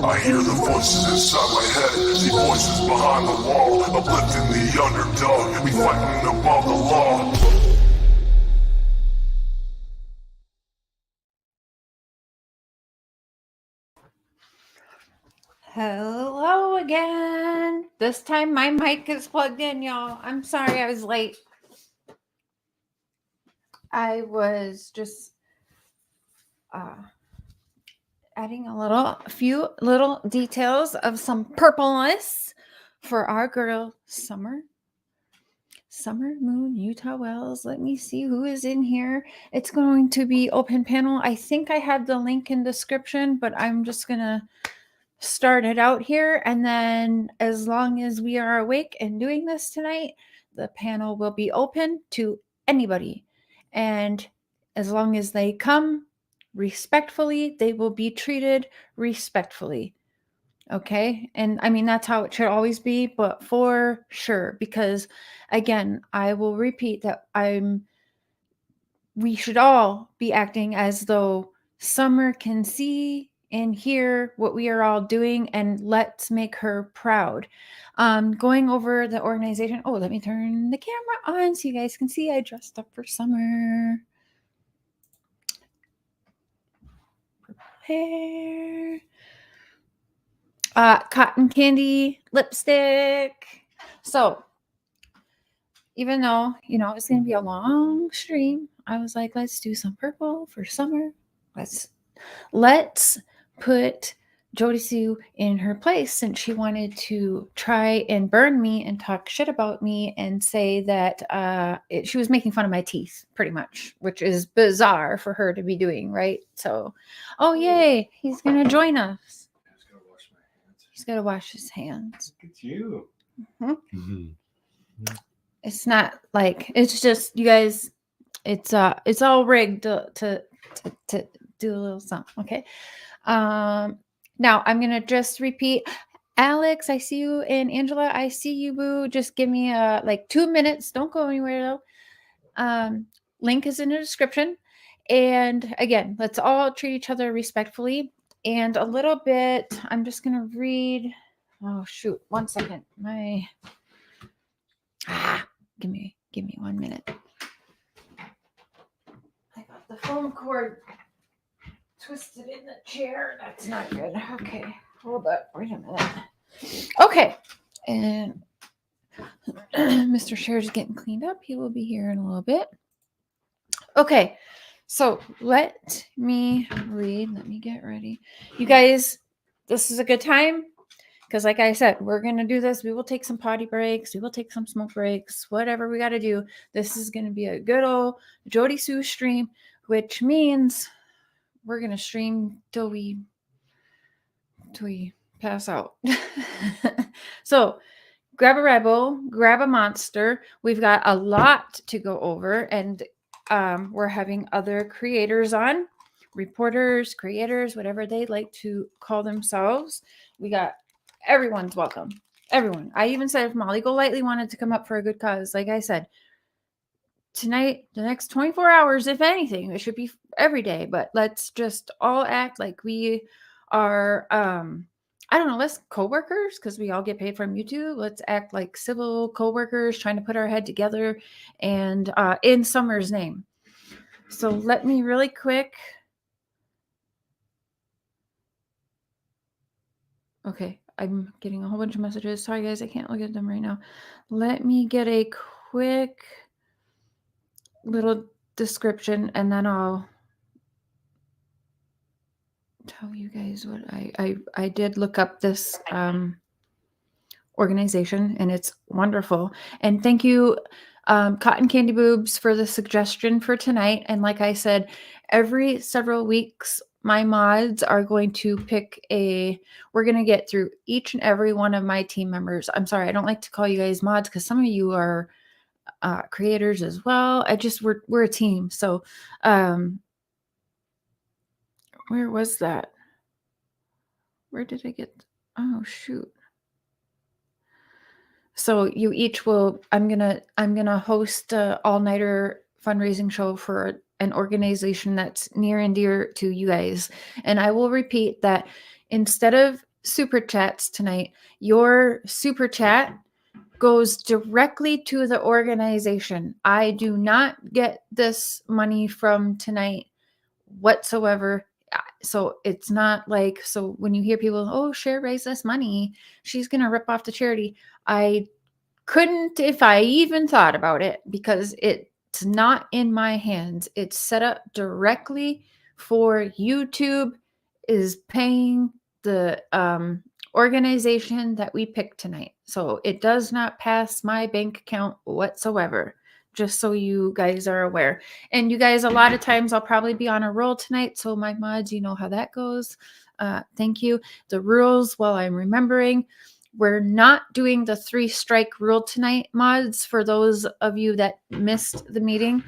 I hear the voices inside my head, see voices behind the wall, uplifting the underdog, we fighting above the law. Hello again. This time my mic is plugged in, y'all. I'm sorry I was late. I was just adding a few little details of some purpleness for our girl Summer Moon, Utah Wells. Let me see who is in here. It's going to be open panel. I think I have the link in description, but I'm just gonna start it out here, and then as long as we are awake and doing this tonight, the panel will be open to anybody, and as long as they come respectfully, they will be treated respectfully. Okay, and I mean that's how it should always be, but for sure, because again, I will repeat that we should all be acting as though Summer can see and hear what we are all doing, and let's make her proud. Going over the organization. Oh, let me turn the camera on so you guys can see I dressed up for Summer. Hair. Cotton candy lipstick. So even though, it's going to be a long stream, I was like, let's do some purple for Summer. Let's put Jodie Sue in her place, since she wanted to try and burn me and talk shit about me and say that she was making fun of my teeth, pretty much, which is bizarre for her to be doing, right? So, oh yay, he's going to join us. He's got to wash his hands. Look at you. Mm-hmm. Mm-hmm. It's not like, it's just, you guys, it's all rigged to do a little something. Okay. Now I'm going to just repeat. Alex, I see you. And Angela, I see you, boo. Just give me like 2 minutes. Don't go anywhere though. Link is in the description. And again, let's all treat each other respectfully. And a little bit, I'm just going to read. Oh, shoot. 1 second. Give me 1 minute. I got the phone cord twisted in the chair. That's not good. Okay. Hold up. Wait a minute. Okay. And Mr. Cher's getting cleaned up. He will be here in a little bit. Okay. So let me read. Let me get ready. You guys, this is a good time. Because like I said, we're going to do this. We will take some potty breaks. We will take some smoke breaks. Whatever we got to do. This is going to be a good old Jodiesue stream, which means we're going to stream till we pass out. So grab a Red Bull, grab a Monster. We've got a lot to go over, and we're having other creators on, reporters, creators, whatever they like to call themselves. We got everyone's welcome. Everyone. I even said if Molly Golightly wanted to come up for a good cause, like I said, tonight, the next 24 hours, if anything, it should be every day, but let's just all act like we are, I don't know, let's co-workers, because we all get paid from YouTube. Let's act like civil co-workers trying to put our head together, and in Summer's name. So let me really quick. Okay, I'm getting a whole bunch of messages. Sorry, guys, I can't look at them right now. Let me get a quick little description, and then I'll tell you guys what I did look up this organization, and it's wonderful. And thank you, Cotton Candy Boobs, for the suggestion for tonight. And like I said, every several weeks, my mods are going to pick we're going to get through each and every one of my team members. I'm sorry, I don't like to call you guys mods, because some of you are creators as well. We're a team. So where was that? Where did I get? Oh, shoot. So you each will, I'm gonna host a all-nighter fundraising show for an organization that's near and dear to you guys. And I will repeat that instead of super chats tonight. Your super chat goes directly to the organization. I do not get this money from tonight whatsoever. So it's not like, so when you hear people, oh, Cher raised this money, she's going to rip off the charity. I couldn't if I even thought about it, because it's not in my hands. It's set up directly for YouTube is paying the organization that we picked tonight. So it does not pass my bank account whatsoever, just so you guys are aware. And you guys, a lot of times I'll probably be on a roll tonight. So my mods, you know how that goes. Thank you. The rules, while I'm remembering, we're not doing the 3 strike rule tonight, mods, for those of you that missed the meeting.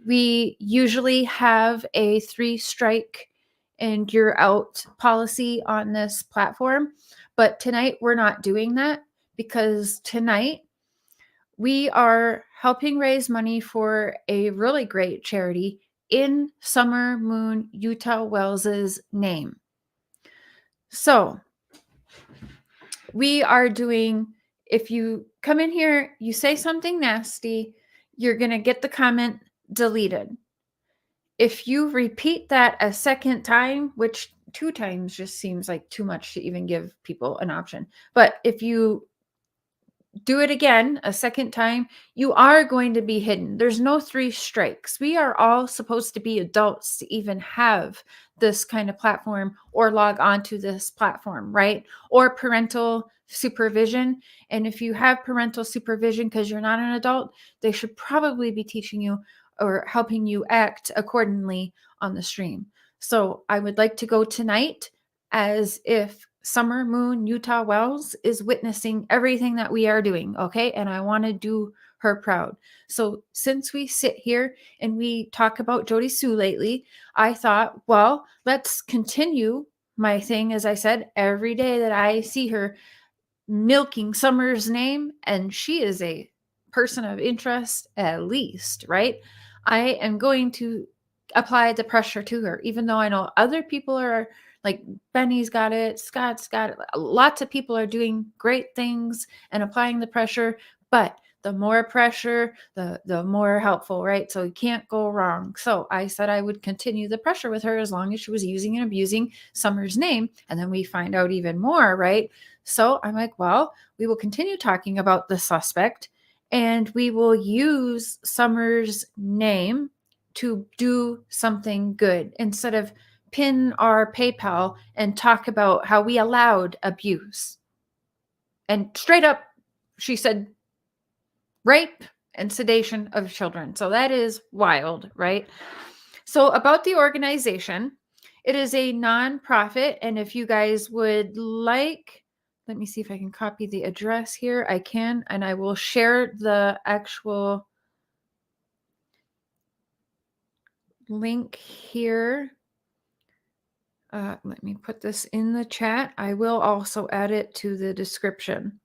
We usually have a 3 strike and you're out policy on this platform. But tonight we're not doing that, because tonight we are helping raise money for a really great charity in Summer Moon Utah Wells's name. So we are doing, if you come in here, you say something nasty, you're going to get the comment deleted. If you repeat that a second time, which 2 times just seems like too much to even give people an option, but if you do it again a second time, you are going to be hidden. There's no 3 strikes. We are all supposed to be adults to even have this kind of platform or log onto this platform, right? Or parental supervision. And if you have parental supervision because you're not an adult, they should probably be teaching you or helping you act accordingly on the stream. So I would like to go tonight as if Summer Moon Utah Wells is witnessing everything that we are doing, okay? And I want to do her proud. So since we sit here and we talk about Jodie Sue lately, I thought, well, let's continue my thing. As I said, every day that I see her milking Summer's name, and she is a person of interest at least, right? I am going to apply the pressure to her, even though I know other people are like, Benny's got it, Scott's got it. Lots of people are doing great things and applying the pressure, but the more pressure, the more helpful, right? So you can't go wrong. So I said I would continue the pressure with her as long as she was using and abusing Summer's name. And then we find out even more, right? So I'm like, well, we will continue talking about the suspect and we will use Summer's name to do something good instead of pin our PayPal and talk about how we allowed abuse. And straight up, she said rape and sedation of children. So that is wild, right? So about the organization, it is a nonprofit. And if you guys would like, let me see if I can copy the address here. I can, and I will share the actual link here. Let me put this in the chat. I will also add it to the description.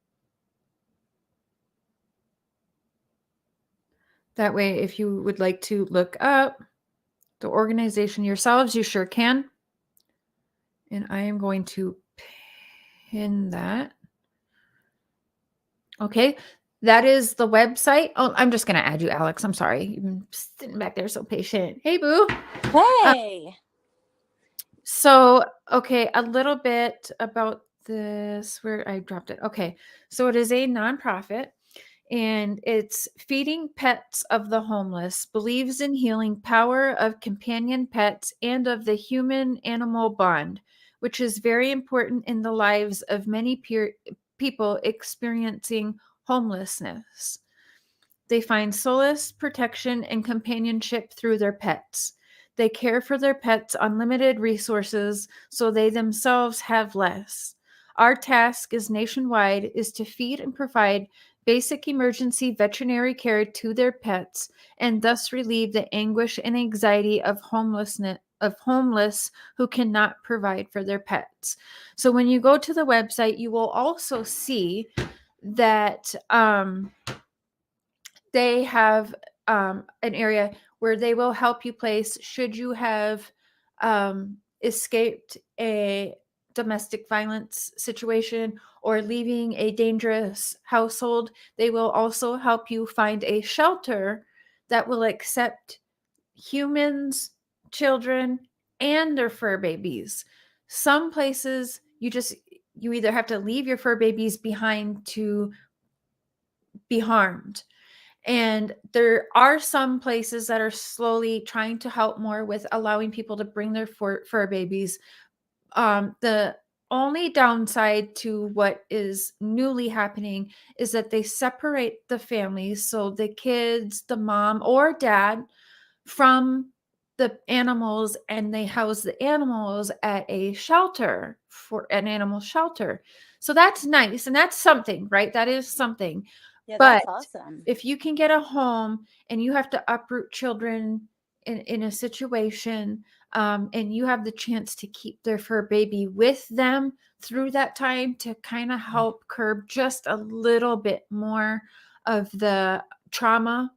That way, if you would like to look up the organization yourselves, you sure can. And I am going to pin that. Okay, that is the website. Oh, I'm just going to add you, Alex. I'm sorry. You've been sitting back there so patient. Hey, boo. Hey. So, okay, a little bit about this, where I dropped it. Okay, so it is a nonprofit and it's Feeding Pets of the Homeless, believes in healing power of companion pets and of the human-animal bond, which is very important in the lives of many people experiencing homelessness. They find solace, protection, and companionship through their pets. They care for their pets' unlimited resources, so they themselves have less. Our task as nationwide is to feed and provide basic emergency veterinary care to their pets and thus relieve the anguish and anxiety of homeless who cannot provide for their pets. So when you go to the website, you will also see that they have an area where they will help you place should you have escaped a domestic violence situation or leaving a dangerous household, they will also help you find a shelter that will accept humans, children, and their fur babies. Some places you either have to leave your fur babies behind to be harmed. And there are some places that are slowly trying to help more with allowing people to bring their fur babies. The only downside to what is newly happening is that they separate the families. So the kids, the mom or dad, from the animals, and they house the animals at a shelter, for an animal shelter. So that's nice. And that's something, right? That is something. Yeah, But that's awesome. if you can get a home and you have to uproot children in a situation, and you have the chance to keep their fur baby with them through that time to kind of help curb just a little bit more of the trauma,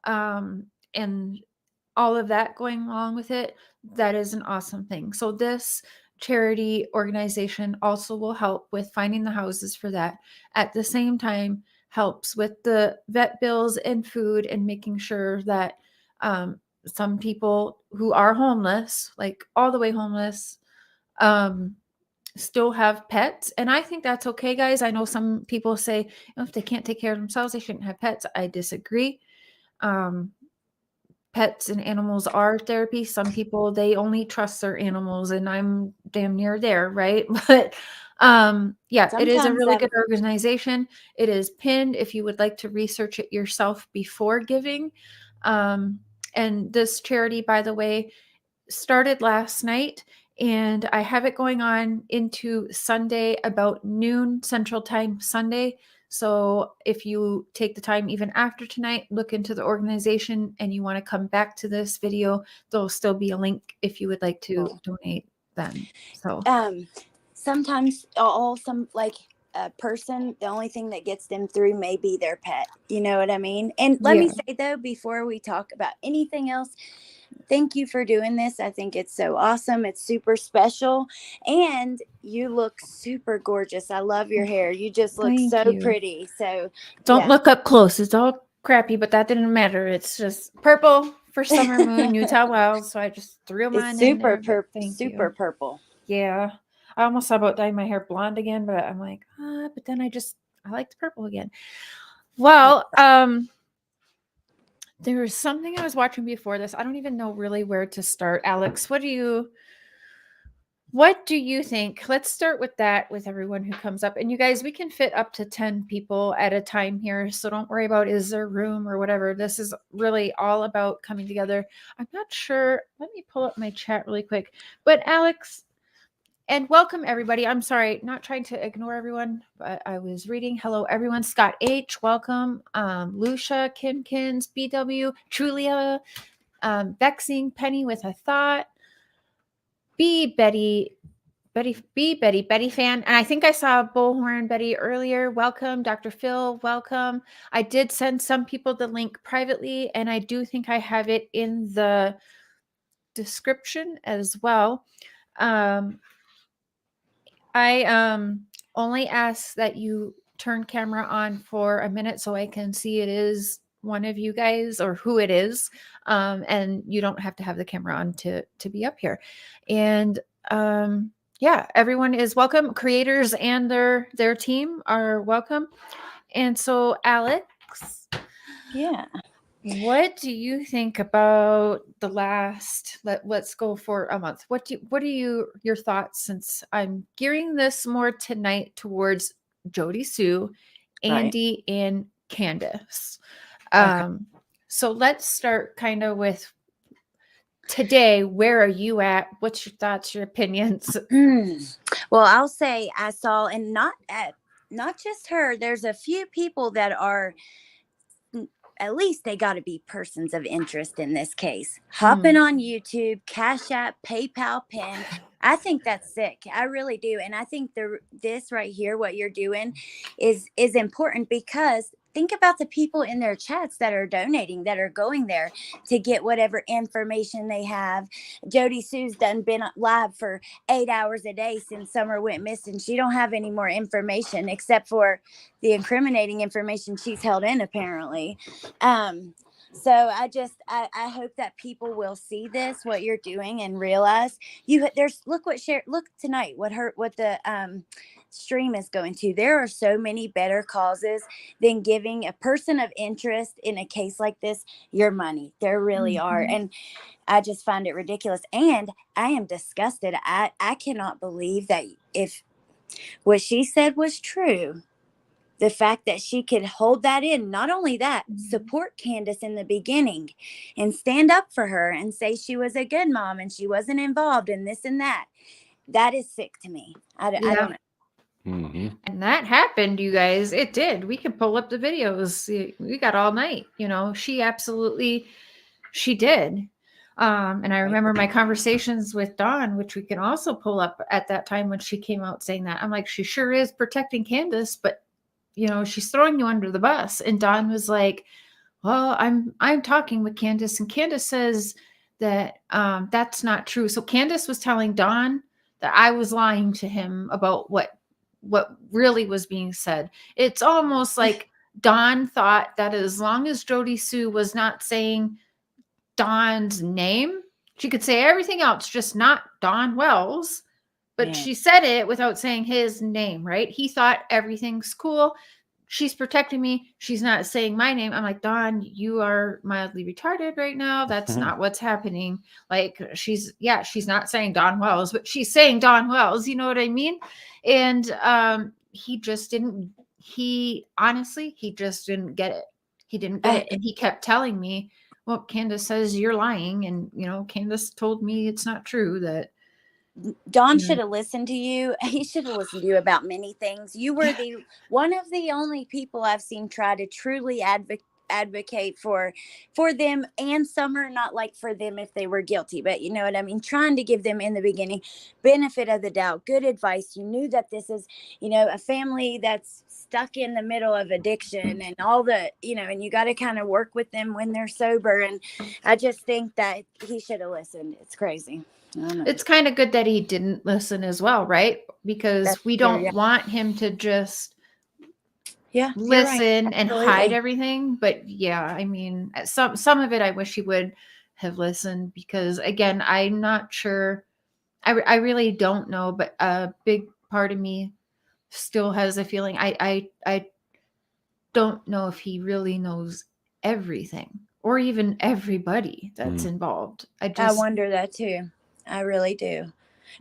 and all of that going along with it, that is an awesome thing. So this charity organization also will help with finding the houses for that. At the same time, helps with the vet bills and food, and making sure that some people who are homeless, like all the way homeless, still have pets. And I think that's okay, guys. I know some people say, if they can't take care of themselves, they shouldn't have pets. I disagree. Pets and animals are therapy. Some people, they only trust their animals, and I'm damn near there, right? But yeah, it is a Sometimes really good organization. It is pinned if you would like to research it yourself before giving. And this charity, by the way, started last night, and I have it going on into Sunday about noon Central Time Sunday. So if you take the time even after tonight, look into the organization, and you want to come back to this video, there'll still be a link if you would like to donate then. So sometimes a person, the only thing that gets them through may be their pet. You know what I mean? And let me say, though, before we talk about anything else, thank you for doing this. I think it's so awesome. It's super special. And you look super gorgeous. I love your hair. You just look so pretty. So don't look up close. It's all crappy, but that didn't matter. It's just purple for summer moon, Utah Wells. So I just threw them on in there. Super purple. Yeah. I almost thought about dyeing my hair blonde again, but I'm like, but then I like the purple again. Well, there was something I was watching before this. I don't even know really where to start. Alex, what do you think? Let's start with that with everyone who comes up. And you guys, we can fit up to 10 people at a time here. So don't worry about is there room or whatever. This is really all about coming together. I'm not sure. Let me pull up my chat really quick. But Alex, and welcome everybody. I'm sorry, not trying to ignore everyone, but I was reading. Hello everyone. Scott H, welcome. Lucia, Kimkins, BW, Trulia, Vexing, Penny with a Thought, Betty fan. And I think I saw Bullhorn Betty earlier. Welcome. Dr. Phil, welcome. I did send some people the link privately, and I do think I have it in the description as well. I only ask that you turn camera on for a minute so I can see it is one of you guys or who it is. And you don't have to have the camera on to be up here. And yeah, everyone is welcome. Creators and their team are welcome. And so Alex, yeah, what do you think about the last, let's go for a month. What are your thoughts, since I'm gearing this more tonight towards Jodiesue, Andy, and Candace. So let's start kind of with today. Where are you at? What's your thoughts, your opinions? Well, I'll say I saw, and not just her, there's a few people that are, at least they got to be persons of interest in this case. Hopping on YouTube, Cash App, PayPal, PIN. I think that's sick. I really do. And I think this right here, what you're doing is important, because think about the people in their chats that are donating, that are going there to get whatever information they have. Jodie Sue's been live for 8 hours a day since Summer went missing. She don't have any more information except for the incriminating information she's held in, apparently. So I hope that people will see this, what you're doing, and realize look tonight what the stream is going to. There are so many better causes than giving a person of interest in a case like this your money. There really are. And I just find it ridiculous. And I am disgusted. I cannot believe that if what she said was true, the fact that she could hold that in, not only that, support Candace in the beginning and stand up for her and say she was a good mom and she wasn't involved in this and that. That is sick to me. I don't know. Mm-hmm. And that happened, you guys. It did. We could pull up the videos. We got all night. She did. And I remember my conversations with Dawn, which we can also pull up at that time when she came out saying that. I'm like, she sure is protecting Candace, but she's throwing you under the bus. And Dawn was like, well, I'm talking with Candace, and Candace says that that's not true. So Candace was telling Dawn that I was lying to him about what really was being said. It's almost like Dawn thought that as long as Jodie Sue was not saying Dawn's name, she could say everything else, just not Dawn Wells. But she said it without saying his name, right? He thought everything's cool. She's protecting me. She's not saying my name. I'm like, Dawn, you are mildly retarded right now. That's not what's happening. Like, she's not saying Dawn Wells, but she's saying Dawn Wells. You know what I mean? And he just didn't get it. He didn't get it. And he kept telling me, well, Candace says you're lying. And, Candace told me it's not true that. Don should have listened to you. He should have listened to you about many things. You were one of the only people I've seen try to truly advocate for them and Summer, not like for them if they were guilty, but you know what I mean? Trying to give them in the beginning benefit of the doubt, good advice. You knew that this is, a family that's stuck in the middle of addiction and all the, and you got to kind of work with them when they're sober. And I just think that he should have listened. It's crazy. It's kind of good that he didn't listen as well, right? Because we don't want him to just listen and hide everything. But I mean, some of it I wish he would have listened, because again, I'm not sure. I really don't know, but a big part of me still has a feeling I don't know if he really knows everything or even everybody that's involved. I wonder that too. I really do.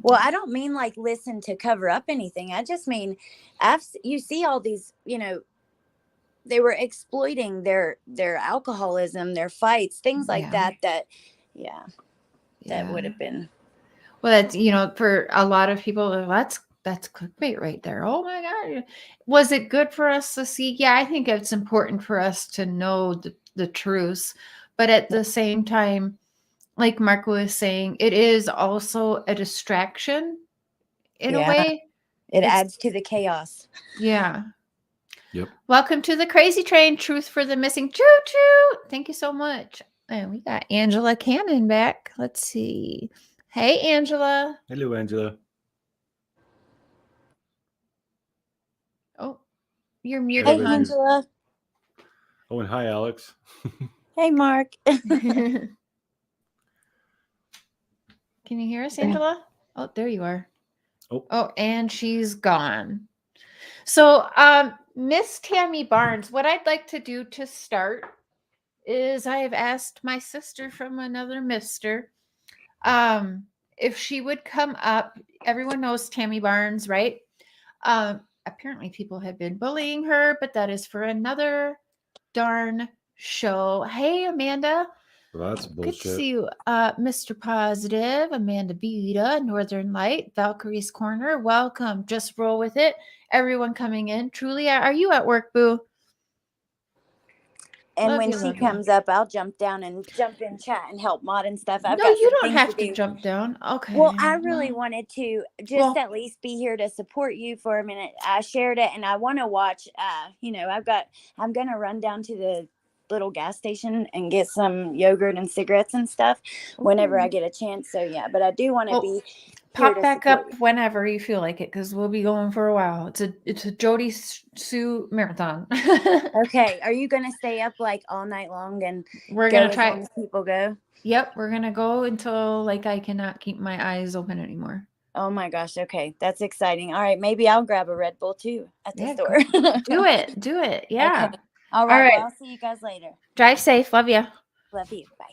Well, I don't mean like listen to cover up anything. I just mean you see all these, they were exploiting their alcoholism, their fights, things like that would have been. Well, that's, for a lot of people, that's clickbait right there. Oh my God. Was it good for us to see? Yeah, I think it's important for us to know the truth. But at the same time, like Mark was saying, it is also a distraction in a way. It adds to the chaos. Yeah. Yep. Welcome to the Crazy Train, Truth for the Missing. Choo-choo. Thank you so much. And we got Angela Cannon back. Let's see. Hey, Angela. Hello, Angela. Oh, you're muted. Hey, Angela. Oh, and hi, Alex. Hey, Mark. Can you hear us, Angela? Oh, there you are. Oh, and she's gone. So, Miss Tammy Barnes, what I'd like to do to start is I have asked my sister from another mister if she would come up. Everyone knows Tammy Barnes, right? Apparently people have been bullying her, but that is for another darn show. Hey, Amanda. Well, that's bullshit. Good to see you, Mr. Positive, Amanda Vita, Northern Light, Valkyrie's Corner. Welcome. Just roll with it. Everyone coming in. Truly, are you at work, Boo? And Love when you, she love you. comes up, I'll jump down and jump in chat and help mod and stuff. I've No, got you some don't things have to to do. jump down. Okay. Well, I really wanted to just Well- at least be here to support you for a minute. I shared it and I want to watch, I'm going to run down to the little gas station and get some yogurt and cigarettes and stuff whenever I get a chance. So yeah, but I do want to Well, be here pop to back support up you. whenever you feel like it, because we'll be going for a while. It's a Jodie Sue marathon. Okay. Are you going to stay up like all night long and We're go gonna as try. long as people go? Yep, we're gonna go until like I cannot keep my eyes open anymore. Oh my gosh. Okay. That's exciting. All right. Maybe I'll grab a Red Bull too at the Yeah, store. Do it. Do it. Yeah. Okay. All right. right. Well, I'll see you guys later. Drive safe. Love you. Love you. Bye.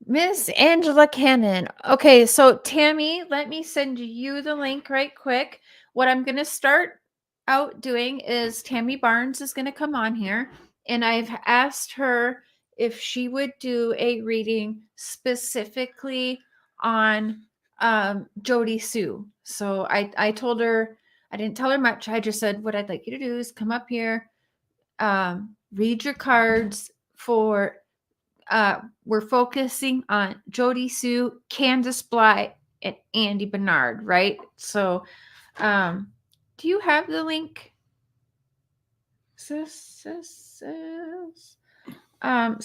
Miss Angela Cannon. Okay, so Tammy, let me send you the link right quick. What I'm going to start out doing is Tammy Barnes is going to come on here, and I've asked her if she would do a reading specifically on Jodie Sue. So I told her, I didn't tell her much. I just said, what I'd like you to do is come up here, read your cards for we're focusing on Jodie Sue, Candace Bly, and Andy Bernard, right? So do you have the link? So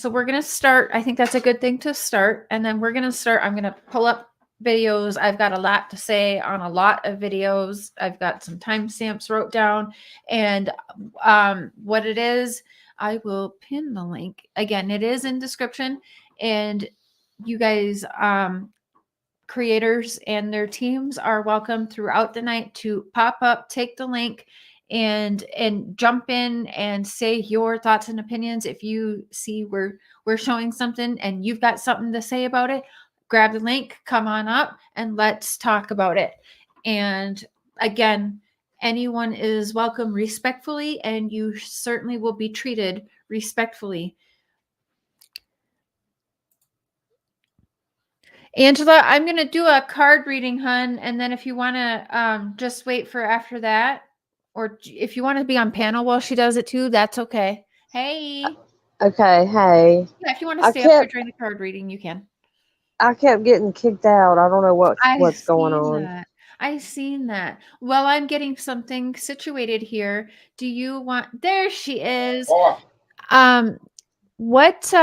we're gonna start. I think that's a good thing to start. And then we're gonna start. I'm gonna pull up videos. I've got a lot to say on a lot of videos. I've got some timestamps wrote down. And what it is, I will pin the link. Again, it is in description. And you guys, creators and their teams are welcome throughout the night to pop up, take the link, and jump in and say your thoughts and opinions. If you see we're showing something and you've got something to say about it, grab the link, come on up, and let's talk about it. And again, anyone is welcome respectfully, and you certainly will be treated respectfully. Angela, I'm going to do a card reading, hun. And then if you want to just wait for after that, or if you want to be on panel while she does it too, that's okay. Hey. Okay, hey. Yeah, if you want to I stay up here kept during the card reading, you can. I kept getting kicked out. I don't know what's going on. That. I seen that. Well, I'm getting something situated here. Do you want, there she is. What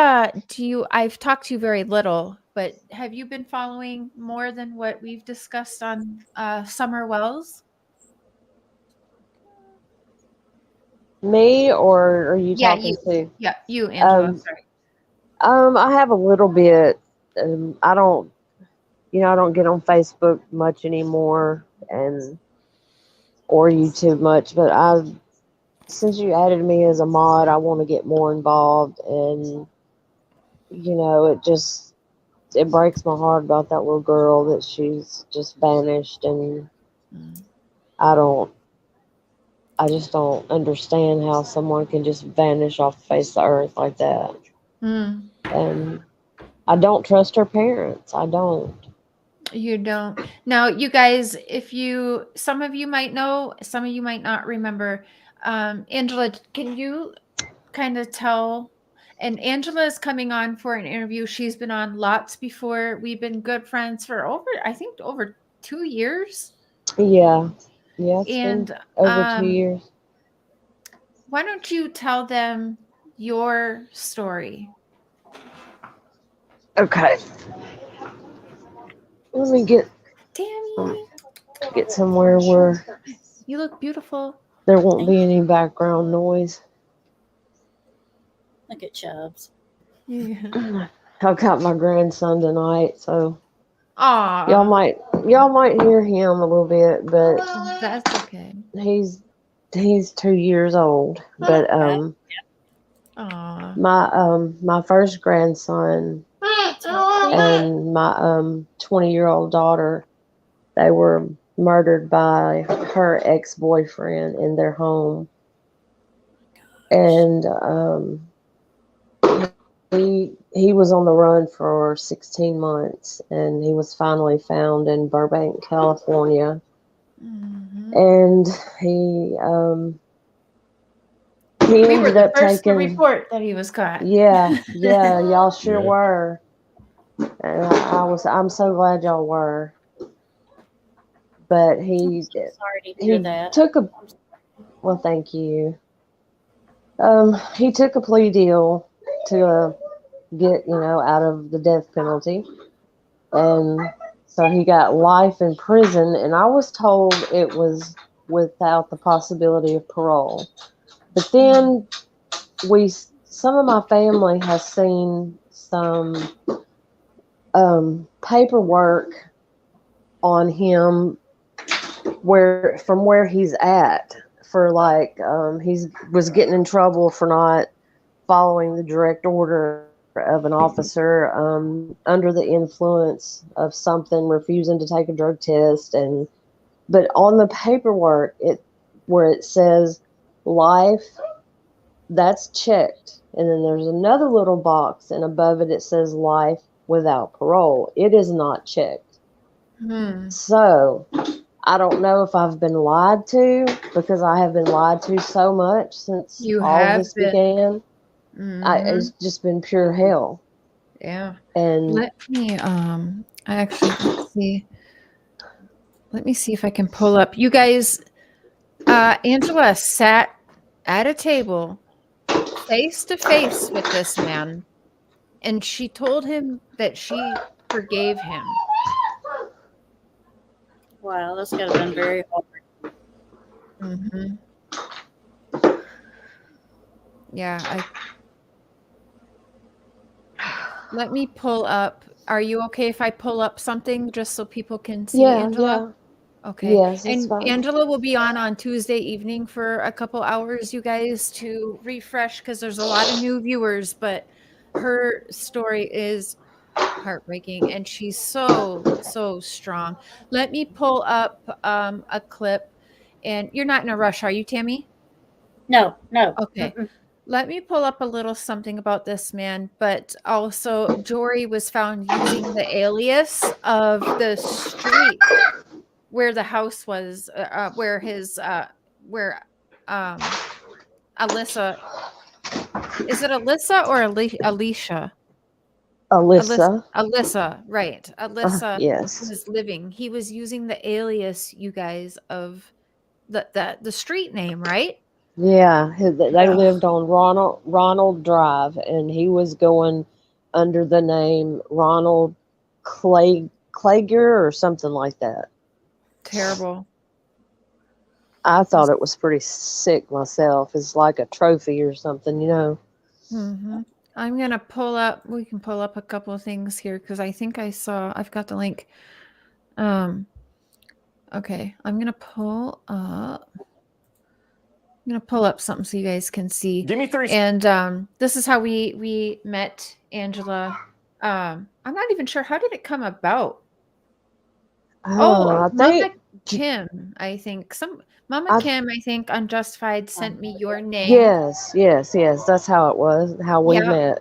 do you, I've talked to you very little, but have you been following more than what we've discussed on Summer Wells? Me, or are you Yeah, talking to? Yeah, you, Angela. Sorry. I have a little bit. I don't get on Facebook much anymore, and or YouTube much. But since you added me as a mod, I want to get more involved, and it breaks my heart about that little girl that she's just vanished, and I just don't understand how someone can just vanish off the face of the earth like that. And I don't trust her parents. I don't. You don't. Now, you guys, some of you might know, some of you might not remember. Angela, can you kind of tell? And Angela is coming on for an interview. She's been on lots before. We've been good friends for over 2 years. Yeah. Yeah, it's And been over 2 years. why don't you tell them your story? Okay. Let me get somewhere where You look beautiful. there won't be any background noise. Look at Chubbs. Yeah. I've got my grandson tonight, so Aw. y'all might hear him a little bit, but That's okay. he's 2 years old. But Aw. my first grandson and my 20-year-old daughter, they were murdered by her ex-boyfriend in their home. And he was on the run for 16 months, and he was finally found in Burbank, California. And he he We were ended the up first to taking. report that he was caught. Yeah, yeah, y'all sure Yeah. were. And I'm so glad y'all were. But he Sorry to hear he that. took a well, thank you. He took a plea deal to get, out of the death penalty. And so he got life in prison, and I was told it was without the possibility of parole. But then some of my family has seen some paperwork on him from where he's at for like he was getting in trouble for not following the direct order of an officer, under the influence of something, refusing to take a drug test, but on the paperwork where it says life, that's checked, and then there's another little box, and above it says life without parole. It is not checked. So I don't know if I've been lied to, because I have been lied to so much since all of this began. It's just been pure hell. Yeah. And Let me let's see. Let me see if I can pull up. You guys, Angela sat at a table face to face with this man, and she told him that she forgave him. Wow, that's got to have been very hard. Yeah, let me pull up. Are you okay if I pull up something just so people can see Angela? Yeah. Okay. Yes, it's And fine. Angela will be on Tuesday evening for a couple hours, you guys, to refresh, because there's a lot of new viewers, but her story is heartbreaking, and she's so strong. Let me pull up a clip. And you're not in a rush, are you, Tammy? No. Okay. Let me pull up a little something about this man, but also Jory was found using the alias of the street where the house was, where Alyssa, is it Alyssa or Alicia? Alyssa. Right. Alyssa Yes. was living. He was using the alias, you guys, of the street name, right? Yeah, they Yeah. lived on Ronald Drive, and he was going under the name Ronald Klager or something like that. Terrible. I thought it was pretty sick myself. It's like a trophy or something, I'm gonna pull up. We can pull up a couple of things here, because I think I've got the link. Okay, I'm gonna pull up something so you guys can see. Give me 3 And this is how we met Angela. I'm not even sure, how did it come about. I Mama think Kim, I think Mama Kim, I think Unjustified sent me your name. yes. That's how it was. How we met.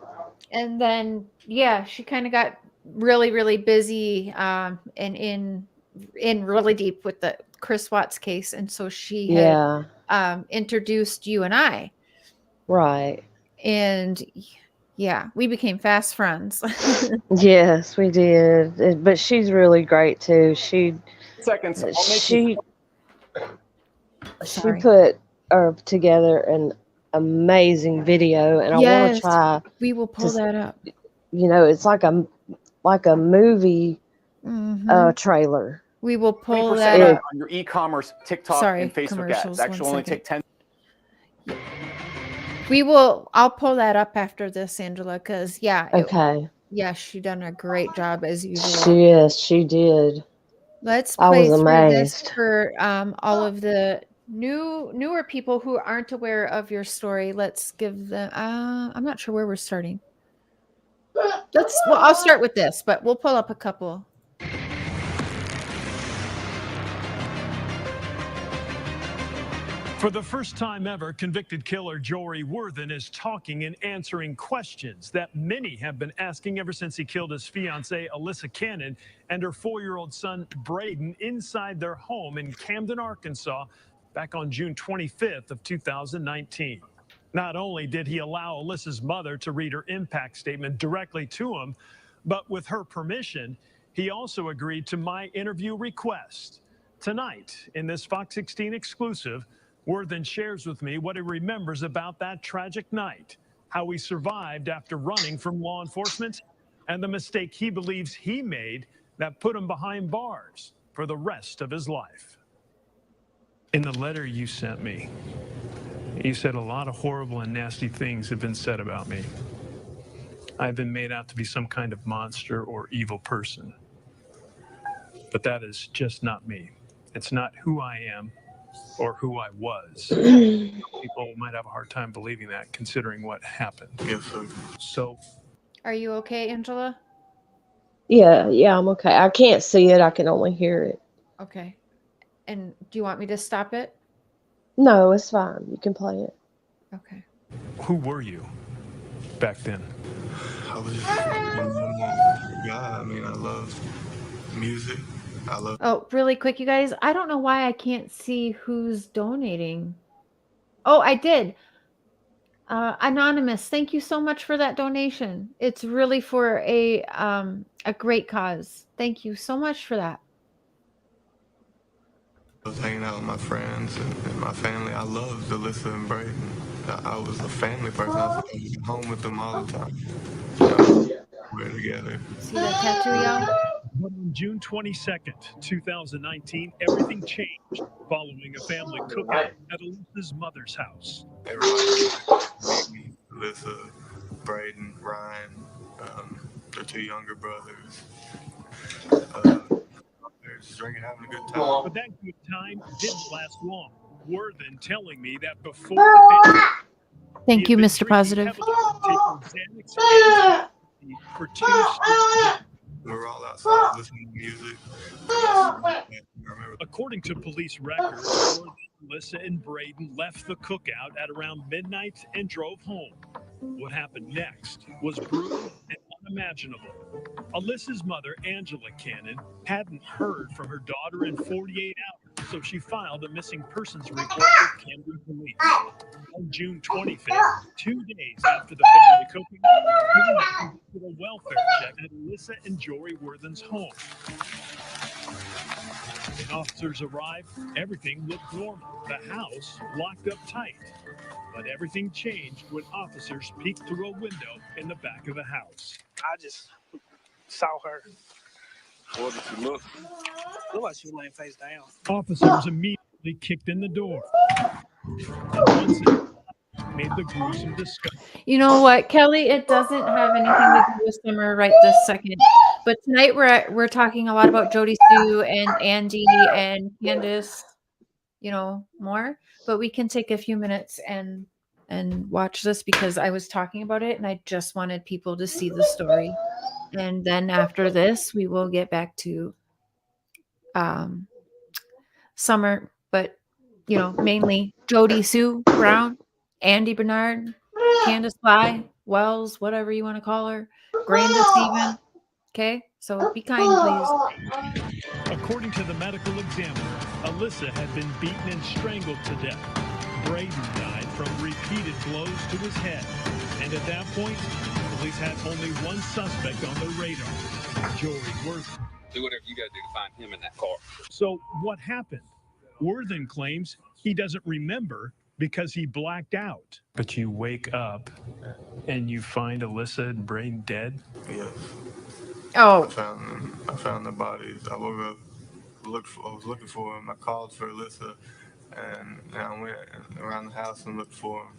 And then she kind of got really busy, and in really deep with the Chris Watts case, and so she had introduced you and I. Right. And we became fast friends. Yes, we did. But she's really great too. She put together an amazing video, and I want to try. We will pull that up. It's like a movie trailer. We will pull 20% that up on your e-commerce, TikTok, and Facebook ads. Actually, only take 10. I'll pull that up after this, Angela, because okay. She done a great job as usual. Yes, she did. Let's I play was through amazed. this for all of the newer people who aren't aware of your story. Let's give them. I'm not sure where we're starting. I'll start with this, but we'll pull up a couple. For the first time ever, convicted killer Jory Worthen is talking and answering questions that many have been asking ever since he killed his fiancée, Alyssa Cannon, and her 4-year-old son, Braden, inside their home in Camden, Arkansas, back on June 25th of 2019. Not only did he allow Alyssa's mother to read her impact statement directly to him, but with her permission, he also agreed to my interview request. Tonight, in this Fox 16 exclusive, Worthen shares with me what he remembers about that tragic night, how he survived after running from law enforcement, and the mistake he believes he made that put him behind bars for the rest of his life. In the letter you sent me, you said a lot of horrible and nasty things have been said about me. I've been made out to be some kind of monster or evil person. But that is just not me. It's not who I am or who I was. People might have a hard time believing that, considering what happened. Yes, sir. So, Are you okay, Angela? Yeah, I'm okay. I can't see it. I can only hear it. Okay. And do you want me to stop it? No, it's fine. You can play it. Okay. who were you back then? I was just a normal guy. I mean, I love music. I love. Oh, really quick, you guys. I don't know why I can't see who's donating. Oh, I did. Anonymous, thank you so much for that donation. It's really for a great cause. Thank you so much for that. I was hanging out with my friends and my family. I loved Alyssa and Braden. I was a family person. I was at home with them all the time. We're together. See that tattoo, y'all? But on June 22nd, 2019, everything changed following a family cookout at Alyssa's mother's house. Everybody, me, Alyssa, Braden, Ryan, their two younger brothers. They're just drinking, having a good time. But that good time didn't last long. Worthen telling me that before the family, Thank you, Mr. Positive. For 2 straight. We were all outside listening to music. According to police records, Worthen, Alyssa, and Braden left the cookout at around midnight and drove home. What happened next was brutal and unimaginable. Alyssa's mother, Angela Cannon, hadn't heard from her daughter in 48 hours, so she filed a missing persons report with Camden Police. On June 25th, 2 days after the family cooking, police did a welfare check at Alyssa and Jory Worthen's home. When officers arrived, everything looked normal. The house locked up tight. But everything changed when officers peeked through a window in the back of the house. I just saw her. What did she look? Looked like she was laying face down. Officers immediately kicked in the door. And once it made the gruesome discovery. You know what, Kelly? It doesn't have anything to do with Summer right this second. But tonight we're talking a lot about Jodie Sue and Andy and Candace, more. But we can take a few minutes and watch this because I was talking about it and I just wanted people to see the story. And then after this, we will get back to Summer, but mainly Jodie Sue Brown, Andy Bernard, Candace Bly, Wells, whatever you want to call her, Granda Stephen. Okay, so be kind, please. According to the medical examiner, Alyssa had been beaten and strangled to death. Braden died from repeated blows to his head. And at that point, police had only one suspect on their radar, Jory Worthen. Do whatever you got to do to find him in that car. So what happened? Worthen claims he doesn't remember because he blacked out. But you wake up and you find Alyssa and Braden dead? Yes. Oh. I found the bodies. I woke up, I was looking for them. I called for Alyssa, and I went around the house and looked for them,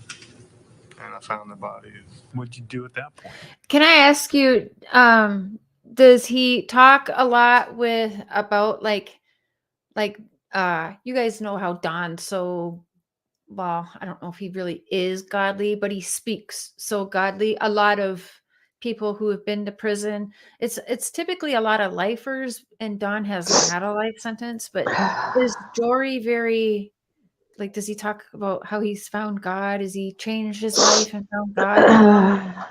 and I found the bodies. What'd you do at that point? Can I ask you, does he talk a lot about you guys know how Don's so, well, I don't know if he really is godly, but he speaks so godly. A lot of people who have been to prison, it's typically a lot of lifers, and Don hasn't had a life sentence, but is Jory very, does he talk about how he's found God? Has he changed his life and found God?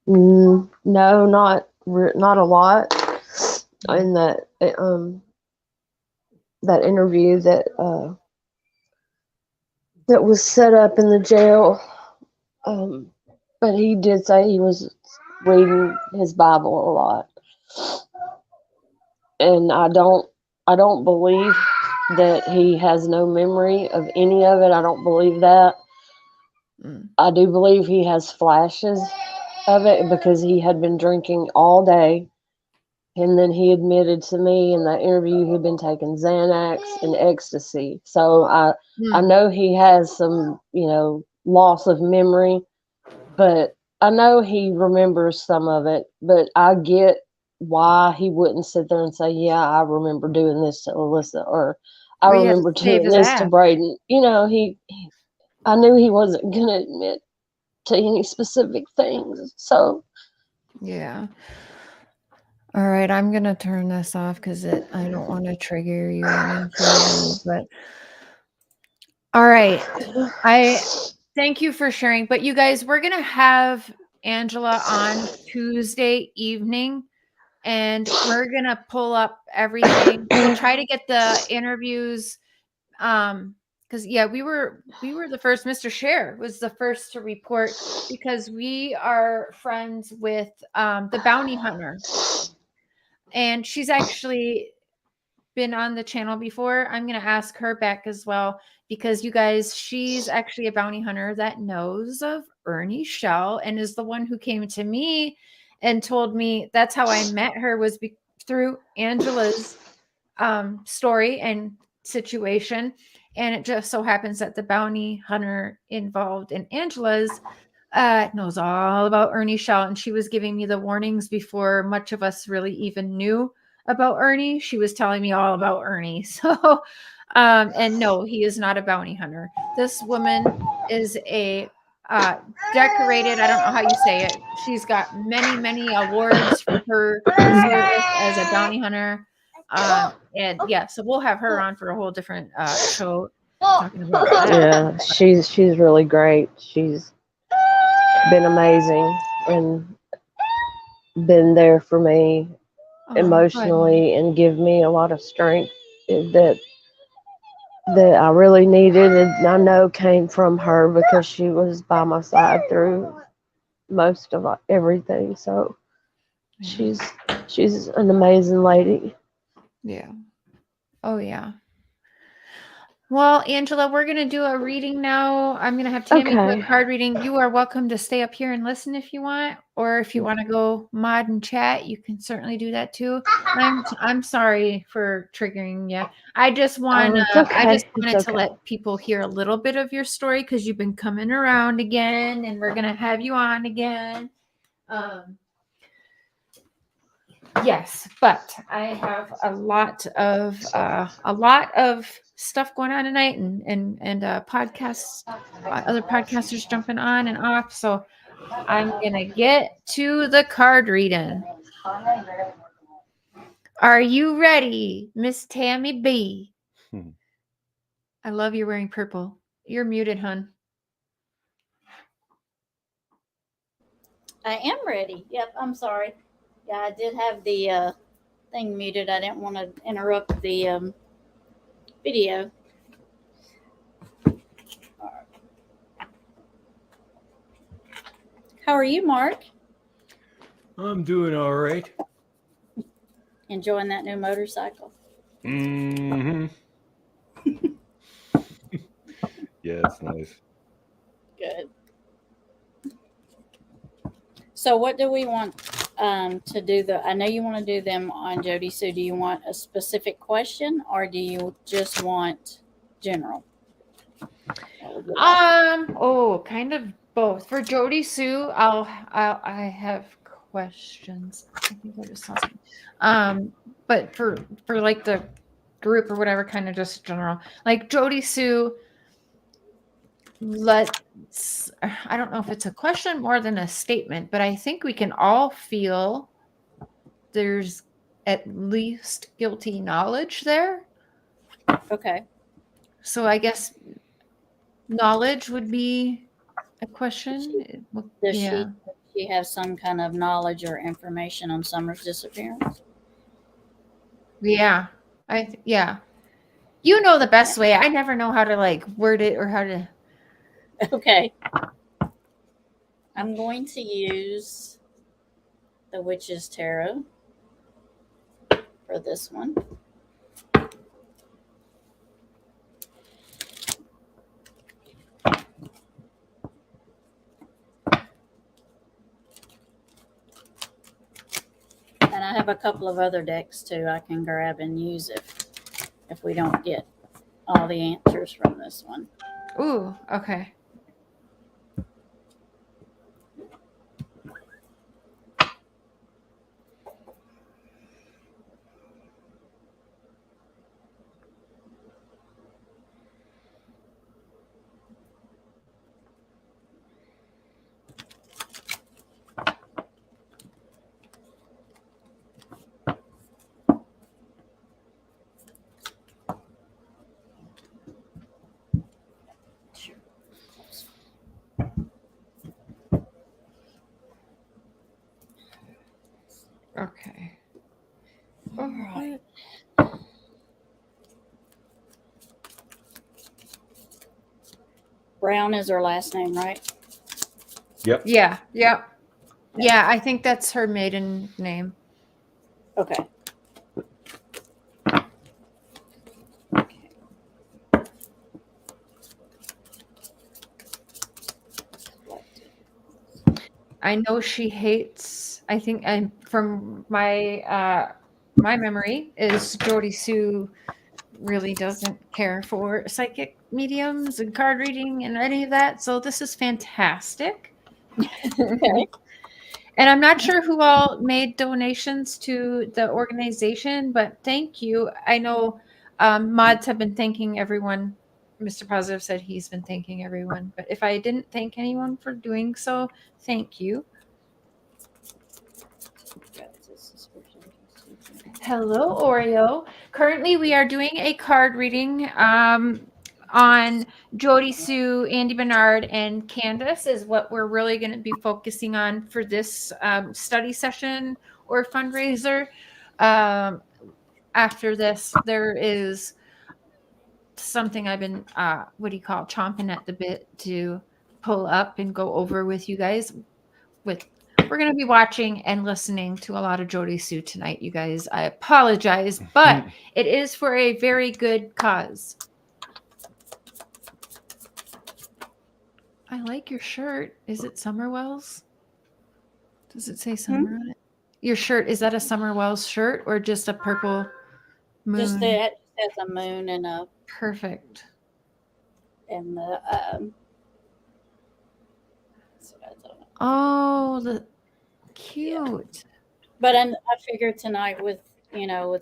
No, not a lot. In that that interview that was set up in the jail, But he did say he was reading his Bible a lot. And I don't believe that he has no memory of any of it. I don't believe that. I do believe he has flashes of it because he had been drinking all day. And then he admitted to me in that interview he'd been taking Xanax and ecstasy. So I know he has some, loss of memory, but I know he remembers some of it. But I get why he wouldn't sit there and say, yeah, I remember doing this to Alyssa, or I remember doing this to Braden. I knew he wasn't going to admit to any specific things. So, yeah. All right, I'm going to turn this off because I don't want to trigger you any further. But all right, I thank you for sharing. But you guys, we're going to have Angela on Tuesday evening, and we're going to pull up everything. We'll try to get the interviews. Because we were the first. Mr. Share was the first to report because we are friends with the bounty hunter. And she's actually been on the channel before. I'm going to ask her back as well because you guys, she's actually a bounty hunter that knows of Ernie Shell and is the one who came to me and told me that's how I met her was through Angela's story and situation. And it just so happens that the bounty hunter involved in Angela's knows all about Ernie Shell, and she was giving me the warnings before much of us really even knew about Ernie. She was telling me all about Ernie. So, and no, he is not a bounty hunter. This woman is a decorated, I don't know how you say it. She's got many, many awards for her service as a bounty hunter. And yeah, so we'll have her on for a whole different show talking about that. Yeah, she's really great. She's been amazing and been there for me emotionally and give me a lot of strength that I really needed, and I know came from her because she was by my side through most of everything. So she's an amazing lady. Yeah. Oh yeah. Well, Angela, we're going to do a reading now. I'm going to have Tammy do a card reading. You are welcome to stay up here and listen if you want, or if you want to go mod and chat, you can certainly do that too. I'm sorry for triggering you. I just wanted to let people hear a little bit of your story because you've been coming around again, and we're going to have you on again. Yes, but I have a lot of stuff going on tonight, and podcasts, other podcasters jumping on and off. So I'm gonna get to the card reading. Are you ready, Miss Tammy B? I love you wearing purple. You're muted, hun. I am ready. Yep, I'm sorry. Yeah, I did have the thing muted. I didn't want to interrupt the video. How are you, Mark? I'm doing all right. Enjoying that new motorcycle? Mm-hmm. Yeah, it's nice. Good. So what do we want to do? I know you want to do them on Jodie Sue. Do you want a specific question or do you just want general? Kind of both. For Jodie Sue, I have questions. I think I just saw something. But for like the group or whatever, kind of just general. Like Jodie Sue, I don't know if it's a question more than a statement, but I think we can all feel there's at least guilty knowledge there. Okay. So I guess knowledge would be a question. Does she have some kind of knowledge or information on Summer's disappearance? Yeah. You know the best way. I never know how to word it or how to. Okay. I'm going to use the Witch's Tarot for this one. And I have a couple of other decks too I can grab and use if we don't get all the answers from this one. Ooh, okay. Okay. All right. Brown is her last name, right? Yep. Yeah. Yep. Yeah, I think that's her maiden name. Okay. I know she hates. I think, and from my memory is Jodie Sue really doesn't care for psychic mediums and card reading and any of that. So this is fantastic. Okay. And I'm not sure who all made donations to the organization, but thank you. I know mods have been thanking everyone. Mr. Positive said he's been thanking everyone. But if I didn't thank anyone for doing so, thank you. Hello, Oreo. Currently, we are doing a card reading on Jodie Sue, Andy Bernard, and Candace is what we're really going to be focusing on for this study session or fundraiser. After this, there is something I've been, chomping at the bit to pull up and go over with you guys. We're going to be watching and listening to a lot of Jodie Sue tonight, you guys. I apologize, but it is for a very good cause. I like your shirt. Is it Summerwell's? Does it say summer on it? Your shirt, is that a Summerwell's shirt or just a purple moon? Just that has a moon and a perfect. And the oh, the cute. Yeah. But I figured tonight with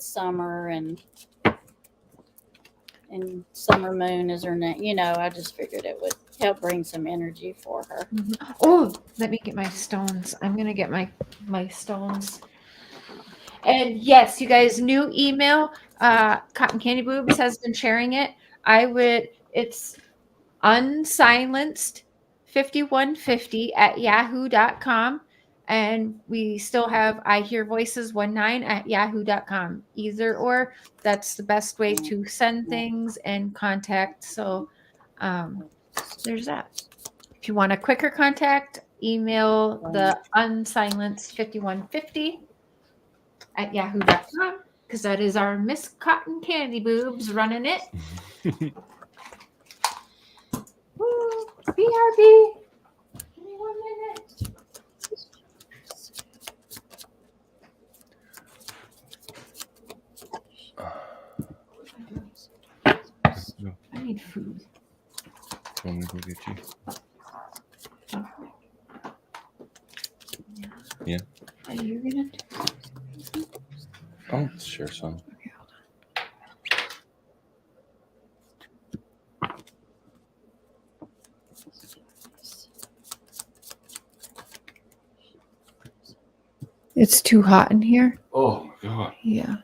summer and summer moon is her name, I just figured it would help bring some energy for her. Mm-hmm. Oh, let me get my stones. I'm gonna get my stones. And yes, you guys, new email. Cotton Candy Boobs has been sharing it. It's unsilenced5150@yahoo.com. And we still have I Hear Voices 19@yahoo.com. Either or, that's the best way to send things and contact. So there's that. If you want a quicker contact, email the unsilenced5150@yahoo.com, because that is our Miss Cotton Candy Boobs running it. Woo, BRB. Give me 1 minute. I need food. Want me to go get you? Yeah. Are you gonna do something? Oh, sure, son. Okay, hold on. It's too hot in here. Oh God. Yeah.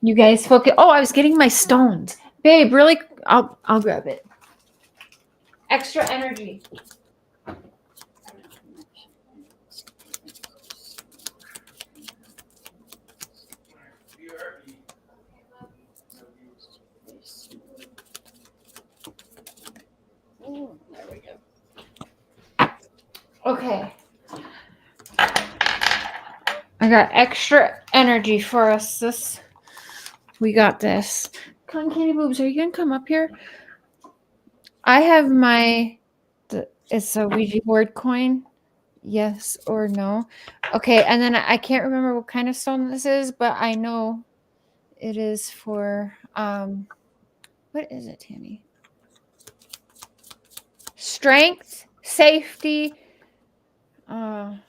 You guys focus. Oh, I was getting my stones, babe. Really, I'll grab it. Extra energy. I got extra energy for us, sis. We got this. Come on, Candy Boobs, are you going to come up here? I have it's a Ouija board coin. Yes or no. Okay, and then I can't remember what kind of stone this is, but I know it is for, what is it, Tammy? Strength, safety, can't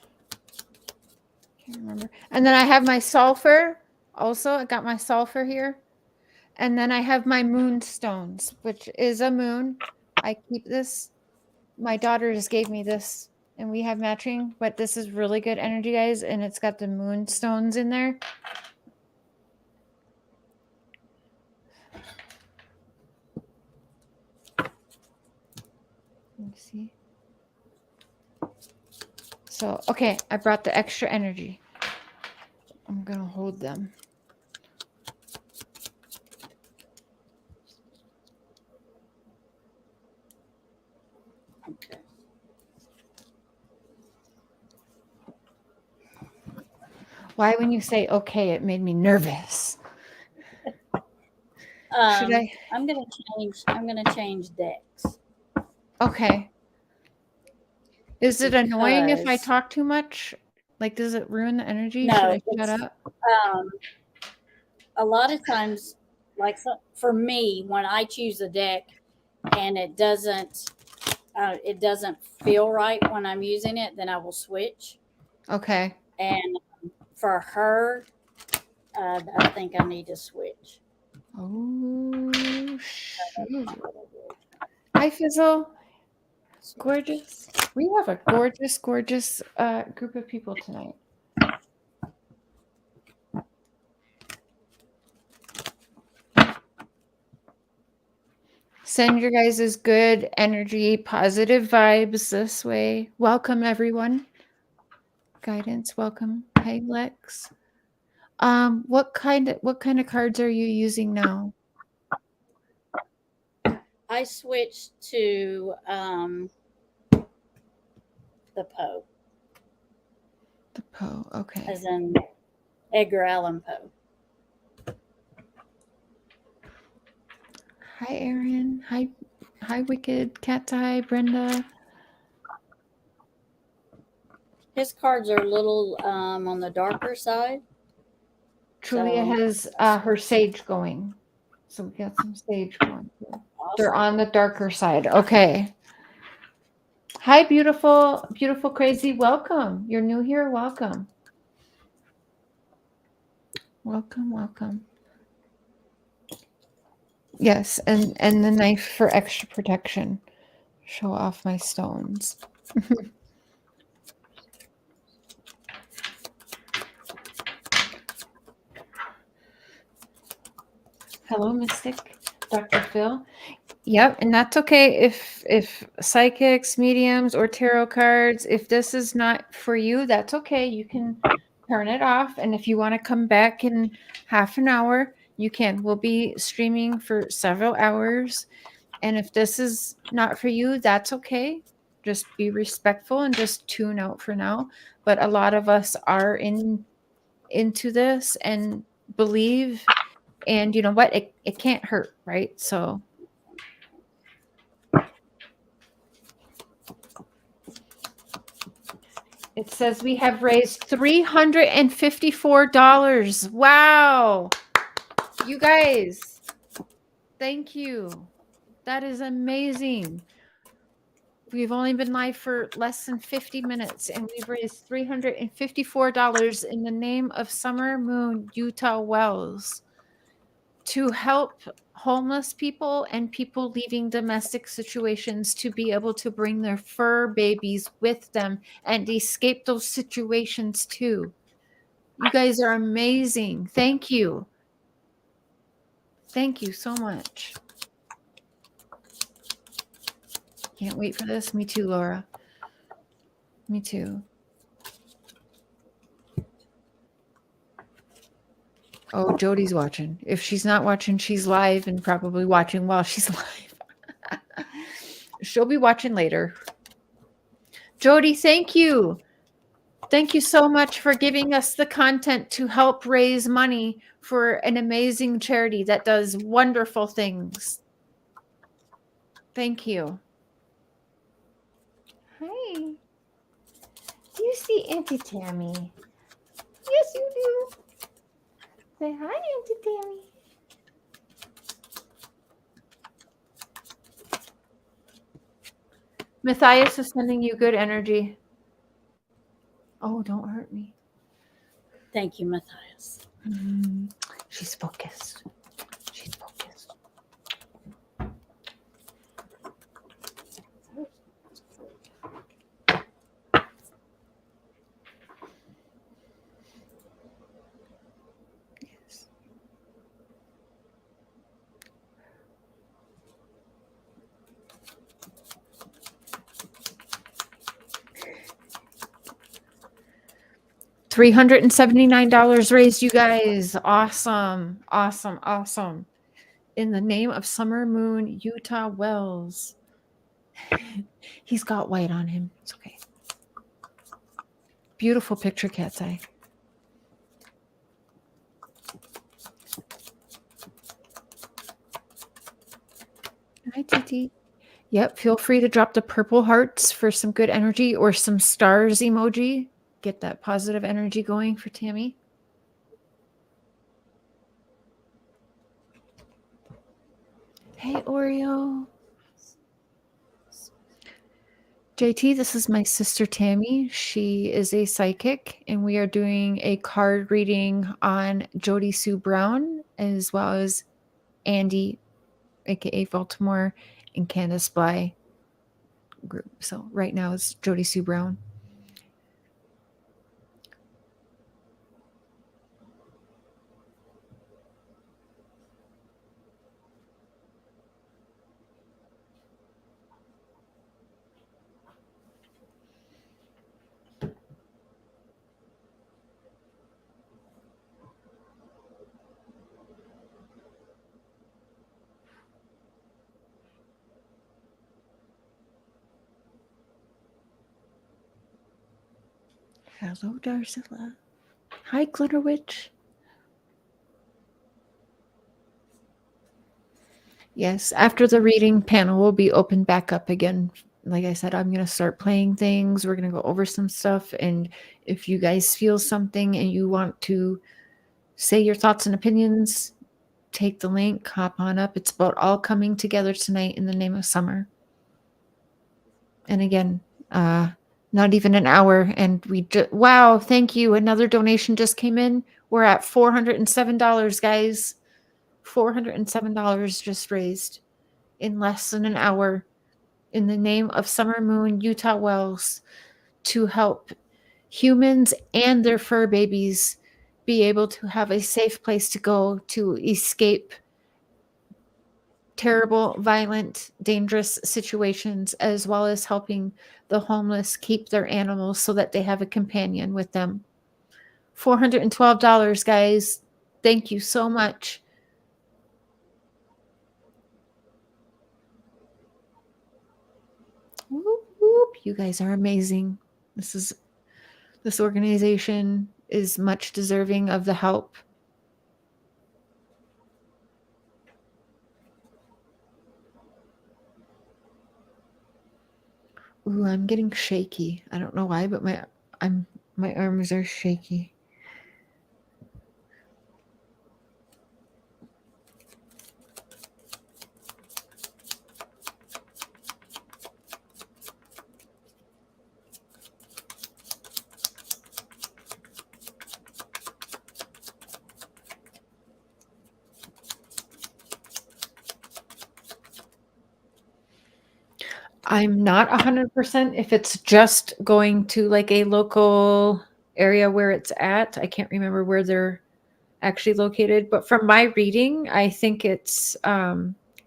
remember. And then I have my sulfur also. I got my sulfur here. And then I have my moonstones, which is a moon. I keep this. My daughter just gave me this, and we have matching, but this is really good energy, guys, and it's got the moonstones in there. Let me see. So, okay, I brought the extra energy. I'm going to hold them. Okay. Why, when you say okay, it made me nervous. Should I? I'm gonna change decks. Okay. Is it annoying if I Because- talk too much? Like, does it ruin the energy? No, Should I shut up? A lot of times, like for me, when I choose a deck and it doesn't feel right when I'm using it, then I will switch. Okay. And for her, I think I need to switch. Oh, shoot. Hi, Fizzle. Gorgeous. We have a gorgeous, gorgeous group of people tonight. Send your guys' good energy, positive vibes this way. Welcome, everyone. Guidance, welcome. Hi, Lex. What kind of cards are you using now? I switched to the Poe. The Poe, okay. As in Edgar Allan Poe. Hi, Erin. Hi, Wicked. Cat's Eye, Brenda. His cards are a little on the darker side. Trulia has her sage going. So we got some sage going. Awesome. They're on the darker side. Okay. Hi, beautiful, beautiful, crazy. Welcome. You're new here. Welcome. Welcome, welcome. Yes, and the knife for extra protection. Show off my stones. Hello, Mystic. Dr. Phil. Yep, and that's okay if psychics, mediums, or tarot cards, if this is not for you, that's okay. You can turn it off, and if you want to come back in half an hour, you can. We'll be streaming for several hours, and if this is not for you, that's okay. Just be respectful and just tune out for now. But a lot of us are into this and believe, and you know what? It can't hurt, right? So it says we have raised $354. Wow. You guys, thank you. That is amazing. We've only been live for less than 50 minutes and we've raised $354 in the name of Summer Moon Utah Wells to help homeless people and people leaving domestic situations to be able to bring their fur babies with them and escape those situations too. You guys are amazing. Thank you. Thank you so much. Can't wait for this. Me too, Laura. Me too. Oh, Jodie's watching. If she's not watching, she's live and probably watching while she's live. She'll be watching later. Jodie, thank you. Thank you so much for giving us the content to help raise money for an amazing charity that does wonderful things. Thank you. Hi. Do you see Auntie Tammy? Yes, you do. Say hi, Auntie Tammy. Matthias is sending you good energy. Oh, don't hurt me. Thank you, Matthias. She's focused. She's focused. Yes. $379 raised, you guys. Awesome. Awesome. Awesome. In the name of Summer Moon, Utah Wells. He's got white on him. It's okay. Beautiful picture, Cat's Eye. Hi, Titi. Yep, feel free to drop the purple hearts for some good energy or some stars emoji. Get that positive energy going for Tammy. Hey, Oreo. JT, this is my sister Tammy. She is a psychic, and we are doing a card reading on Jodie Sue Brown, as well as Andy, aka Baltimore, and Candace Bly group. So right now it's Jodie Sue Brown. Hello, Darcilla. Hi, Glitter Witch. Yes, after the reading panel will be opened back up again. Like I said, I'm going to start playing things. We're going to go over some stuff. And if you guys feel something and you want to say your thoughts and opinions, take the link, hop on up. It's about all coming together tonight in the name of summer. And again, not even an hour. And we wow, thank you. Another donation just came in. We're at $407, guys. $407 just raised in less than an hour in the name of Summer Moon Utah Wells to help humans and their fur babies be able to have a safe place to go to escape terrible, violent, dangerous situations, as well as helping the homeless keep their animals so that they have a companion with them. $412, guys. Thank you so much. Whoop, whoop. You guys are amazing. This organization is much deserving of the help. Ooh, I'm getting shaky. I don't know why, but my arms are shaky. I'm not 100% if it's just going to like a local area where it's at. I can't remember where they're actually located, but from my reading, I think it's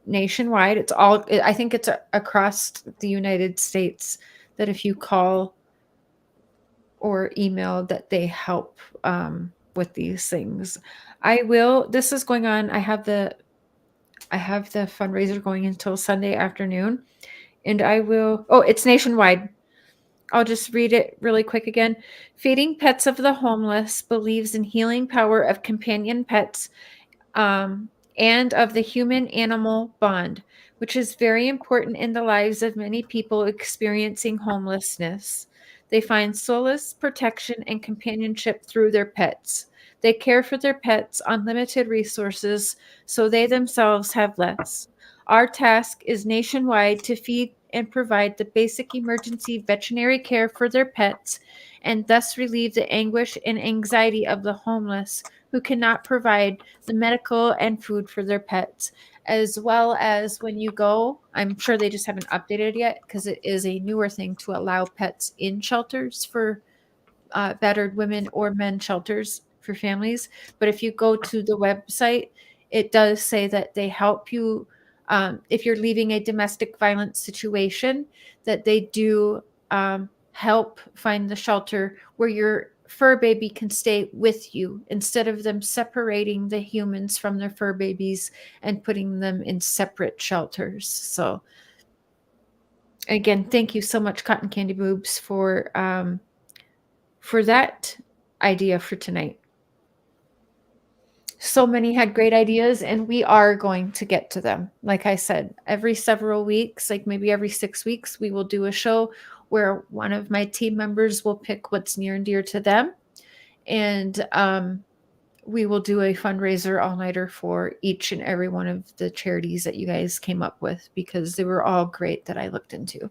nationwide. I think it's across the United States that if you call or email that they help with these things. This is going on. I have the fundraiser going until Sunday afternoon. And it's nationwide. I'll just read it really quick again. Feeding Pets of the Homeless believes in healing power of companion pets and of the human-animal bond, which is very important in the lives of many people experiencing homelessness. They find solace, protection, and companionship through their pets. They care for their pets on limited resources, so they themselves have less. Our task is nationwide to feed and provide the basic emergency veterinary care for their pets and thus relieve the anguish and anxiety of the homeless who cannot provide the medical and food for their pets. As well as when you go, I'm sure they just haven't updated yet because it is a newer thing to allow pets in shelters for battered women or men shelters for families. But if you go to the website, it does say that they help you if you're leaving a domestic violence situation, that they do help find the shelter where your fur baby can stay with you instead of them separating the humans from their fur babies and putting them in separate shelters. So again, thank you so much, Cotton Candy Boobs, for that idea for tonight. So many had great ideas, and we are going to get to them. Like I said, every several weeks, like maybe every 6 weeks, we will do a show where one of my team members will pick what's near and dear to them. And we will do a fundraiser all-nighter for each and every one of the charities that you guys came up with, because they were all great that I looked into.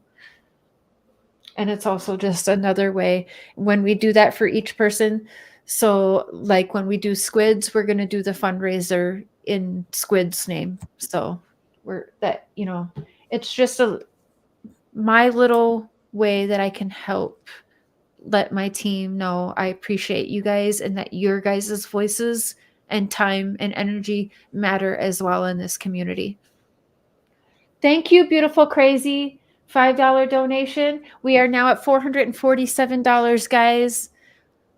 And it's also just another way when we do that for each person. So like when we do Squids, we're going to do the fundraiser in Squid's name. So it's just my little way that I can help let my team know I appreciate you guys and that your guys' voices and time and energy matter as well in this community. Thank you, beautiful crazy. $5 donation. We are now at $447, guys.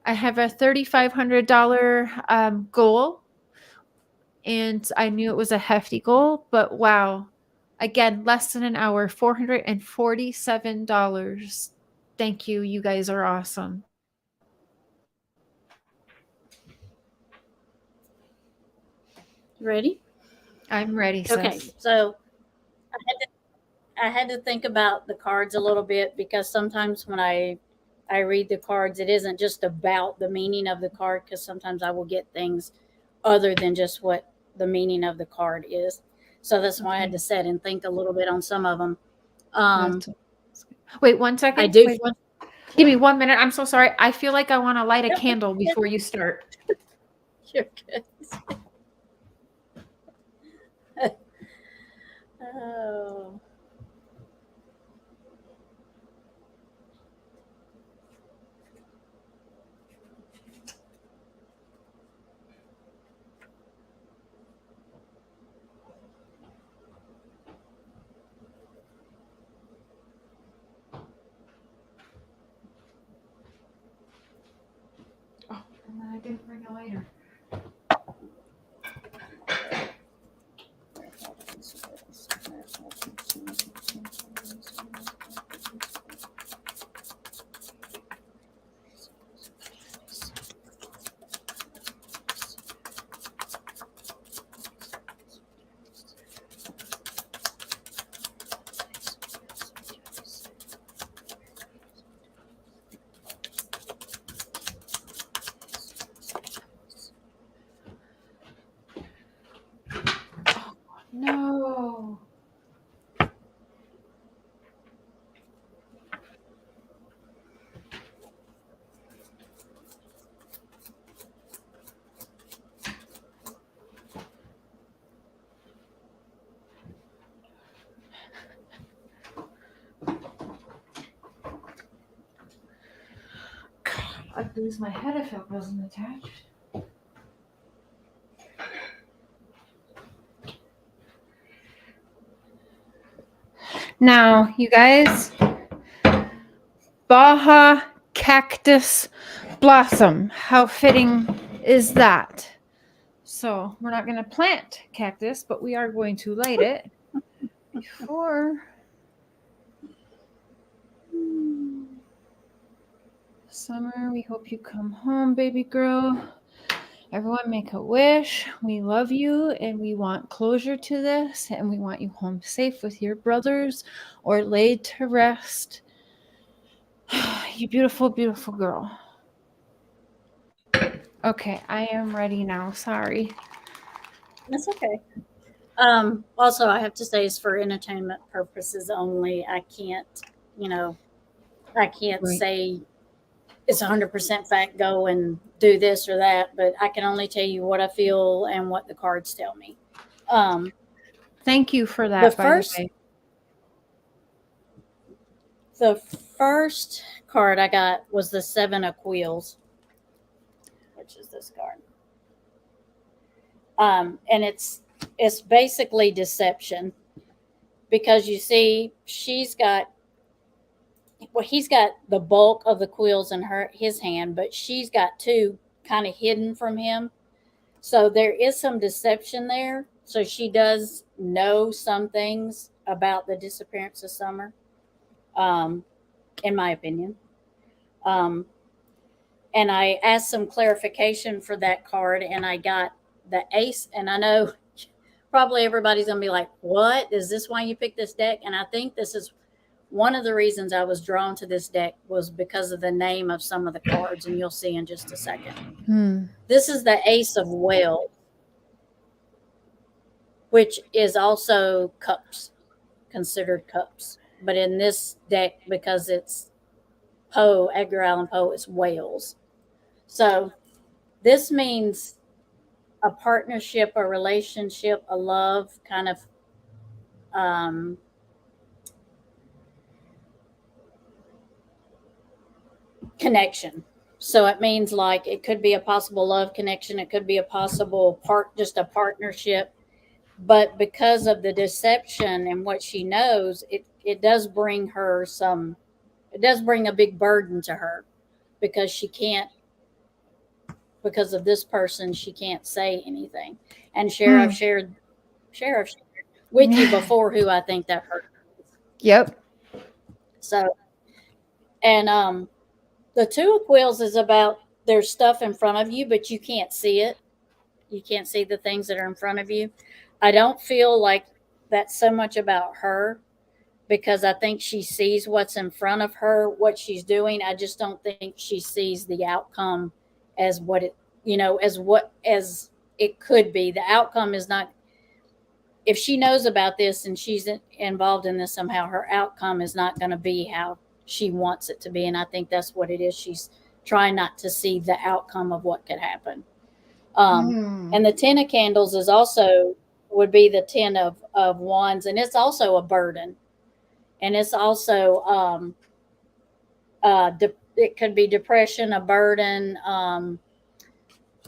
I have a $3,500 goal, and I knew it was a hefty goal, but wow. Again, less than an hour, $447. Thank you. You guys are awesome. Ready? I'm ready. Okay, so I had to think about the cards a little bit, because sometimes when I read the cards, it isn't just about the meaning of the card, because sometimes I will get things other than just what the meaning of the card is. So that's why I had to sit and think a little bit on some of them. Wait 1 second. I do. Give me 1 minute. I'm so sorry. I feel like I want to light a candle before you start. You're good. Oh. And then I didn't bring a lighter. No. I'd lose my head if it wasn't attached. Now, you guys, Baja Cactus Blossom. How fitting is that? So we're not going to plant cactus, but we are going to light it before. Summer, we hope you come home, baby girl. Everyone make a wish. We love you and we want closure to this, and we want you home safe with your brothers or laid to rest. You beautiful, beautiful girl. Okay, I am ready now. Sorry. That's okay. Also, I have to say it's for entertainment purposes only. I can't, I can't Right. say it's 100% fact, go and do this or that, but I can only tell you what I feel and what the cards tell me. Thank you for that, by the way. The first card I got was the Seven of Wheels, which is this card. And it's basically deception, because you see he's got the bulk of the quills in his hand, but she's got two kind of hidden from him. So there is some deception there. So she does know some things about the disappearance of Summer, in my opinion. And I asked some clarification for that card, and I got the Ace. And I know probably everybody's going to be like, what? Is this why you picked this deck? And I think this is one of the reasons I was drawn to this deck, was because of the name of some of the cards, and you'll see in just a second. This is the Ace of Wails, which is also cups, considered cups. But in this deck, because it's Poe, Edgar Allan Poe, it's whales. So this means a partnership, a relationship, a love kind of connection. So it means like it could be a possible love connection. It could be a possible just a partnership. But because of the deception and what she knows, it does bring her it does bring a big burden to her, because she can't, because of this person, she can't say anything. And I've shared with you before who I think that person is. Yep. So, and the Two of Quills is about, there's stuff in front of you, but you can't see it. You can't see the things that are in front of you. I don't feel like that's so much about her, because I think she sees what's in front of her, what she's doing. I just don't think she sees the outcome as what it, as it could be. The outcome is not, if she knows about this and she's involved in this somehow, her outcome is not going to be how she wants it to be. And I think that's what it is. She's trying not to see the outcome of what could happen. And the Ten of Candles is also, would be the Ten of Wands. And it's also a burden. And it's also, it could be depression, a burden,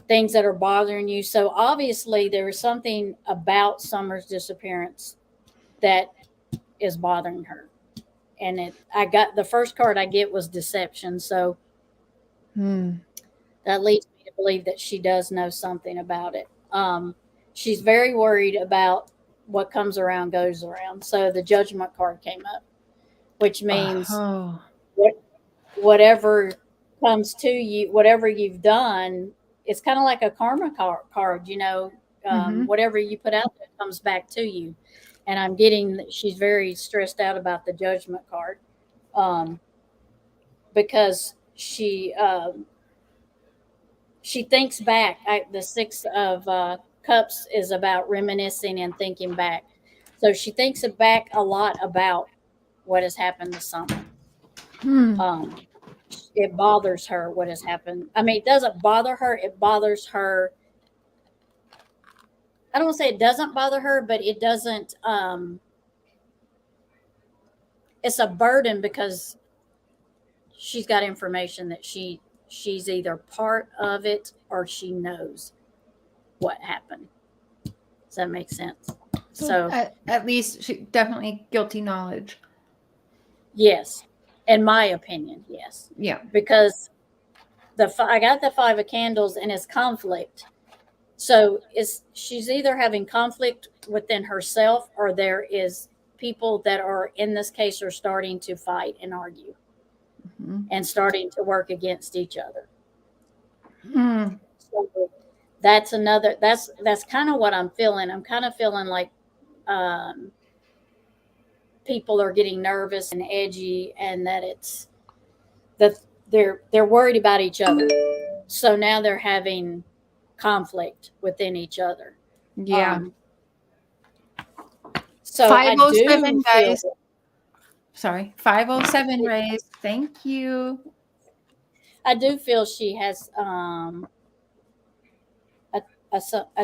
things that are bothering you. So obviously there is something about Summer's disappearance that is bothering her. And I got, the first card I get was deception. So that leads me to believe that she does know something about it. She's very worried about what comes around goes around. So the Judgment card came up, which means whatever comes to you, whatever you've done, it's kind of like a karma card, whatever you put out there comes back to you. And I'm getting that she's very stressed out about the Judgment card, because she thinks back. The Six of Cups is about reminiscing and thinking back. So she thinks back a lot about what has happened to Summer. It bothers her what has happened. I mean, it doesn't bother her. It bothers her. I don't want to say it doesn't bother her, but it doesn't. It's a burden, because she's got information that she's either part of it or she knows what happened. Does that make sense? So at least she definitely guilty knowledge. Yes. In my opinion, yes. Yeah. Because I got the Five of Candles and it's conflict. So she's either having conflict within herself, or there is people that are in this case are starting to fight and argue. and starting to work against each other. Mm. So that's kind of what I'm feeling. I'm kind of feeling like people are getting nervous and edgy, and that it's that they're worried about each other. So now they're having conflict within each other. Yeah. So 507 guys. feel, Sorry, 507 raised. Thank you. I do feel she has a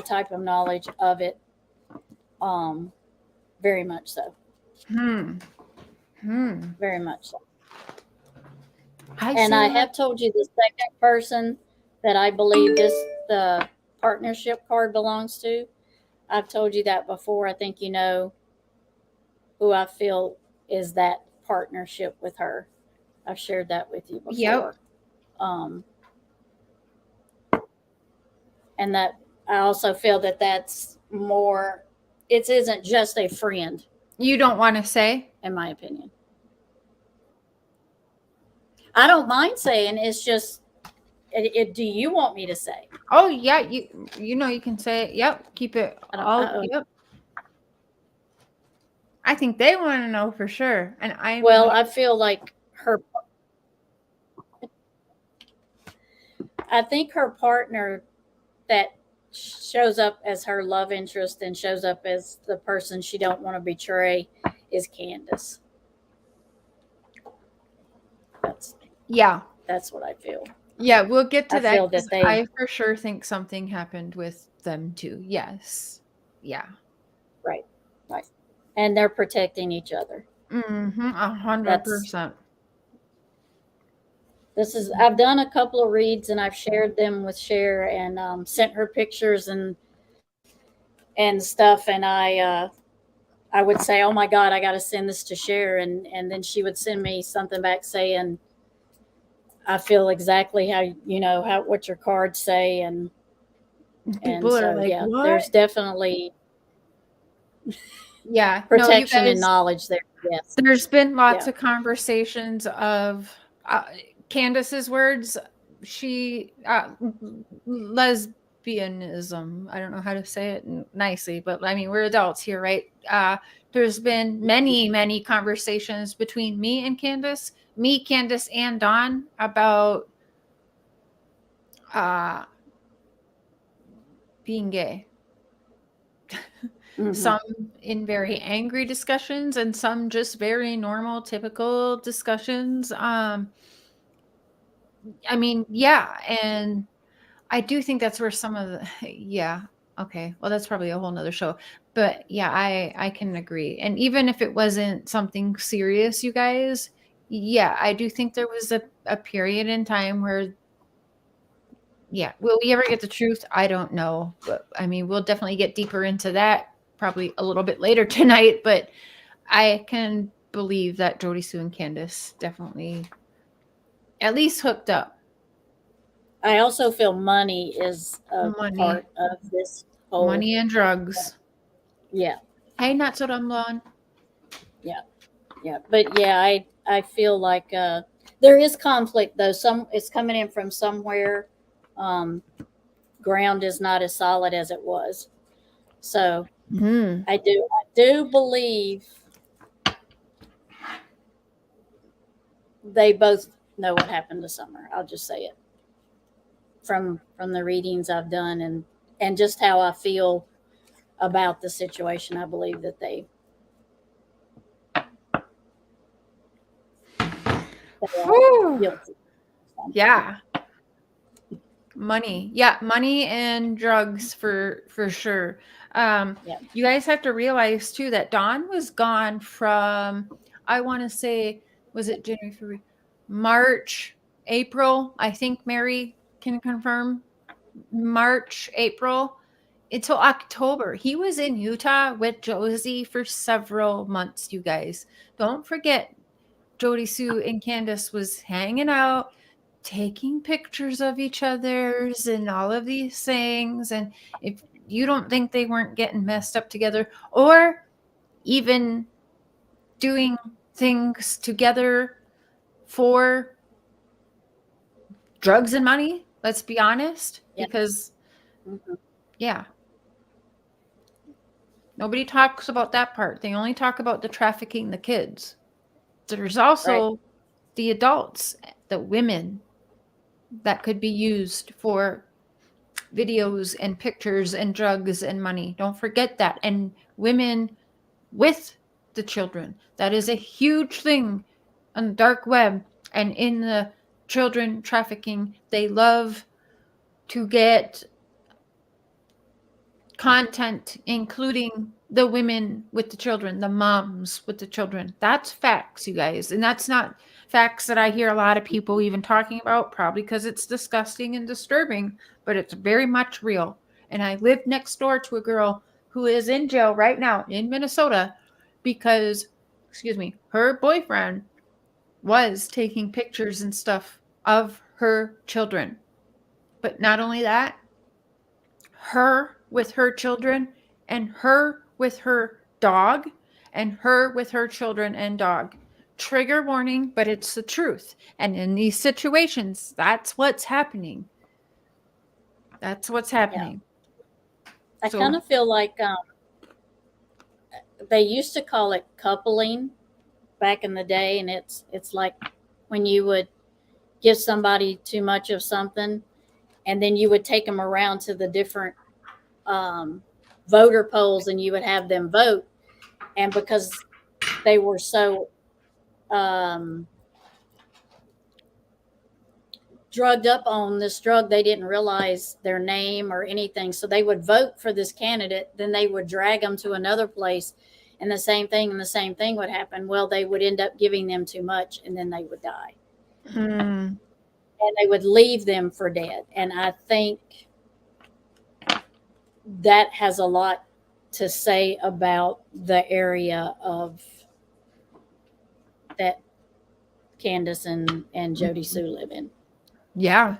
type of knowledge of it. Very much so. Very much so. I have told you the second person that I believe the partnership card belongs to. I've told you that before. I think you know who I feel is that partnership with her. I've shared that with you before. Yep. And that I also feel that that's more, it isn't just a friend. You don't want to say? In my opinion. I don't mind saying, it's just, do you want me to say? Oh, yeah. You know, you can say it. Yep. Keep it all. Yep. I think they want to know for sure. And I feel like I think her partner that shows up as her love interest and shows up as the person she don't want to betray is Candace. That's what I feel. Yeah, we'll get to that. I for sure think something happened with them too. Yes. Yeah. Right. And they're protecting each other. 100%. I've done a couple of reads and I've shared them with Cher and sent her pictures and stuff. And I would say, oh my God, I got to send this to Cher. And then she would send me something back saying, I feel exactly how, what your cards say. And people are like, yeah, what? There's definitely protection and knowledge there. Yes. There's been lots of conversations of Candace's words. She lesbianism. I don't know how to say it nicely, but I mean, we're adults here, right? There's been many conversations between me, Candace, and Dawn about being gay. Some in very angry discussions and some just very normal, typical discussions. I mean, yeah. And I do think that's where some of the, okay. Well, that's probably a whole nother show, but yeah, I can agree. And even if it wasn't something serious, you guys, I do think there was a period in time where, will we ever get the truth? I don't know, but I mean, we'll definitely get deeper into that probably a little bit later tonight, but I can believe that Jodie Sue and Candace definitely at least hooked up. I also feel money is a part of this whole money and drugs. Yeah. Hey, not so dumb blonde. Yeah. But yeah, I feel like there is conflict though. It's coming in from somewhere. Ground is not as solid as it was. So I do believe they both know what happened to Summer. I'll just say it from the readings I've done and just how I feel about the situation. I believe that they are guilty. Yeah. Money and drugs for sure. You guys have to realize too that Dawn was gone from, I want to say, was it January, February, March, April? I think Mary can confirm. March, April until October. He was in Utah with Josie for several months. You guys don't forget, Jodie Sue and Candace was hanging out, taking pictures of each other's and all of these things. And if you don't think they weren't getting messed up together or even doing things together for drugs and money. Let's be honest, because yeah, nobody talks about that part. They only talk about the trafficking the kids. There's also the adults, the women that could be used for videos and pictures and drugs and money. Don't forget that. And women with the children. That is a huge thing on the dark web and in the children trafficking. They love to get content including the women with the children, the moms with the children. That's facts, you guys. And that's not facts that I hear a lot of people even talking about, probably because it's disgusting and disturbing, but it's very much real. And I live next door to a girl who is in jail right now in Minnesota because, her boyfriend was taking pictures and stuff of her children. But not only that, her with her children and her with her dog and her with her children and dog. Trigger warning, but it's the truth. And in these situations, that's what's happening. That's what's happening. I kind of feel like they used to call it coupling back in the day, and it's like when you would give somebody too much of something, and then you would take them around to the different voter polls, and you would have them vote, and because they were so drugged up on this drug, they didn't realize their name or anything, so they would vote for this candidate, then they would drag them to another place, and the same thing would happen. Well, they would end up giving them too much, and then they would die. And they would leave them for dead. And I think that has a lot to say about the area of that Candace and Jodie Sue live in. Yeah.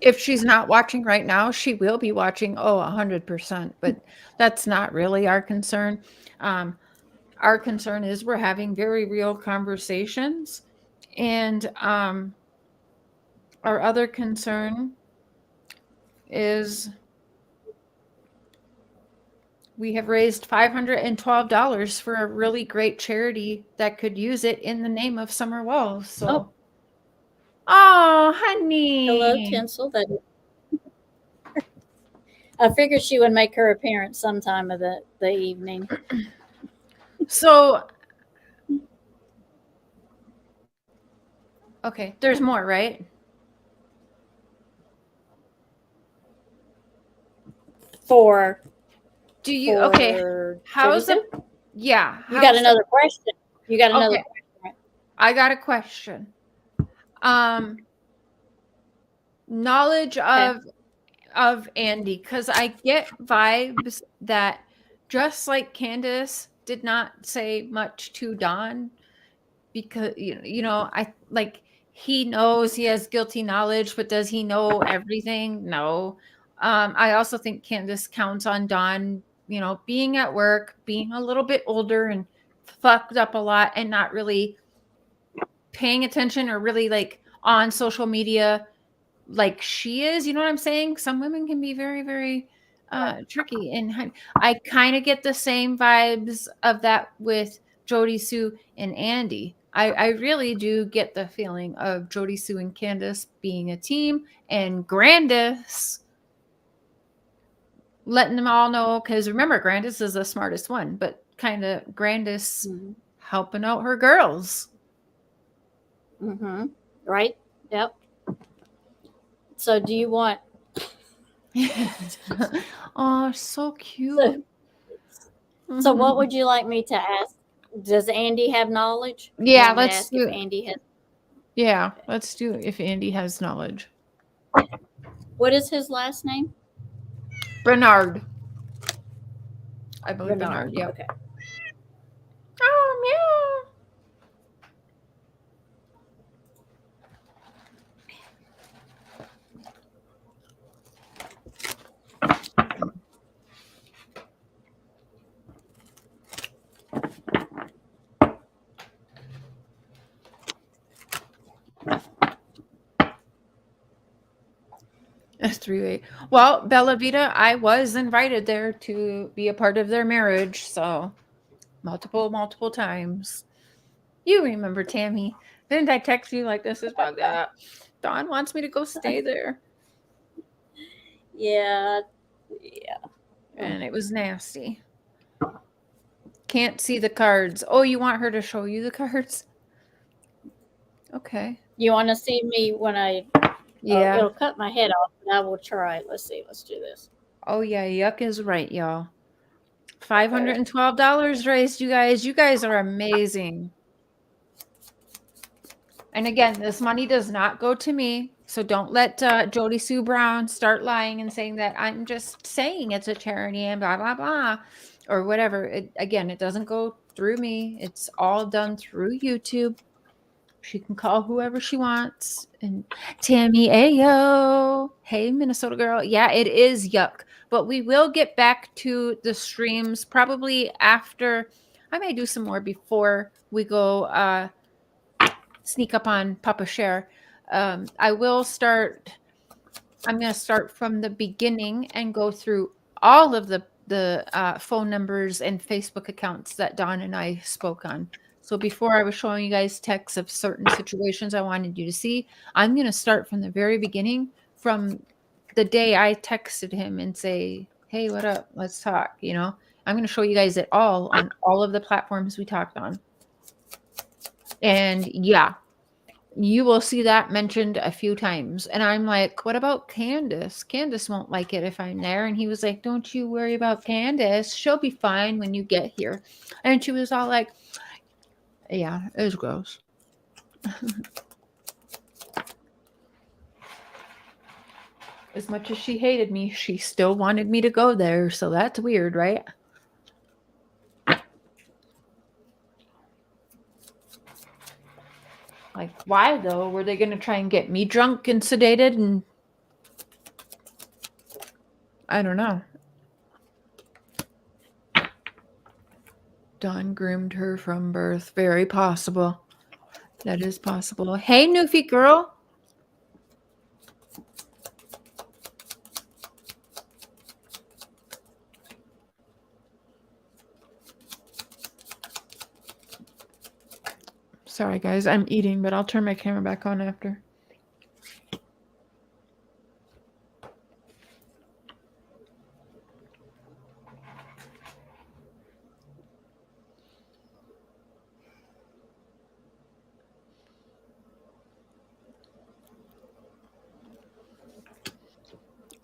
If she's not watching right now, she will be watching 100%, but that's not really our concern. Our concern is we're having very real conversations, and our other concern is we have raised $512 for a really great charity that could use it in the name of Summer Walls. So, oh honey. Hello, Tinsel. I figured she would make her appearance sometime of the evening. So, okay, there's more, right? How's it? Yeah. You got another question. Question. I got a question. Knowledge of Andy, because I get vibes that just like Candace did not say much to Dawn, because I like he knows he has guilty knowledge, but does he know everything? No. I also think Candace counts on Dawn, being at work, being a little bit older and fucked up a lot and not really paying attention or really like on social media like she is. You know what I'm saying? Some women can be very, very tricky. And I kind of get the same vibes of that with Jodie Sue and Andy. I really do get the feeling of Jodie Sue and Candace being a team, and Grandis letting them all know, because remember, Grandis is the smartest one, but kind of Grandis helping out her girls. Right? Yep. So do you want... Oh, so cute. So what would you like me to ask? Does Andy have knowledge? Yeah, let's do if Andy has... Yeah, let's do if Andy has knowledge. What is his last name? Bernard. I believe Bernard. Yeah. Okay. Oh, meow. 3-8. Well, Bella Vita, I was invited there to be a part of their marriage, so multiple times. You remember, Tammy? Didn't I text you like this is about that? Dawn wants me to go stay there. Yeah. And it was nasty. Can't see the cards. Oh, you want her to show you the cards? Okay. You want to see me when I... Yeah. It'll cut my head off, but I will try. Let's see. Let's do this. Oh, yeah. Yuck is right, y'all. $512 raised, you guys. You guys are amazing. And again, this money does not go to me. So don't let Jodie Sue Brown start lying and saying that I'm just saying it's a charity and blah, blah, blah, or whatever. Again, it doesn't go through me. It's all done through YouTube. She can call whoever she wants. And Tammy Ayo. Hey, Minnesota girl. Yeah, it is yuck. But we will get back to the streams probably after. I may do some more before we go sneak up on Papa Share. I will start. I'm going to start from the beginning and go through all of the phone numbers and Facebook accounts that Dawn and I spoke on. So before I was showing you guys texts of certain situations I wanted you to see, I'm going to start from the very beginning, from the day I texted him and say, hey, what up? Let's talk. You know, I'm going to show you guys it all on all of the platforms we talked on. And yeah, you will see that mentioned a few times. And I'm like, what about Candace? Candace won't like it if I'm there. And he was like, don't you worry about Candace. She'll be fine when you get here. And she was all like, yeah, it was gross. As much as she hated me, she still wanted me to go there. So that's weird, right? Like, why though? Were they going to try and get me drunk and sedated? And I don't know. Dawn groomed her from birth. Very possible. That is possible. Hey, Newfie girl. Sorry, guys. I'm eating, but I'll turn my camera back on after.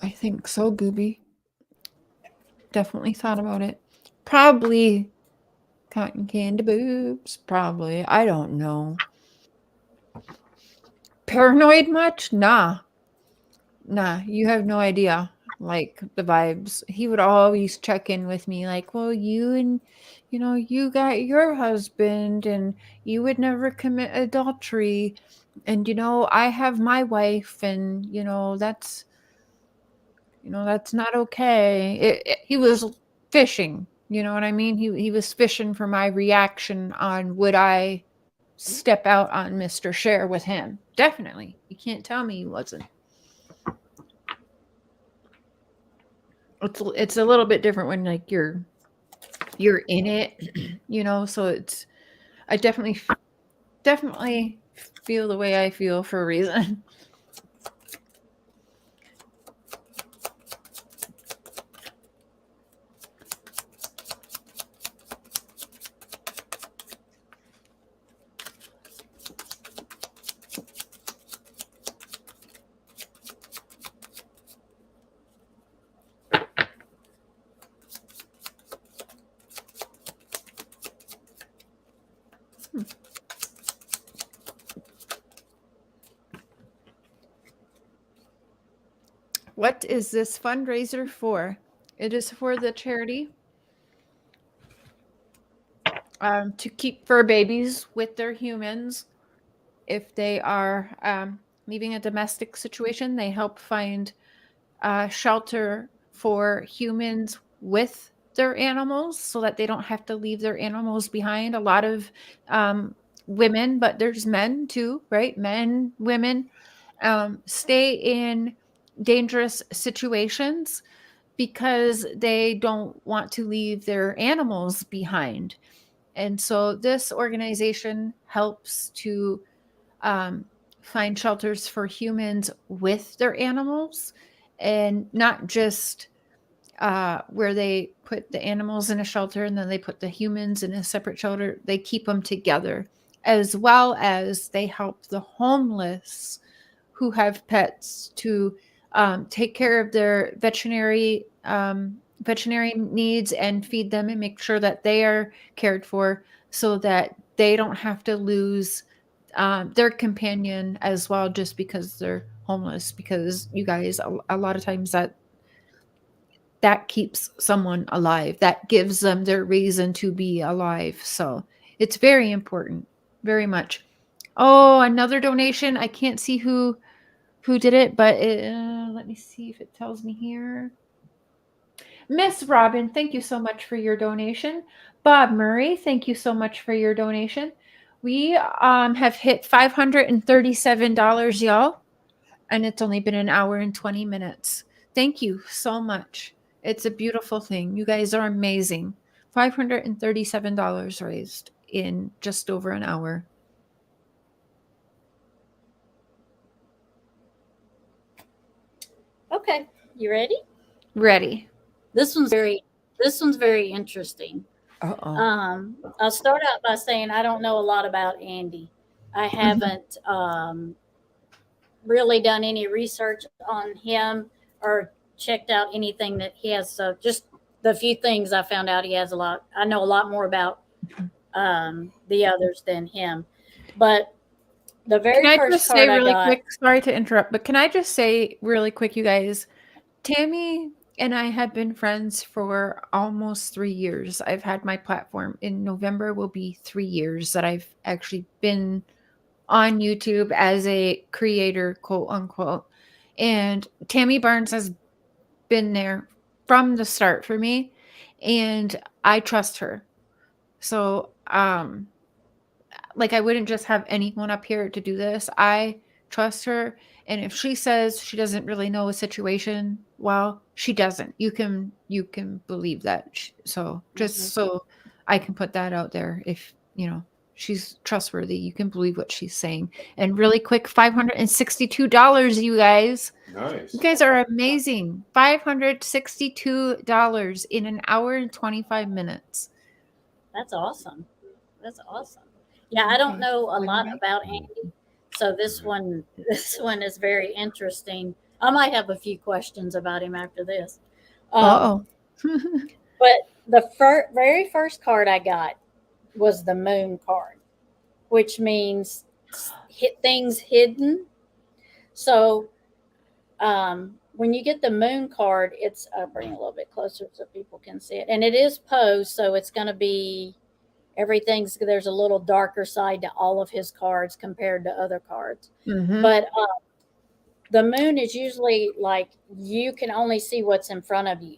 I think so, Gooby. Definitely thought about it. Probably cotton candy boobs. Probably. I don't know. Paranoid much? Nah. Nah, you have no idea. Like the vibes. He would always check in with me like, well, you got your husband and you would never commit adultery. And, I have my wife and, that's not okay. He was fishing, you know what I mean? He was fishing for my reaction on would I step out on Mr. Share with him. Definitely. You can't tell me he wasn't. It's a little bit different when like you're in it, so I definitely feel the way I feel for a reason. What is this fundraiser for? It is for the charity to keep fur babies with their humans. If they are leaving a domestic situation, they help find shelter for humans with their animals so that they don't have to leave their animals behind. A lot of women, but there's men too, right? Men, women stay in dangerous situations because they don't want to leave their animals behind. And so this organization helps to find shelters for humans with their animals, and not just where they put the animals in a shelter and then they put the humans in a separate shelter. They keep them together, as well as they help the homeless who have pets to take care of their veterinary needs and feed them and make sure that they are cared for, so that they don't have to lose their companion as well just because they're homeless. Because you guys, a lot of times that keeps someone alive, that gives them their reason to be alive. So it's very important, very much. Oh, another donation. I can't see who did it, but let me see if it tells me here. Miss Robin, thank you so much for your donation. Bob Murray, thank you so much for your donation. We have hit $537, y'all, and it's only been an hour and 20 minutes. Thank you so much. It's a beautiful thing. You guys are amazing. $537 raised in just over an hour. Okay, you ready? Ready. This one's very interesting. Uh-oh. I'll start out by saying I don't know a lot about Andy. I haven't really done any research on him or checked out anything that he has. So just the few things I found out, he has a lot. I know a lot more about the others than him. But the very Can I first just card say I really got, quick? Sorry to interrupt, but can I just say really quick, you guys? Tammy and I have been friends for almost 3 years. I've had my platform. In November will be 3 years that I've actually been on YouTube as a creator, quote unquote. And Tammy Barnes has been there from the start for me, and I trust her. So, like, I wouldn't just have anyone up here to do this. I trust her. And if she says she doesn't really know a situation, well, she doesn't. You can believe that. So just so I can put that out there, if she's trustworthy, you can believe what she's saying. And really quick, $562, you guys. Nice. You guys are amazing. $562 in an hour and 25 minutes. That's awesome. That's awesome. Yeah, I don't know a lot about Andy, so this one is very interesting. I might have a few questions about him after this. Uh-oh. But the very first card I got was the moon card, which means things hidden. So when you get the moon card, I'll bring it a little bit closer so people can see it. And it is posed, so it's going to be there's a little darker side to all of his cards compared to other cards. But the moon is usually like you can only see what's in front of you.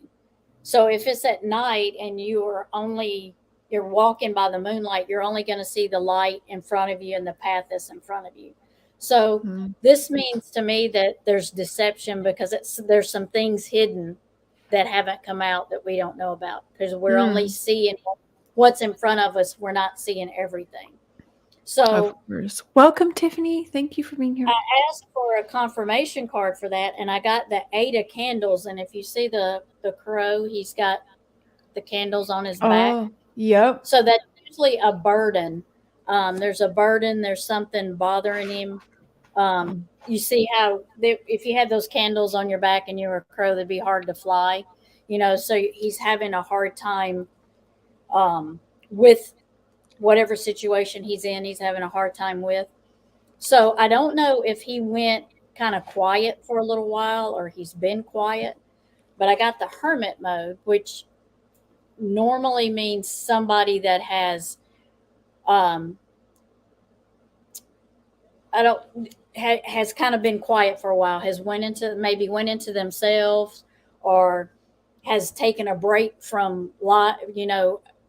So if it's at night and you're walking by the moonlight, you're only going to see the light in front of you and the path that's in front of you. So this means to me that there's deception, because there's some things hidden that haven't come out that we don't know about, because we're only seeing what's in front of us. We're not seeing everything. So, of course. Welcome, Tiffany. Thank you for being here. I asked for a confirmation card for that, and I got the 8 of candles. And if you see the crow, he's got the candles on his back. Oh, yep. So that's usually a burden. There's a burden. There's something bothering him. You see how if you had those candles on your back and you were a crow, that'd be hard to fly. So he's having a hard time with whatever situation he's in. He's having a hard time with. So I don't know if he went kind of quiet for a little while or he's been quiet, but I got the hermit mode, which normally means somebody that has has kind of been quiet for a while, has went into themselves, or has taken a break from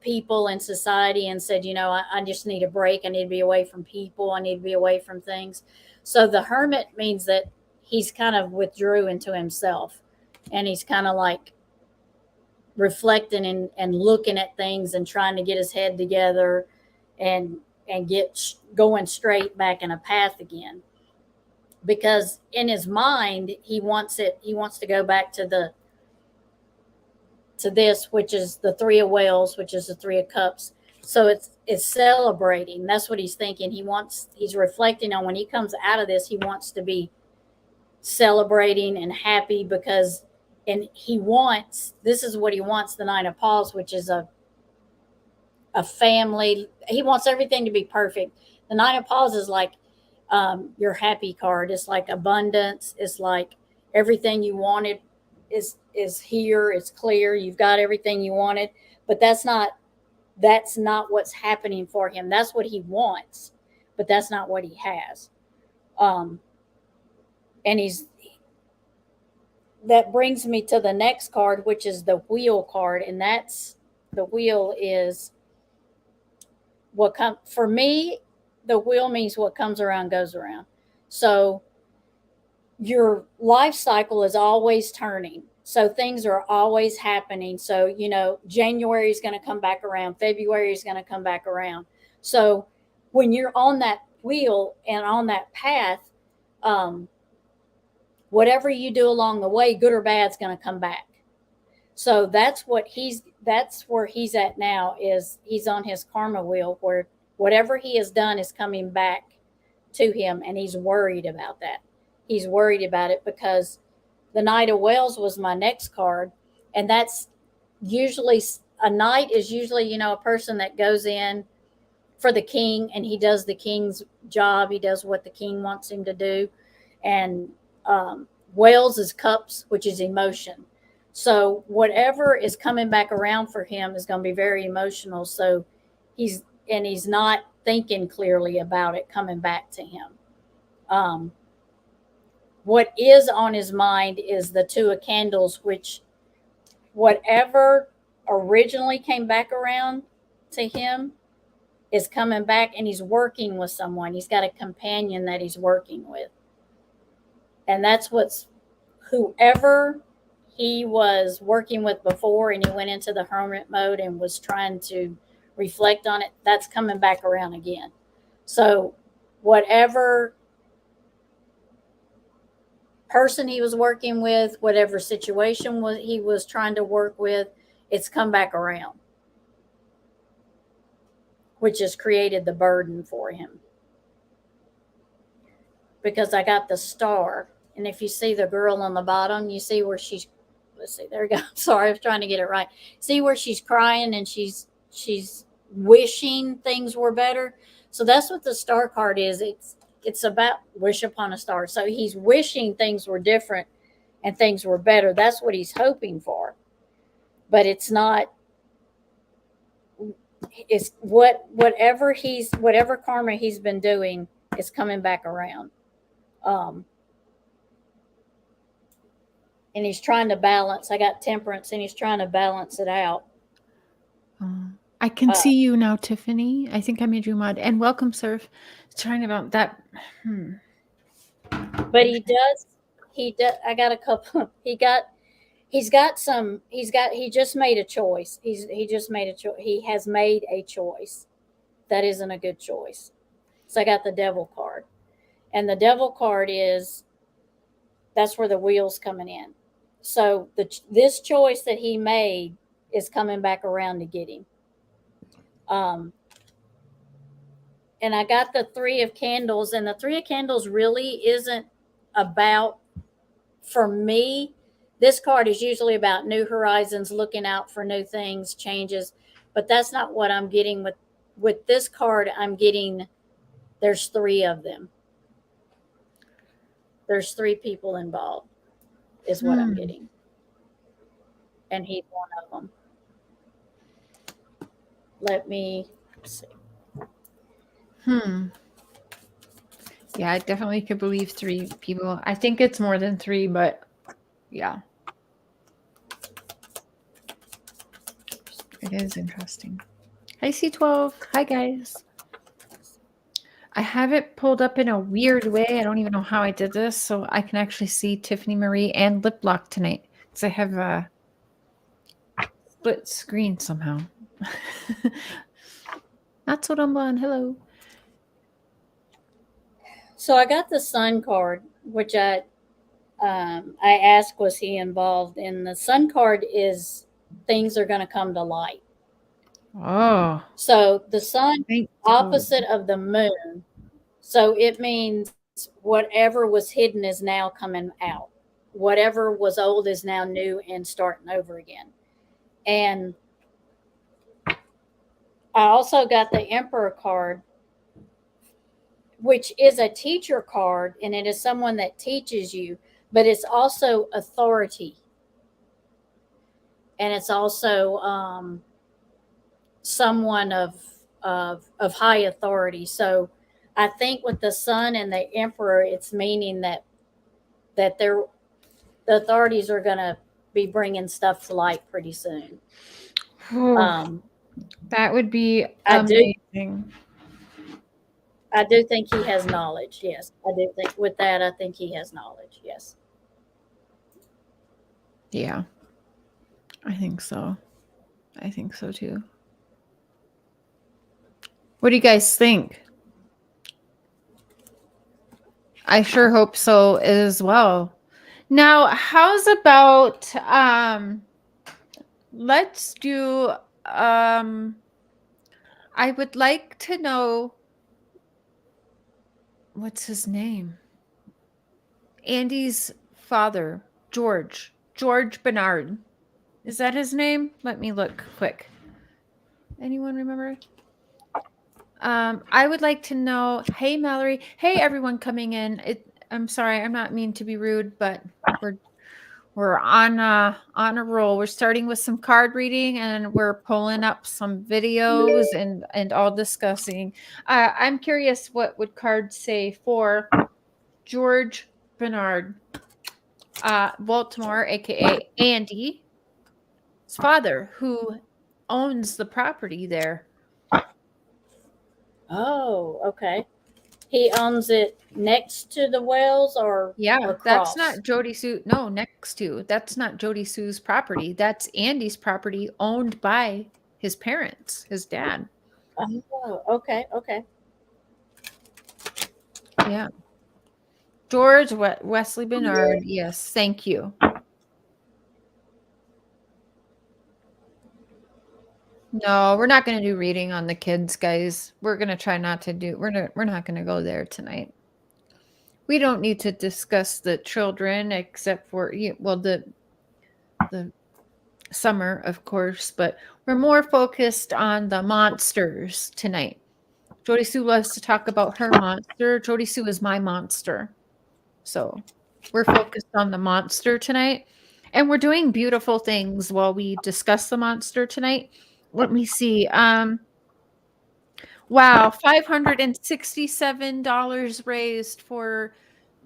people in society and said, I just need a break. I need to be away from people. I need to be away from things. So the hermit means that he's kind of withdrew into himself, and he's kind of like reflecting and looking at things and trying to get his head together and get going straight back in a path again. Because in his mind, he wants to go back to this, which is the Three of Whales, which is the Three of Cups. So it's celebrating. That's what he's thinking. He's reflecting on when he comes out of this, he wants to be celebrating and happy because, and this is what he wants, the Nine of Paws, which is a family. He wants everything to be perfect. The Nine of Paws is like your happy card. It's like abundance. It's like everything you wanted is here. It's clear. You've got everything you wanted, but that's not what's happening for him. That's what he wants, but that's not what he has. And that brings me to the next card, which is the Wheel card. And the Wheel is for me, the Wheel means what comes around goes around. So your life cycle is always turning. So things are always happening. So, January is going to come back around. February is going to come back around. So when you're on that wheel and on that path, whatever you do along the way, good or bad, is going to come back. So that's where he's at now, is he's on his karma wheel where whatever he has done is coming back to him, and he's worried about that. He's worried about it because the Knight of Whales was my next card, and that's usually a knight is usually, a person that goes in for the king, and he does the king's job. He does what the king wants him to do. And Whales is cups, which is emotion. So whatever is coming back around for him is going to be very emotional. So he's not thinking clearly about it coming back to him. What is on his mind is the Two of Candles, which whatever originally came back around to him is coming back, and he's working with someone. He's got a companion that he's working with. And that's whoever he was working with before, and he went into the hermit mode and was trying to reflect on it, that's coming back around again. So whatever person he was working with, whatever situation he was trying to work with, it's come back around, which has created the burden for him. Because I got the Star, and if you see the girl on the bottom, you see where she's, let's see, there we go. Sorry, I was trying to get it right. See where she's crying and she's wishing things were better. So that's what the Star card is. It's about wish upon a star. So he's wishing things were different and things were better. That's what he's hoping for. But it's not, it's whatever karma he's been doing is coming back around. And he's trying to balance. I got Temperance, and he's trying to balance it out. I can see you now, Tiffany. I think I made you mod. And welcome, Surf. Trying about that. But he does. I got a couple. He just made a choice. He just made a choice. He has made a choice that isn't a good choice. So I got the Devil card. And the Devil card that's where the wheel's coming in. So this choice that he made is coming back around to get him. And I got the Three of Candles, and the Three of Candles really isn't about, for me, this card is usually about new horizons, looking out for new things, changes, but that's not what I'm getting with this card. I'm getting, there's three of them. There's three people involved is what I'm getting. And he's one of them. Let me see. Yeah, I definitely could believe three people. I think it's more than three, but yeah. It is interesting. Hi, C12. Hi, guys. I have it pulled up in a weird way. I don't even know how I did this, so I can actually see Tiffany Marie and Lip Lock tonight because I have a split screen somehow. Not so dumb blonde. Hello. So I got the Sun card, which I asked, was he involved? And the Sun card is things are going to come to light. Oh. So the Sun opposite of the Moon. So it means whatever was hidden is now coming out. Whatever was old is now new and starting over again. And I also got the Emperor card, which is a teacher card, and it is someone that teaches you, but it's also authority. And it's also someone of high authority. So I think with the Sun and the Emperor, it's meaning that the authorities are going to be bringing stuff to light pretty soon. That would be amazing. I do think he has knowledge. Yes, I do think with that. I think he has knowledge. Yes. Yeah, I think so. I think so too. What do you guys think? I sure hope so as well. Now, how's about let's do I would like to know what's his name? Andy's father, George Bernard. Is that his name? Let me look quick. Anyone remember? I would like to know. Hey, Mallory. Hey, everyone coming in. I'm sorry, I'm not mean to be rude, but we're on a roll. We're starting with some card reading, and we're pulling up some videos and all discussing. I'm curious, what would cards say for George Bernard, Baltimore, aka Andy's father, who owns the property there? Oh, okay. He owns it next to the wells, or that's not Jodie Sue. No, next to. That's not Jodie Sue's property. That's Andy's property, owned by his parents, his dad. Oh, okay. Yeah. George Wesley Bernard. Yes, thank you. No, we're not going to do reading on the kids, guys. We're going to try not to do. We're not going to go there tonight. We don't need to discuss the children, except for the summer, of course. But we're more focused on the monsters tonight. Jodie Sue loves to talk about her monster. Jodie Sue is my monster, so we're focused on the monster tonight, and we're doing beautiful things while we discuss the monster tonight. Let me see. Wow, $567 raised for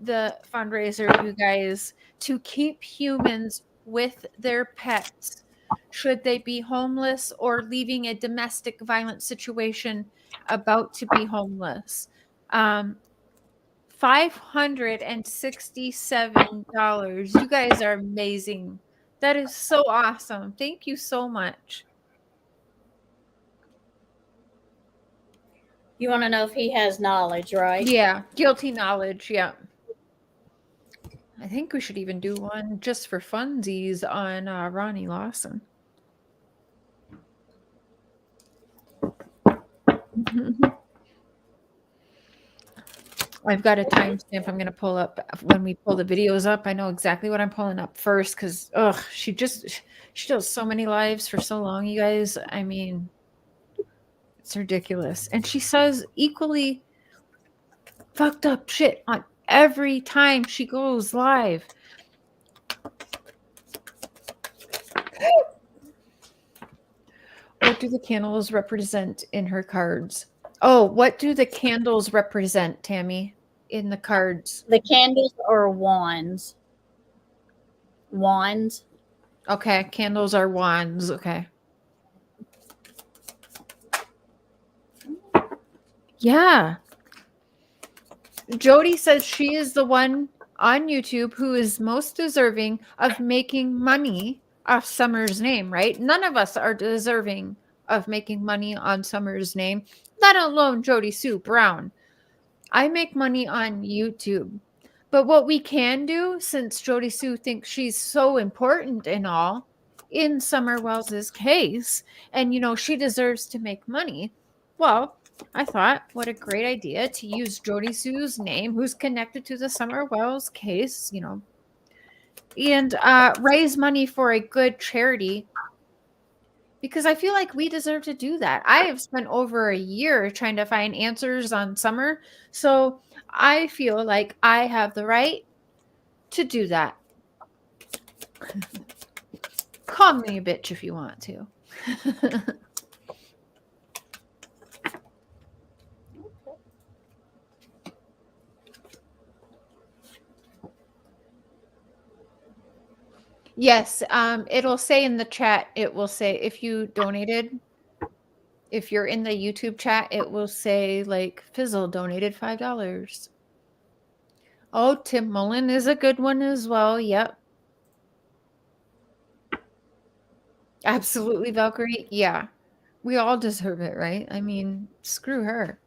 the fundraiser, you guys, to keep humans with their pets should they be homeless or leaving a domestic violence situation about to be homeless. $567. You guys are amazing. That is so awesome. Thank you so much. You want to know if he has knowledge, right? Yeah, guilty knowledge. Yeah. I think we should even do one just for funsies on Ronnie Lawson. I've got a timestamp I'm going to pull up when we pull the videos up. I know exactly what I'm pulling up first because, she does so many lives for so long, you guys. I mean, it's ridiculous. And she says equally fucked up shit on every time she goes live. What do the candles represent in her cards? Oh, what do the candles represent, Tammy, in the cards? The candles are wands. Wands. Okay, candles are wands. Okay. Yeah. Jodie says she is the one on YouTube who is most deserving of making money off Summer's name, right? None of us are deserving of making money on Summer's name, let alone Jodie Sue Brown. I make money on YouTube. But what we can do, since Jodie Sue thinks she's so important and all, in Summer Wells's case, and she deserves to make money, well, I thought, what a great idea to use Jodie Sue's name, who's connected to the Summer Wells case, and raise money for a good charity, because I feel like we deserve to do that. I have spent over a year trying to find answers on Summer, so I feel like I have the right to do that. Call me a bitch if you want to. Yes, it'll say in the chat, it will say if you donated, if you're in the YouTube chat, it will say like Fizzle donated $5. Oh, Tim Mullen is a good one as well. Yep. Absolutely, Valkyrie. Yeah. We all deserve it, right? I mean, screw her.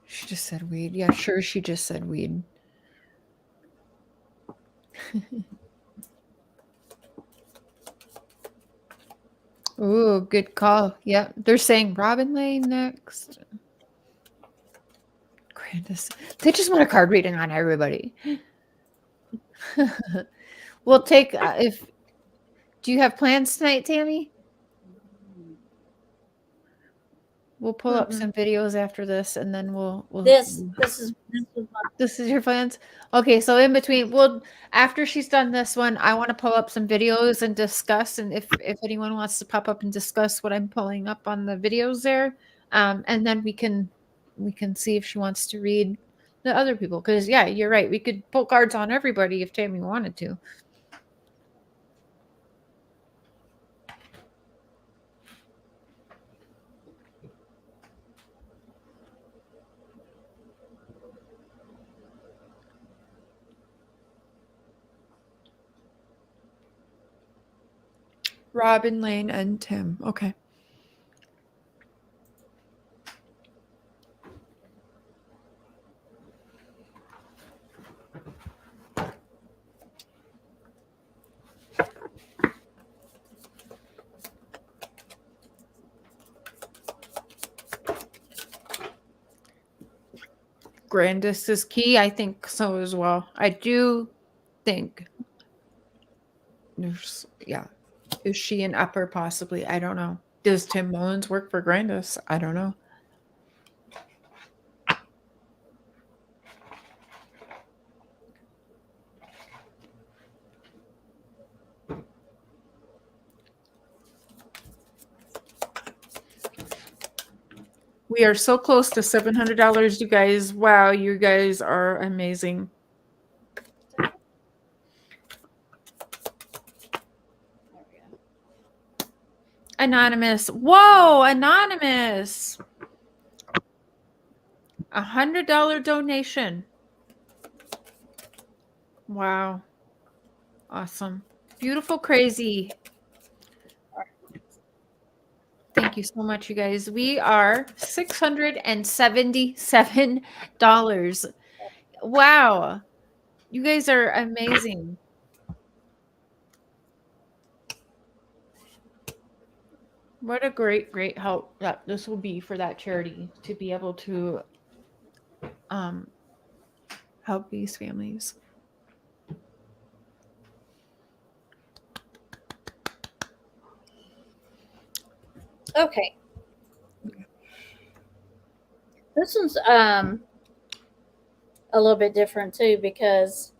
She just said weed. Yeah, sure, she just said weed. Ooh, good call. Yeah, they're saying Robin Lane next. Grandis. They just want a card reading on everybody. We'll take if. Do you have plans tonight, Tammy? We'll pull up some videos after this, and then we'll This is your plans. Okay, so in between, after she's done this one, I want to pull up some videos and discuss. And if anyone wants to pop up and discuss what I'm pulling up on the videos there, and then we can see if she wants to read the other people. Because yeah, you're right. We could pull cards on everybody if Tammy wanted to. Robin Lane and Tim. Okay. Grandis is key. I think so as well. I do think there's, yeah. Is she an upper possibly? I don't know. Does Tim Mullins work for Grandis? I don't know. We are so close to $700, you guys. Wow, you guys are amazing. Anonymous. Whoa, Anonymous. $100 donation. Wow. Awesome. Beautiful, crazy. Thank you so much, you guys. We are $677. Wow. You guys are amazing. What a great, great help that this will be for that charity to be able to help these families. Okay. This one's a little bit different too, because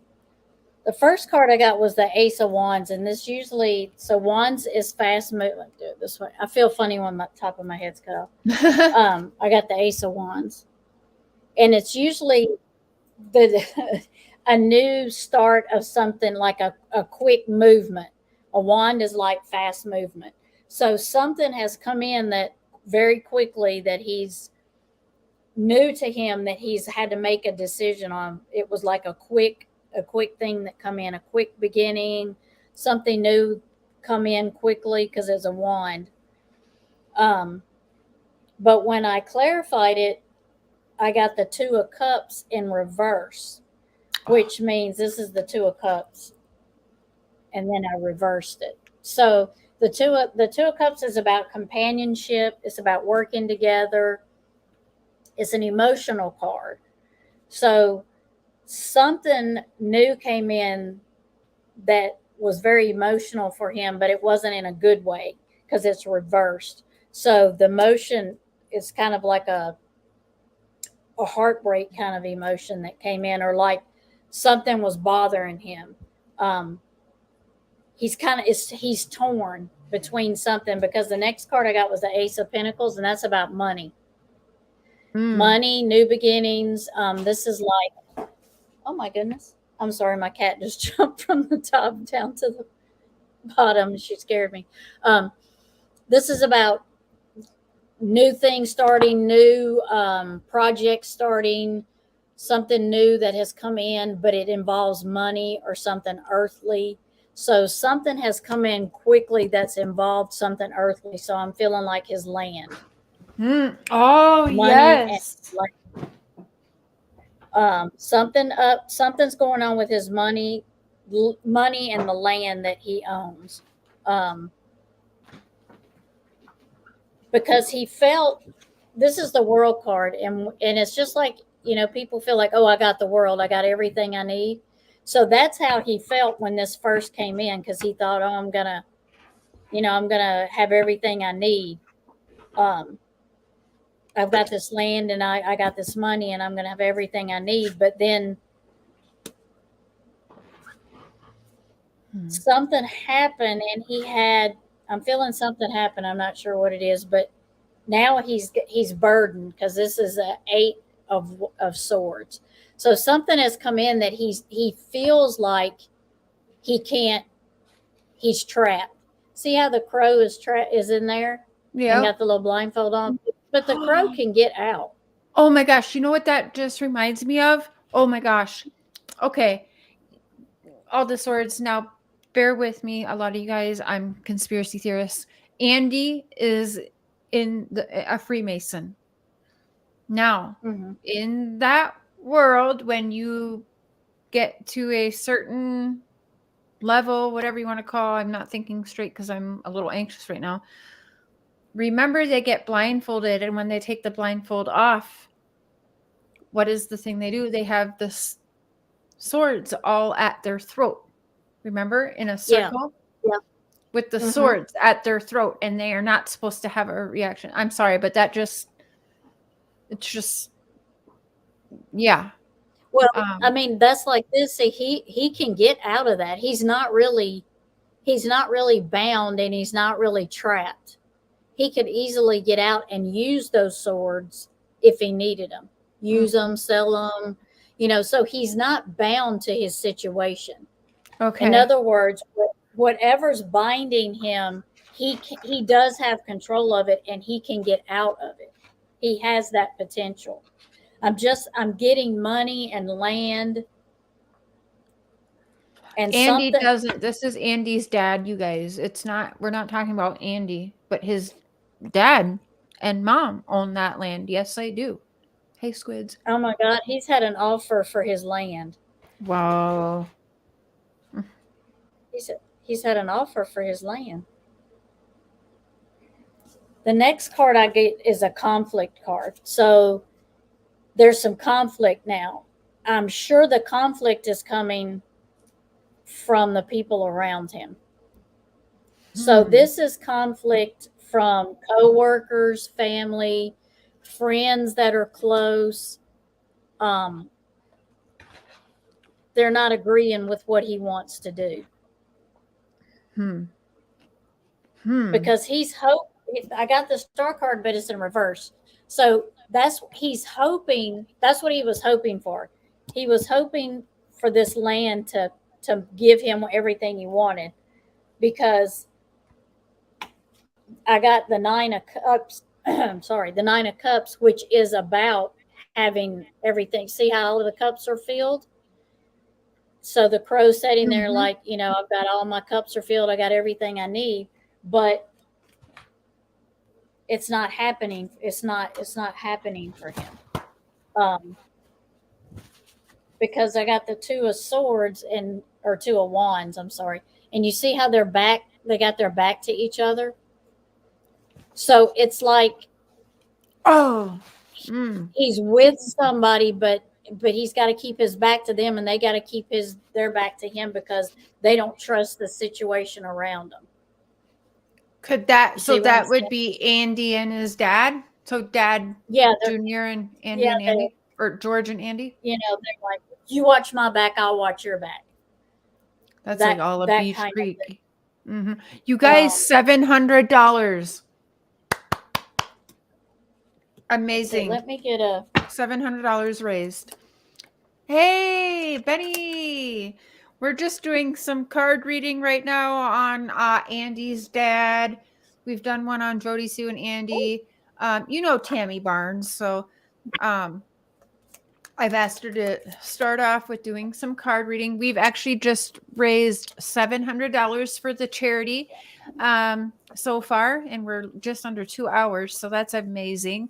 the first card I got was the Ace of Wands, and this usually, so Wands is fast moving. Do it this way. I feel funny when the top of my head's cut off. I got the Ace of Wands, and it's usually a new start of something, like a quick movement. A wand is like fast movement. So something has come in that very quickly that he's new to him, that he's had to make a decision on. It was like a quick thing that come in, a quick beginning, something new come in quickly because it's a wand. But when I clarified it, I got the 2 of Cups in reverse, which means this is the 2 of Cups. And then I reversed it. So the two of Cups is about companionship. It's about working together. It's an emotional card. So something new came in that was very emotional for him, but it wasn't in a good way because it's reversed. So the emotion is kind of like a heartbreak kind of emotion that came in, or like something was bothering him. He's torn between something, because the next card I got was the Ace of Pentacles, and that's about money. Money, new beginnings. This is like, oh my goodness. I'm sorry, my cat just jumped from the top down to the bottom. She scared me. This is about new things starting, new projects starting, something new that has come in, but it involves money or something earthly. So something has come in quickly that's involved something earthly. So I'm feeling like his land. Oh, Money yes. And something's going on with his money and the land that he owns. Because he felt, this is the World card, and it's just like, people feel like, oh, I got the world, I got everything I need. So that's how he felt when this first came in, because he thought, oh, I'm gonna have everything I need. I've got this land and I got this money and I'm gonna have everything I need. But then something happened, and I'm feeling something happen. I'm not sure what it is, but now he's burdened, because this is an 8 of Swords. So something has come in that he feels like he's trapped. See how the crow is in there? Yeah. And got the little blindfold on, but the crow can get out. Oh my gosh. You know what that just reminds me of? Oh my gosh. Okay. All the Swords. Now, bear with me. A lot of you guys, I'm conspiracy theorists. Andy is a Freemason. Now, in that world, when you get to a certain level, whatever you want to call, I'm not thinking straight because I'm a little anxious right now. Remember, they get blindfolded, and when they take the blindfold off, what is the thing they do? They have the swords all at their throat. Remember, in a circle? Yeah. With the swords at their throat, and they are not supposed to have a reaction. I'm sorry, but it's just, yeah. Well, I mean, that's like this. He can get out of that. He's not really bound, and he's not really trapped. He could easily get out and use those swords if he needed them. Use them, sell them, so he's not bound to his situation. Okay. In other words, whatever's binding him, he does have control of it, and he can get out of it. He has that potential. I'm getting money and land. And Andy doesn't. This is Andy's dad, you guys. We're not talking about Andy, but his dad and mom own that land. Yes, they do. Hey, squids. Oh my God, he's had an offer for his land. Wow. He's had an offer for his land. The next card I get is a conflict card. So there's some conflict now. I'm sure the conflict is coming from the people around him. So this is conflict from coworkers, family, friends that are close. They're not agreeing with what he wants to do. Because I got the Star card, but it's in reverse. So that's what he was hoping for. He was hoping for this land to give him everything he wanted, because I got the 9 of Cups I'm sorry, the Nine of Cups, which is about having everything. See how all of the cups are filled? So the crow's sitting there like, you know, I've got all my cups are filled. I got everything I need, but it's not happening. It's not happening for him. Because I got the Two of Swords or Two of Wands, I'm sorry. And you see how they got their back to each other. So it's like, he's with somebody, but he's got to keep his back to them, and they got to keep their back to him because they don't trust the situation around them. Could that, so that would be Andy and his dad? So dad, yeah, Junior and Andy and Andy, or George and Andy? You know, they're like, you watch my back, I'll watch your back. That's like all of Beach Creek. You guys, $700. Amazing. Let me get a $700 raised. Hey, Benny. We're just doing some card reading right now on Andy's dad. We've done one on Jodie Sue and Andy. You know Tammy Barnes, so I've asked her to start off with doing some card reading. We've actually just raised $700 for the charity so far, and we're just under 2 hours, so that's amazing.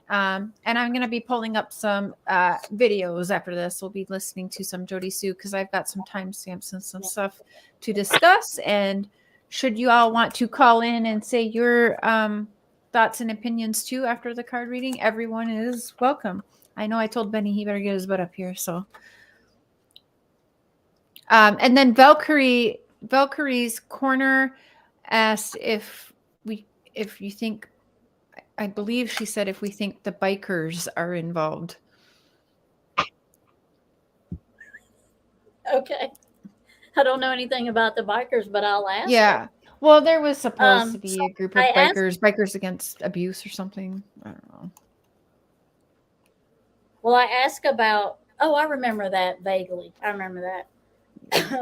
And I'm going to be pulling up some videos after this. We'll be listening to some Jodie Sue because I've got some timestamps and some stuff to discuss. And should you all want to call in and say your thoughts and opinions too after the card reading, everyone is welcome. I know I told Benny he better get his butt up here. So, and then Valkyrie's Corner asked if you think, I believe she said if we think the bikers are involved. Okay. I don't know anything about the bikers, but I'll ask. Yeah. Her. Well, there was supposed to be a group of bikers against abuse or something. I don't know. Well, I asked about, I remember that vaguely. I remember that.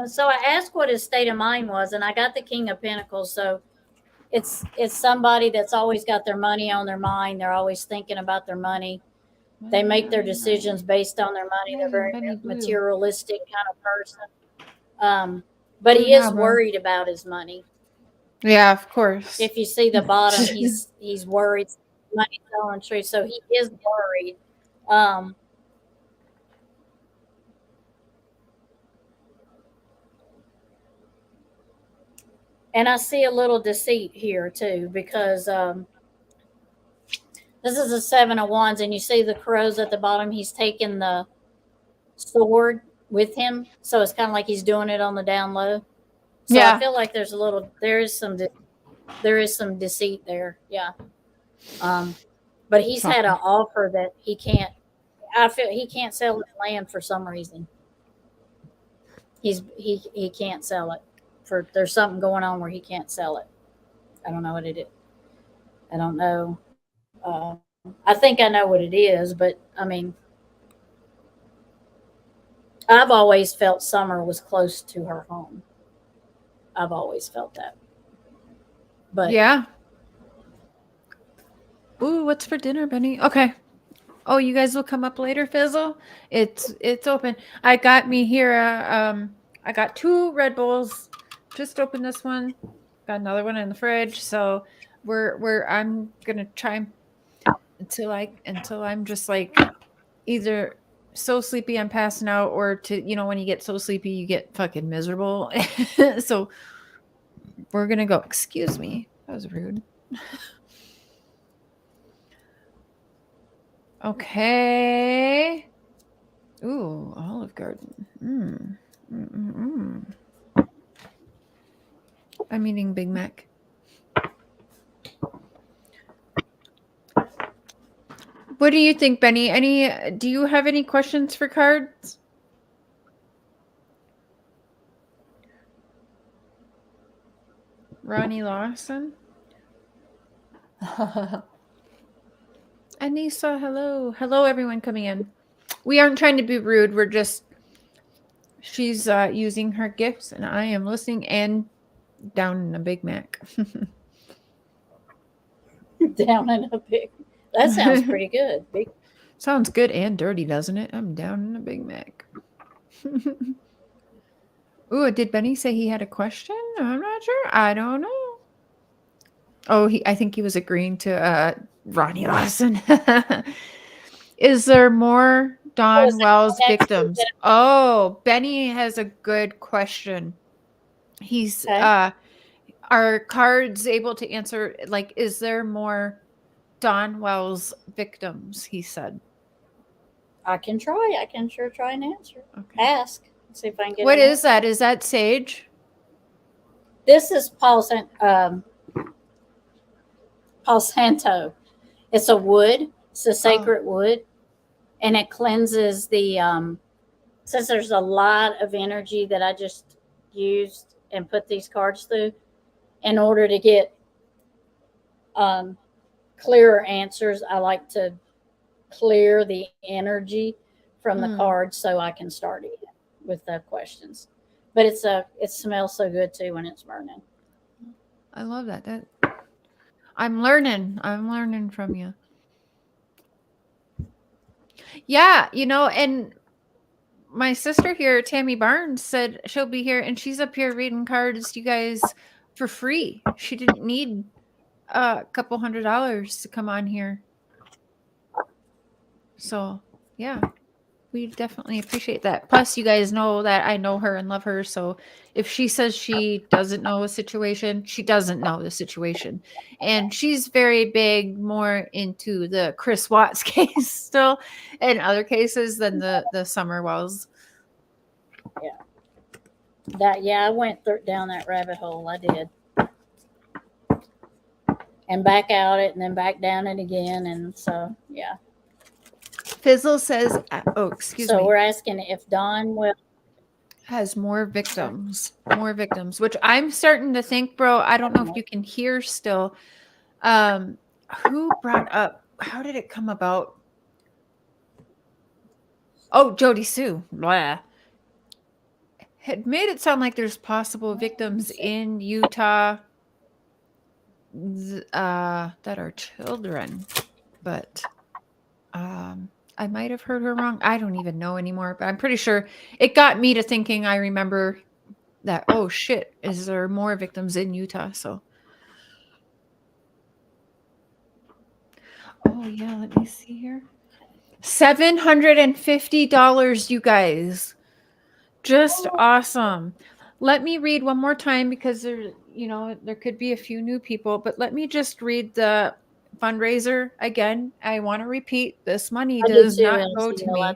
So I asked what his state of mind was, and I got the King of Pentacles. So it's somebody that's always got their money on their mind. They're always thinking about their money. They make their decisions based on their money. They're very materialistic kind of person. But he is worried about his money. Yeah, of course. If you see the bottom, he's worried. Money's telling true, so he is worried. And I see a little deceit here too, because this is a 7 of Wands, and you see the crows at the bottom. He's taking the sword with him, so it's kind of like he's doing it on the down low. So I feel like there is some deceit there. Yeah. But he's had an offer that he can't. I feel he can't sell his land for some reason. He can't sell it. There's something going on where he can't sell it. I don't know what it is. I don't know. I think I know what it is, but I mean, I've always felt Summer was close to her home. I've always felt that. But yeah. Ooh, what's for dinner, Benny? Okay. Oh, you guys will come up later, Fizzle? It's open. I got me here I got 2 Red Bulls. Just opened this one. Got another one in the fridge. So I'm gonna try until I'm just like either so sleepy I'm passing out, or when you get so sleepy you get fucking miserable. So we're gonna go. Excuse me. That was rude. Okay. Ooh, Olive Garden. I'm eating Big Mac. What do you think, Benny? Do you have any questions for cards? Ronnie Lawson? Anissa, hello. Hello, everyone coming in. We aren't trying to be rude. She's using her gifts, and I am listening and down in a Big Mac. Down in a big. That sounds pretty good. Big. Sounds good and dirty, doesn't it? I'm down in a Big Mac. Ooh, did Benny say he had a question? I'm not sure. I don't know. Oh, I think he was agreeing to Ronnie Lawson. Is there more Don Wells victims? Oh, Benny has a good question. He's are cards able to answer, like, is there more Don Wells victims? He said. I can try. I can sure try and answer. Okay. Ask. See if I can get. What is that? Is that sage? This is Palo Santo. It's a wood. It's a sacred wood, and it cleanses the. Since there's a lot of energy that I just used and put these cards through, in order to get clearer answers, I like to clear the energy from the cards so I can start it with the questions. But it smells so good too when it's burning. I love that. I'm learning from you. Yeah, and my sister here, Tammy Barnes, said she'll be here, and she's up here reading cards, you guys, for free. She didn't need a couple $100 to come on here. So, yeah, we definitely appreciate that. Plus, you guys know that I know her and love her. So if she says she doesn't know a situation, she doesn't know the situation. And she's very big, more into the Chris Watts case still and other cases than the Summer Wells. Yeah. I went down that rabbit hole. I did. And back out it and then back down it again. And so, yeah. Fizzle says, excuse me. So we're asking if Don Wells has more victims, which I'm starting to think, bro. I don't know if you can hear still. Who brought up, how did it come about? Oh, Jodie Sue. Blah. Had made it sound like there's possible victims in Utah that are children, but I might have heard her wrong. I don't even know anymore, but I'm pretty sure it got me to thinking. I remember that, oh shit, is there more victims in Utah? So, oh yeah, let me see here. $750, you guys. Just awesome. Let me read one more time because there could be a few new people, but let me just read the fundraiser again. I want to repeat, this money does not go to me.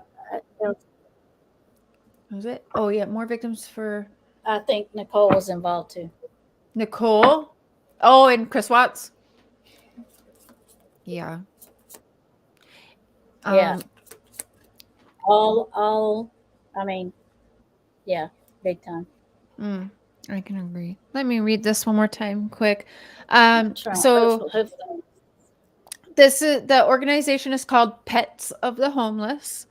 Was it? Oh yeah, more victims for. I think Nicole was involved too. Nicole? Oh, and Chris Watts. Yeah. Yeah. I mean, yeah, big time. I can agree. Let me read this one more time quick. So the organization is called Pets of the Homeless.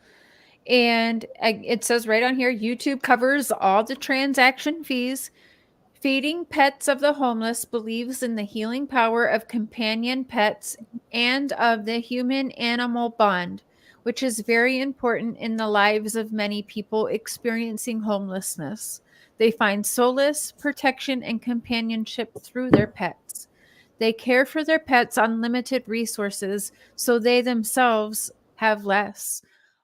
And it says right on here, YouTube covers all the transaction fees. Feeding Pets of the Homeless believes in the healing power of companion pets and of the human-animal bond, which is very important in the lives of many people experiencing homelessness. They find solace, protection, and companionship through their pets. They care for their pets on limited resources, so they themselves have less.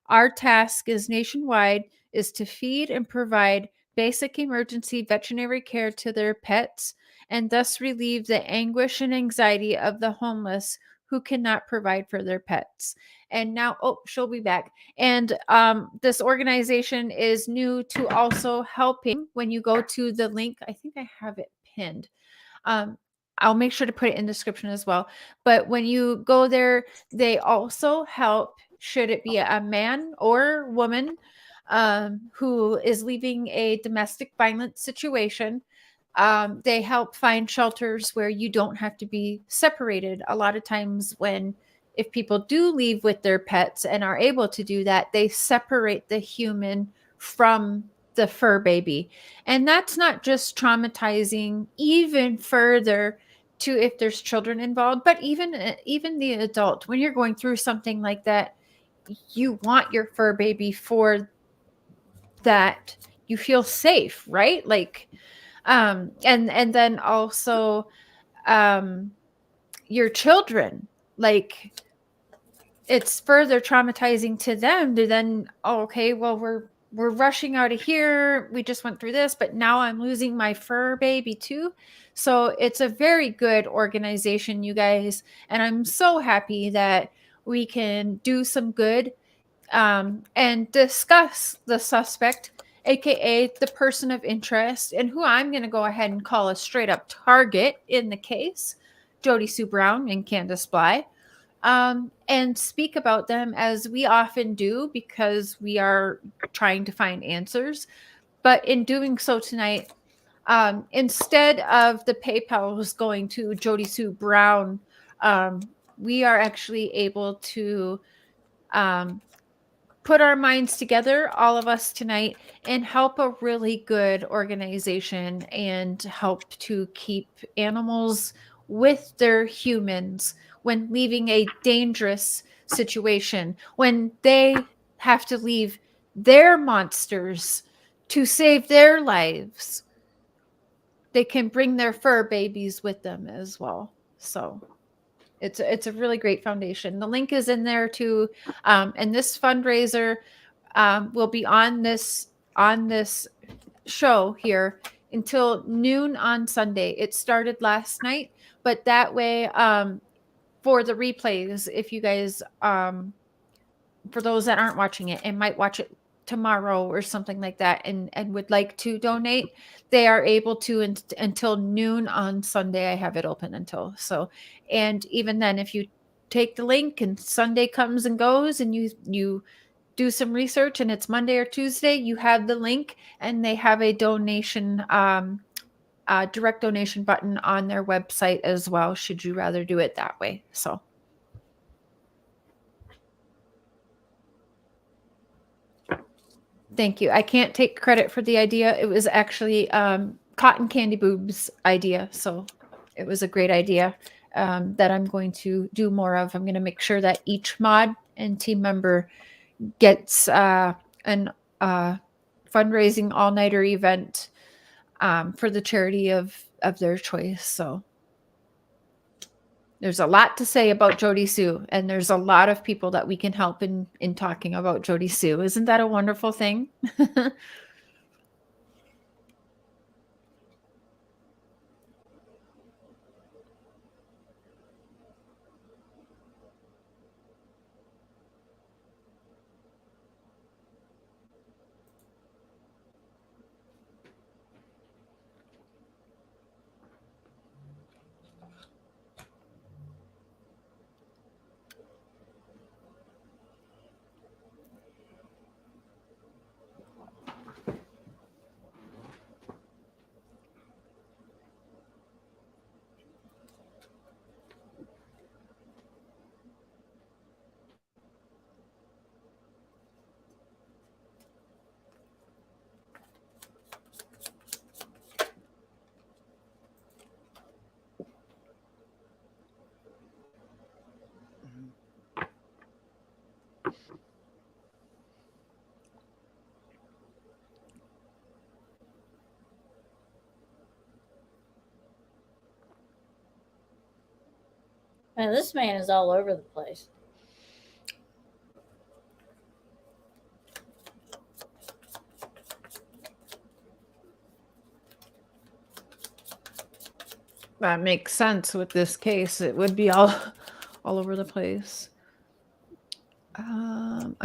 Our task is nationwide is to feed and provide basic emergency veterinary care to their pets and thus relieve the anguish and anxiety of the homeless who cannot provide for their pets. And now, she'll be back. And this organization is new to also helping. When you go to the link, I think I have it pinned. I'll make sure to put it in the description as well. But when you go there, they also help, should it be a man or woman who is leaving a domestic violence situation. They help find shelters where you don't have to be separated. A lot of times if people do leave with their pets and are able to do that, they separate the human from the fur baby. And that's not just traumatizing even further to if there's children involved, but even the adult, when you're going through something like that, you want your fur baby for that you feel safe, right? Like, and then also, your children, like, it's further traumatizing to them to then, oh, okay, well, we're rushing out of here. We just went through this, but now I'm losing my fur baby too. So it's a very good organization, you guys. And I'm so happy that we can do some good, and discuss the suspect, aka the person of interest, and who I'm going to go ahead and call a straight up target in the case, Jodie Sue Brown and Candace Bly, and speak about them as we often do, because we are trying to find answers. But in doing so tonight, instead of the PayPal going to Jodie Sue Brown, we are actually able to put our minds together, all of us tonight, and help a really good organization and help to keep animals with their humans when leaving a dangerous situation, when they have to leave their monsters to save their lives. They can bring their fur babies with them as well. So it's a really great foundation. The link is in there too. And this fundraiser will be on this show here until noon on Sunday. It started last night, but that way, for the replays, if you guys, for those that aren't watching it and might watch it tomorrow or something like that, and would like to donate, they are able to until noon on Sunday. I have it open until so. And even then, if you take the link and Sunday comes and goes and you do some research and it's Monday or Tuesday, you have the link, and they have a donation, direct donation button on their website as well, should you rather do it that way. So thank you. I can't take credit for the idea. It was actually Cotton Candy Boob's idea. So it was a great idea that I'm going to do more of. I'm going to make sure that each mod and team member gets an fundraising all-nighter event for the charity of their choice. So there's a lot to say about Jodie Sue, and there's a lot of people that we can help in talking about Jodie Sue. Isn't that a wonderful thing? Man, this man is all over the place. That makes sense with this case. It would be all over the place. I'm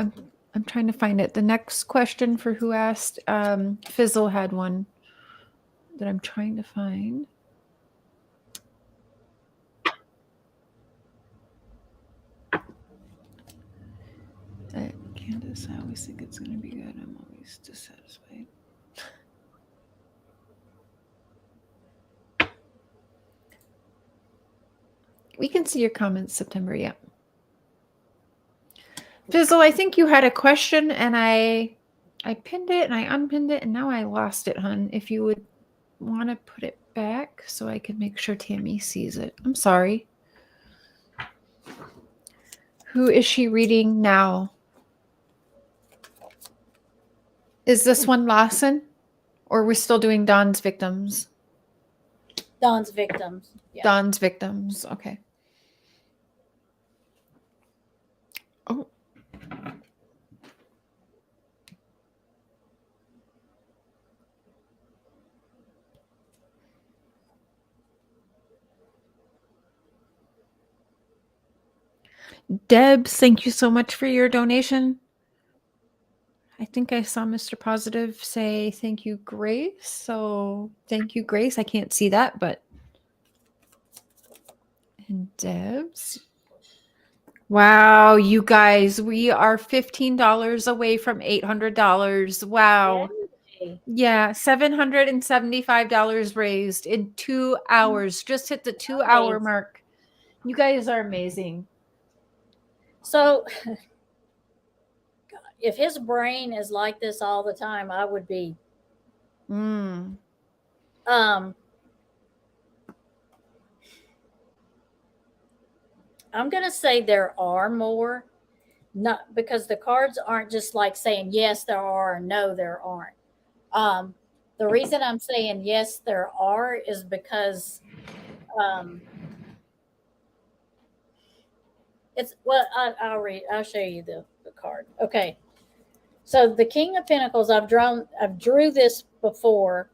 trying to find it. The next question for who asked, Fizzle had one that I'm trying to find. Candace, I always think it's going to be good. I'm always dissatisfied. We can see your comments, September. Yeah. Fizzle, I think you had a question, and I pinned it and I unpinned it, and now I lost it, hun. If you would want to put it back so I can make sure Tammy sees it. I'm sorry. Who is she reading now? Is this one Lawson? Or are we still doing Dawn's victims? Dawn's victims. Yeah. Dawn's victims. Okay. Oh. Debs, thank you so much for your donation. I think I saw Mr. Positive say thank you, Grace. So thank you, Grace. I can't see that, but. And Debs. Wow, you guys, we are $15 away from $800. Wow. Yay. Yeah, $775 raised in 2 hours. Just hit the 2-hour Nice. mark. You guys are amazing. So if his brain is like this all the time, I would be. I'm going to say there are more, not because the cards aren't just like saying yes there are or no there aren't. The reason I'm saying yes there are is because it's well I'll show you the card. Okay. So the King of Pentacles, I've drew this before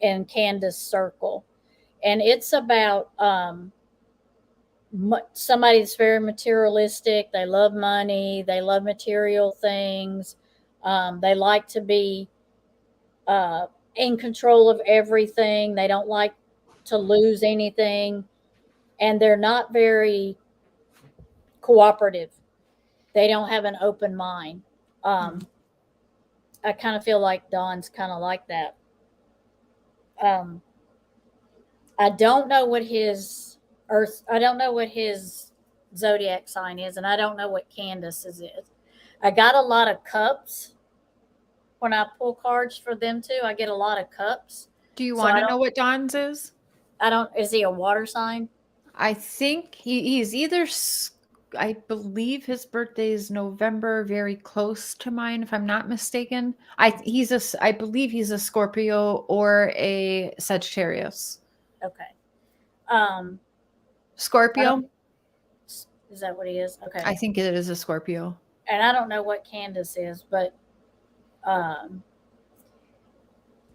in Candace Circle, and it's about somebody that's very materialistic. They love money. They love material things. They like to be in control of everything. They don't like to lose anything, and they're not very cooperative. They don't have an open mind. I kind of feel like Dawn's kind of like that. I don't know what his zodiac sign is, and I don't know what Candace's is. I got a lot of cups when I pull cards for them too. I get a lot of cups. Do you want to know what Dawn's is? Is he a water sign? I think he's either, I believe his birthday is November, very close to mine, if I'm not mistaken. I believe he's a Scorpio or a Sagittarius. Okay. Scorpio? Is that what he is? Okay. I think it is a Scorpio. And I don't know what Candace is, but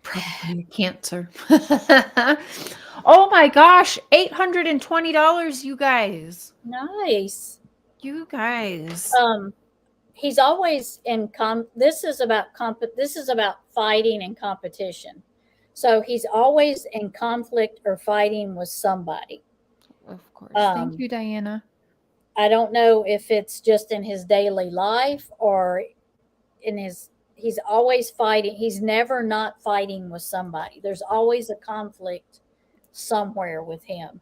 probably Cancer. Oh my gosh, $820, you guys. Nice. You guys. He's always in this is about fighting and competition. So he's always in conflict or fighting with somebody. Of course. Thank you, Diana. I don't know if it's just in his daily life or he's always fighting. He's never not fighting with somebody. There's always a conflict somewhere with him.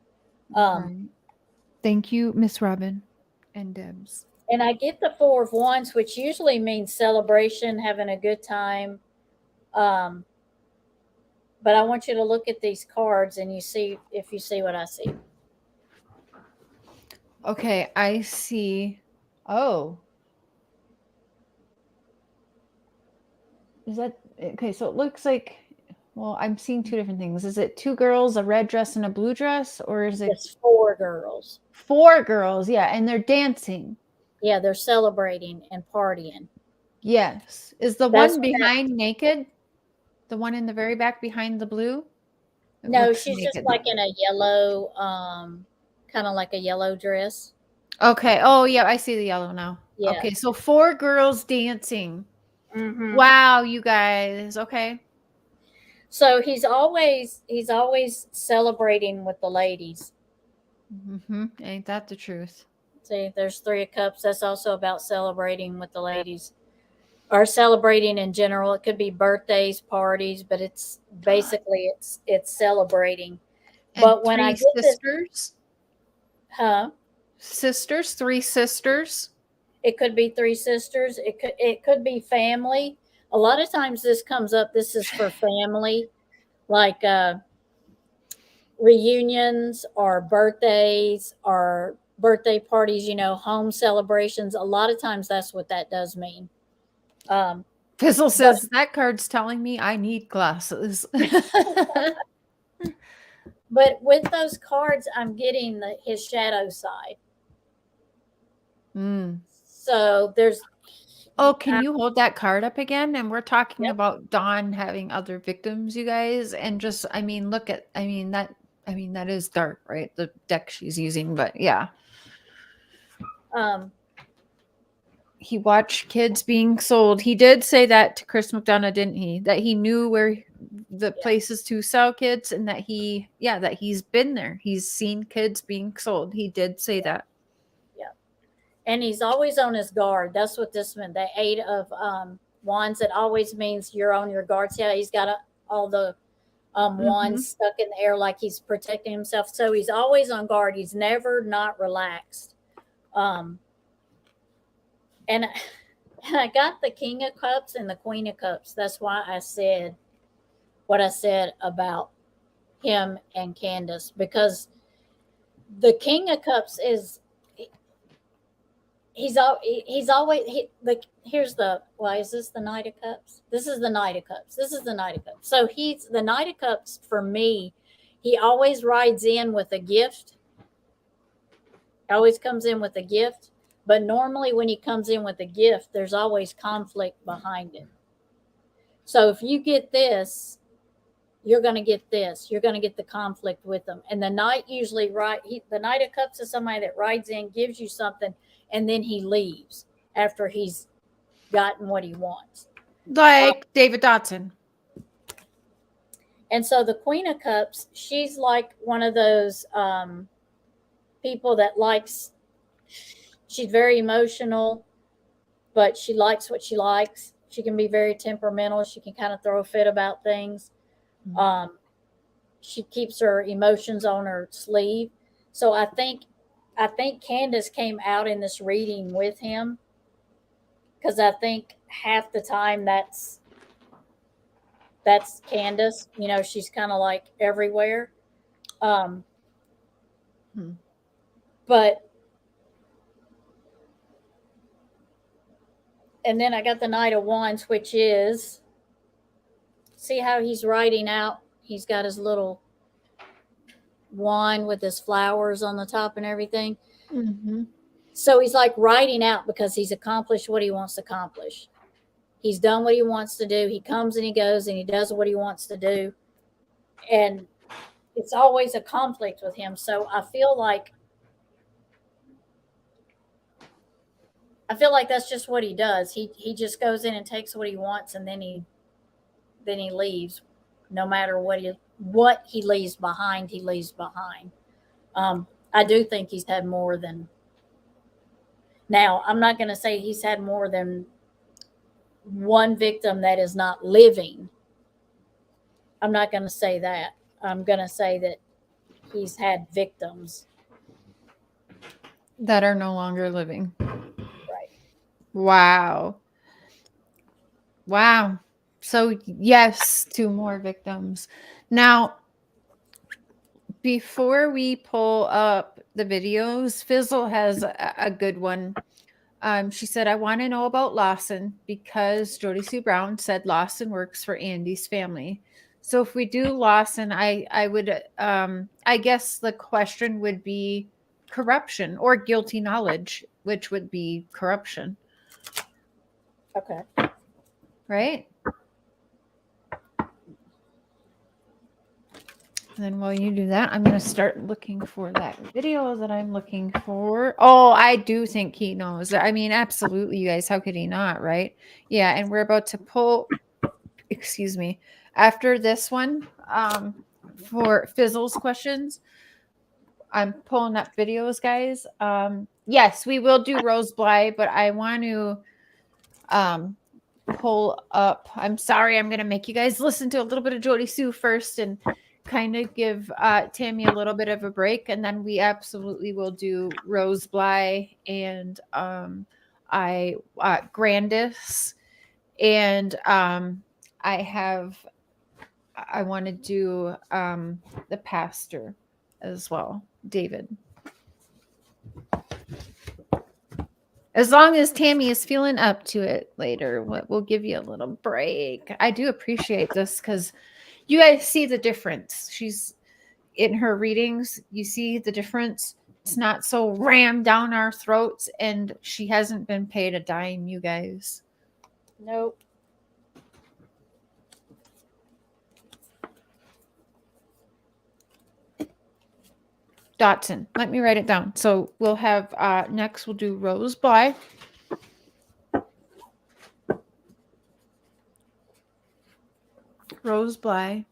Thank you, Miss Robin and Debs. And I get the 4 of Wands, which usually means celebration, having a good time. But I want you to look at these cards and you see what I see. Okay, I see. Oh. Is that okay? So it looks like, well, I'm seeing 2 different things. Is it 2 girls, a red dress and a blue dress, or is it? It's 4 girls. 4 girls, yeah, and they're dancing. Yeah, they're celebrating and partying. Yes. Is the one behind naked? The one in the very back behind the blue? No, she's naked. Just like in a yellow, kind of like a yellow dress. Okay. Oh, yeah, I see the yellow now. Yeah. Okay, so 4 girls dancing. Mm-hmm. Wow, you guys. Okay. So he's always celebrating with the ladies. Mm-hmm. Ain't that the truth? See, there's 3 of Cups. That's also about celebrating with the ladies, or celebrating in general. It could be birthdays, parties, but it's basically it's celebrating. And but when I get sisters, sisters, 3 sisters. It could be 3 sisters. It could be family. A lot of times this comes up. This is for family, like reunions or birthdays or birthday parties, you know, home celebrations. A lot of times that's what that does mean. Fizzle says that card's telling me I need glasses. But with those cards, I'm getting his shadow side. So there's. Oh, can you hold that card up again? And we're talking about Dawn having other victims, you guys. And just, I mean, look at, that is dark, right? The deck she's using, but yeah. He watched kids being sold. He did say that to Chris McDonough, didn't he? That he knew where the places to sell kids, and that he's been there. He's seen kids being sold. He did say that. Yeah. And he's always on his guard. That's what this meant. The 8 of Wands, it always means you're on your guard. See how he's got all the wands stuck in the air like he's protecting himself. So he's always on guard. He's never not relaxed. And I got the King of Cups and the Queen of Cups. That's why I said what I said about him and Candace, because the King of Cups is he's always here's the why is this the Knight of Cups? This is the Knight of Cups. This is the Knight of Cups. So he's the Knight of Cups for me. He always rides in with a gift. Always comes in with a gift. But normally when he comes in with a gift, there's always conflict behind it. So if you get this, you're going to get this. You're going to get the conflict with them. And the Knight usually the Knight of Cups is somebody that rides in, gives you something, and then he leaves after he's gotten what he wants. Like David Dotson. And so the Queen of Cups, she's like one of those people that likes... She's very emotional, but she likes what she likes. She can be very temperamental. She can kind of throw a fit about things. She keeps her emotions on her sleeve. So I think Candace came out in this reading with him, because I think half the time that's Candace. You know, she's kind of like everywhere. But and then I got the Knight of Wands, which is, see how he's writing out. He's got his little wand with his flowers on the top and everything. So he's like writing out because he's accomplished what he wants to accomplish. He's done what he wants to do. He comes and he goes and he does what he wants to do. And it's always a conflict with him. So I feel like that's just what he does. He just goes in and takes what he wants, and then he leaves. No matter what he leaves behind, he leaves behind. I do think he's had more than. Now, I'm not going to say he's had more than one victim that is not living. I'm not going to say that. I'm going to say that he's had victims that are no longer living. Right. Wow. So yes, 2 more victims. Now, before we pull up the videos, Fizzle has a good one. She said, I want to know about Lawson because Jodie Sue Brown said Lawson works for Andy's family. So if we do Lawson, I would, I guess the question would be corruption or guilty knowledge, which would be corruption. Okay. Right? And then while you do that, I'm going to start looking for that video that I'm looking for. Oh, I do think he knows. I mean, absolutely, you guys. How could he not, right? Yeah, and we're about to pull, excuse me, after this one, for Fizzle's questions. I'm pulling up videos, guys. Yes, we will do Rose Bly, but I want to pull up. I'm sorry, I'm going to make you guys listen to a little bit of Jodie Sue first and kind of give Tammy a little bit of a break, and then we absolutely will do Rose Bly and Grandis, and I have I want to do the pastor as well, David. As long as Tammy is feeling up to it later, we'll give you a little break. I do appreciate this because you guys see the difference. She's in her readings. You see the difference. It's not so rammed down our throats, and she hasn't been paid a dime, you guys. Nope. Dotson. Let me write it down. So we'll have next we'll do Rose Bly. Rose Bly.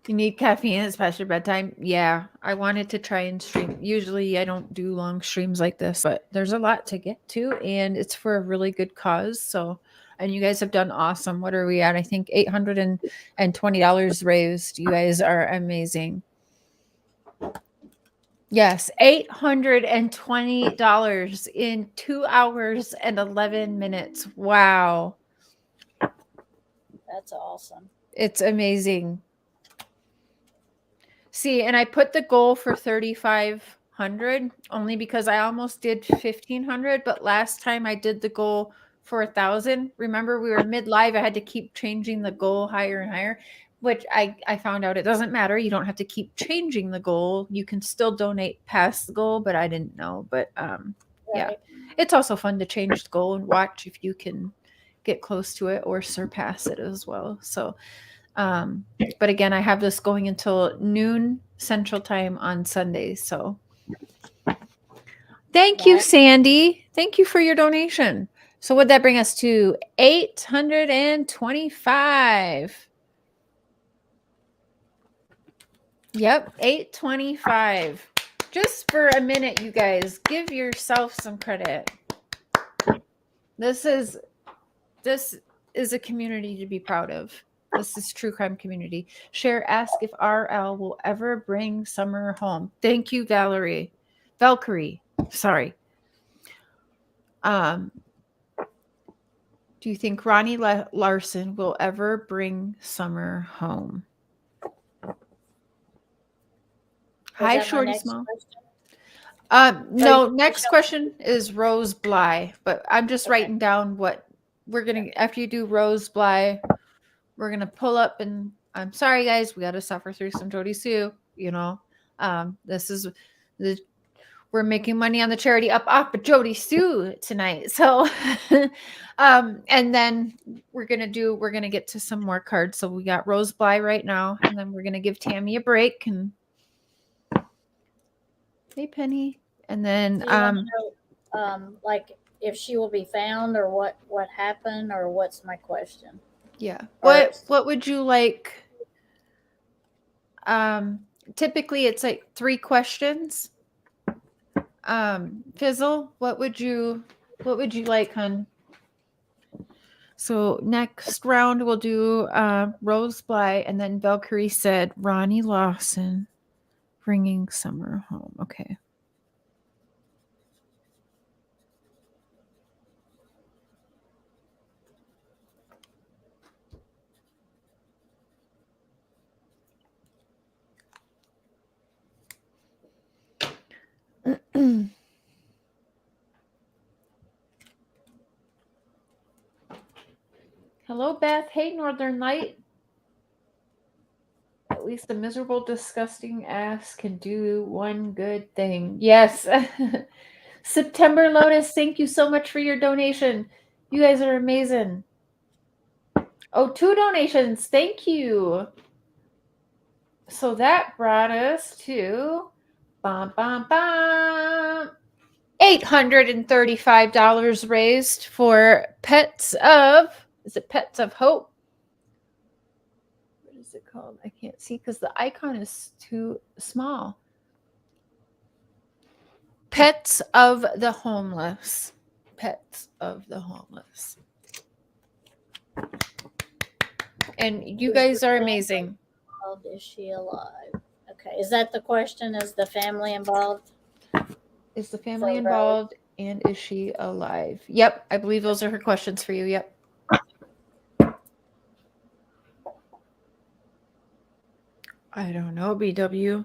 You need caffeine. It's past your bedtime. Yeah, I wanted to try and stream. Usually I don't do long streams like this, but there's a lot to get to, and it's for a really good cause. So, and you guys have done awesome. What are we at? I think $820 raised. You guys are amazing. Yes, $820 in 2 hours and 11 minutes. Wow. That's awesome. It's amazing. See, and I put the goal for 3,500 only because I almost did 1,500, but last time I did the goal for 1,000. Remember, we were mid live. I had to keep changing the goal higher and higher, which I found out it doesn't matter. You don't have to keep changing the goal. You can still donate past the goal, but I didn't know. But yeah, it's also fun to change the goal and watch if you can get close to it or surpass it as well. So, but again, I have this going until noon Central Time on Sundays. So thank you, Sandy. Thank you for your donation. So would that bring us to 825? Yep, 825. Just for a minute, you guys, give yourself some credit. This is a community to be proud of. This is true crime community. Share, ask if RL will ever bring Summer home. Thank you, Valkyrie. Sorry. Do you think Ronnie Larson will ever bring Summer home? Hi, Shorty Small. No, next question is Rose Bly, but I'm just writing down what we're going to, after you do Rose Bly, we're going to pull up, and I'm sorry, guys, we got to suffer through some Jodiesue, you know. We're making money on the charity Up Jodiesue tonight. So, and then we're going to get to some more cards. So we got Rose Bly right now, and then we're going to give Tammy a break. And hey, Penny. And then, like if she will be found or what happened or what's my question? Yeah. What would you like? Typically it's like 3 questions. Fizzle, what would you like, hun? So next round we'll do Rose Bly, and then Valkyrie said Ronnie Lawson bringing Summer home. Okay. Hello, Beth. Hey, Northern Light. At least the miserable, disgusting ass can do one good thing. Yes. September Lotus, thank you so much for your donation. You guys are amazing. Oh, 2 donations. Thank you. So that brought us to $835 raised for Pets of, is it Pets of Hope? What is it called? I can't see because the icon is too small. Pets of the Homeless. Pets of the Homeless. And you guys are amazing. Is she alive? Okay. Is that the question? Is the family involved? Is the family involved, and is she alive? Yep, I believe those are her questions for you. Yep. I don't know, BW.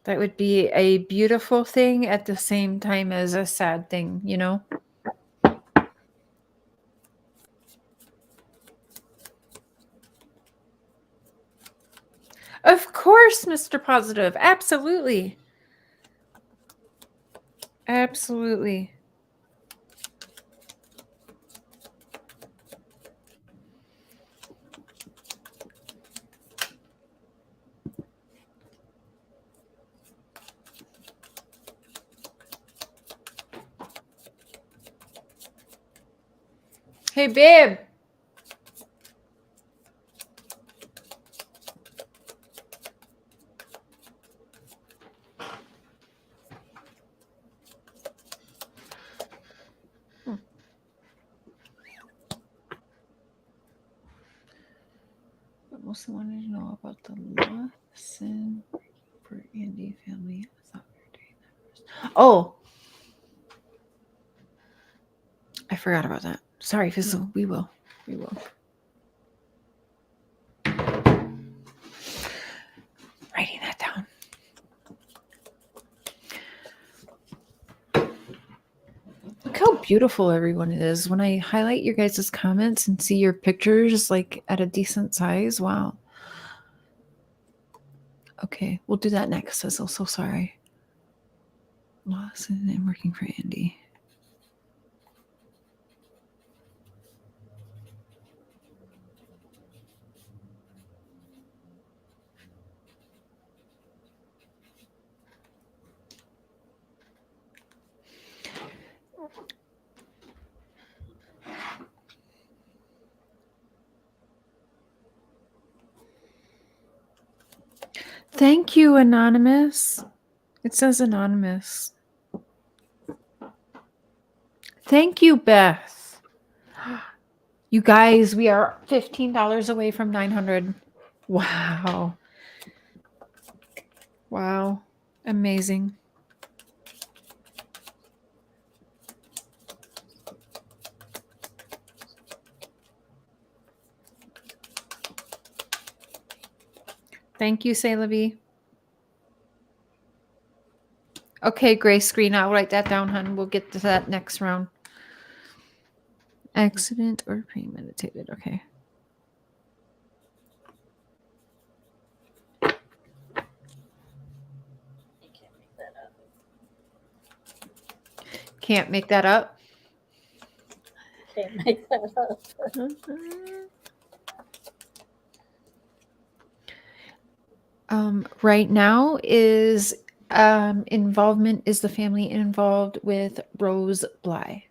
That would be a beautiful thing at the same time as a sad thing, you know? Of course, Mr. Positive. Absolutely. Absolutely. Hey, babe. But mostly wanted to know about the lesson for Andy family. I thought we were doing that first. Oh, I forgot about that. Sorry, Fizzle. We will. We will. Writing that down. Look how beautiful everyone is. When I highlight your guys' comments and see your pictures like at a decent size. Wow. Okay, we'll do that next, Fizzle. So sorry. Lawson and working for Andy. Thank you, Anonymous. It says Anonymous. Thank you, Beth. You guys, we are $15 away from 900. Wow. Wow. Amazing. Thank you, Saylavi. Okay, gray screen. I'll write that down, hon. We'll get to that next round. Accident or premeditated. Okay. Can't make that up. Can't make that up. Right now is involvement. Is the family involved with Rose Bly?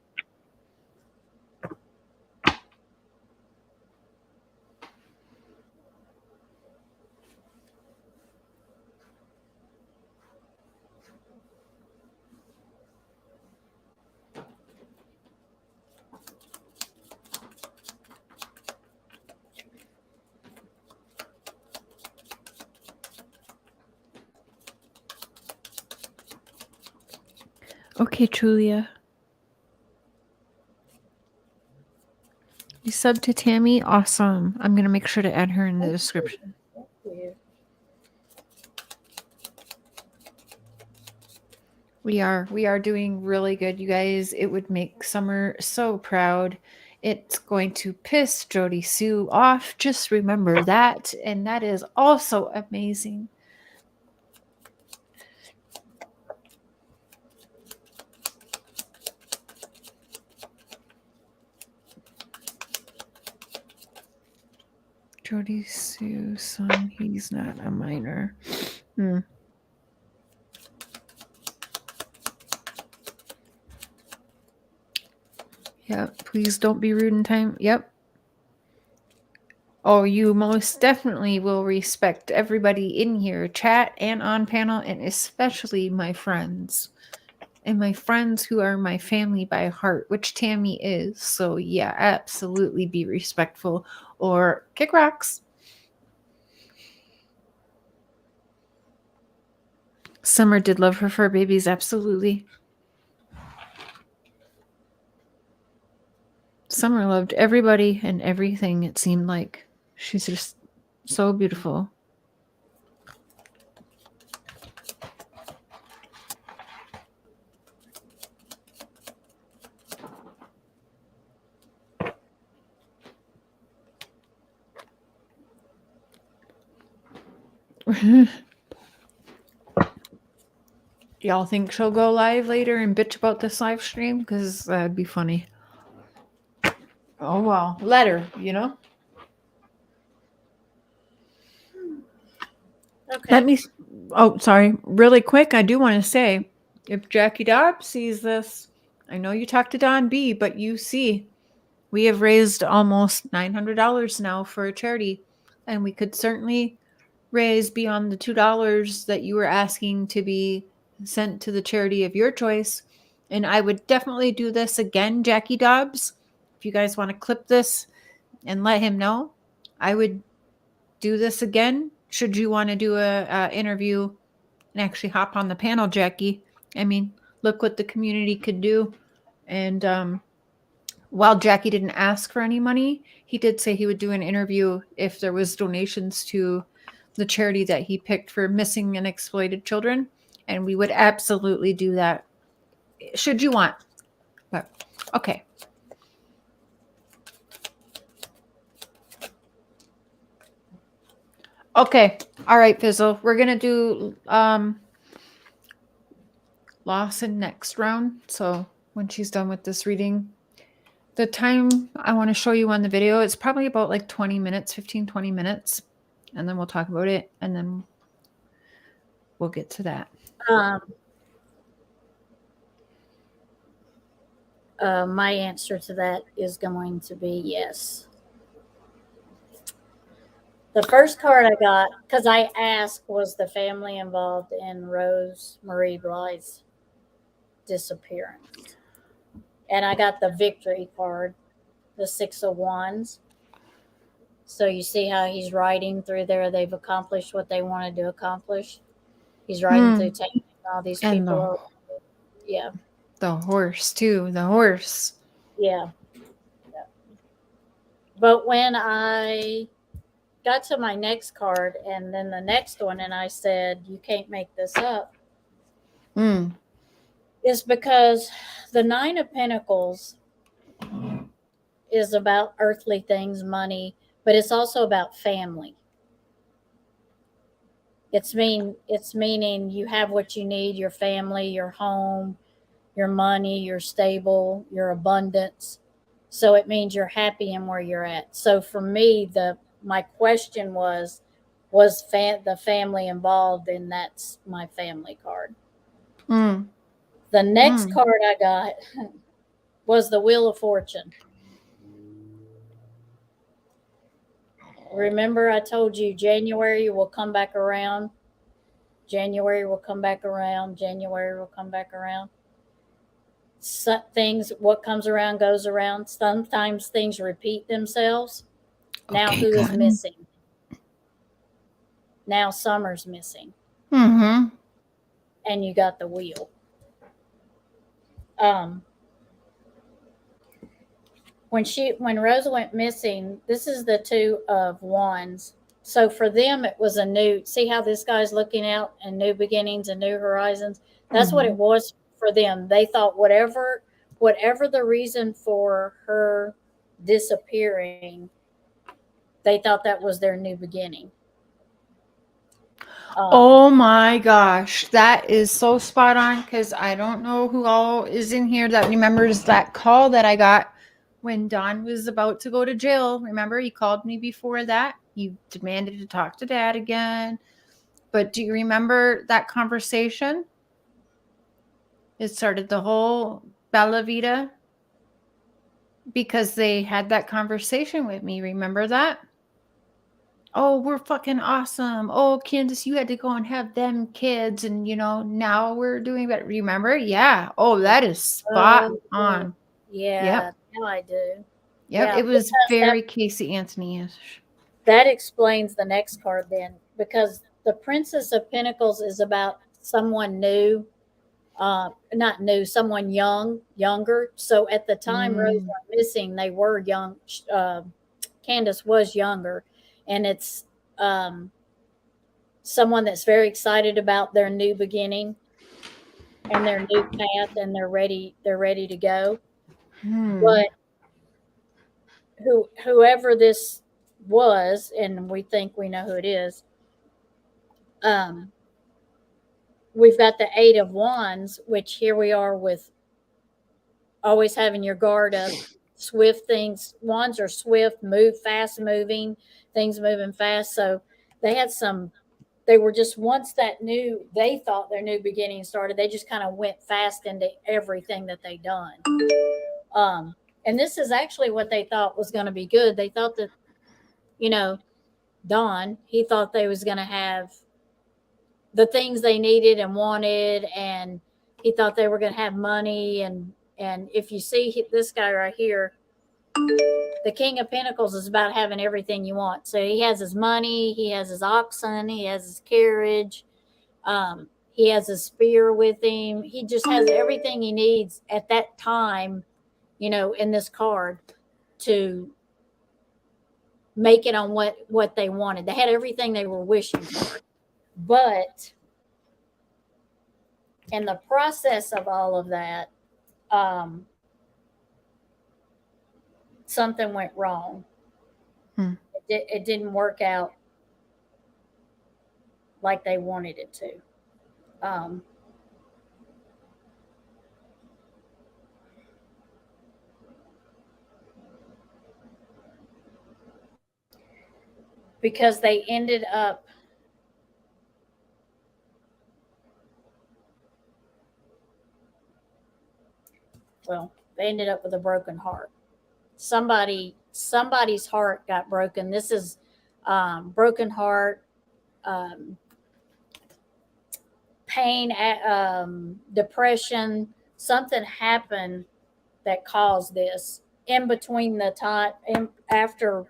Okay, Julia. You subbed to Tammy? Awesome. I'm going to make sure to add her in the description. Thank you. We are doing really good, you guys. It would make Summer so proud. It's going to piss Jodie Sue off. Just remember that. And that is also amazing. Jodie Sue's son, he's not a minor. Yeah, please don't be rude in time. Yep. Oh, you most definitely will respect everybody in here, chat and on panel, and especially my friends. And my friends who are my family by heart, which Tammy is. So yeah, absolutely be respectful or kick rocks. Summer did love her fur babies, absolutely. Summer loved everybody and everything, it seemed like. She's just so beautiful. Y'all think she'll go live later and bitch about this live stream? Because that'd be funny. Oh, well. Let her, you know? Okay. Let me. Oh, sorry. Really quick, I do want to say if Jackie Dobbs sees this, I know you talked to Don B, but you see, we have raised almost $900 now for a charity, and we could certainly raise beyond the $2 that you were asking to be sent to the charity of your choice. And I would definitely do this again, Jackie Dobbs. If you guys want to clip this and let him know, I would do this again. Should you want to do a interview and actually hop on the panel, Jackie? I mean, look what the community could do. And while Jackie didn't ask for any money, he did say he would do an interview if there was donations to the charity that he picked for missing and exploited children. And we would absolutely do that should you want. But okay. Okay. All right, Fizzle. We're going to do Lawson next round. So when she's done with this reading, the time I want to show you on the video, it's probably about like 20 minutes, 15, 20 minutes. And then we'll talk about it. And then we'll get to that. My answer to that is going to be yes. The first card I got, because I asked, was the family involved in Rose Marie Blythe's disappearance? And I got the victory card, the 6 of Wands. So you see how he's writing through there. They've accomplished what they wanted to accomplish. He's writing through taking all these And people. Yeah. The horse, too. The horse. Yeah. But when I got to my next card and then the next one, and I said, you can't make this up, is because the 9 of Pentacles is about earthly things, money, but it's also about family. It's meaning you have what you need, your family, your home, your money, your stable, your abundance. So it means you're happy in where you're at. So for me, my question was the family involved? And that's my family card. The next card I got was the Wheel of Fortune. Remember, I told you January will come back around. January will come back around. January will come back around. What comes around goes around. Sometimes things repeat themselves. Now Okay, who is good. missing? Now Summer's missing. Mm-hmm. And you got the wheel. When Rosa went missing, this is the 2 of Wands. So for them, it was see how this guy's looking out and new beginnings and new horizons. That's what it was for them. They thought whatever the reason for her disappearing, they thought that was their new beginning. Oh my gosh, that is so spot on, because I don't know who all is in here that remembers that call that I got when Don was about to go to jail. Remember, he called me before that. He demanded to talk to Dad again. But do you remember that conversation? It started the whole Bella Vita because they had that conversation with me. Remember that? Oh, we're fucking awesome. Oh, Candace, you had to go and have them kids. And, now we're doing better. Remember? Yeah. Oh, that is spot on. Yeah. Yep. Now I do. Yep. Yeah, It was very Casey Anthony-ish. That explains the next card then, because the Princess of Pentacles is about someone new, not new, someone younger. So at the time Rose went missing, they were young. Candace was younger. And it's someone that's very excited about their new beginning and their new path, and they're ready to go. But whoever this was, and we think we know who it is, We've got the 8 of Wands, which here we are with always having your guard up. Swift things. Wands are swift, fast moving, things moving fast. So they were just, once they thought their new beginning started, they just kind of went fast into everything that they done. And this is actually what they thought was going to be good. They thought that, Don, he thought they was going to have the things they needed and wanted, and he thought they were going to have money. And if you see this guy right here, the King of Pentacles is about having everything you want. So he has his money, he has his oxen, he has his carriage, he has his spear with him. He just has everything he needs at that time, in this card to make it on what they wanted. They had everything they were wishing for. But in the process of all of that, something went wrong. It didn't work out like they wanted it to. Because they ended up with a broken heart. Somebody's heart got broken. This is broken heart, pain, depression. Something happened that caused this in between the time after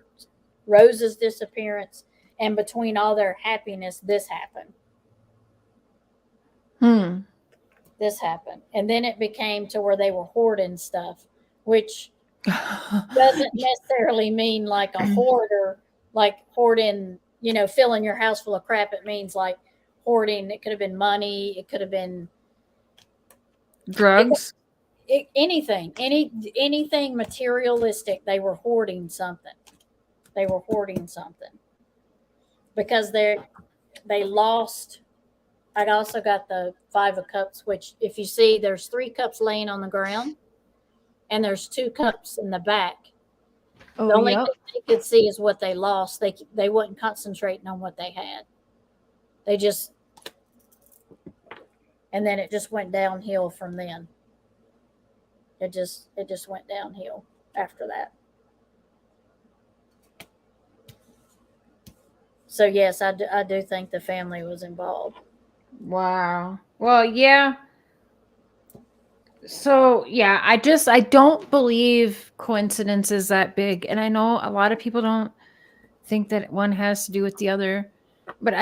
Rose's disappearance and between all their happiness. This happened. This happened. And then it became to where they were hoarding stuff, which doesn't necessarily mean like a hoarder, like hoarding, filling your house full of crap. It means like hoarding. It could have been money. It could have been drugs. Anything materialistic. They were hoarding something. Because they lost. I also got the 5 of Cups, which if you see, there's 3 cups laying on the ground and there's 2 cups in the back. The only thing they could see is what they lost. They wasn't concentrating on what they had. And then it just went downhill from then. It just went downhill after that. So yes, I do think the family was involved. Wow. Well, yeah. So, yeah, I don't believe coincidences that big. And I know a lot of people don't think that one has to do with the other. But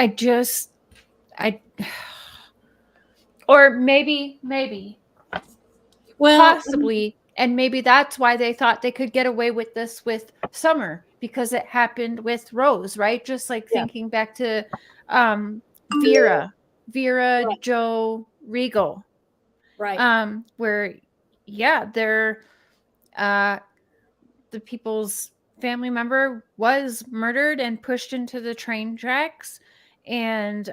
or maybe. Well, possibly. And maybe that's why they thought they could get away with this with Summer, because it happened with Rose, right? Just like thinking back to Vera, right. Joe, Regal. Right. Where, they're the people's family member was murdered and pushed into the train tracks. And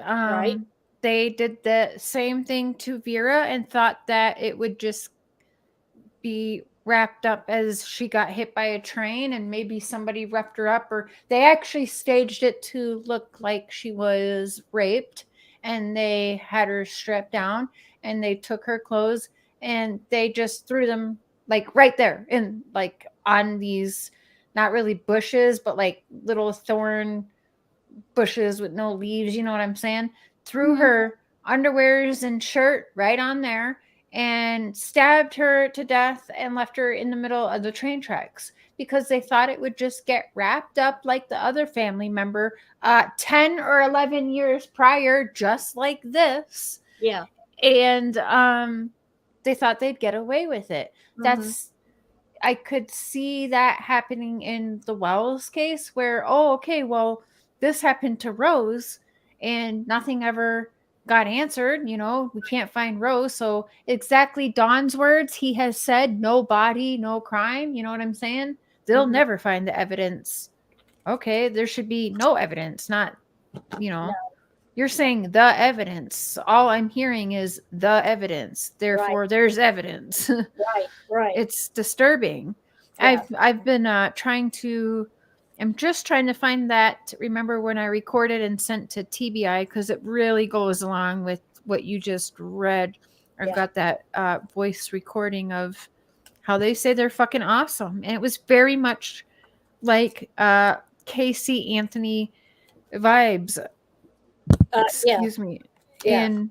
they did the same thing to Vera and thought that it would just be wrapped up as she got hit by a train and maybe somebody roughed her up, or they actually staged it to look like she was raped, and they had her strapped down and they took her clothes and they just threw them like right there in like on these not really bushes but like little thorn bushes with no leaves, you know what I'm saying? Threw her underwears and shirt right on there and stabbed her to death and left her in the middle of the train tracks because they thought it would just get wrapped up like the other family member 10 or 11 years prior, just like this. Yeah. And they thought they'd get away with it. I could see that happening in the Wells case where, this happened to Rose and nothing ever got answered. We can't find Rose. So exactly Don's words, he has said no body, no crime. You know what I'm saying? They'll never find the evidence. Okay, there should be no evidence, not, You're saying the evidence. All I'm hearing is the evidence. Therefore, there's evidence. Right. It's disturbing. Yeah. I've been trying to. I'm just trying to find that. Remember when I recorded and sent to TBI, because it really goes along with what you just read. I've got that voice recording of how they say they're fucking awesome, and it was very much like Casey Anthony vibes. Excuse me. Yeah. And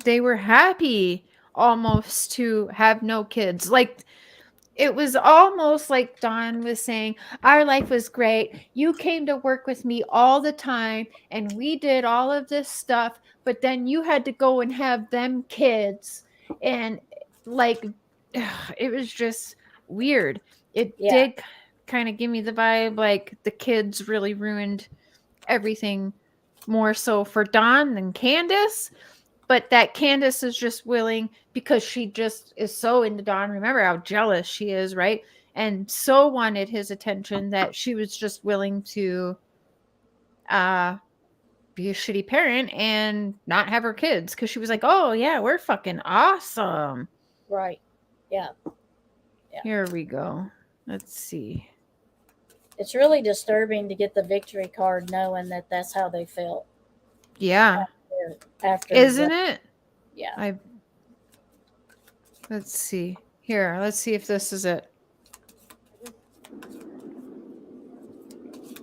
they were happy almost to have no kids. Like, it was almost like Dawn was saying, our life was great. You came to work with me all the time, and we did all of this stuff, but then you had to go and have them kids. And like, it was just weird. It did kind of give me the vibe like the kids really ruined everything more so for Dawn than Candace. But that Candace is just willing because she just is so into Dawn. Remember how jealous she is, right? And so wanted his attention that she was just willing to be a shitty parent and not have her kids because she was like, oh, yeah, we're fucking awesome. Right. Yeah. Here we go. Let's see. It's really disturbing to get the victory card knowing that that's how they felt. Yeah. After Isn't it? Yeah. Let's see. Here, let's see if this is it.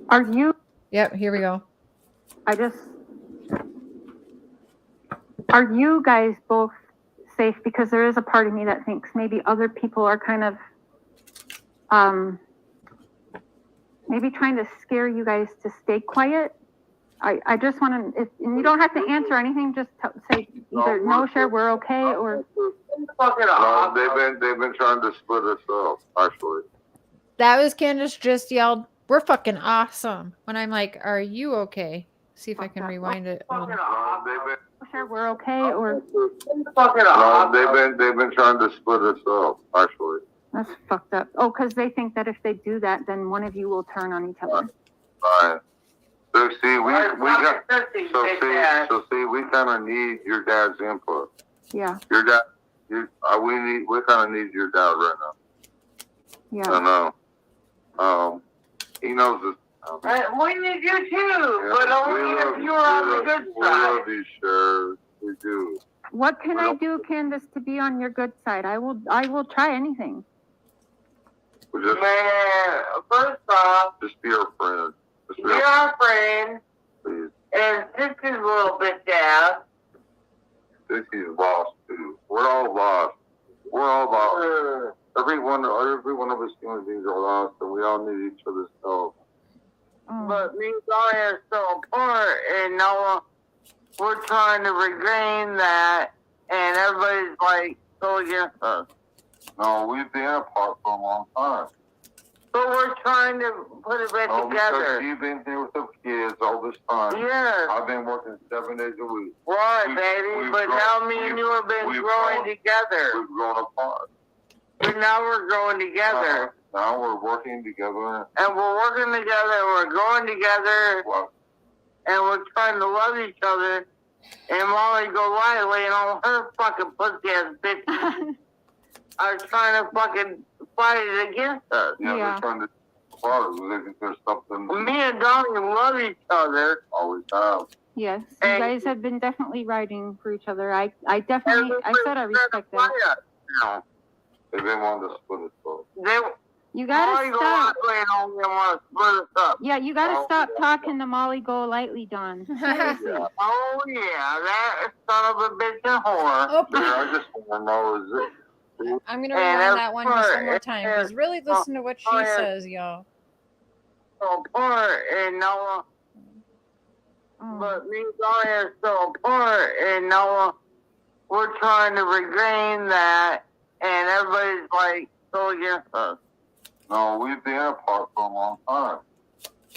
Are you? Yep, here we go. Are you guys both safe? Because there is a part of me that thinks maybe other people are kind of maybe trying to scare you guys to stay quiet. I just want to, and you don't have to answer anything, just say either no, sure, we're okay, or... No, they've been trying to split us up, actually. That was Candace just yelled, we're fucking awesome. When I'm like, are you okay? See if I can rewind it. Sure, we're okay, or... No, they've been trying to split us up, actually. That's fucked up. Oh, because they think that if they do that, then one of you will turn on each other. Right. So see, we kind of need your dad's input. Yeah. Your dad, we kind of need your dad right now. Yeah. I know. He knows this. We need you too, but only if you're on the good side. We love you, sure. We do. What can I do, Candace, to be on your good side? I will try anything. Man, first off, just be our friend. Be our friend. Please. And this is a little bit down. This is lost too. We're all lost. We're all lost. Every one of us human beings are lost, and we all need each other's help. But me and Dolly are so apart, and now we're trying to regain that, and everybody's like so against us. No, we've been apart for a long time. But we're trying to put it back together. Because you've been here with the kids all this time. Yes. I've been working 7 days a week. Right, baby. But now me and you have been growing together. We've grown apart. But now we're growing together. Now we're working together. And we're working together, and we're growing together. What? And we're trying to love each other. And Molly Golightly and all her fucking pussy-ass bitches are trying to fucking fight it against us. Yeah, they're trying to fight it. They think there's something. Me and Donnie love each other. Always have. Yes, you guys have been definitely riding for each other. I definitely, I said I respect that. No. They've been wanting to split us up. You gotta stop. Want to split us up. Yeah, you gotta stop talking to Molly Golightly, Don. Seriously. Oh yeah, that son of a bitch and whore. Oh. Yeah, I just want to know, is it? I'm going to rewind that one just one more time, because really listen to what she says, y'all. So poor and Noah. But me and Dolly are so poor, and Noah, we're trying to regain that, and everybody's like so against us. No, we've been apart for a long time.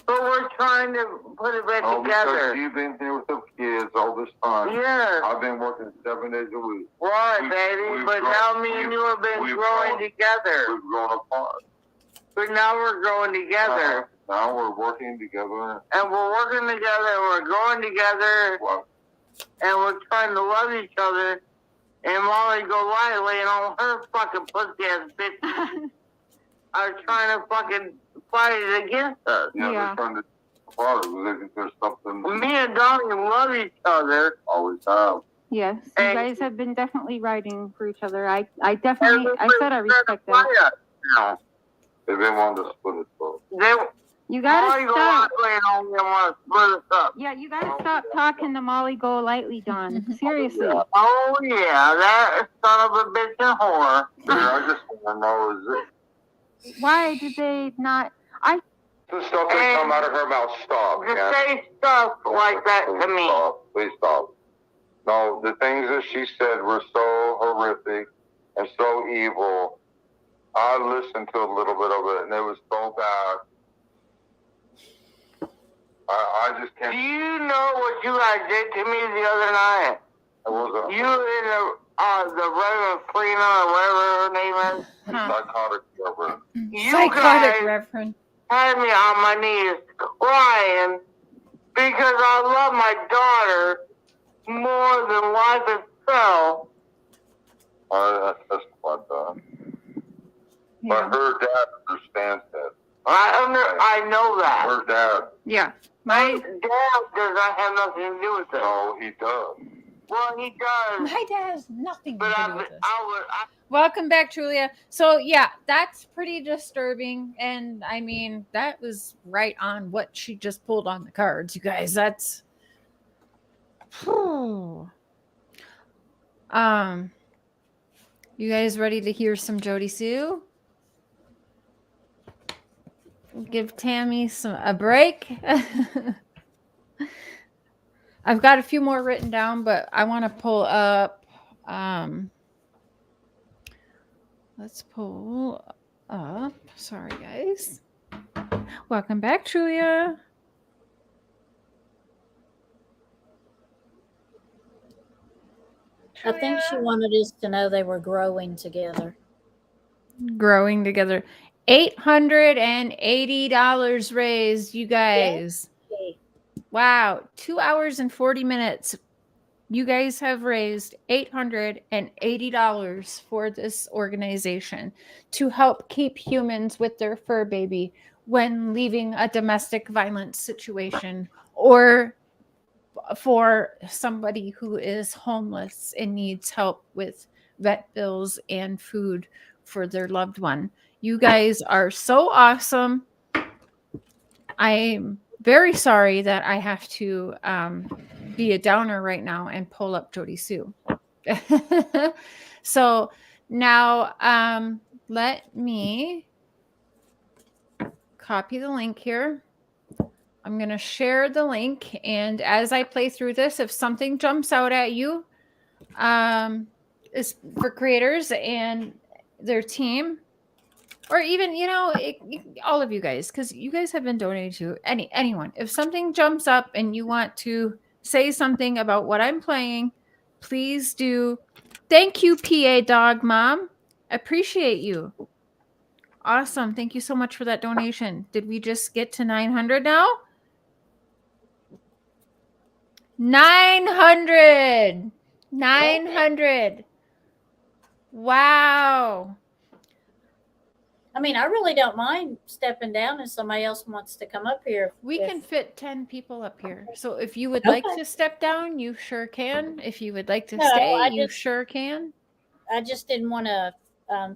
But we're trying to put it back together. Because you've been here with the kids all this time. Yes. I've been working 7 days a week. Right, baby. But now me and you have been growing together. We've grown apart. But now we're growing together. Now we're working together. And we're working together, and we're growing together. What? and we're trying to love each other. And Molly Golightly and all her fucking pussy ass bitches are trying to fucking fight it against us. Yeah, they're trying to follow. They think there's something. Me and Donnie love each other. Always have. Yes, you guys have been definitely riding for each other. I definitely, I said I respect that. Now. They've been wanting to split it, though. You gotta Molly stop. Golightly and all them want to split us up. Yeah, you gotta stop talking to Molly Golightly, Don. Seriously. Oh yeah, that son of a bitch and whore. Yeah, I just want to know, is it? Why did they not? The stuff that come out of her mouth, stop. To say stuff like that to me. Stop. Please stop. No, the things that she said were so horrific and so evil. I listened to a little bit of it, and it was so bad. I just can't. Do you know what you guys did to me the other night? It wasn't. You and the Reverend Selena, or whatever her name is. Psychotic Reverend. You Psychotic guys Reverend. had me on my knees crying because I love my daughter more than life itself. That's what that. But her dad understands that. I know that. Her dad. Yeah. My dad does not have nothing to do with it. No, he does. Well, he does. My dad has nothing to But do with this. I Welcome back, Julia. So yeah, that's pretty disturbing, and I mean that was right on what she just pulled on the cards, you guys. That's you guys ready to hear some Jodie Sue? Give Tammy a break. I've got a few more written down, but I want to pull up. Let's pull up. Sorry, guys. Welcome back, Julia. I think she wanted us to know they were growing together. Growing together. $880 raised, you guys. Yay. Wow. 2 hours and 40 minutes. You guys have raised $880 for this organization to help keep humans with their fur baby when leaving a domestic violence situation, or for somebody who is homeless and needs help with vet bills and food for their loved one. You guys are so awesome. I'm very sorry that I have to be a downer right now and pull up Jodie Sue. So now let me copy the link here. I'm going to share the link, and as I play through this, if something jumps out at you, is for creators and their team, or even, you know, all of you guys, because you guys have been donating to anyone. If something jumps up and you want to say something about what I'm playing, please do. Thank you, PA Dog Mom. Appreciate you. Awesome. Thank you so much for that donation. Did we just get to 900 now? 900. 900. Wow. I mean, I really don't mind stepping down if somebody else wants to come up here. We can fit 10 people up here. So if you would like to step down, you sure can. If you would like to stay, you sure can. I just didn't want to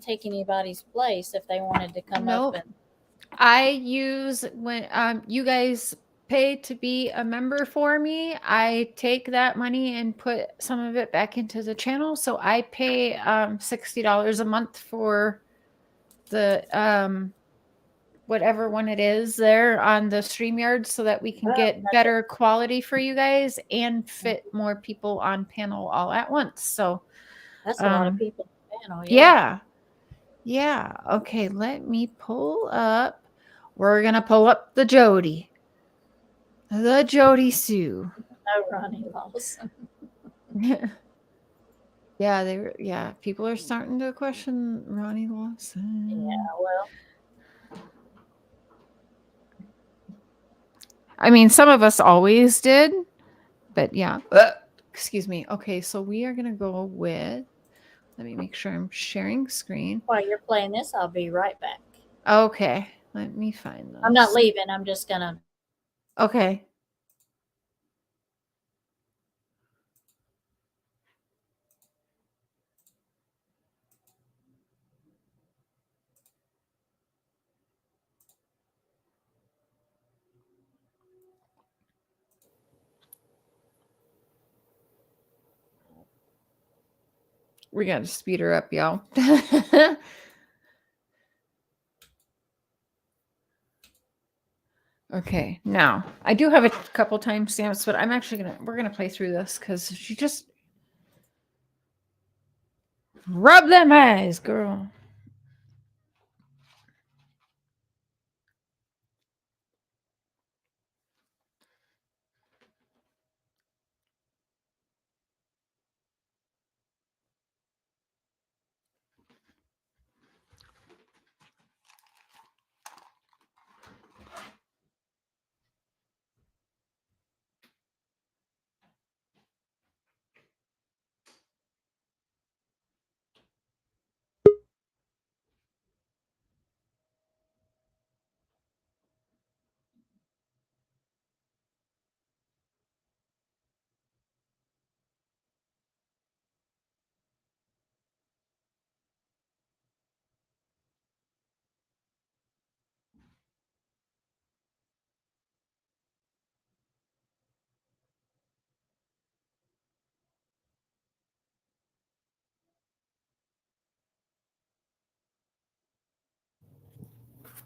take anybody's place if they wanted to come up. And I use, when you guys pay to be a member for me, I take that money and put some of it back into the channel. So I pay $60 a month for the whatever one it is there on the StreamYard, so that we can get better quality for you guys and fit more people on panel all at once. So that's a lot of people on panel. Yeah. Okay, let me pull up. We're gonna pull up the Jodie Sue. No Ronnie Lawson. Yeah, people are starting to question Ronnie Lawson. Yeah, well, I mean, some of us always did, but yeah. excuse me. Okay, so we are gonna go with. Let me make sure I'm sharing screen. While you're playing this, I'll be right back. Okay, let me find this. I'm not leaving. I'm just gonna. Okay. We got to speed her up, y'all. Okay, now I do have a couple timestamps, but I'm actually we're gonna play through this because she just rub them eyes, girl.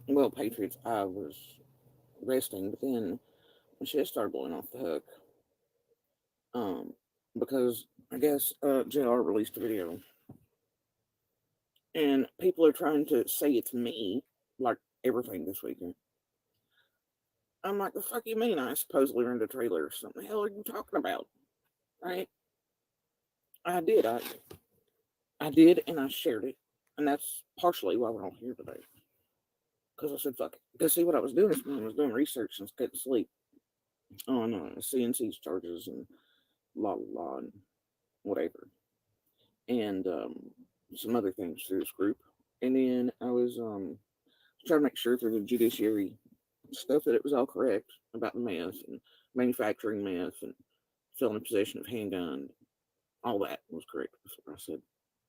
Well, Patriots, I was resting, but then my shit started blowing off the hook. Because I guess JR released a video, and people are trying to say it's me, like everything this weekend. I'm like, the fuck you mean? I supposedly rented a trailer or something. The hell are you talking about? Right? I did, and I shared it, and that's partially why we're all here today. Because I said, fuck it. Because see, what I was doing this morning was doing research and couldn't sleep on CNC's charges and la la la and whatever, and some other things through this group. And then I was trying to make sure through the judiciary stuff that it was all correct about the meth and manufacturing meth and felon in possession of handgun. All that was correct before I said,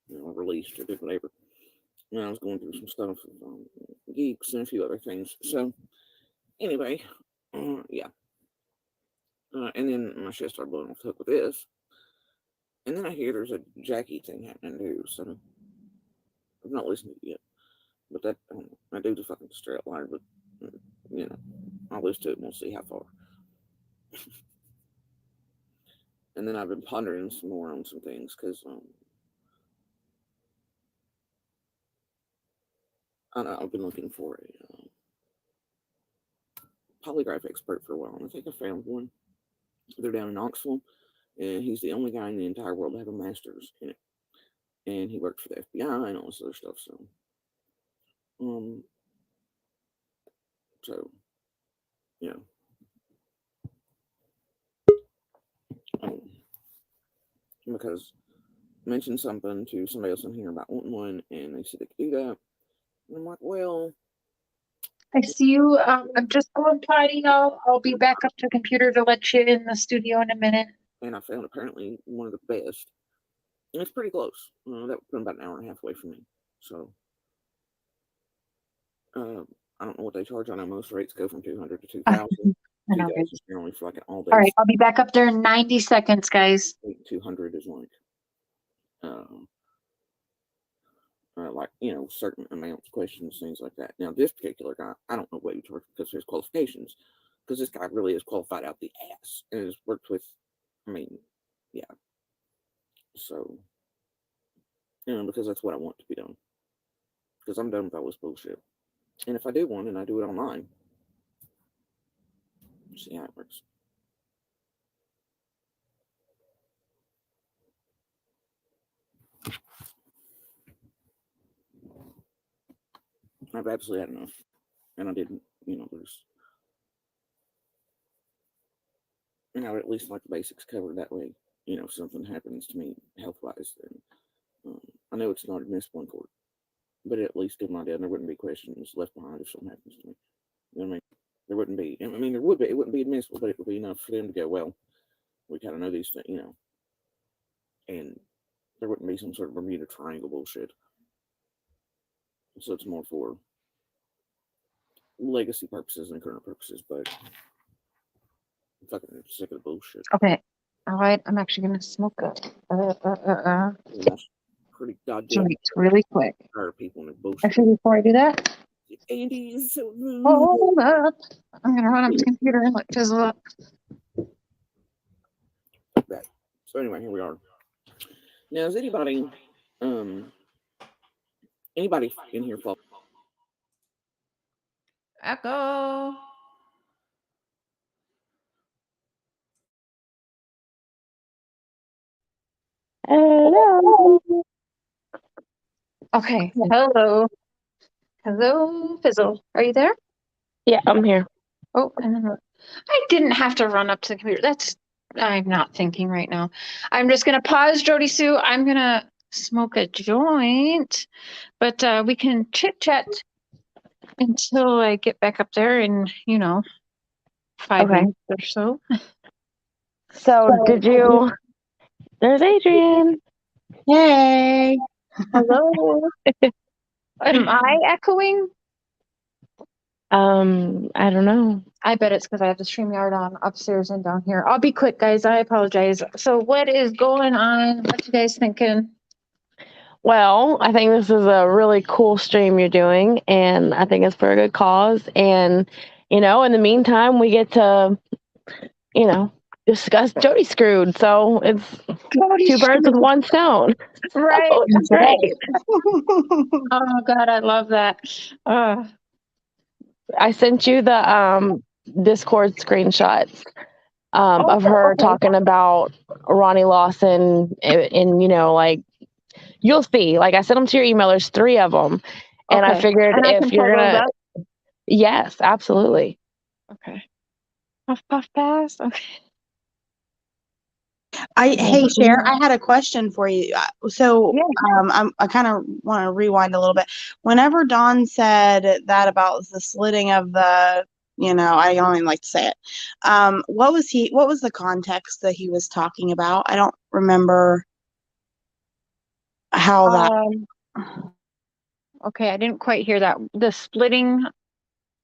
released or did whatever. And I was going through some stuff with geeks and a few other things. So anyway, yeah. And then my shit started blowing off the hook with this. And then I hear there's a Jackie thing happening too. So I've not listened to it yet. But that, I do the fucking straight line. But, I'll listen to it and we'll see how far. And then I've been pondering some more on some things because I've been looking for a polygraph expert for a while, and I think I found one. They're down in Knoxville, and he's the only guy in the entire world to have a master's in it. And he worked for the FBI and all this other stuff. So, because I mentioned something to somebody else in here about wanting one, and they said they could do that. And I'm like, well, I see you. I'm just going potty. I'll be back up to the computer to let you in the studio in a minute. And I found apparently one of the best. And it's pretty close. That would put about an hour and a half away from me. So, I don't know what they charge. I know most rates go from 200 to 2,000. 2,000 is generally for like an all day. All right, I'll be back up there in 90 seconds, guys. 200 is like, certain amounts, questions, things like that. Now, this particular guy, I don't know what he charged because of his qualifications, because this guy really is qualified out the ass and has worked with, yeah. So, because that's what I want to be done. Because I'm done with all this bullshit. And if I do one and I do it online, see how it works. I've absolutely had enough. And I didn't, I would at least like the basics covered that way. you know, if something happens to me health-wise, then I know it's not admissible in court, but at least in my death, there wouldn't be questions left behind if something happens to me. You know what I mean? There wouldn't be. I mean, there would be. It wouldn't be admissible, but it would be enough for them to go, well, we kind of know these things, you know, and there wouldn't be some sort of Bermuda Triangle bullshit. So it's more for legacy purposes and current purposes, but I'm fucking sick of the bullshit. Okay. All right. I'm actually going to smoke a Pretty goddamn joint really quick. tired of people in the bullshit. Actually, before I do that, Andy, so hold up. I'm going to run up to the computer and let fizzle up. Right. So anyway, here we are. Now, is anybody in here fall? Echo. Hello. Okay. Hello. Hello, Fizzle. Are you there? Yeah, I'm here. Oh, and then I didn't have to run up to the computer. I'm not thinking right now. I'm just going to pause, Jodie Sue. I'm going to smoke a joint, but we can chit chat until I get back up there in, 5 minutes or so. So did you? There's Adrian. Hey. Hello. Am I echoing? I don't know. I bet it's because I have the StreamYard on upstairs and down here. I'll be quick, guys. I apologize. So what is going on? What you guys thinking? Well, I think this is a really cool stream you're doing, and I think it's for a good cause. And, in the meantime, we get to, discuss Jodie Screwed. So it's two birds with one stone. Right. Oh, that's right. Oh, God, I love that. I sent you the Discord screenshots of her talking about Ronnie Lawson, and you'll see. Like, I sent them to your email. There's 3 of them, and I figured if you're gonna, yes, absolutely. Okay. Puff puff pass. Okay. Hey Cher, I had a question for you. So I kind of want to rewind a little bit. Whenever Dawn said that about the slitting of the, I don't even like to say it. What was the context that he was talking about? I don't remember how that. Okay, I didn't quite hear that. The splitting.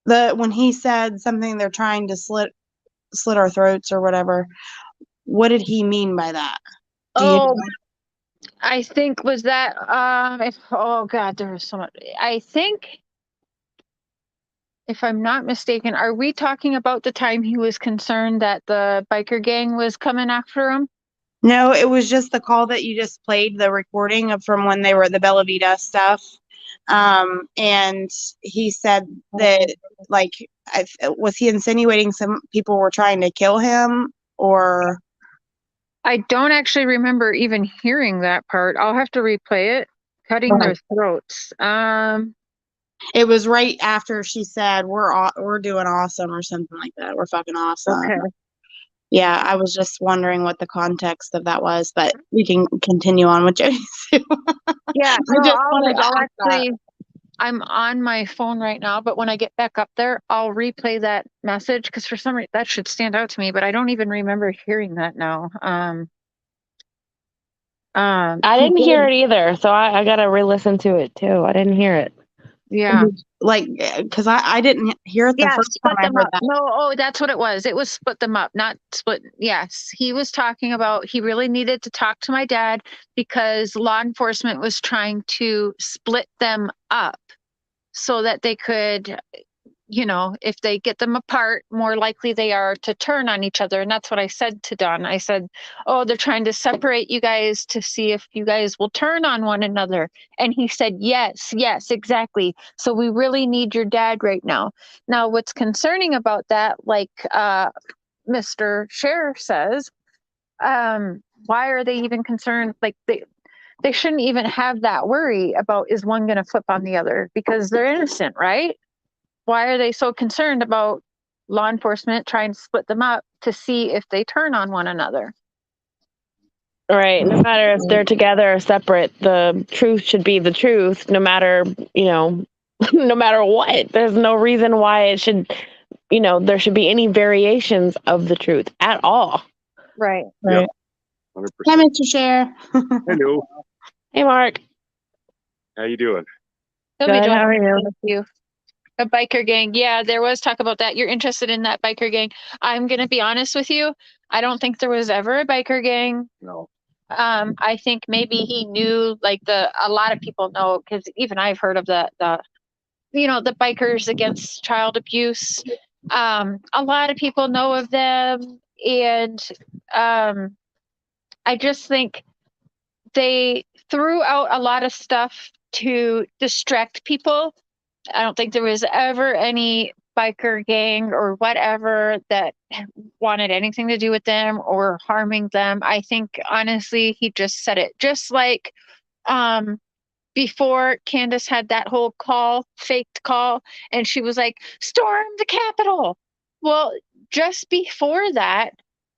When he said something, they're trying to slit our throats or whatever. What did he mean by that? I think was that oh God, there was so much. I think, if I'm not mistaken, are we talking about the time he was concerned that the biker gang was coming after him? No, it was just the call that you just played, the recording from when they were at the Bella Vita stuff. And he said that, was he insinuating some people were trying to kill him, or? I don't actually remember even hearing that part. I'll have to replay it. Cutting their throats. It was right after she said, "We're doing awesome" or something like that. We're fucking awesome. Okay. Yeah, I was just wondering what the context of that was, but we can continue on with Jodie Sue. Yeah, I'm on my phone right now, but when I get back up there, I'll replay that message because for some reason that should stand out to me, but I don't even remember hearing that now. I didn't hear it either, so I gotta re-listen to it too. I didn't hear it. Yeah. Because I didn't hear it the first time I heard that. No, that's what it was. It was split them up, not split. Yes, he was talking about he really needed to talk to my dad because law enforcement was trying to split them up so that they could, if they get them apart, more likely they are to turn on each other. And that's what I said to Don. I said, oh, they're trying to separate you guys to see if you guys will turn on one another. And he said, yes, exactly. So we really need your dad right now. Now, what's concerning about that, like Mr. Sheriff says, why are they even concerned? Like they shouldn't even have that worry about is one going to flip on the other because they're innocent, right? Why are they so concerned about law enforcement trying to split them up to see if they turn on one another? Right. No matter if they're together or separate, the truth should be the truth, no matter, no matter what. There's no reason why it should, there should be any variations of the truth at all. Right. Right. 100%. Hi, Mr. Share. Hello. Hey, Mark. How you doing? Tell me, Good. How are Joanne, you? thank you. A biker gang. Yeah, there was talk about that. You're interested in that biker gang. I'm going to be honest with you. I don't think there was ever a biker gang. No. I think maybe he knew, like a lot of people know, because even I've heard of the bikers against child abuse. A lot of people know of them, and I just think they threw out a lot of stuff to distract people. I don't think there was ever any biker gang or whatever that wanted anything to do with them or harming them. I think honestly, he just said it just like before Candace had that whole faked call, and she was like, storm the Capitol. Well, just before that,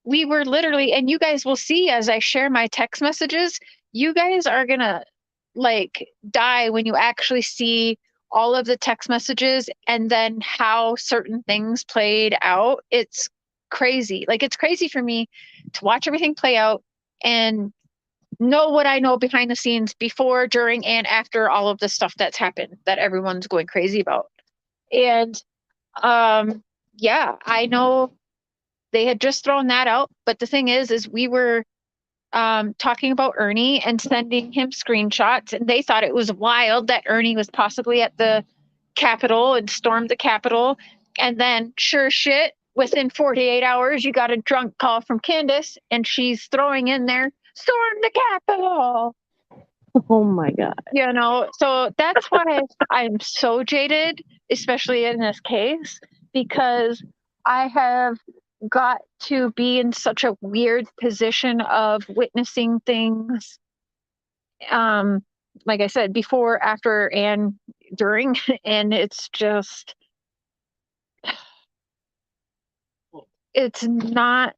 we were literally, and you guys will see as I share my text messages, you guys are gonna like die when you actually see all of the text messages and then how certain things played out. It's crazy. Like, it's crazy for me to watch everything play out and know what I know behind the scenes before, during, and after all of the stuff that's happened that everyone's going crazy about. And yeah, I know they had just thrown that out, but the thing is we were talking about Ernie and sending him screenshots, and they thought it was wild that Ernie was possibly at the Capitol and stormed the Capitol. And then, sure shit, within 48 hours, you got a drunk call from Candace, and she's throwing in there, storm the Capitol. Oh my God. So that's why I'm so jaded, especially in this case, because I have got to be in such a weird position of witnessing things, like I said, before, after, and during, and it's just, it's not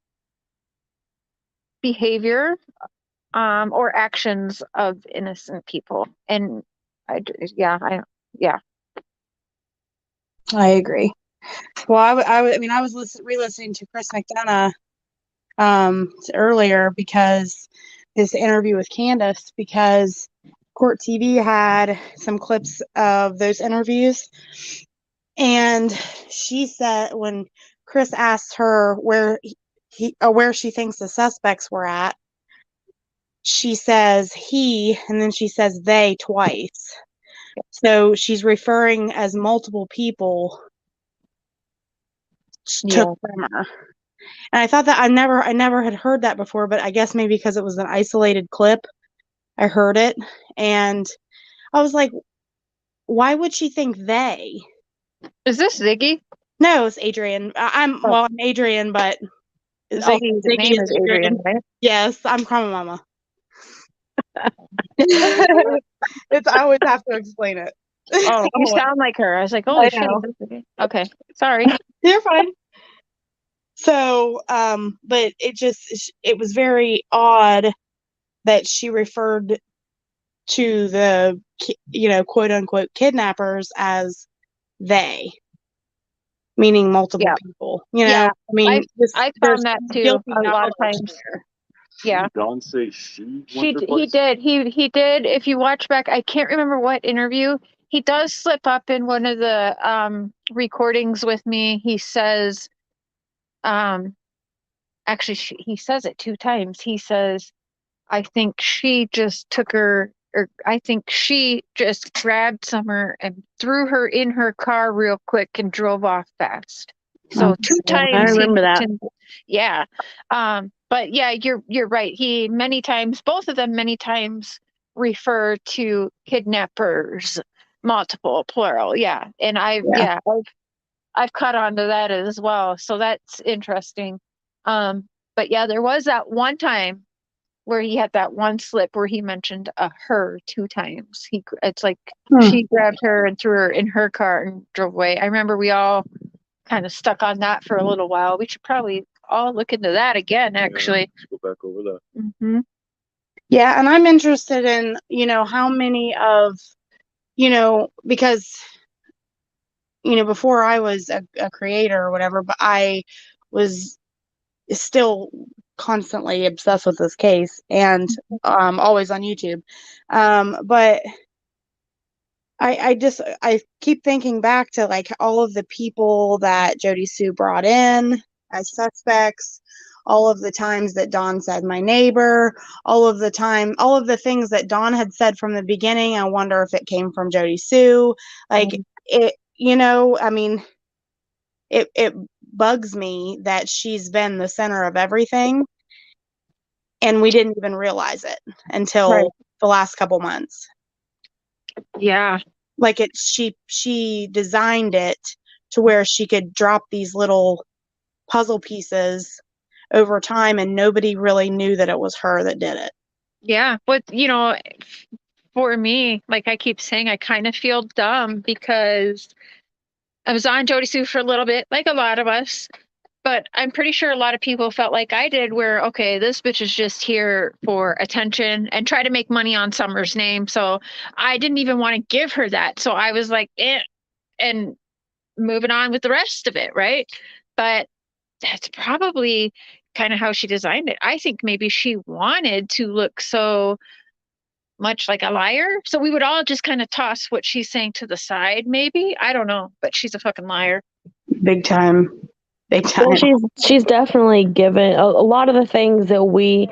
behavior or actions of innocent people. And I agree. Well, I was re-listening to Chris McDonough earlier because this interview with Candace, because Court TV had some clips of those interviews, and she said when Chris asked her where she thinks the suspects were at, she says he, and then she says they twice. So she's referring as multiple people took from her. And I thought that I never had heard that before, but I guess maybe because it was an isolated clip, I heard it, and I was like, why would she think they? Is this Ziggy? No, it's Adrian. I'm Adrian, but Ziggy's name is Adrian, right? Yes, I'm Karma Mama. I always have to explain it. Oh, you sound like her. I was like, holy shit. Okay, sorry. You're fine. So, but it was very odd that she referred to the, quote unquote kidnappers as they, meaning multiple people. I mean, I found that too a lot of times. Yeah. Dawn say she He did. He did. If you watch back, I can't remember what interview. He does slip up in one of the recordings with me. He says, actually, he says it 2 times. He says, I think she just took her, or I think she just grabbed Summer and threw her in her car real quick and drove off fast. So 2 times. I remember that. Yeah. But yeah, you're right. He both of them many times refer to kidnappers, multiple, plural. Yeah. And I've caught on to that as well. So that's interesting. But yeah, there was that one time where he had that one slip where he mentioned her 2 times. It's like she grabbed her and threw her in her car and drove away. I remember we all kind of stuck on that for a little while. We should probably all look into that again, actually. Go back over that. Mm-hmm. Yeah, and I'm interested in, how many of, because, before I was a creator or whatever, but I was still constantly obsessed with this case and always on YouTube. But I keep thinking back to like all of the people that Jodie Sue brought in as suspects, all of the times that Dawn said my neighbor, all of the things that Dawn had said from the beginning. I wonder if it came from Jodie Sue. Like it, I mean, it bugs me that she's been the center of everything and we didn't even realize it until the last couple months. Yeah. Like she designed it to where she could drop these little puzzle pieces over time and nobody really knew that it was her that did it. Yeah. But, for me, like I keep saying, I kind of feel dumb because I was on Jodiesue for a little bit, like a lot of us, but I'm pretty sure a lot of people felt like I did where, okay, this bitch is just here for attention and try to make money on Summer's name. So I didn't even want to give her that. So I was like, and moving on with the rest of it. Right. But that's probably kind of how she designed it. I think maybe she wanted to look so much like a liar. So we would all just kind of toss what she's saying to the side, maybe. I don't know, but she's a fucking liar. Big time. Big time. Well, she's definitely given a lot of the things that we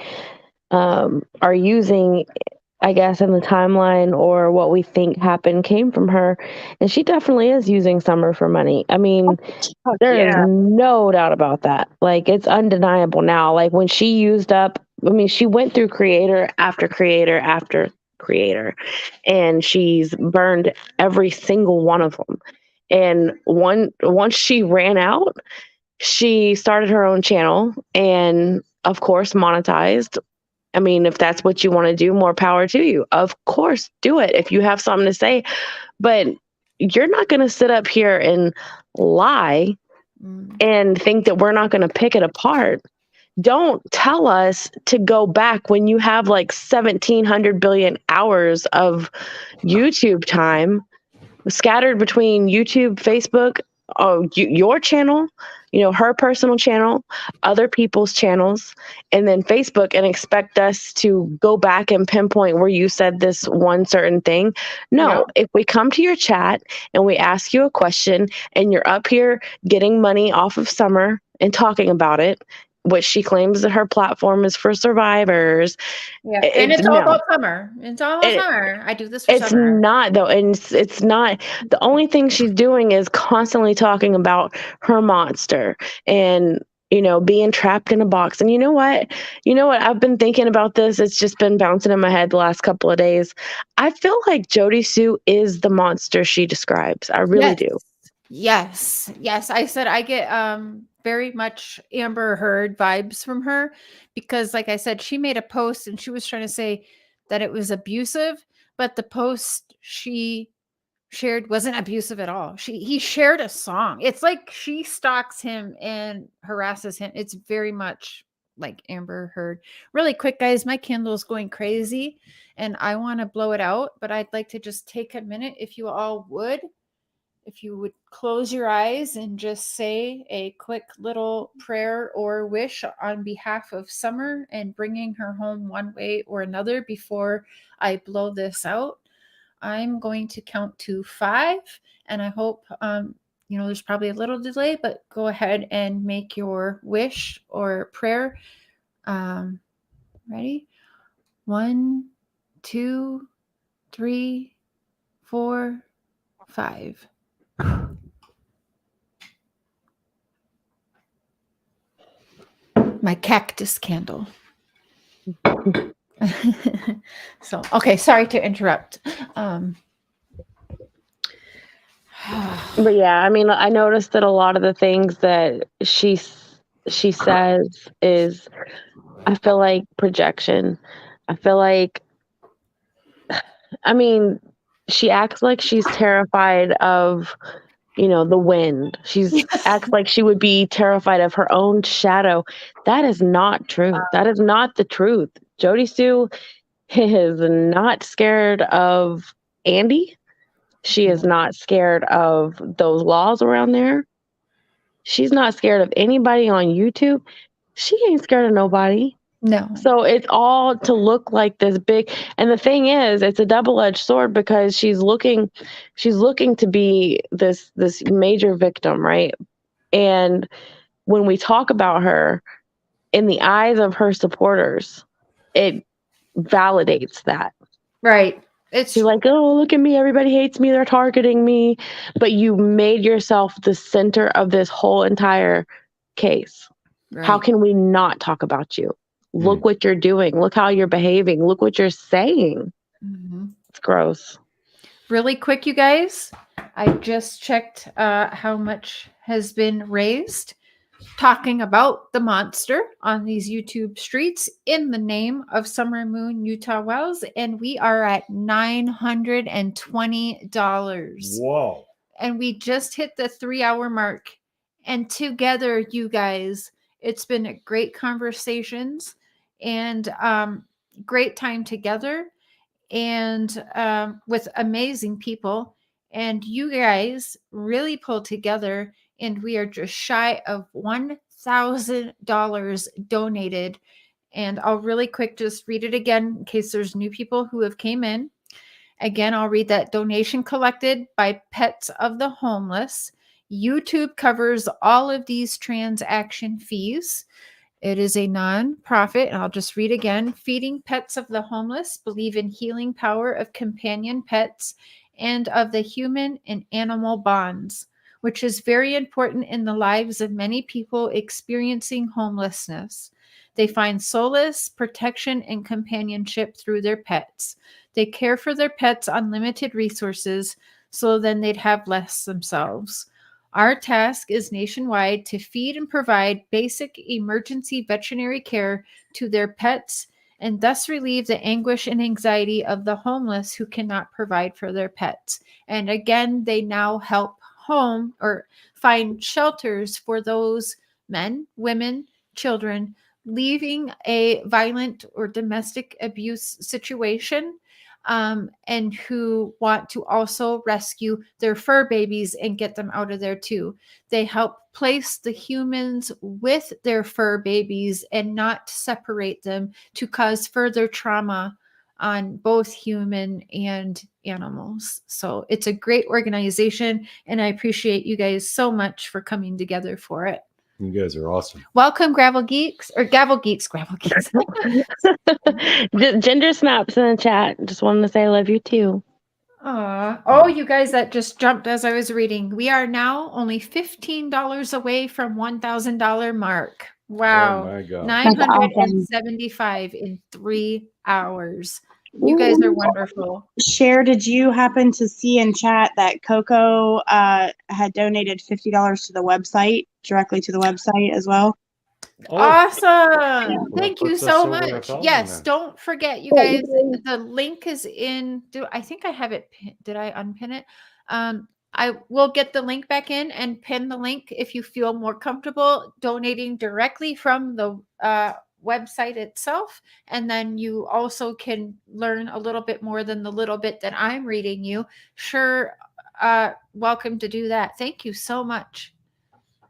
are using, I guess, in the timeline or what we think happened came from her. And she definitely is using Summer for money. I mean, there is no doubt about that. Like, it's undeniable now. Like, when she used up, I mean, she went through creator after creator after creator, and she's burned every single one of them. And once she ran out, she started her own channel and, of course, monetized. I mean, if that's what you want to do, more power to you. Of course, do it if you have something to say. But you're not going to sit up here and lie and think that we're not going to pick it apart. Don't tell us to go back when you have like 1,700 billion hours of YouTube time scattered between YouTube, Facebook, your channel, her personal channel, other people's channels, and then Facebook, and expect us to go back and pinpoint where you said this one certain thing. No, if we come to your chat and we ask you a question and you're up here getting money off of Summer and talking about it, which she claims that her platform is for survivors. Yeah, and it's all about Summer. It's all about Summer. I do this for Summer. It's not, though, and it's not. The only thing she's doing is constantly talking about her monster and, being trapped in a box. And you know what? I've been thinking about this. It's just been bouncing in my head the last couple of days. I feel like Jodie Sue is the monster she describes. I really do. Yes. I said I get very much Amber Heard vibes from her because, like I said, she made a post and she was trying to say that it was abusive, but the post she shared wasn't abusive at all. He shared a song. It's like she stalks him and harasses him. It's very much like Amber Heard. Really quick, guys, my candle is going crazy and I want to blow it out, but I'd like to just take a minute if you all would. If you would close your eyes and just say a quick little prayer or wish on behalf of Summer and bringing her home one way or another before I blow this out. I'm going to count to 5, and I hope, there's probably a little delay, but go ahead and make your wish or prayer. Ready? 1, 2, 3, 4, 5. My cactus candle. So, okay, sorry to interrupt. But yeah, I mean, I noticed that a lot of the things that she says is, I feel like projection. I feel like, I mean, she acts like she's terrified of, the wind. She's acts like she would be terrified of her own shadow. That is not true. That is not the truth. Jodie Sue is not scared of Andy. She is not scared of those laws around there. She's not scared of anybody on YouTube. She ain't scared of nobody. No. So it's all to look like this big. And the thing is, it's a double-edged sword because she's looking to be this major victim, right? And when we talk about her in the eyes of her supporters, it validates that. Right. She's like, oh, look at me. Everybody hates me. They're targeting me. But you made yourself the center of this whole entire case. Right. How can we not talk about you? Look what you're doing. Look how you're behaving. Look what you're saying. Mm-hmm. It's gross. Really quick, you guys. I just checked how much has been raised talking about the monster on these YouTube streets in the name of Summer Moon Utah Wells, and we are at $920. Whoa. And we just hit the 3-hour mark. And together, you guys, it's been a great conversations and great time together and with amazing people. And you guys really pulled together, and we are just shy of $1,000 donated. And I'll really quick just read it again in case there's new people who have came in. Again, I'll read that. Donation collected by Pets of the Homeless. YouTube covers all of these transaction fees. It is a non-profit, and I'll just read again. Feeding Pets of the Homeless believe in healing power of companion pets and of the human and animal bonds, which is very important in the lives of many people experiencing homelessness. They find solace, protection, and companionship through their pets. They care for their pets on limited resources, so then they'd have less themselves. Our task is nationwide to feed and provide basic emergency veterinary care to their pets and thus relieve the anguish and anxiety of the homeless who cannot provide for their pets. And again, they now help home or find shelters for those men, women, children leaving a violent or domestic abuse situation, and who want to also rescue their fur babies and get them out of there too. They help place the humans with their fur babies and not separate them to cause further trauma on both human and animals. So it's a great organization, and I appreciate you guys so much for coming together for it. You guys are awesome. Welcome, Gravel Geeks, or Gavel Geeks, Gravel Geeks. Ginger Snaps in the chat. Just wanted to say I love you too. Aw. Oh, you guys that just jumped as I was reading. We are now only $15 away from $1,000 mark. Wow. Oh my God. 975 in 3 hours. You guys are wonderful. Cher, did you happen to see in chat that Coco had donated $50 to the website, directly to the website as well? Oh. Awesome. Yeah. Thank you Puts us so over much. 1,000 Yes, then. don't forget, you guys, the link is in. I think I have it. Did I unpin it? I will get the link back in and pin the link if you feel more comfortable donating directly from the website itself. And then you also can learn a little bit more than the little bit that I'm reading you. Sure. Welcome to do that. Thank you so much.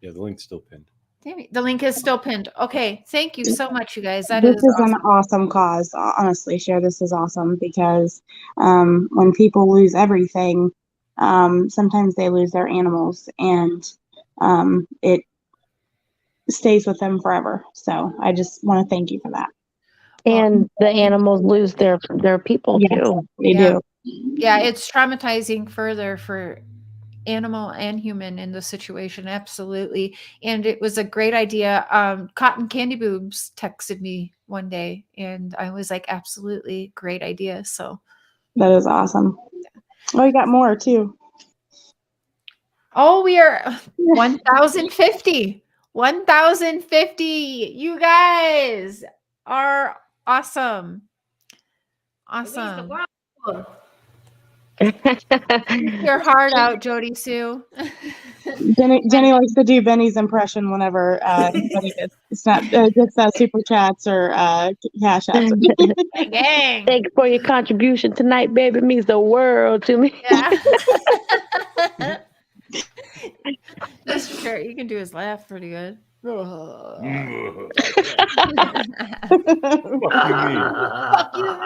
Yeah, the link's still pinned. Damn it, the link is still pinned. Okay. Thank you so much, you guys. That This is is awesome. an awesome cause. Honestly, Cher, this is awesome because when people lose everything, sometimes they lose their animals, and it stays with them forever. So I just want to thank you for that. And the animals lose their people too. They do. Yeah, it's traumatizing further for animal and human in the situation. Absolutely. And it was a great idea. Cotton Candy Boobs texted me one day, and I was like, absolutely great idea. So That is awesome. Oh, you got more too. oh, we are 1,050. 1,050. You guys are awesome. Awesome. Keep your heart out, Jodie Sue. Jenny likes to do Benny's impression whenever anybody gets super chats or cash apps. Gang. Thanks for your contribution tonight, baby. It means the world to me. Yeah. Mr. Carrot, you can do his laugh pretty good. Fuck you,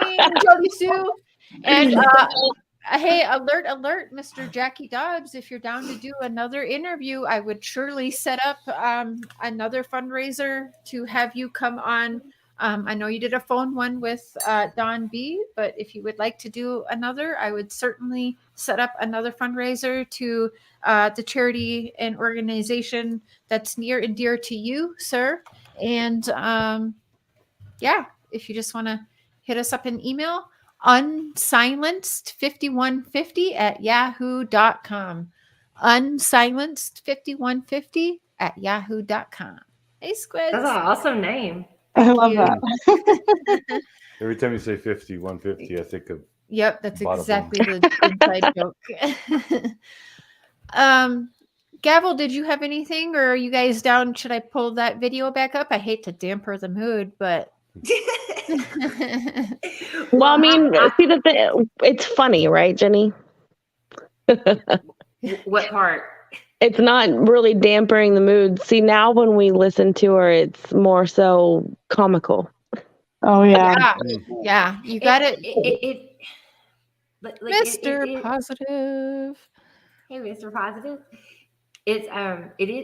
mean, Jodiesue. And hey, alert, Mr. Jackie Dobbs, if you're down to do another interview, I would surely set up another fundraiser to have you come on. I know you did a phone one with Don B, but if you would like to do another, I would certainly set up another fundraiser to the charity and organization that's near and dear to you, sir. And yeah, if you just want to hit us up an email, unsilenced5150@yahoo.com. Unsilenced5150@yahoo.com. Hey, Squids. That's an awesome name. I love that. Every time you say 150, I think of. Yep, that's bada exactly boom. the inside joke. Gavel, did you have anything, or are you guys down? Should I pull that video back up? I hate to damper the mood, but Well, I mean, see it's funny, right, Jenny? What part? It's not really dampering the mood. See, now when we listen to her, it's more so comical. Oh yeah, yeah. You got it, Like Mr. Positive. Hey, Mr. Positive. It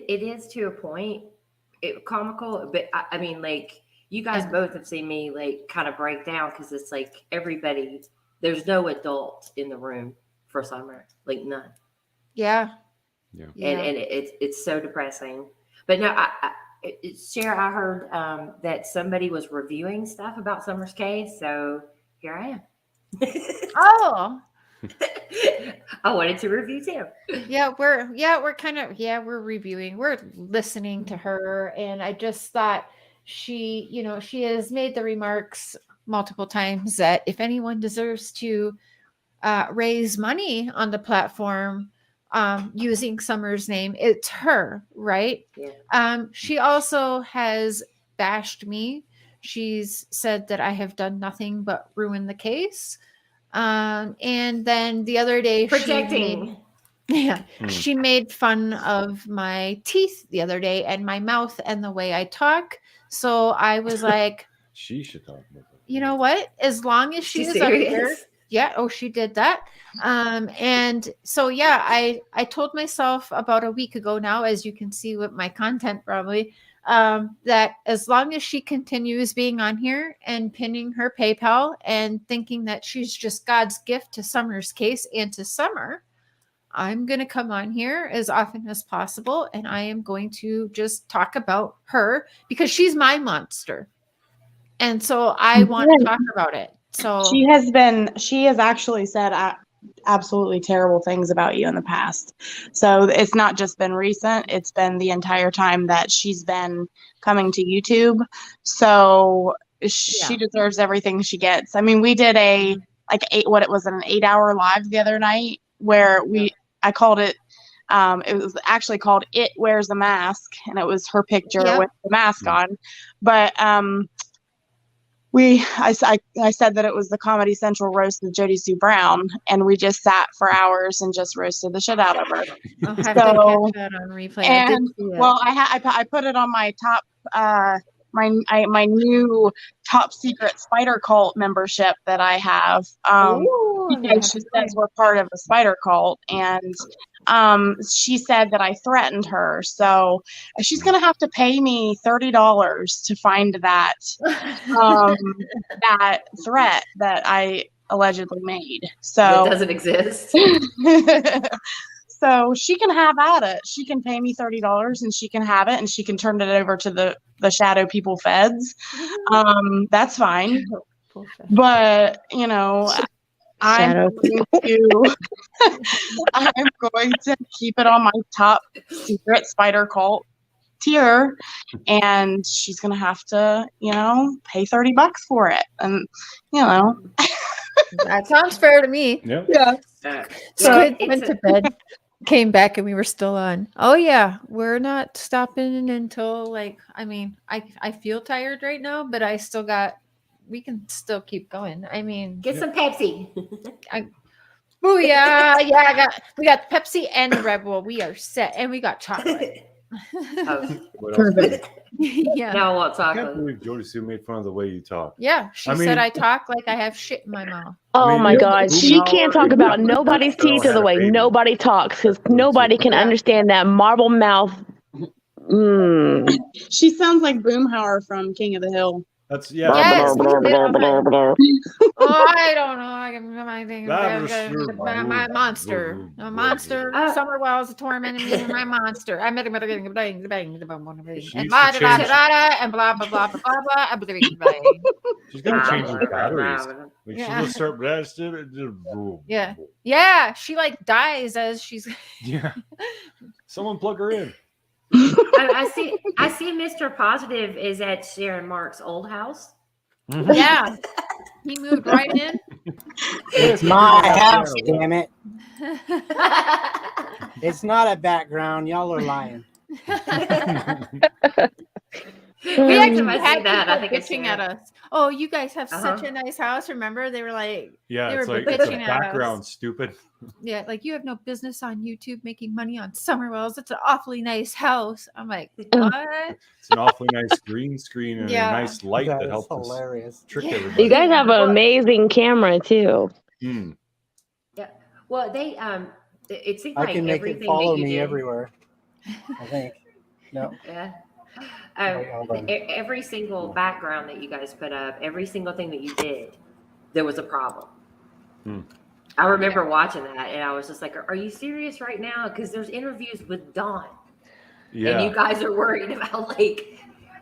is to a point, comical, but I mean, like, you guys both have seen me like kind of break down because it's like everybody. There's no adult in the room for summer, like none. Yeah. Yeah. And it's so depressing. But no, Cher, I heard that somebody was reviewing stuff about Summer's case, so here I am. Oh. I wanted to review too. We're reviewing. We're listening to her, and I just thought she has made the remarks multiple times that if anyone deserves to raise money on the platform using Summer's name, it's her, right? Yeah. She also has bashed me. She's said that I have done nothing but ruin the case. And then the other day, she made fun of my teeth the other day and my mouth and the way I talk. So I was like, she should talk about that. You know what? As long as she is up here. Yeah. Oh, she did that. And so, yeah, I told myself about a week ago now, as you can see with my content probably, that as long as she continues being on here and pinning her PayPal and thinking that she's just God's gift to Summer's case and to Summer, I'm going to come on here as often as possible. And I am going to just talk about her because she's my monster. And so I want to talk about it. So she has actually said absolutely terrible things about you in the past. So it's not just been recent, it's been the entire time that she's been coming to YouTube. So she deserves everything she gets. I mean, we did an 8-hour live the other night where I called it, it was actually called It Wears a Mask, and it was her picture with the mask on. But I said that it was the Comedy Central roast of Jodiesue Brown, and we just sat for hours and just roasted the shit out of her. I'll have to catch that on replay. And I put it on my top my new top secret spider cult membership that I have. Because she says we're part of a spider cult, and she said that I threatened her, so she's gonna have to pay me $30 to find that that threat that I allegedly made. So it doesn't exist. So she can have at it. She can pay me $30 and she can have it, and she can turn it over to the shadow people feds. That's fine. But I'm going to keep it on my top secret spider cult tier, and she's gonna have to, pay $30 for it, and that sounds fair to me. Yeah. So it went to bed. came back and we were still on. Oh yeah, we're not stopping until like I mean, I feel tired right now, but I still got we can still keep going. I mean, Get some Pepsi. Oh yeah, we got Pepsi and the Red Bull. We are set, and we got chocolate. Perfect. Yeah. Now I want I can't chocolate. believe Jodiesue made fun of the way you talk. Yeah, she said I talk like I have shit in my mouth. Oh my God. She Boom can't talk Howard about and nobody's Carol teeth or had the a way baby. nobody talks because nobody can understand that marble mouth. She sounds like Boomhauer from King of the Hill. That's yeah. Yes. Oh, I don't know. I can my thing. My monster. A monster. Summerwell's a tormenting me. My monster. I met him getting bang bang and blah blah blah and blah blah blah blah blah. She's gonna change her batteries. Like, Yeah. she'll start Yeah. Yeah. She like dies as she's. Yeah. Someone plug her in. I see Mr. Positive is at Sharon Mark's old house. Yeah. He moved right in. It's my house, damn it. It's not a background. Y'all are lying. We actually I see had that. I people think it's bitching Sharon. at us. Oh, you guys have such Uh-huh. a nice house. Remember, they were like, Yeah, they it's were like it's a bitching at background, us. stupid. Yeah, like you have no business on YouTube making money on Summerwells. It's an awfully nice house. I'm like, what? It's an awfully nice green screen and Yeah. a nice light that That is helps us hilarious. trick Yeah. everybody. You guys have an amazing camera too. Mm. Yeah. Well, they it seems I like can make everything it follow that you me did. everywhere. I think. No. Yeah. Wait, hold on. Every single background that you guys put up, every single thing that you did, there was a problem. I remember watching that, and I was just like, "Are you serious right now?" Because there's interviews with Dawn, Yeah. and you guys are worried about like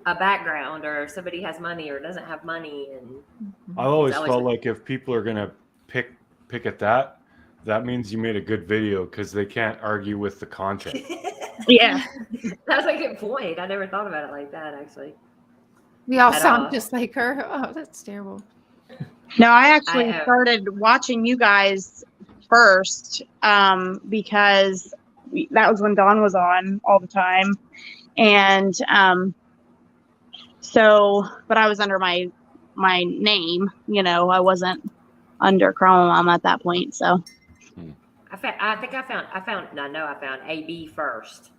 a background or if somebody has money or doesn't have money, and I've always It's felt like if people are gonna pick at that, that means you made a good video because they can't argue with the content. Yeah. that's a good point. I never thought about it like that, actually. We all At sound all. just like her. Oh, that's terrible. No, I actually I, started watching you guys first because that was when Dawn was on all the time. And but I was under my name, I wasn't under Chrome at that point. So I found AB first.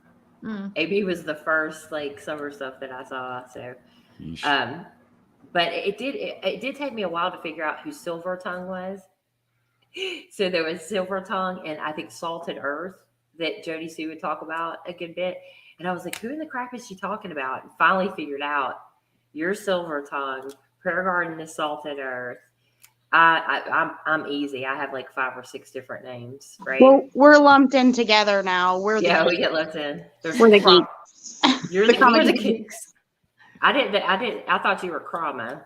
Mm. AB was the first like summer stuff that I saw. So, Yeesh. but it did take me a while to figure out who Silver Tongue was. So there was Silver Tongue and I think Salted Earth that Jodie Sue would talk about a good bit. And I was like, who in the crap is she talking about? And finally figured out you're Silver Tongue, Prayer Garden is Salted Earth. I'm easy. I have like 5 or 6 different names, right? well, we're lumped in together now. We get lumped in. We're the geeks. You're The the comic geeks. I thought you were Krama.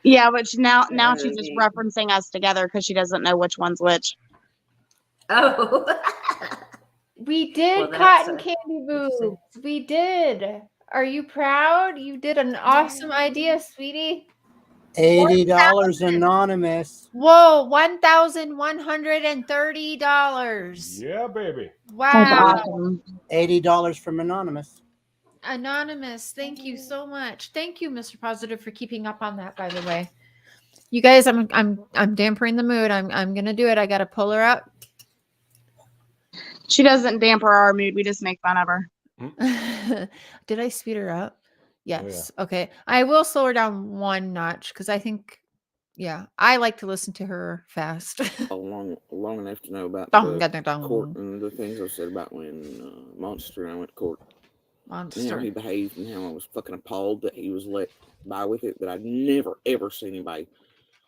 Yeah, but now Yeah, she's just geek. referencing us together because she doesn't know which one's which. Oh. We did Well, that's, cotton candy boobs. We did. Are you proud? You did an awesome idea, sweetie. $80 anonymous. Whoa, $1,130. Yeah, baby. Wow. $80 from anonymous. Anonymous, thank you so much. Thank you, Mr. Positive, for keeping up on that, by the way. You guys, I'm dampering the mood. I'm gonna do it. I gotta pull her up. She doesn't damper our mood. We just make fun of her. Did I speed her up? Yes. Okay. I will slow her down one notch because I think, yeah, I like to listen to her fast. long enough to know about Dong, the dong, dong. court and the things I said about when Monster and I went to court. And how he behaved and how I was fucking appalled that he was let by with it, that I'd never ever seen anybody.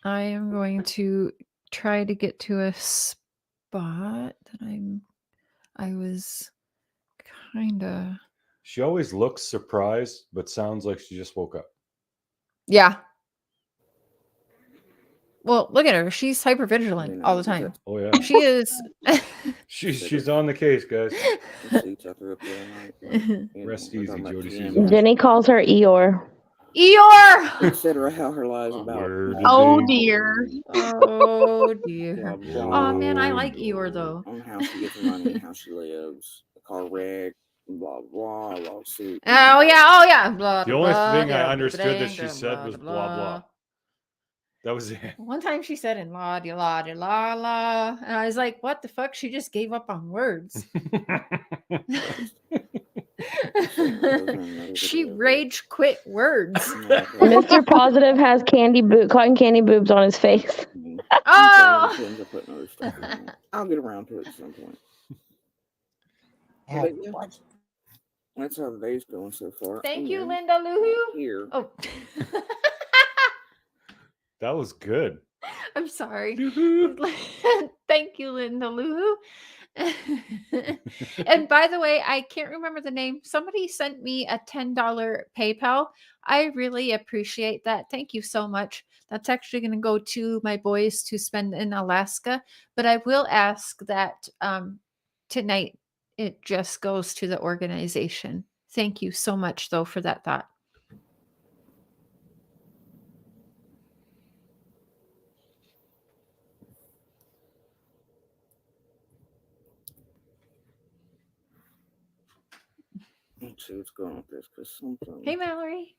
I am going to try to get to a spot that I was kind of. She always looks surprised, but sounds like she just woke up. Yeah. Well, look at her. She's hyper vigilant all the time. Oh yeah. She is. She's on the case, guys. Rest easy, Jodie Sue. Jenny calls her Eeyore. Eeyore! Consider how her lies about. Oh dear. Oh dear. Blah, blah, Oh man, I like Eeyore though. on how she gets money, how she lives, a car wreck, blah blah, lawsuit. Oh yeah. Blah, The blah, only blah, thing blah, I understood that she blah, said blah, was blah. blah blah. That was it. One time she said in la di la di la la, and I was like, "What the fuck?" She just gave up on words. She rage quit words. Mr. Positive has cotton candy boobs on his face. Oh! I'll get around to it at some point. But, yeah, that's how the day's going so far. Thank you, Linda Luhu. Here. Oh. That was good. I'm sorry. Thank you, Linda Luhu. And by the way, I can't remember the name. Somebody sent me a $10 PayPal. I really appreciate that. Thank you so much. That's actually going to go to my boys to spend in Alaska. But I will ask that tonight it just goes to the organization. Thank you so much, though, for that thought. Let's see what's going on with this, because something. Hey, Mallory.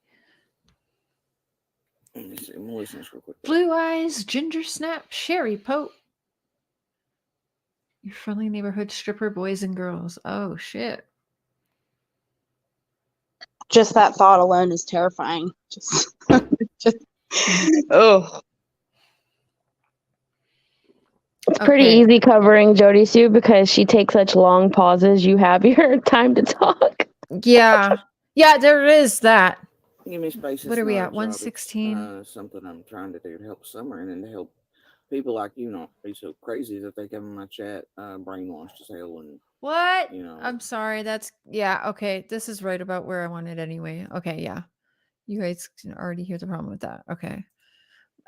Let me see. I'm gonna listen to this real quick. Blue Eyes, Ginger Snap, Sherry Pope. Your friendly neighborhood stripper boys and girls. Oh, shit. Just that thought alone is terrifying. Just oh. It's pretty easy covering Jodiesue because she takes such long pauses. You have your time to talk. Yeah. Yeah, there is that. Give me space. What It's are we not a at? job. 116. It's, something I'm trying to do to help Summer and then to help people like you not be so crazy that they come in my chat brainwashed as hell and What? you know. I'm sorry. That's, yeah, okay. This is right about where I wanted anyway. Okay, yeah. You guys can already hear the problem with that. Okay.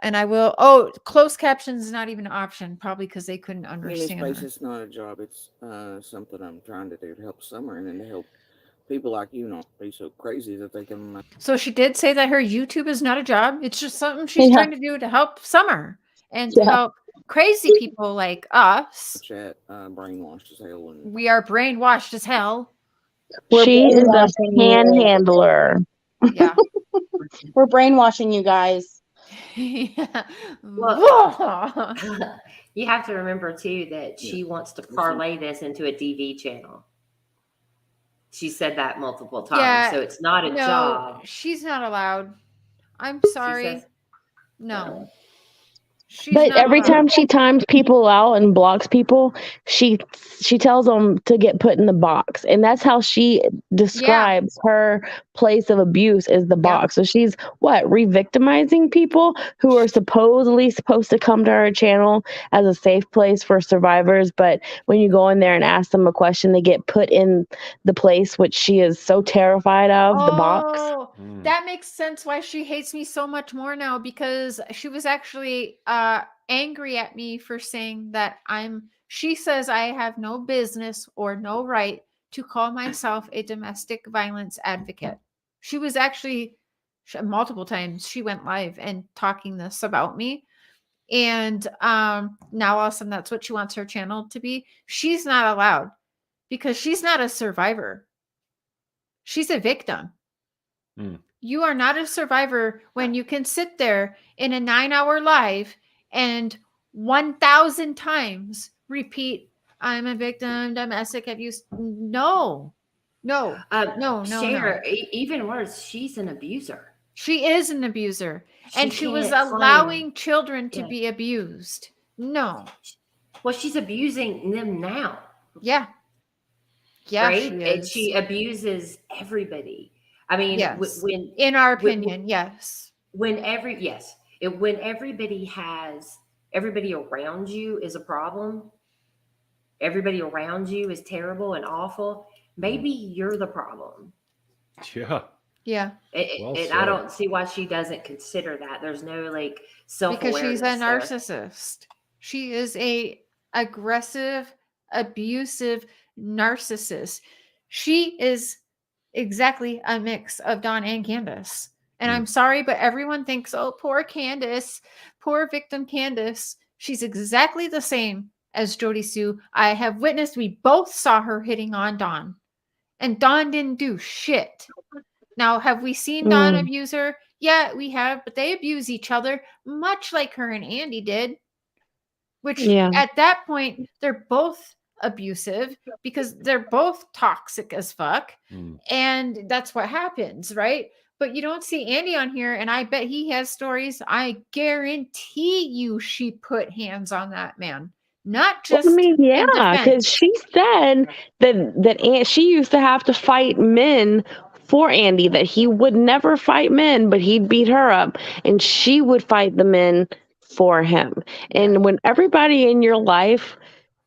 And I will, closed captions is not even an option, probably because they couldn't understand Give me space. her. It's not a job. It's something I'm trying to do to help Summer and then to help people like you not be so crazy that they come in my So she did say that her YouTube is not a job. It's just something she's trying to do to help Summer and to help crazy people like us. chat brainwashed as hell and We are brainwashed as hell. She is a panhandler. Yeah. We're brainwashing you guys. Yeah. Well, you have to remember too that she wants to parlay this into a DV channel. She said that multiple times, Yeah, so it's not a job. She's not allowed. I'm sorry. No. But every time she times people out and blocks people, she tells them to get put in the box, and that's how she describes her place of abuse is the box. So she's re-victimizing people who are supposedly supposed to come to her channel as a safe place for survivors, but when you go in there and ask them a question, they get put in the place which she is so terrified of, the box. That makes sense why she hates me so much more now, because she was actually angry at me for saying that she says I have no business or no right to call myself a domestic violence advocate. She was actually multiple times she went live and talking this about me. And now all of a sudden that's what she wants her channel to be. She's not allowed because she's not a survivor. She's a victim. You are not a survivor when you can sit there in a 9-hour live and 1,000 times repeat, I'm a victim, domestic abuse. No. Cher, even worse, she's an abuser. She is an abuser. And she was can't allowing children to be abused. No. Well, she's abusing them now. Yeah. Yeah, right? she is. She abuses everybody. I mean, yes. when in our opinion, yes. When everybody around you is a problem, everybody around you is terrible and awful, maybe you're the problem. Yeah. Yeah. And I don't see why she doesn't consider that. There's no self-awareness. Because she's a narcissist. She is a aggressive, abusive narcissist. She is exactly a mix of Dawn and Candace. And I'm sorry, but everyone thinks, oh, poor Candace, poor victim Candace. She's exactly the same as Jodiesue. I have witnessed, we both saw her hitting on Dawn. And Dawn didn't do shit. Now, have we seen Dawn abuse her? Yeah, we have, but they abuse each other, much like her and Andy did. Which at that point, they're both abusive because they're both toxic as fuck. And that's what happens, right? But you don't see Andy on here, and I bet he has stories. I guarantee you she put hands on that man. Not just because she said that she used to have to fight men for Andy, that he would never fight men, but he'd beat her up, and she would fight the men for him. And when everybody in your life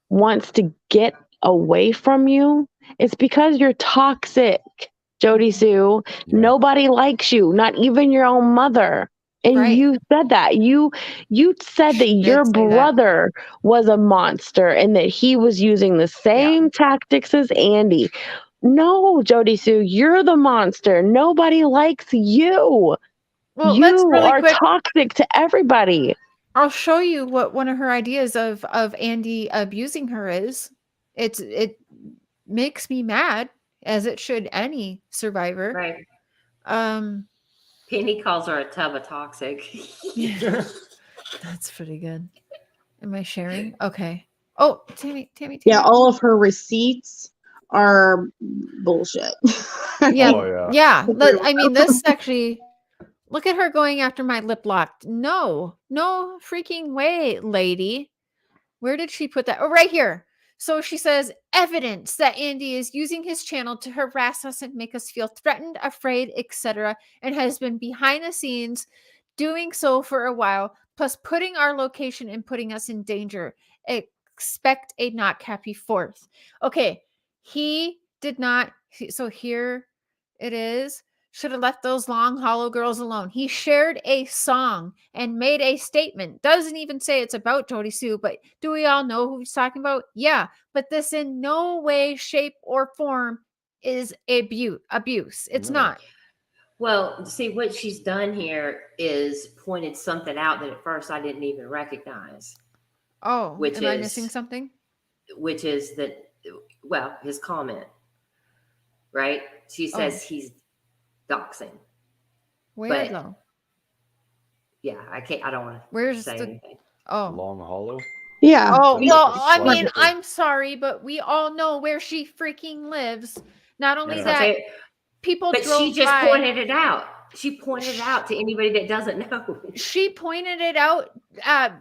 wants to get away from you, it's because you're toxic, Jodiesue. Nobody likes you, not even your own mother. And you said that. You said that your brother was a monster and that he was using the same tactics as Andy. No, Jodiesue, you're the monster. Nobody likes you. Well, you let's really are quick. Toxic to everybody. I'll show you what one of her ideas of Andy abusing her is. It makes me mad, as it should any survivor. Right. Penny calls her a tub of toxic. That's pretty good. Am I sharing? Okay. Oh, Tammy. Yeah, all of her receipts are bullshit. Yeah. I mean, this actually. Look at her going after my lip lock. No freaking way, lady. Where did she put that? Oh, right here. So she says, evidence that Andy is using his channel to harass us and make us feel threatened, afraid, etc., and has been behind the scenes doing so for a while, plus putting our location and putting us in danger. Expect a not happy fourth. Okay, he did not. So here it is. Should have left those long, hollow girls alone. He shared a song and made a statement. Doesn't even say it's about Jodiesue, but do we all know who he's talking about? Yeah, but this in no way, shape, or form is abuse. It's not. Well, see, what she's done here is pointed something out that at first I didn't even recognize. Oh, am I missing something? Which is that, well, his comment, right? She says he's doxing. Where though? Yeah, I don't want to say anything. Oh, Long Hollow. Yeah. Oh, well, I mean, I'm sorry, but we all know where she freaking lives. Not only that, people but drove she just by. pointed it out. She pointed it out to anybody that doesn't know. She pointed it out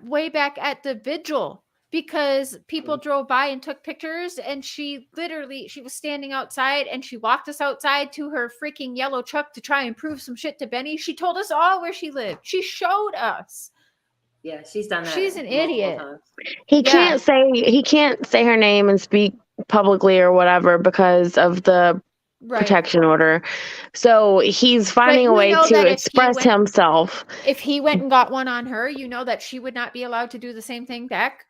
way back at the vigil because people drove by and took pictures, and she was standing outside and she walked us outside to her freaking yellow truck to try and prove some shit to Benny. She told us all where she lived. She showed us. Yeah, she's done that. She's an idiot. Times. He can't say her name and speak publicly or whatever because of the protection order. So he's finding a way to express himself. If he went and got one on her, you know that she would not be allowed to do the same thing back.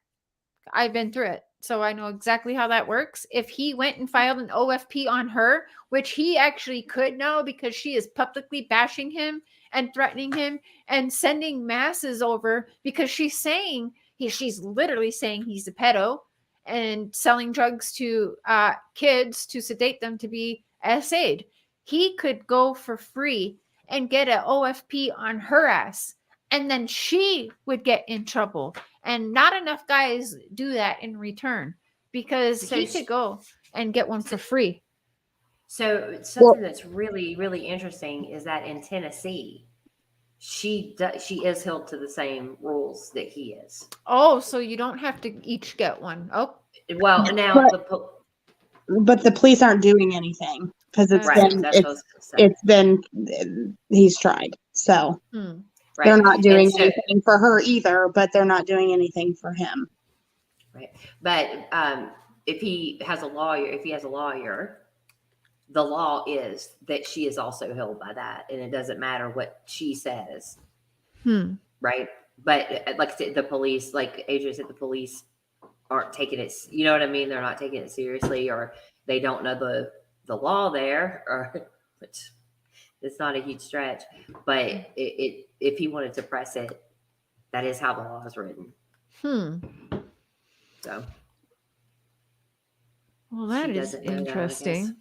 I've been through it, so I know exactly how that works. If he went and filed an OFP on her, which he actually could now because she is publicly bashing him and threatening him and sending masses over because she's literally saying he's a pedo and selling drugs to kids to sedate them to be SA'd. He could go for free and get an OFP on her ass, and then she would get in trouble. And not enough guys do that in return because he could go and get one for free. So something that's really, really interesting is that in Tennessee, she is held to the same rules that he is. Oh, so you don't have to each get one. Oh, well, now but the police aren't doing anything because it's been he's tried. So they're not doing anything for her either, but they're not doing anything for him. Right. But if he has a lawyer, the law is that she is also held by that, and it doesn't matter what she says. Right. But like I said, the police, like Adrian said, the police aren't taking it, you know what I mean? They're not taking it seriously, or they don't know the law there, or which It's not a huge stretch, but if he wanted to press it, that is how the law is written. So. Well, that is interesting.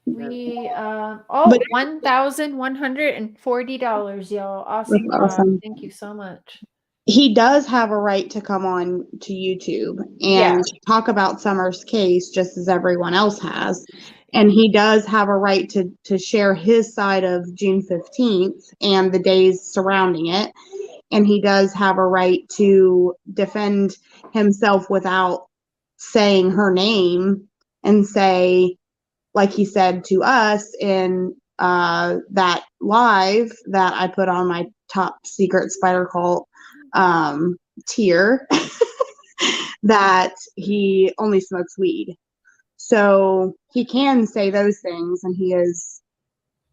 We But- $1,140, y'all. Awesome. That's awesome. Thank you so much. He does have a right to come on to YouTube and talk about Summer's case just as everyone else has. And he does have a right to share his side of June 15th and the days surrounding it. And he does have a right to defend himself without saying her name and say, like he said to us in that live that I put on my top secret spider cult tier, that he only smokes weed. So he can say those things, and he is,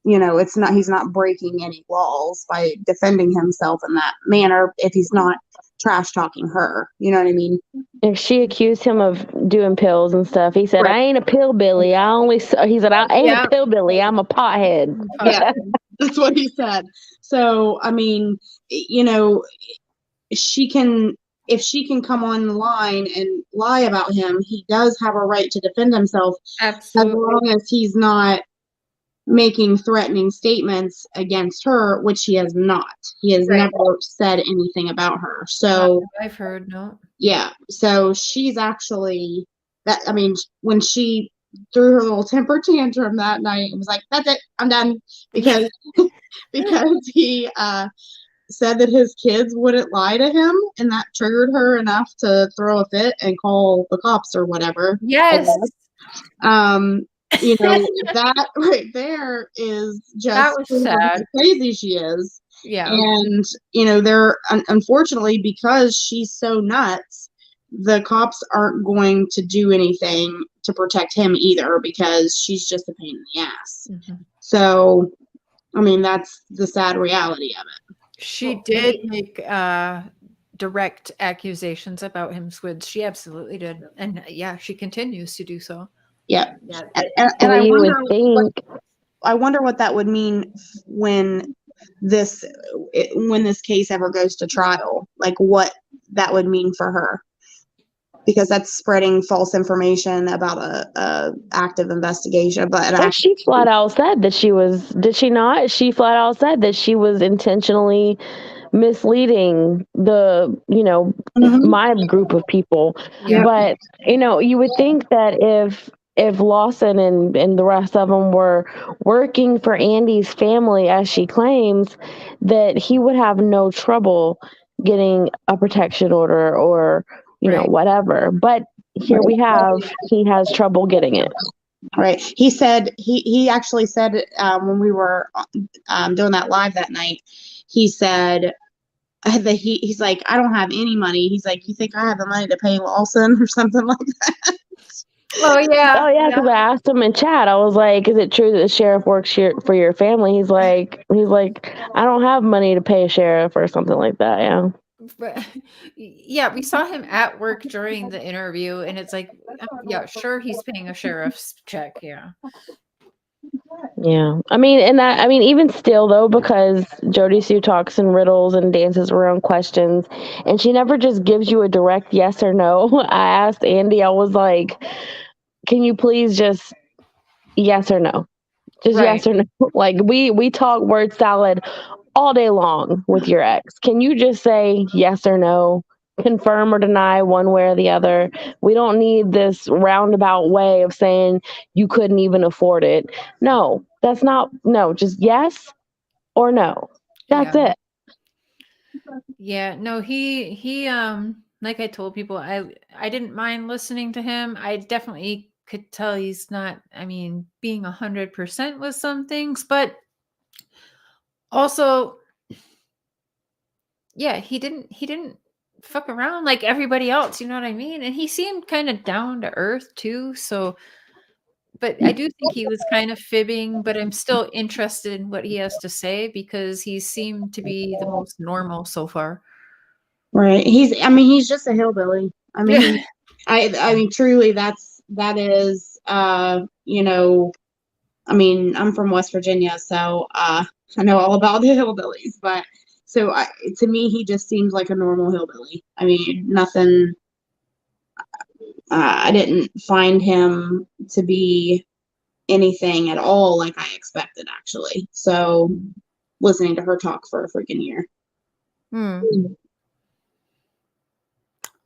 he's not breaking any laws by defending himself in that manner if he's not trash talking her. You know what I mean? If she accused him of doing pills and stuff, he said, I ain't a pillbilly. He said, I ain't a pillbilly. I'm a pothead. Yeah, that's what he said. So, I mean, if she can come on the line and lie about him, he does have a right to defend himself. Absolutely. As long as he's not making threatening statements against her, which he has not. He has never said anything about her. So I've heard, no. Yeah. So she's actually when she threw her little temper tantrum that night and was like, that's it, I'm done. Because he said that his kids wouldn't lie to him, and that triggered her enough to throw a fit and call the cops or whatever. Yes. That right there is just that was sad. How crazy she is. Yeah. And they're unfortunately, because she's so nuts, the cops aren't going to do anything to protect him either, because she's just a pain in the ass. Mm-hmm. So, I mean, that's the sad reality of it. She did make direct accusations about him, Squids. She absolutely did. And she continues to do so. Yeah. And I wonder what that would mean when this case ever goes to trial, like what that would mean for her, because that's spreading false information about a active investigation. But she flat out said that she was, did she not? She flat out said that she was intentionally misleading the, my group of people. Yeah. But, you would think that if Lawson and the rest of them were working for Andy's family, as she claims, that he would have no trouble getting a protection order or, whatever. But here he has trouble getting it. Right. He said, he actually said when we were doing that live that night, he said that he's like, I don't have any money. He's like, you think I have the money to pay Lawson or something like that? Oh yeah. Because I asked him in chat. I was like, "Is it true that the sheriff works here for your family?" He's like, "I don't have money to pay a sheriff or something like that." Yeah. But we saw him at work during the interview, and it's like, sure, he's paying a sheriff's check. Yeah. Yeah. Even still though, because Jodiesue talks in riddles and dances around questions, and she never just gives you a direct yes or no. I asked Andy, I was like, can you please just yes or no? Just yes or no. Like we talk word salad all day long with your ex. Can you just say yes or no? Confirm or deny one way or the other. We don't need this roundabout way of saying you couldn't even afford it. No, just yes or no. That's it. Yeah, no, he like I told people, I didn't mind listening to him. I definitely could tell he's not, being 100% with some things, but also, he didn't fuck around like everybody else, you know what I mean? And he seemed kind of down to earth too, so but I do think he was kind of fibbing, but I'm still interested in what he has to say because he seemed to be the most normal so far. Right. He's just a hillbilly. Truly that is I mean, I'm from West Virginia, so I know all about the hillbillies. But so to me, he just seems like a normal hillbilly. I mean, nothing. I didn't find him to be anything at all like I expected, actually. So listening to her talk for a freaking year. I'm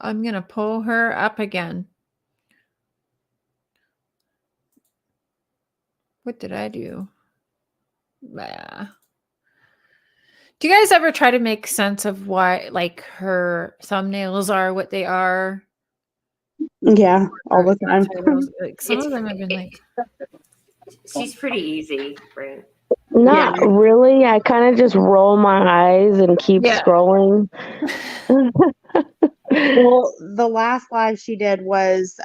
going to pull her up again. What did I do? Yeah. Do you guys ever try to make sense of why, like, her thumbnails are what they are? Yeah, all the time. Like, some of them have been like, she's pretty easy, right? Not really. I kind of just roll my eyes and keep scrolling. Well, the last live she did was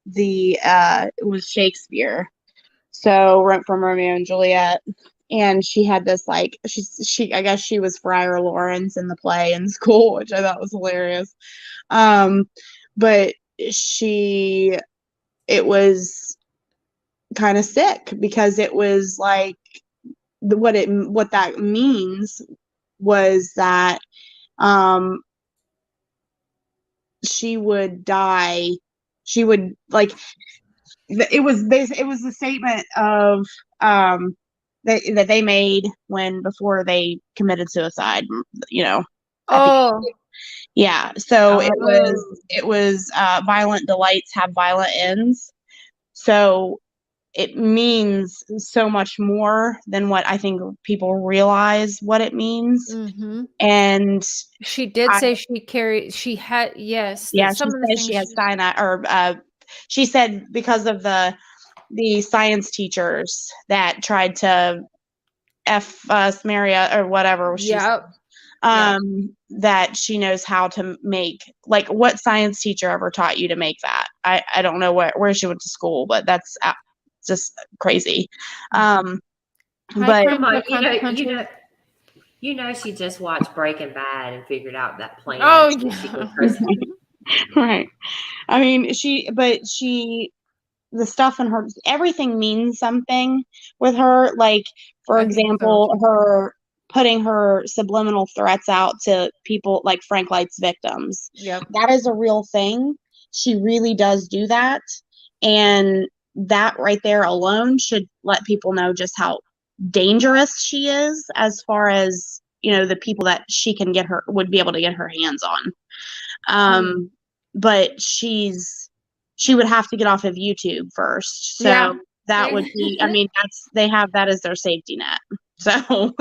it was Shakespeare. So Rent from Romeo and Juliet. And she had this like she I guess she was Friar Lawrence in the play in school, which I thought was hilarious. But it was kind of sick because it was like what that means was that she would die. She would like it was the statement of that they made before they committed suicide, you know. Yeah, so it was violent delights have violent ends. So it means so much more than what I think people realize what it means. And she did say she had, yes. Yeah, some she of the said things she has cyanide, or she said because of the science teachers that tried to F us, Maria, or whatever she said, that she knows how to make, like, what science teacher ever taught you to make that? I don't know where she went to school, but that's just crazy. But Come on, you know, she just watched Breaking Bad and figured out that plan. Right. I mean, the stuff in her, everything means something with her. Like, for example, her putting her subliminal threats out to people like Frank Light's victims. Yep. That is a real thing. She really does do that. And that right there alone should let people know just how dangerous she is as far as, you know, the people that would be able to get her hands on. But she would have to get off of YouTube first. So that would be, I mean, they have that as their safety net. So,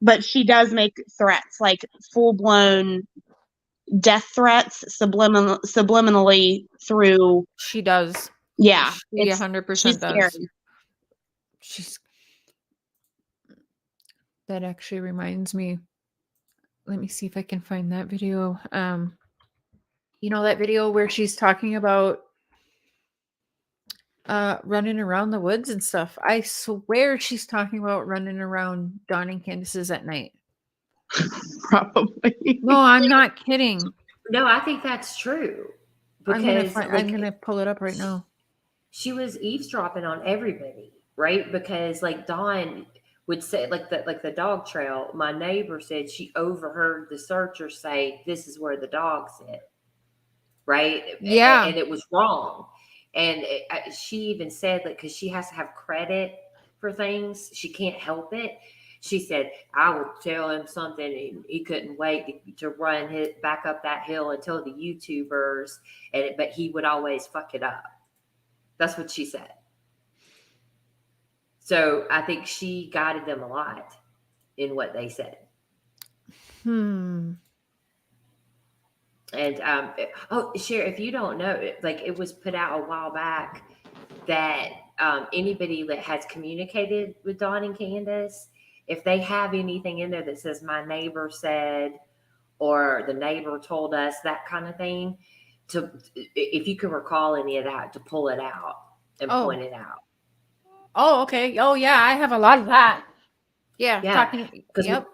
but she does make threats, like full blown death threats subliminally through. She does. Yeah. She 100% does. That actually reminds me. Let me see if I can find that video. You know, that video where she's talking about running around the woods and stuff. I swear she's talking about running around Dawn and Candace's at night. Probably. No, I'm not kidding. No, I think that's true. Because I'm gonna pull it up right now. She was eavesdropping on everybody, right? Because like Dawn would say, like the dog trail, my neighbor said she overheard the searcher say, "This is where the dog sit," right? Yeah, and it was wrong. And she even said, like, because she has to have credit for things, she can't help it. She said, "I would tell him something, and he couldn't wait to run back up that hill and tell the YouTubers, but he would always fuck it up." That's what she said. So I think she guided them a lot in what they said. Hmm. And Cher, if you don't know, like, it was put out a while back that anybody that has communicated with Dawn and Candace, if they have anything in there that says "my neighbor said" or "the neighbor told us," that kind of thing, if you can recall any of that, to pull it out and point it out. Oh, okay. Oh, yeah. I have a lot of that. Yeah. Because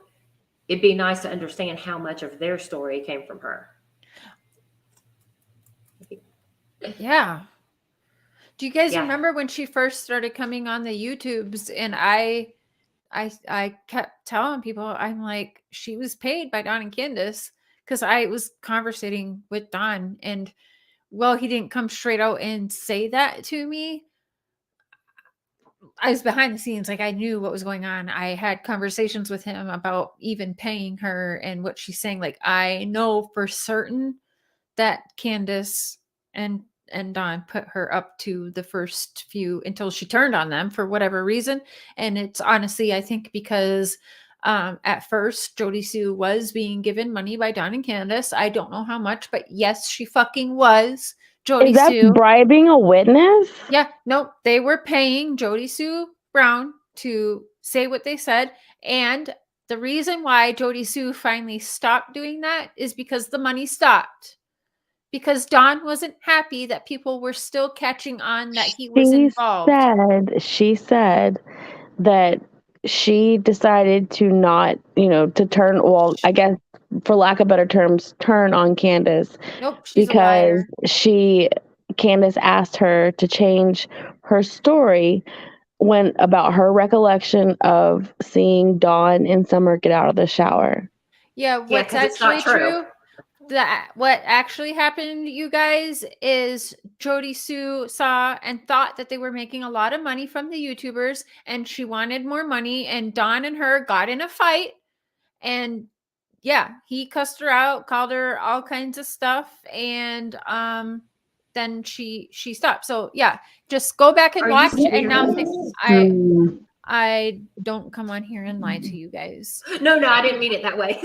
it'd be nice to understand how much of their story came from her. Yeah. Do you guys remember when she first started coming on the YouTubes and I kept telling people, I'm like, she was paid by Don and Candace because I was conversating with Don and well, he didn't come straight out and say that to me. I was behind the scenes. Like I knew what was going on. I had conversations with him about even paying her and what she's saying. Like I know for certain that Candace and Don put her up to the first few until she turned on them for whatever reason. And it's honestly, I think because at first Jodie Sue was being given money by Don and Candace. I don't know how much, but yes, she fucking was. Jodie Is that Sue bribing a witness? Yeah, no, they were paying Jodie Sue Brown to say what they said. And the reason why Jodie Sue finally stopped doing that is because the money stopped. Because Don wasn't happy that people were still catching on that he was involved. She said that she decided to not, to turn, well, I guess for lack of better terms, turn on Candace. Nope, she's because a liar. Candace asked her to change her story about her recollection of seeing Dawn and Summer get out of the shower. Yeah, what's 'cause it's not actually true. true? What actually happened, you guys, is Jodie Sue saw and thought that they were making a lot of money from the YouTubers, and she wanted more money. And Dawn and her got in a fight, and yeah, he cussed her out, called her all kinds of stuff, and then she stopped. So yeah, just go back and Are you watch. And serious? now I don't come on here and lie to you guys. No, I didn't mean it that way.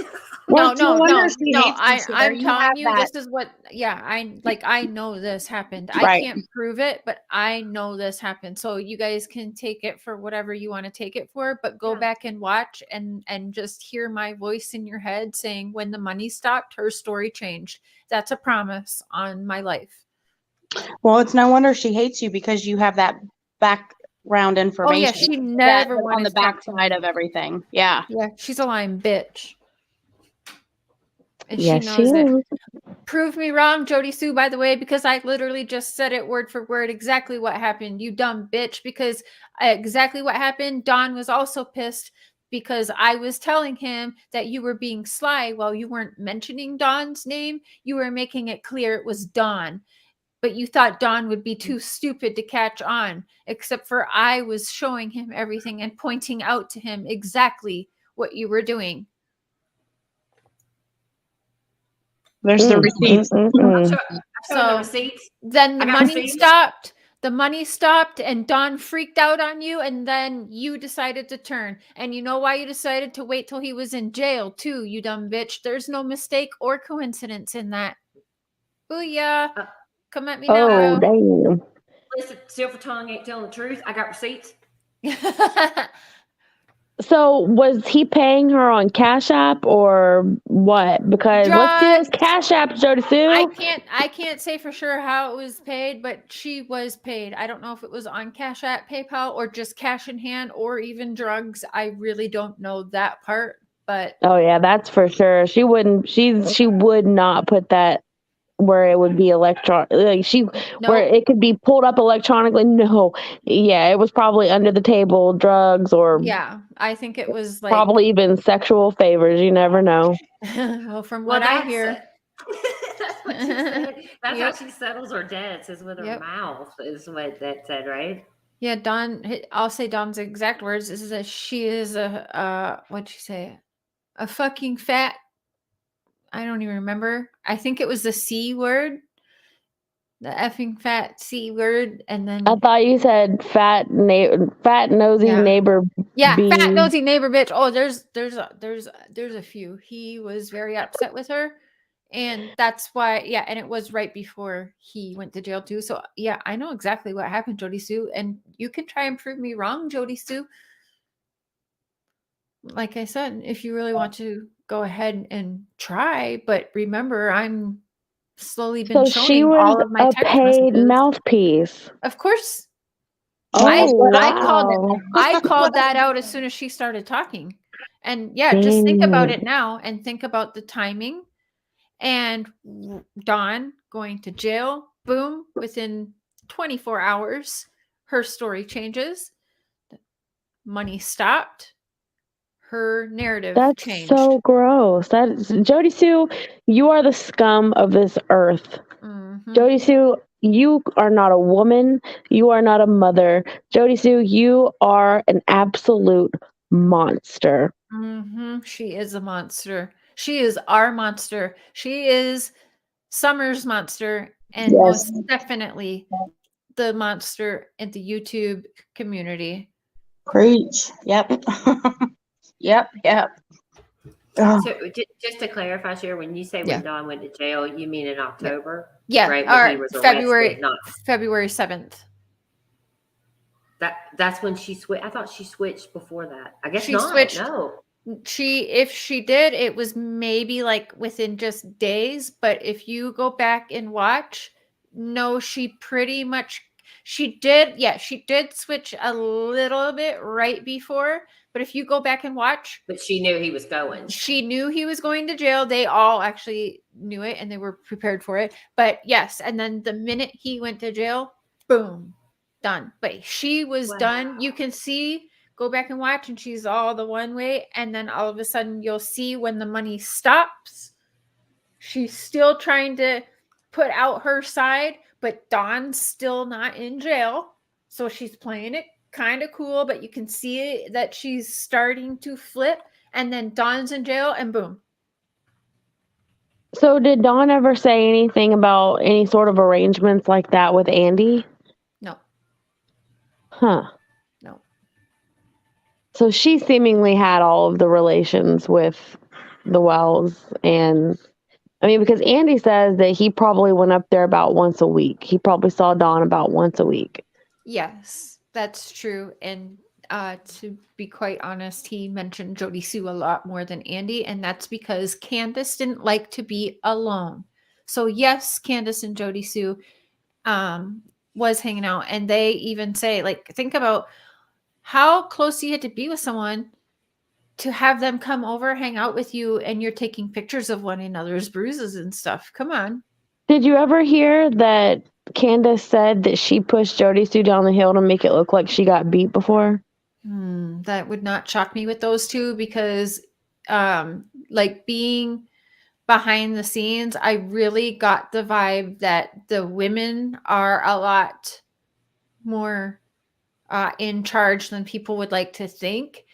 No, Well, no wonder she hates I'm you, Sarah. You telling have you, that- this is what, I know this happened. I Right. can't prove it, but I know this happened. So you guys can take it for whatever you want to take it for, but go back and watch and just hear my voice in your head saying, when the money stopped, her story changed. That's a promise on my life. Well, it's no wonder she hates you because you have that background information. Oh yeah, she never on wanted the to talk to me. backside of everything. Yeah. Yeah, she's a lying bitch. And Yes, she knows it. is. Prove me wrong, Jodie Sue, by the way, because I literally just said it word for word exactly what happened, you dumb bitch, because exactly what happened. Don was also pissed because I was telling him that you were being sly while you weren't mentioning Don's name. You were making it clear it was Don, but you thought Don would be too stupid to catch on, except for I was showing him everything and pointing out to him exactly what you were doing. There's the receipts. So receipts. Then the I got money receipts. stopped. The money stopped, and Don freaked out on you, and then you decided to turn. And you know why you decided to wait till he was in jail, too, you dumb bitch. There's no mistake or coincidence in that. Booyah. Come at me now, Oh, bro. damn. Listen, silver tongue ain't telling the truth. I got receipts. So was he paying her on Cash App or what? Because let's see those Cash Apps, Jodie Sue. I can't say for sure how it was paid, but she was paid. I don't know if it was on Cash App, PayPal, or just cash in hand, or even drugs. I really don't know that part, but Oh yeah, that's for sure. She wouldn't. She would not put that where it would be electronic. Where it could be pulled up electronically. No, yeah, it was probably under the table drugs or yeah, I think it was like probably even sexual favors. You never know. well, from what I hear. That's what she said. That's how she settles her debts, is with her mouth, is what that said, right? Yeah, Don, I'll say Don's exact words is that she is what'd she say? A fucking fat. I don't even remember. I think it was the C word. The effing fat C word. And then I thought you said fat nosy neighbor. Yeah, bee. fat nosy neighbor bitch. Oh, there's a few. He was very upset with her. And that's why, and it was right before he went to jail too. So yeah, I know exactly what happened, Jodie Sue. And you can try and prove me wrong, Jodie Sue. Like I said, if you really want to go ahead and try, but remember, I'm slowly been So showing she was all of my a text paid messages. mouthpiece. Of course. Oh, I called that out as soon as she started talking. And yeah, just think about it now and think about the timing and Dawn going to jail, boom, within 24 hours, her story changes. Money stopped. Her narrative That's changed. so gross. Jodie Sue, you are the scum of this earth. Mm-hmm. Jodie Sue, you are not a woman. You are not a mother. Jodie Sue, you are an absolute monster. Mm-hmm. She is a monster. She is our monster. She is Summer's monster, and Yes. most definitely the monster in the YouTube community. Preach. Yep. Yep. Ugh. So just to clarify, Sharon, when you say when Don went to jail, you mean in October? Yeah, Right, when he or was February arrested, not February 7th. that's when she switched. I thought she switched before that. I guess She not. switched. No. If she did, it was maybe like within just days, but if you go back and watch, no, she pretty much she did switch a little bit right before, but if you go back and watch, But she knew he was going. she knew he was going to jail. They all actually knew it and they were prepared for it. But yes, and then the minute he went to jail, boom, done. But she was done. You can see, go back and watch, and she's all the one way. And then all of a sudden, you'll see when the money stops, she's still trying to put out her side, but Dawn's still not in jail. So she's playing it kind of cool, but you can see that she's starting to flip. And then Dawn's in jail, and boom. So did Dawn ever say anything about any sort of arrangements like that with Andy? No. Huh. No. So she seemingly had all of the relations with the Wells. And I mean, because Andy says that he probably went up there about once a week. He probably saw Dawn about once a week. Yes, that's true. And to be quite honest, he mentioned Jodiesue a lot more than Andy, and that's because Candace didn't like to be alone. So yes, Candace and Jodiesue was hanging out, and they even say, like, think about how close you had to be with someone to have them come over, hang out with you, and you're taking pictures of one another's bruises and stuff. Come on. Did you ever hear that Candace said that she pushed Jodiesue down the hill to make it look like she got beat before? That would not shock me with those two because, like, being behind the scenes, I really got the vibe that the women are a lot more in charge than people would like to think.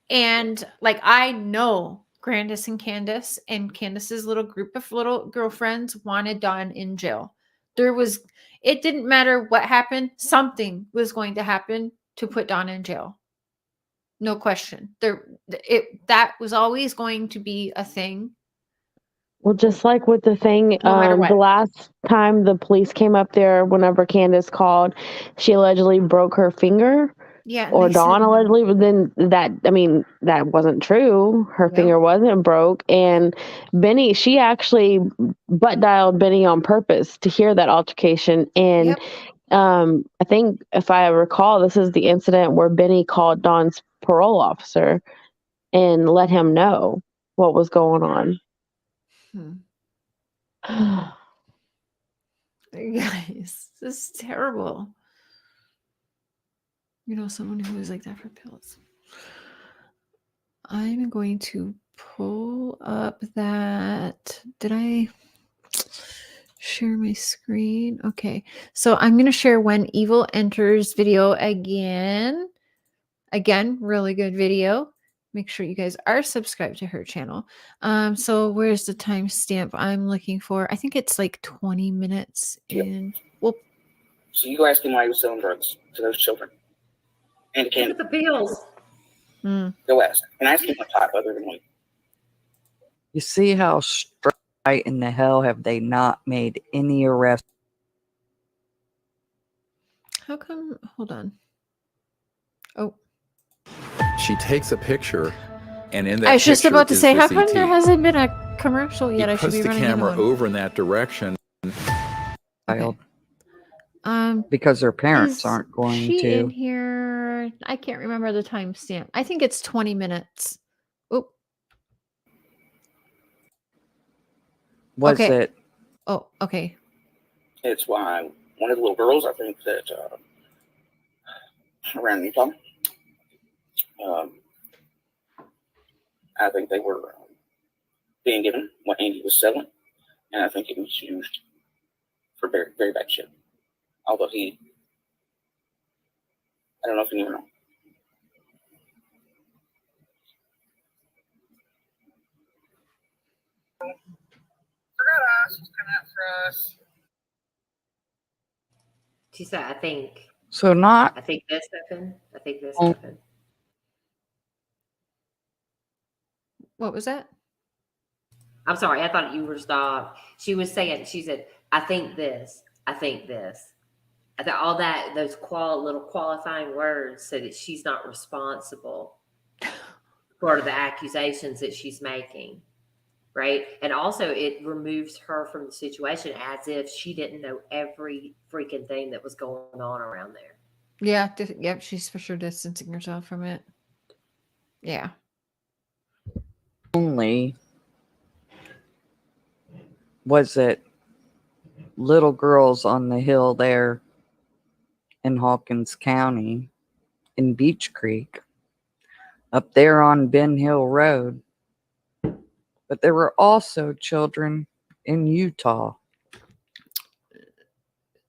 And like, I know Grandis and Candace's little group of little girlfriends wanted Dawn in jail. It didn't matter what happened. Something was going to happen to put Dawn in jail. No question. That was always going to be a thing. Well, just like with the thing, No matter what. the last time the police came up there, whenever Candace called, she allegedly broke her finger. Yeah. Or Dawn allegedly, but then that wasn't true. Her finger wasn't broke. And Benny, she actually butt dialed Benny on purpose to hear that altercation. And I think if I recall, this is the incident where Benny called Dawn's parole officer and let him know what was going on. Guys, this is terrible. You know, someone who is like that for pills. I'm going to pull up that. Did I share my screen? Okay. So I'm going to share When Evil Enters video again. Again, really good video. Make sure you guys are subscribed to her channel. So where's the timestamp I'm looking for? I think it's like 20 minutes in. Well, So you asked him why he was selling drugs to those children. And Look at the bills. Go ask. And ask him what type other than weed. You see how straight in the hell have they not made any arrests? how come? Hold on. Oh, She takes a picture, and in that I was just picture about to is say, the how come CT. there hasn't been a commercial yet? He I should puts be the running camera into one. over in that direction. Because their parents Is aren't going she to. in here? I can't remember the timestamp. I think it's 20 minutes. Oh, Was okay. it? Oh, okay. It's why one of the little girls, I think that around Utah, I think they were being given what Andy was selling, and I think it was used for very, very bad shit. Although I don't know if you even know. She said, I think this happened. I think this happened. What was that? I'm sorry. I thought you were stopped. She said, I think this. I think this. I thought all that, those little qualifying words so that she's not responsible for the accusations that she's making. Right. And also it removes her from the situation as if she didn't know every freaking thing that was going on around there. Yeah. Yep. She's for sure distancing herself from it. Yeah. Only was it little girls on the hill there in Hawkins County in Beach Creek up there on Ben Hill Road. But there were also children in Utah.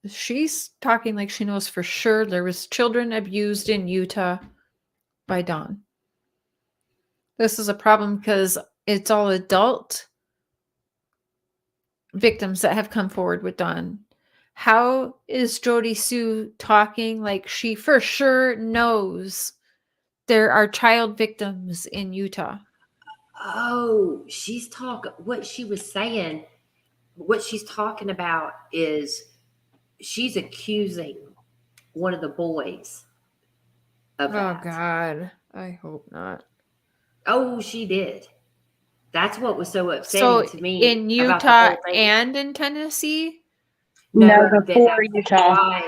She's talking like she knows for sure there was children abused in Utah by Dawn. This is a problem because it's all adult victims that have come forward with Dawn. How is Jodie Sue talking like she for sure knows there are child victims in Utah? Oh, what she was saying, what she's talking about is she's accusing one of the boys of that. Oh, God. I hope not. Oh, she did. That's what was so upsetting to me. In Utah and in Tennessee? No, before Utah.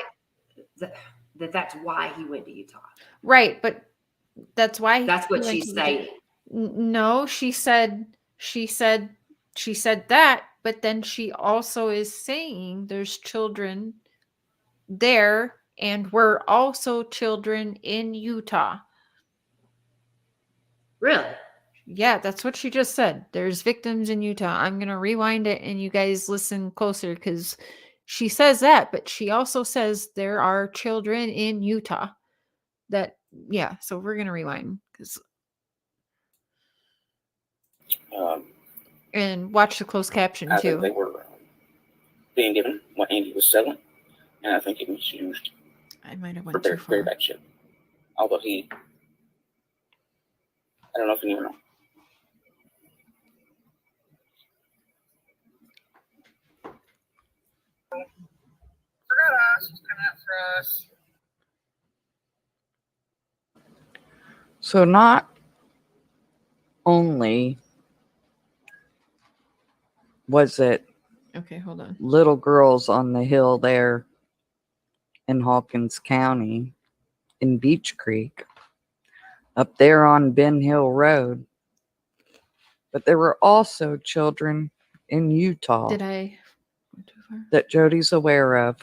That's why he went to Utah. Right, but that's why. That's what she's saying. No, she said that, but then she also is saying there's children there and we're also children in Utah. Really? Yeah, that's what she just said. There's victims in Utah. I'm going to rewind it and you guys listen closer because she says that, but she also says there are children in Utah so we're going to rewind because and watch the closed caption I too. think they were being given what Andy was selling, and I think it was used I might have for went very, too far. very bad shit. Although I don't know if you even know. So not only was it Okay, hold on. little girls on the hill there in Hawkins County in Beach Creek up there on Ben Hill Road, but there were also children in Utah Did I go too far? that Jodi's aware of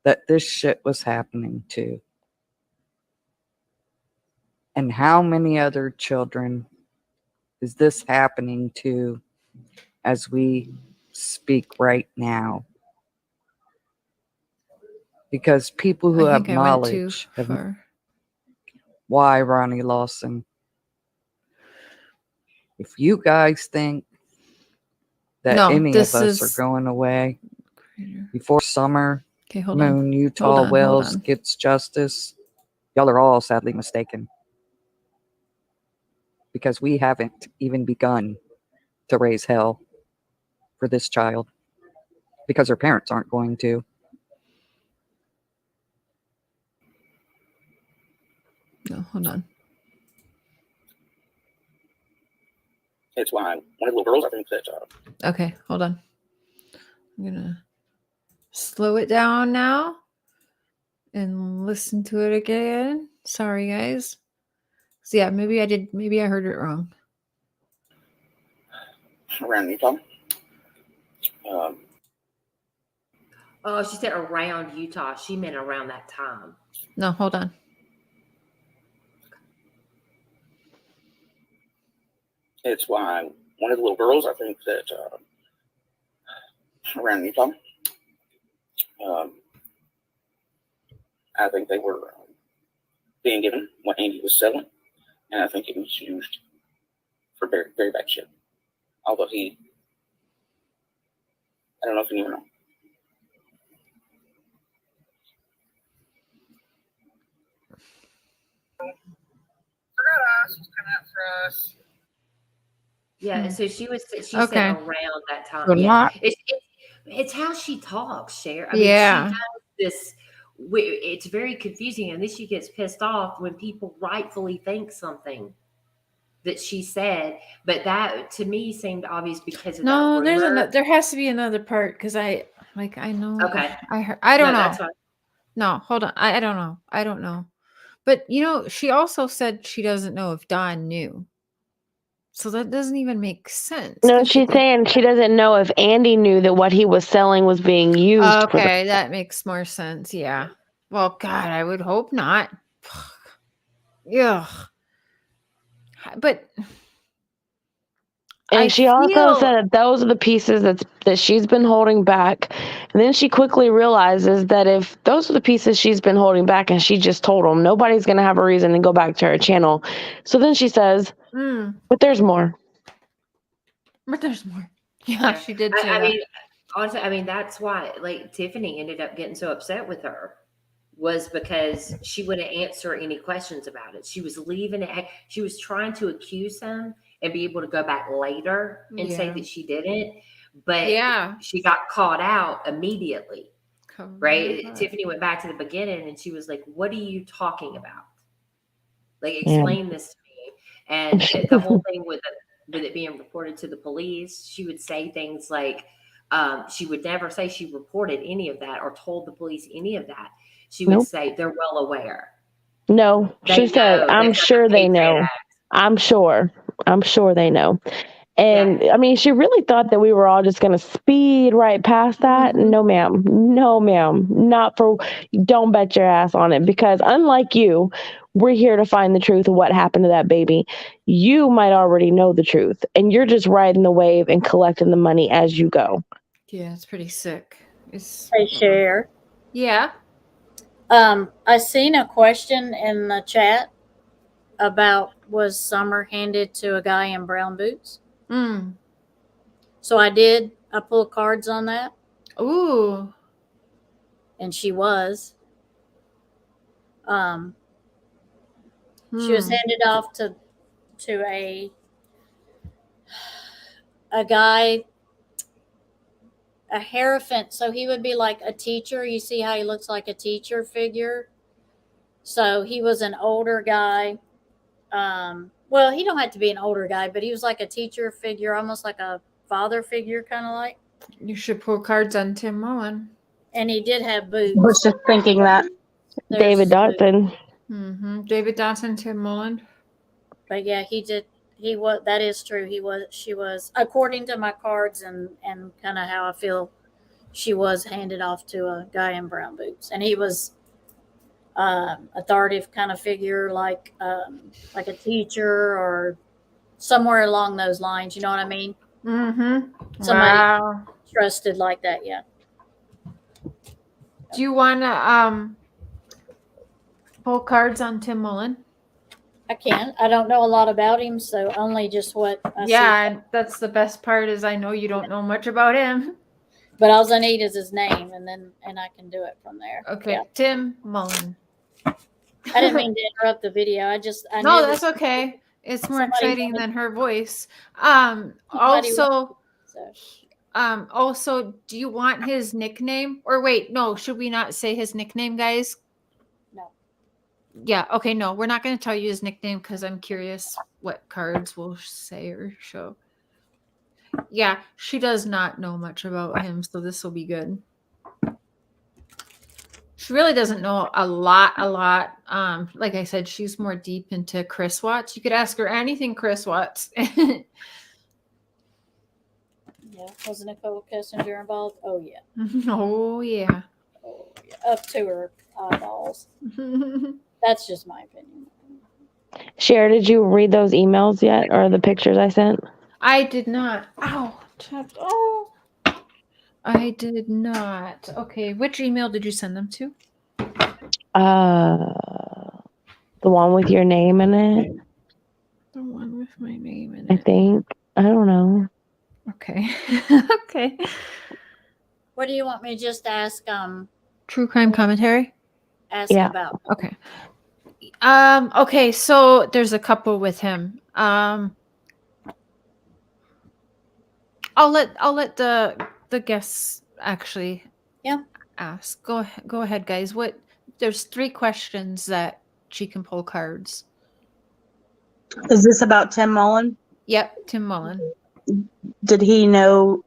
that this shit was happening to. And how many other children is this happening to as we speak right now? Because people who I have think I went too knowledge have. far. Why, Ronnie Lawson? If you guys think that any of us are going away before Summer Okay, hold on. Moon Utah Hold Wells on. gets justice, y'all are all sadly mistaken. Because we haven't even begun to raise hell for this child. Because her parents aren't going to. No, hold on. It's why one of the little girls, I think that Okay, hold on. I'm gonna slow it down now and listen to it again. Sorry, guys. So yeah, maybe I heard it wrong. around Utah. Oh, she said around Utah. She meant around that time. No, hold on. It's why one of the little girls, I think that around Utah, I think they were being given what Andy was selling, and I think it was used for very, very bad shit. Although I don't know if you even know. Yeah, and so she Okay. said around that time. Good Yeah, luck. it's how she talks, Cher. I mean, Yeah. she has this. It's very confusing, and then she gets pissed off when people rightfully think something that she said, but that to me seemed obvious because of No, that rumor. there has to be another part because I know. Okay. I don't No, know. that's fine. No, hold on. I don't know. I don't know. But she also said she doesn't know if Dawn knew. So that doesn't even make sense. No, she's saying she doesn't know if Andy knew that what he was selling was being used for the. Okay, that makes more sense. Yeah. Well, God, I would hope not. Yeah. But And she also said that those are the pieces that she's been holding back. And then she quickly realizes that if those are the pieces she's been holding back and she just told them, nobody's going to have a reason to go back to her channel. So then she says, but there's more. But there's more. Yeah, she did say that. I mean, honestly, I mean, that's why like Tiffany ended up getting so upset with her was because she wouldn't answer any questions about it. She was leaving it. She was trying to accuse him and be able to go back later and say that she didn't. But she got caught out immediately. Right? Tiffany went back to the beginning and she was like, what are you talking about? Like, explain this to me. And the whole thing with it being reported to the police, she would say things like, she would never say she reported any of that or told the police any of that. She would say they're well aware. No, she said, I'm sure they know. I'm sure they know. And I mean, she really thought that we were all just going to speed right past that. No, ma'am. No, ma'am. Don't bet your ass on it. Because unlike you, we're here to find the truth of what happened to that baby. You might already know the truth. And you're just riding the wave and collecting the money as you go. Yeah, it's pretty sick. Hey, Cher. Yeah. I seen a question in the chat about was Summer handed to a guy in brown boots? So I pulled cards on that. Ooh. And she was. She was handed off to a guy, a hierophant. So he would be like a teacher. You see how he looks like a teacher figure? So he was an older guy. Well, he don't have to be an older guy, but he was like a teacher figure, almost like a father figure, kind of like. You should pull cards on Tim Mullen. And he did have boots. I was just thinking that. David Dotson. David Dotson, Tim Mullen. But yeah, he did. He was. That is true. She was, according to my cards and kind of how I feel, she was handed off to a guy in brown boots, and he was authoritative kind of figure, like a teacher or somewhere along those lines. You know what I mean? Somebody trusted like that. Yeah. Do you want to pull cards on Tim Mullen? I can. I don't know a lot about him, so only just what I see. And that's the best part is I know you don't know much about him. But all I need is his name, and I can do it from there. Okay, yeah. Tim Mullen. I didn't mean to interrupt the video. I no, that's okay. It's more exciting than her voice. Also, do you want his nickname? Or wait, no, should we not say his nickname, guys? No. Yeah, okay, no, we're not going to tell you his nickname because I'm curious what cards will say or show. Yeah, she does not know much about him, so this will be good. She really doesn't know a lot. Like I said, she's more deep into Chris Watts. You could ask her anything Chris Watts. Yeah. Was Nicole Kessinger involved? Oh yeah. Oh yeah. Oh yeah. Up to her eyeballs. That's just my opinion. Cher, did you read those emails yet, or the pictures I sent? I did not. Ow. Oh. I did not. Okay, which email did you send them to? The one with your name in it. The one with my name in I it. think. I don't know. Okay. Okay. What do you want me to just ask? True crime commentary? Ask about. Okay. Okay, so there's a couple with him. I'll let the guests actually ask. Go ahead, guys. There's 3 questions that she can pull cards. Is this about Tim Mullen? Yep, Tim Mullen. Did he know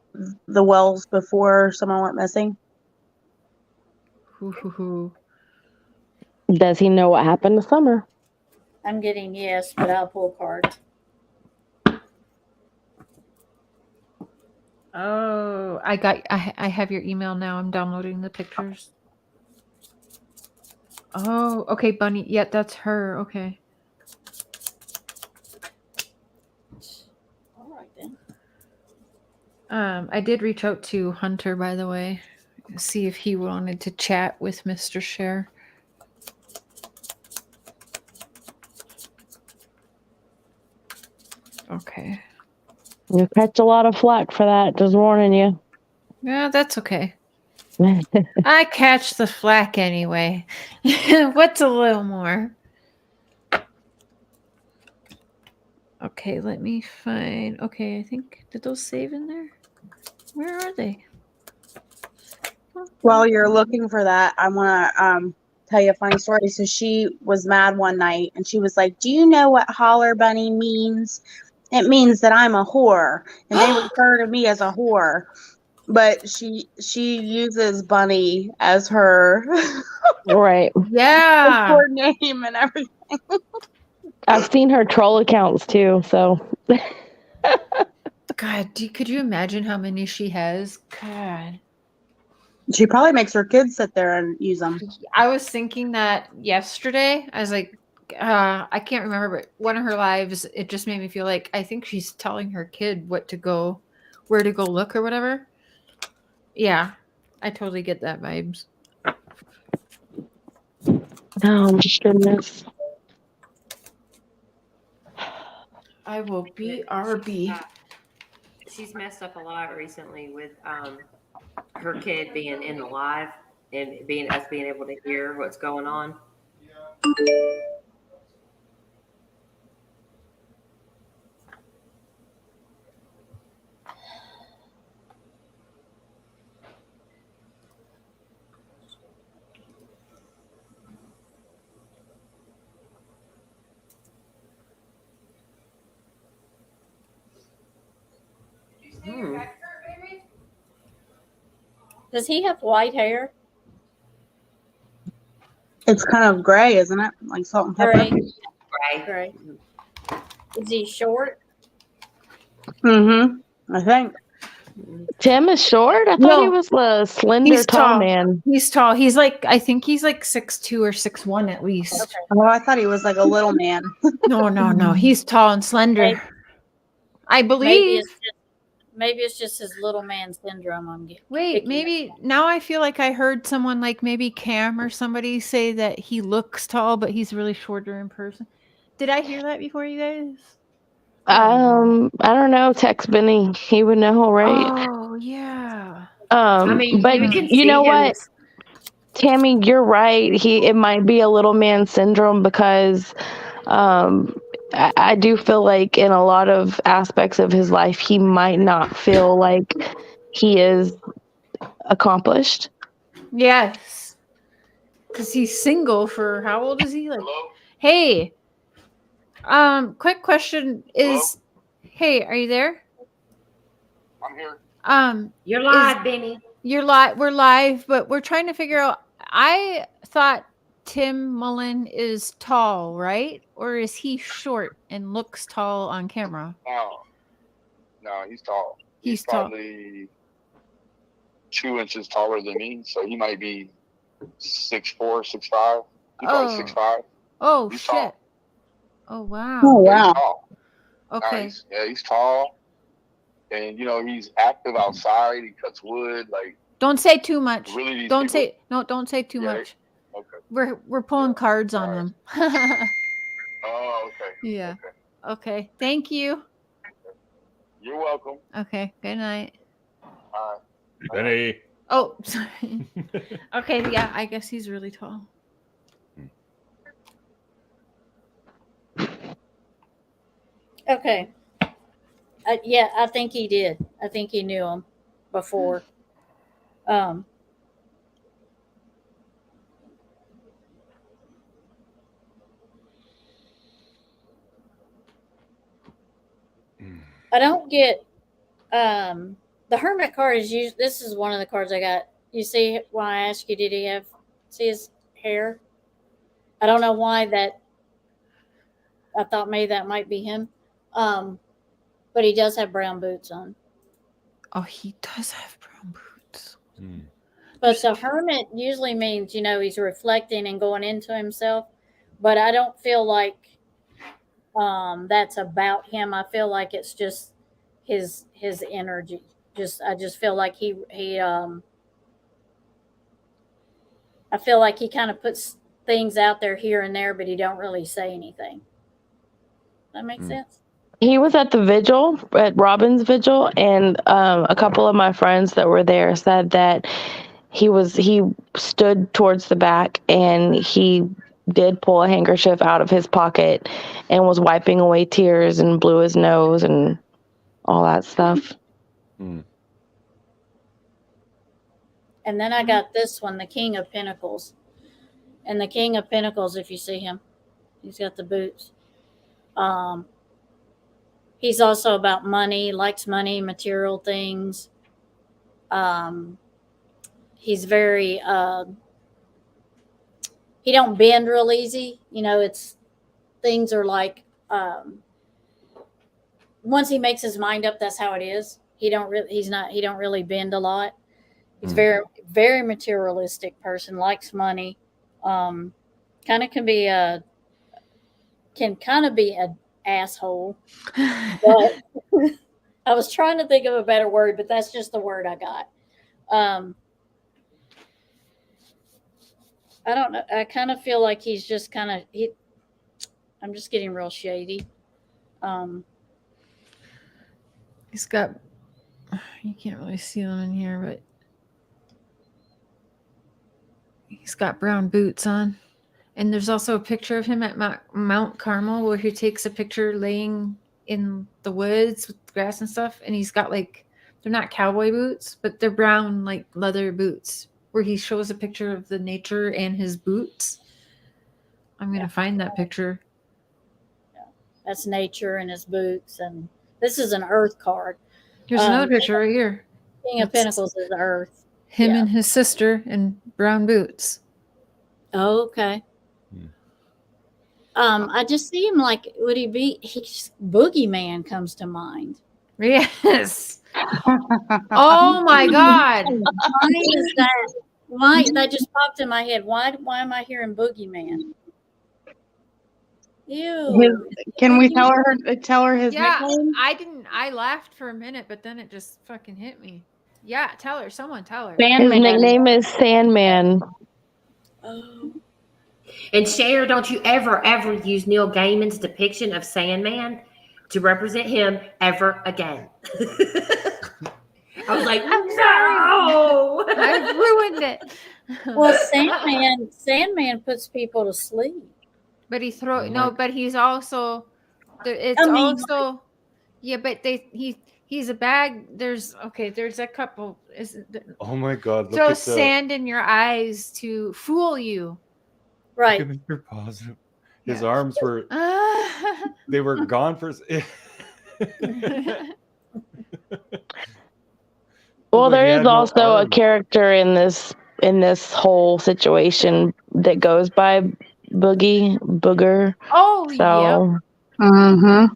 the Wells before someone went missing? Does he know what happened this summer? I'm getting yes, but I'll pull cards. Oh, I have your email now. I'm downloading the pictures. Oh, okay, Bunny. Yeah, that's her. Okay. All right then. I did reach out to Hunter, by the way, see if he wanted to chat with Mr. Cher. Okay. You catch a lot of flack for that. Just warning you. Yeah, that's okay. I catch the flack anyway. What's a little more? Okay, let me find. Okay, I think, did those save in there? Where are they? While you're looking for that, I want to tell you a funny story. So she was mad one night and she was like, "Do you know what holler bunny means? It means that I'm a whore." And they refer to me as a whore. But she uses Bunny as her Right. Yeah. her name and everything. I've seen her troll accounts too, so God, could you imagine how many she has? God. She probably makes her kids sit there and use them. I was thinking that yesterday. I was like, I can't remember, but one of her lives, it just made me feel like I think she's telling her kid where to go look or whatever. Yeah, I totally get that vibes. oh my goodness. I will BRB. She's messed up a lot recently with her kid being in the live and being able to hear what's going on. Does he have white hair? It's kind of gray, isn't it? Like salt and pepper. Gray. Is he short? Mm-hmm. I think. Tim is short? I thought he was the slender tall man. He's tall. He's like, I think he's like 6'2" or 6'1" at least. Okay. Oh, I thought he was like a little man. No. He's tall and slender. I believe. Maybe it's just his little man syndrome. I'm getting. Wait, maybe now I feel like I heard someone like maybe Cam or somebody say that he looks tall, but he's really shorter in person. Did I hear that before, you guys? I don't know. Text Benny. He would know, right? Oh yeah. I mean, but you can you see know him. what? Tammy, you're right. It might be a little man syndrome because I do feel like in a lot of aspects of his life, he might not feel like he is accomplished. Yes. Because he's single for how old is he? Like, hey. Quick question is, hey, are you there? I'm here. You're live, Benny. You're live. We're live, but we're trying to figure out. I thought Tim Mullen is tall, right? Or is he short and looks tall on camera? No, he's tall. He's tall. probably 2 inches taller than me, so he might be 6'4", 6'5". He's probably 6'5". Oh He's shit. tall. Oh wow. Oh Yeah, he's wow. tall. Okay. Nice. Yeah, he's tall, and he's active outside. He cuts wood. Like, Don't say too much. really, these Don't people. say don't say too Yeah, much. Okay. We're pulling cards on them. Oh, okay. Yeah. Okay. Thank you. You're welcome. Okay. Good night. All right. Benny. Oh, sorry. Okay. Yeah. I guess he's really tall. Okay. Yeah, I think he did. I think he knew him before. I don't get the hermit card is usually, this is one of the cards I got. You see why I asked you, did he see his hair? I don't know why I thought maybe that might be him. But he does have brown boots on. Oh, he does have brown boots. But the hermit usually means, he's reflecting and going into himself. But I don't feel like that's about him. I feel like it's just his energy. I just feel like I feel like he kind of puts things out there here and there, but he don't really say anything. That makes sense? He was at the vigil, at Robin's vigil, and a couple of my friends that were there said that he stood towards the back and he did pull a handkerchief out of his pocket and was wiping away tears and blew his nose and all that stuff. And then I got this one, the King of Pentacles. And the King of Pentacles, if you see him, he's got the boots. He's also about money, likes money, material things. He's very, he don't bend real easy. Things are like, once he makes his mind up, that's how it is. He don't really bend a lot. He's very, very materialistic person, likes money. Can kind of be an asshole. But I was trying to think of a better word, but that's just the word I got. I don't know. I kind of feel like he's just I'm just getting real shady. He's got, you can't really see them in here, but he's got brown boots on. And there's also a picture of him at Mount Carmel where he takes a picture laying in the woods with grass and stuff. And he's got they're not cowboy boots, but they're brown, leather boots, where he shows a picture of the nature and his boots. I'm going to find that picture. Yeah. That's nature and his boots. And this is an earth card. Here's another picture right here. King of Pentacles is the earth. Him and his sister in brown boots. Oh, okay. I just see him would he be? Boogeyman comes to mind. Yes. Oh my God. Why is that? Why that just popped in my head? Why am I hearing Boogeyman? Ew. Can we tell her his nickname? I laughed for a minute, but then it just fucking hit me. Yeah, someone tell her. His nickname is Sandman. Oh. And Cher, don't you ever use Neil Gaiman's depiction of Sandman to represent him ever again. I was like, I'm no! I ruined it. Well, Sandman puts people to sleep. But he but he's also he's a bag. There's a couple. Oh my God! Throw sand in your eyes to fool you. Right. You're positive. His arms were they were gone for. Well, there is also a character in this whole situation that goes by Booger. Oh, so, yeah.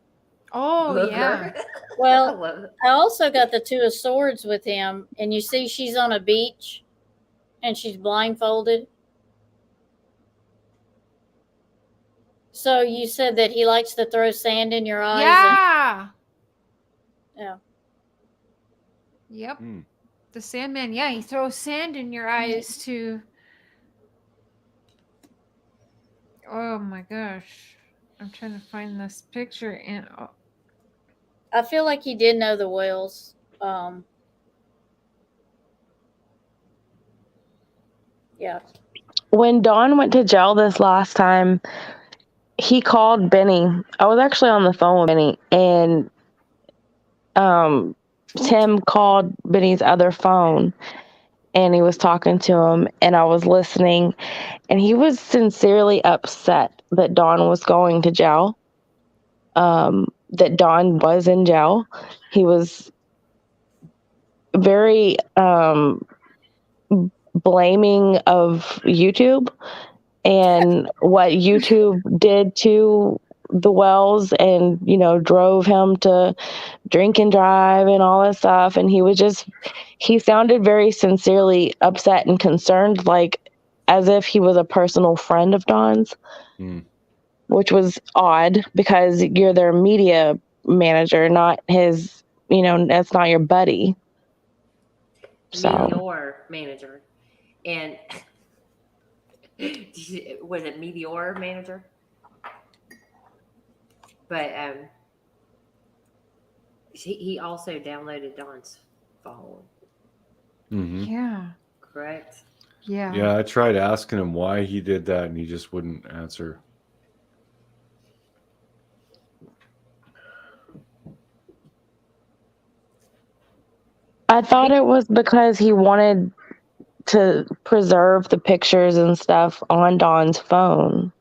Oh, yeah. Well, I also got the Two of Swords with him, and you see she's on a beach and she's blindfolded. So you said that he likes to throw sand in your eyes. Yeah. Yeah. Yep. The Sandman. Yeah, he throws sand in your eyes to. Oh my gosh. I'm trying to find this picture and. Oh. I feel like he did know the whales. Yeah. When Dawn went to jail this last time, he called Benny. I was actually on the phone with Benny, and Tim called Benny's other phone, and he was talking to him, and I was listening, and he was sincerely upset that Dawn was going to jail, that Dawn was in jail. He was very blaming of YouTube and what YouTube did to the Wells, and drove him to drink and drive and all that stuff. And he sounded very sincerely upset and concerned, like as if he was a personal friend of Dawn's, which was odd because you're their media manager, not his, that's not your buddy. So Meteor manager. And was it Meteor manager? But he also downloaded Dawn's phone. Yeah. Correct? Yeah. Yeah, I tried asking him why he did that, and he just wouldn't answer. I thought it was because he wanted to preserve the pictures and stuff on Dawn's phone.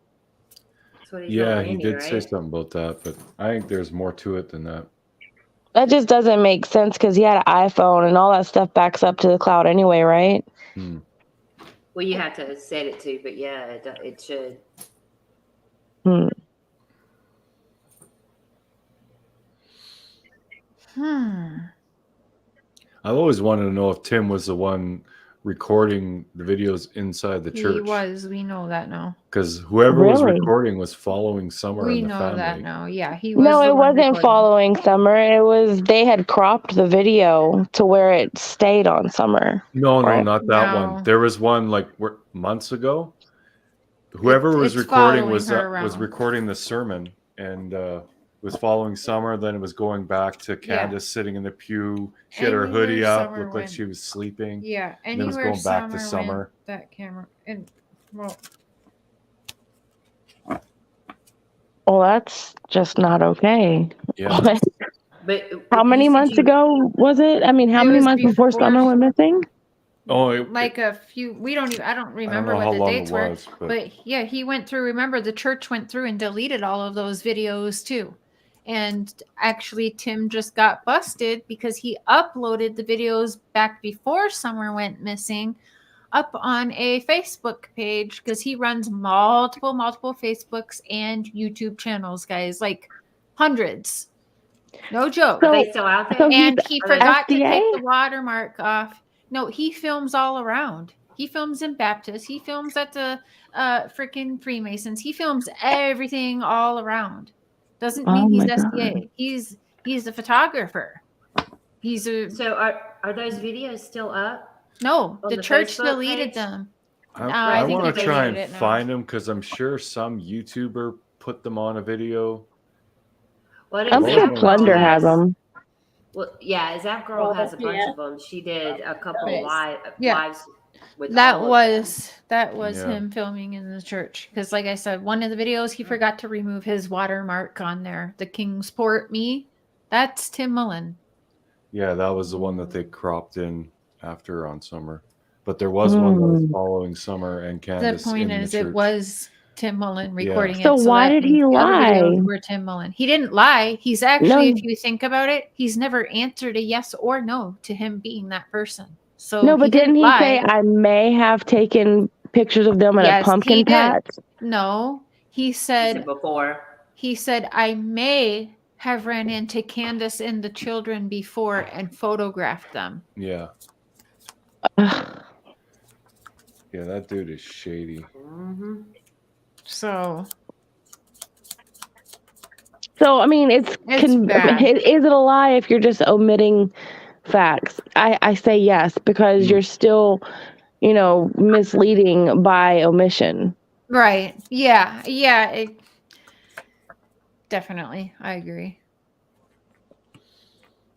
Yeah, he did say something about that, but I think there's more to it than that. That just doesn't make sense because he had an iPhone and all that stuff backs up to the cloud anyway, right? Well, you have to set it to, but yeah, it should. I've always wanted to know if Tim was the one recording the videos inside the church. He was. We know that now. Because whoever was recording was following Summer We and the know family. that now. Yeah, he was. No, the it one wasn't recording. following Summer. It was they had cropped the video to where it stayed on Summer. No, right? not that one. There was one like months ago. Whoever was it's recording following was her was around. recording the sermon and was following Summer. Then it was going back to Candace sitting in the pew. She had her Anywhere hoodie up, Summer looked like went. she was sleeping. Yeah, and then it was anywhere going back to Summer Summer. went, that camera and well. Well, that's just not okay. Yeah. But how many months ago was it? I mean, how It many was months before before Summer went missing? Oh, Like a few, we don't even, I don't remember know what how the long dates it were, was, but yeah, he went through, remember the church went through and deleted all of those videos too. And actually Tim just got busted because he uploaded the videos back before Summer went missing up on a Facebook page because he runs multiple Facebooks and YouTube channels, guys, like hundreds. No joke. Are they still out there? And he Are they- forgot to SDA? take the watermark off. No, he films all around. He films in Baptist. He films at the freaking Freemasons. He films everything all around. Doesn't mean he's SDA. He's a photographer. He's a So are those videos still up? no. on The the church Facebook deleted page? them. I think want he to try deleted and it now. find them because I'm sure some YouTuber put them on a video. What I'm if sure Zap Plunder Girl has them. Well, yeah, Zap Girl has a bunch yeah. of them. She did a couple Yes. lives with That all of was Yeah. him filming in the church because, like I said, one of the videos he forgot to remove his watermark on there. The Kingsport me, that's Tim Mullen. Yeah, that was the one that they cropped in after on Summer. But there was one that was following Summer and The Candace point in is, the it church. was Tim Mullen recording So it. why that did he means the other lie? videos were Tim Mullen. He didn't lie. He's actually, No. if you think about it, he's never answered a yes or no to him being that person. So No, but didn't he lie. say I may have taken pictures of them at Yes, a pumpkin he did. patch? No, he He said said before. I may have ran into Candace and the children before and photographed them. Yeah. Yeah, that dude is shady. Mm-hmm. So So I mean, it's bad. is it a lie if you're just omitting facts? I say yes, because you're still, misleading by omission. Right. Yeah. Yeah. Definitely. I agree.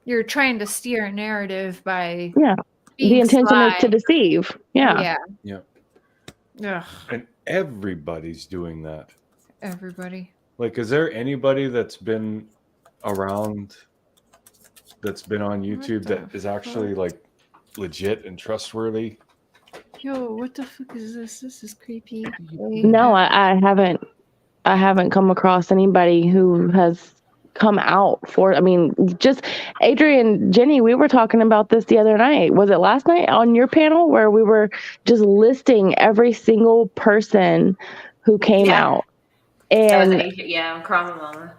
You're trying to steer a narrative by Yeah. being The intention is to sly. deceive. Yeah. Yeah. Yeah. Ugh. And everybody's doing that. Everybody. Like, is there anybody that's been around, that's been on YouTube that is actually like legit and trustworthy? Yo, what the fuck is this? This is creepy. No, I haven't. I haven't come across anybody who has come out for. I mean, just Adrian, Jenny, we were talking about this the other night. Was it last night on your panel where we were just listing every single person who came out? That was And on Crime Mama.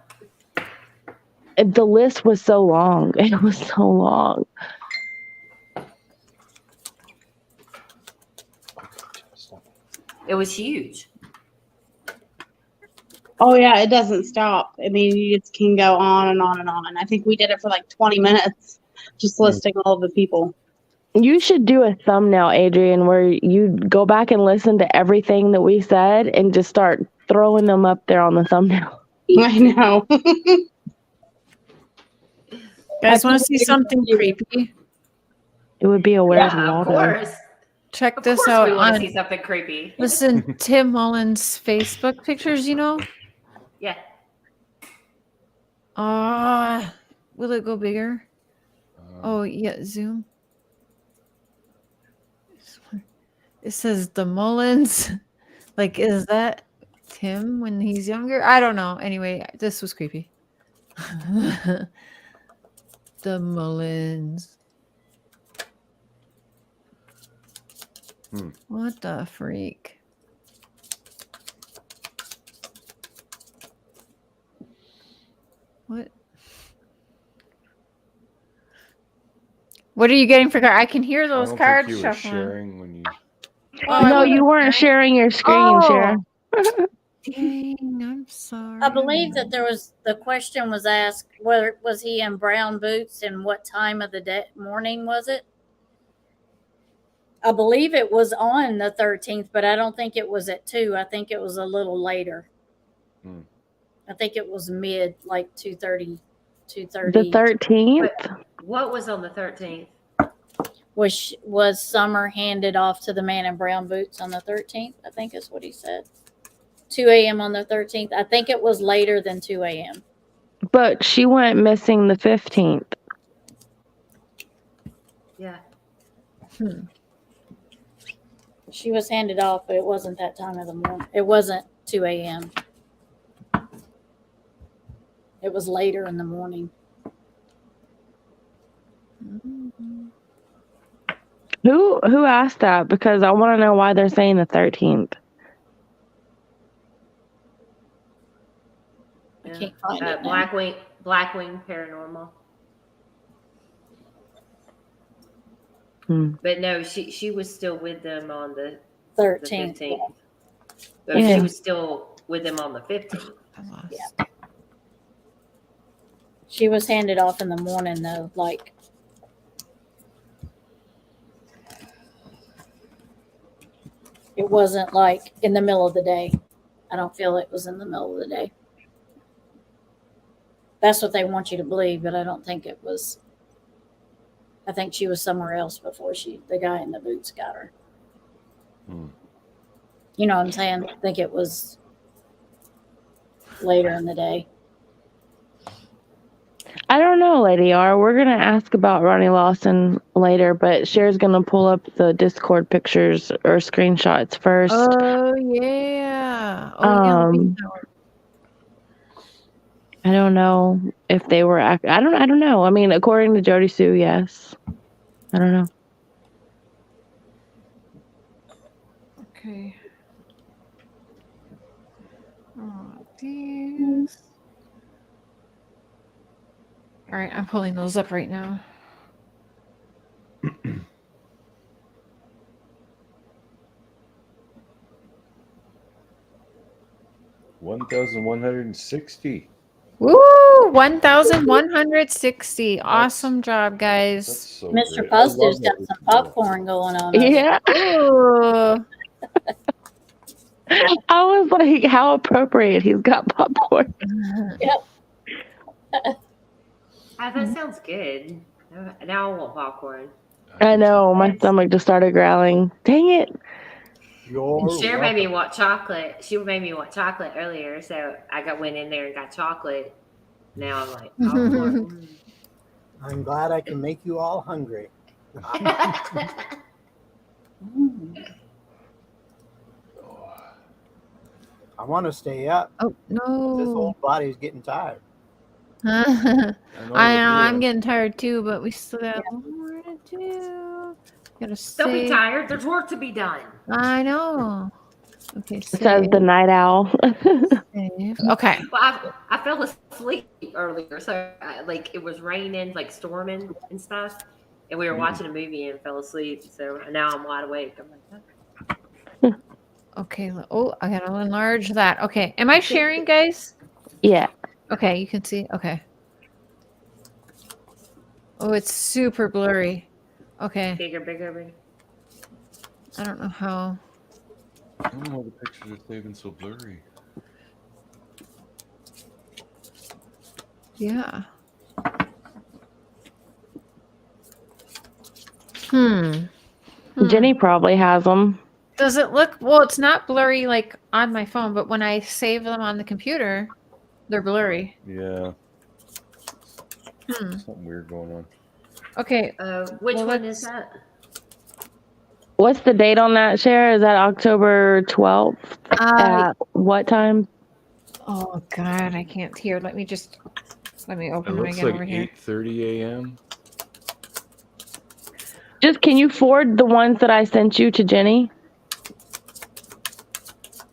the list was so long. It was so long. It was huge. Oh yeah, it doesn't stop. I mean, it can go on and on and on. I think we did it for like 20 minutes, just listing all of the people. You should do a thumbnail, Adrian, where you go back and listen to everything that we said and just start throwing them up there on the thumbnail. I know. Guys, want to see something creepy? It would be a Where's Yeah, of Waldo? course. Check Of this course out we want to on. see something creepy. Listen, Tim Mullen's Facebook pictures. Yeah. Will it go bigger? Oh yeah, zoom. It says the Mullens. Like, is that Tim when he's younger? I don't know. Anyway, this was creepy. The Mullens. What the freak? What? What are you getting for card? I can hear those cards you were shuffling. sharing when you. No, you weren't sharing your screen, Sharon. Dang, I'm sorry. I believe that the question was asked, whether was he in brown boots and what time of the morning was it? I believe it was on the 13th, but I don't think it was at 2. I think it was a little later. I think it was mid, like 2:30. The 13th? What was on the 13th? Was Summer handed off to the man in brown boots on the 13th? I think is what he said. 2 a.m. on the 13th. I think it was later than 2 a.m. But she went missing the 15th. Yeah. She was handed off, but it wasn't that time of the morning. It wasn't 2 a.m. It was later in the morning. Who asked that? Because I want to know why they're saying the 13th. I can't find it now. Blackwing Paranormal. But no, she was still with them on the 13th. The 15th. Yeah. She was still with them on the 15th. Yeah. She was handed off in the morning, though. Like, it wasn't like in the middle of the day. I don't feel it was in the middle of the day. That's what they want you to believe, but I don't think it was. I think she was somewhere else before the guy in the boots got her. You know what I'm saying? I think it was later in the day. I don't know, Lady R. We're going to ask about Ronnie Lawson later, but Cher's going to pull up the Discord pictures or screenshots first. Oh yeah. I don't know if they were. I don't know. I mean, according to Jodiesue, yes. I don't know. Okay. Oh, these. All right, I'm pulling those up right now. $1,160. Woo! 1,160. Awesome job, guys. So Mr. great. Positive's got some popcorn going on. Yeah. Ooh. I was like, how appropriate. He's got popcorn. Yep. That sounds good. Now I want popcorn. I know. My stomach just started growling. Dang it. And Cher made me want chocolate. She made me want chocolate earlier, so went in there and got chocolate. Now I'm like, popcorn. I'm glad I can make you all hungry. I want to stay up. Oh, no. This whole body's getting tired. I know, I'm getting tired too, but we still got more to do. Gotta Don't be save. tired. There's work to be done. I know. Okay, Says the night owl. Okay. Well, I fell asleep earlier, so it was raining, like storming and stuff, and we were watching a movie and fell asleep. So now I'm wide awake. I'm like, Okay. Oh, I gotta enlarge that. Okay. Am I sharing, guys? Yeah. Okay, you can see. Okay. Oh, it's super blurry. Okay. bigger. I don't know how. I don't know why the pictures are saving so blurry. Yeah. Jenny probably has them. Does it look, well, it's not blurry like on my phone, but when I save them on the computer, they're blurry. Yeah. Something weird going on. Okay. Which one is that? What's the date on that, Cher? Is that October 12th? At what time? Oh, God, I can't hear. Let me It open it looks again like over here. 8:30 a.m. Just can you forward the ones that I sent you to Jenny?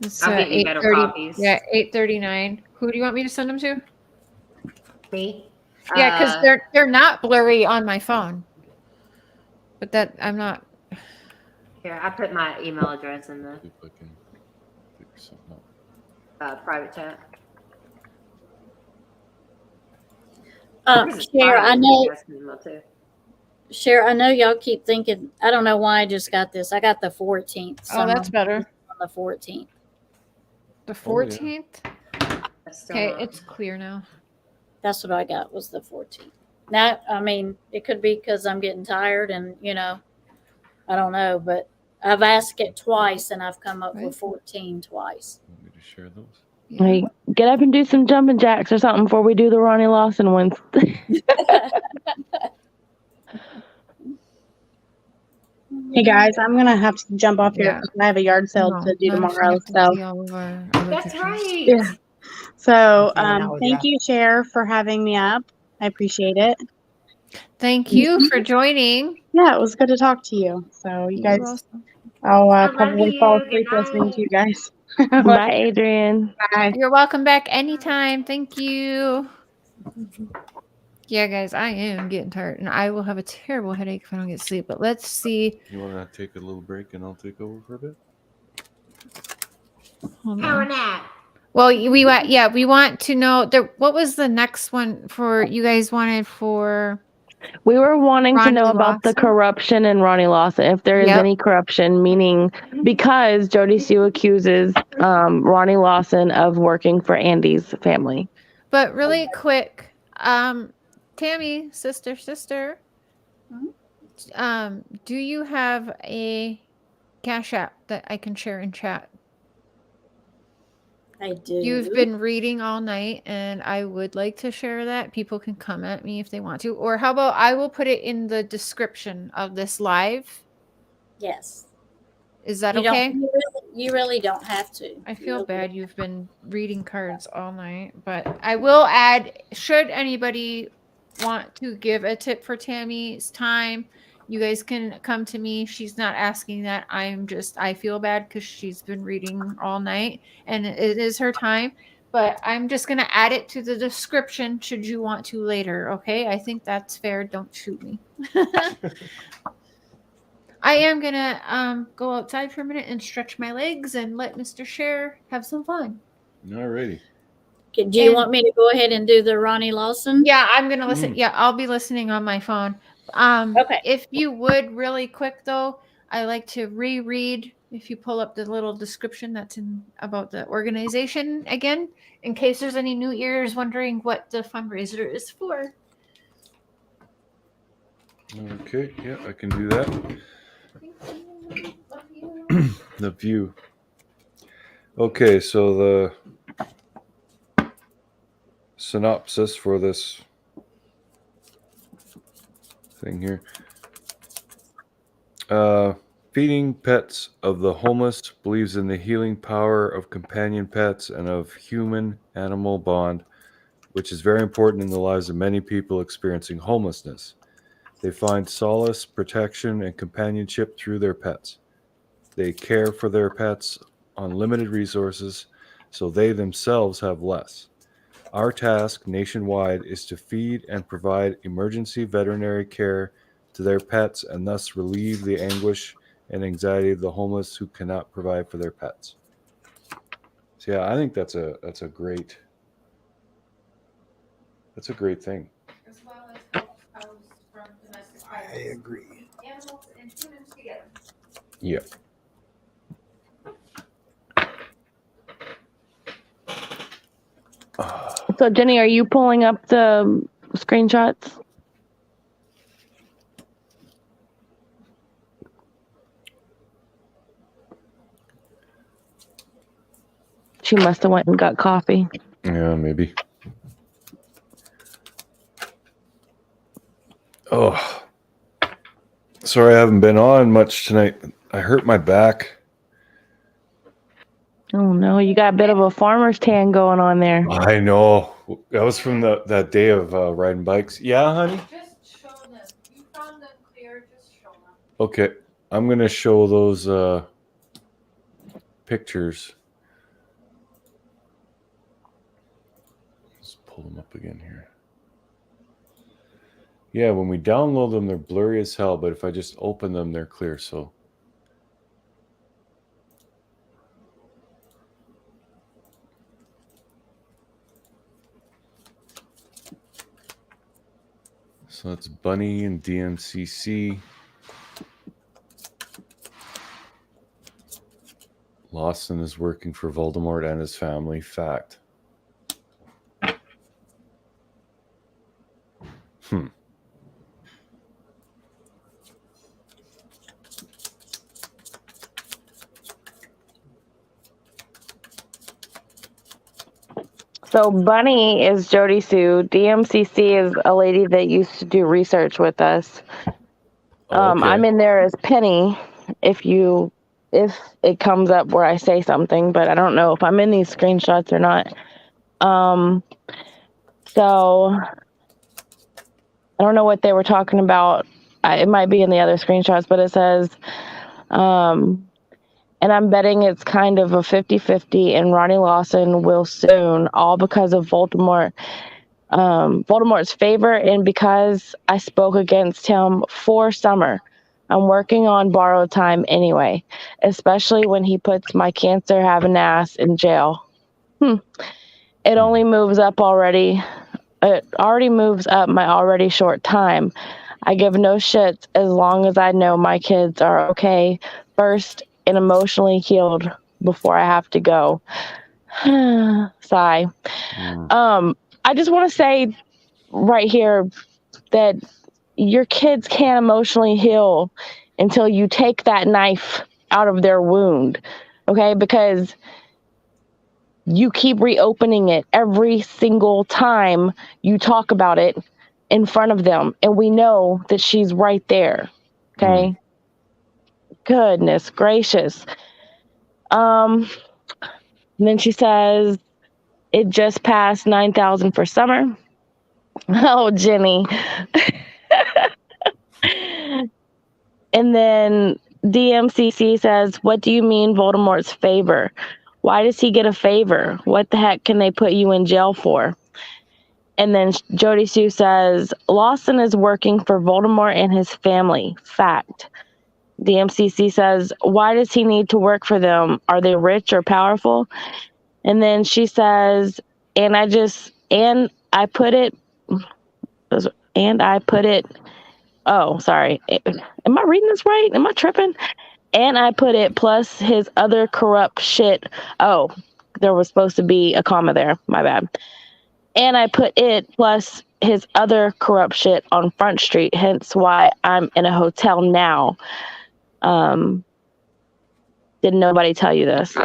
It's I'll get you better 8:30. copies. Yeah, 8:39. Who do you want me to send them to? Me? Yeah, because they're not blurry on my phone. But that I'm not. Here, I put my email address in the See if I can figure something out. private chat. Cher, I know. Cher, I know y'all keep thinking. I don't know why I just got this. I got the 14th. Oh, that's better. On the 14th. The 14th? Okay, not- it's clear now. That's what I got, was the 14th. Now, I mean, it could be because I'm getting tired and, I don't know, but I've asked it twice and I've come up with 14 twice. Want me to share those? Like, get up and do some jumping jacks or something before we do the Ronnie Lawson ones. Hey guys, I'm gonna have to jump off here. I have a yard sale to do tomorrow. So That's right. yeah. So hanging out with thank ya. you, Cher, for having me up. I appreciate it. Thank you for joining. Yeah, it was good to talk to you. So you You're guys, welcome. I'll love probably fall you. asleep Good listening to you guys. Bye, Adrian. Bye. You're welcome back anytime. Thank you. Yeah, guys, I am getting tired, and I will have a terrible headache if I don't get sleep. But let's see. You want to take a little break and I'll take over for a bit? Hold Power on. nap. Well, we want to know what was the next one for you guys wanted for. We were wanting to know Ronnie about the Lawson? corruption in Ronnie Lawson, if there is Yep. any corruption, meaning because Jodie Sue accuses Ronnie Lawson of working for Andy's family. But really quick, Tammy, sister, do you have a Cash App that I can share in chat? I do. You've been reading all night, and I would like to share that. People can come at me if they want to. Or how about I will put it in the description of this live? Yes. Is that You don't- okay? You really don't have to. I feel bad you've been reading cards all night, but I will add, should anybody want to give a tip for Tammy's time, you guys can come to me. She's not asking that. I feel bad because she's been reading all night and it is her time. but I'm just going to add it to the description should you want to later. Okay. I think that's fair. Don't shoot me. I am going to go outside for a minute and stretch my legs and let Mr. Share have some fun. Alrighty. Do you want me to go ahead and do the Ronnie Lawson? Yeah, I'm going to listen. Yeah, I'll be listening on my phone. Okay. If you would really quick though, I like to reread if you pull up the little description that's in about the organization again, in case there's any new ears wondering what the fundraiser is for. Okay, yeah, I can do that. The view. Okay, so the synopsis for this thing here. Feeding Pets of the Homeless believes in the healing power of companion pets and of human-animal bond, which is very important in the lives of many people experiencing homelessness. They find solace, protection, and companionship through their pets. They care for their pets on limited resources, so they themselves have less. Our task nationwide is to feed and provide emergency veterinary care to their pets and thus relieve the anguish and anxiety of the homeless who cannot provide for their pets. So yeah, I think that's a great thing. As well as help housed from domestic violence. I agree. Animals and humans together. Yeah. So Jenny, are you pulling up the screenshots? She must have went and got coffee. Yeah, maybe. Oh, sorry I haven't been on much tonight. I hurt my back. Oh no, you got a bit of a farmer's tan going on there. I know. That was from that day of riding bikes. Yeah, honey? Just show them. You found them clear. Just show them. Okay. I'm going to show those pictures. Let's pull them up again here. Yeah, when we download them, they're blurry as hell, but if I just open them, they're clear. So that's Bunny and DMCC. Lawson is working for Voldemort and his family. Fact. So Bunny is Jodie Sue. DMCC is a lady that used to do research with us. Okay. I'm in there as Penny if it comes up where I say something, but I don't know if I'm in these screenshots or not. So I don't know what they were talking about. It might be in the other screenshots, but it says, and I'm betting it's kind of a 50-50 and Ronnie Lawson will soon, all because of Voldemort. Voldemort's favor and because I spoke against him for summer. I'm working on borrowed time anyway, especially when he puts my cancer having ass in jail. It only moves up already. It already moves up my already short time. I give no shits as long as I know my kids are okay first and emotionally healed before I have to go. Sigh. I just want to say right here that your kids can't emotionally heal until you take that knife out of their wound, okay? Because you keep reopening it every single time you talk about it in front of them. And we know that she's right there, okay? Goodness gracious. And then she says, it just passed 9,000 for summer. Oh, Jenny. And then DMCC says, what do you mean Voldemort's favor? Why does he get a favor? What the heck can they put you in jail for? And then Jodie Sue says, Lawson is working for Voldemort and his family. Fact. The MCC says, why does he need to work for them? Are they rich or powerful? And then she says, and I put it, oh, sorry. Am I reading this right? Am I tripping? And I put it plus his other corrupt shit. Oh, there was supposed to be a comma there. My bad. And I put it plus his other corrupt shit on Front Street, hence why I'm in a hotel now. Did nobody tell you this?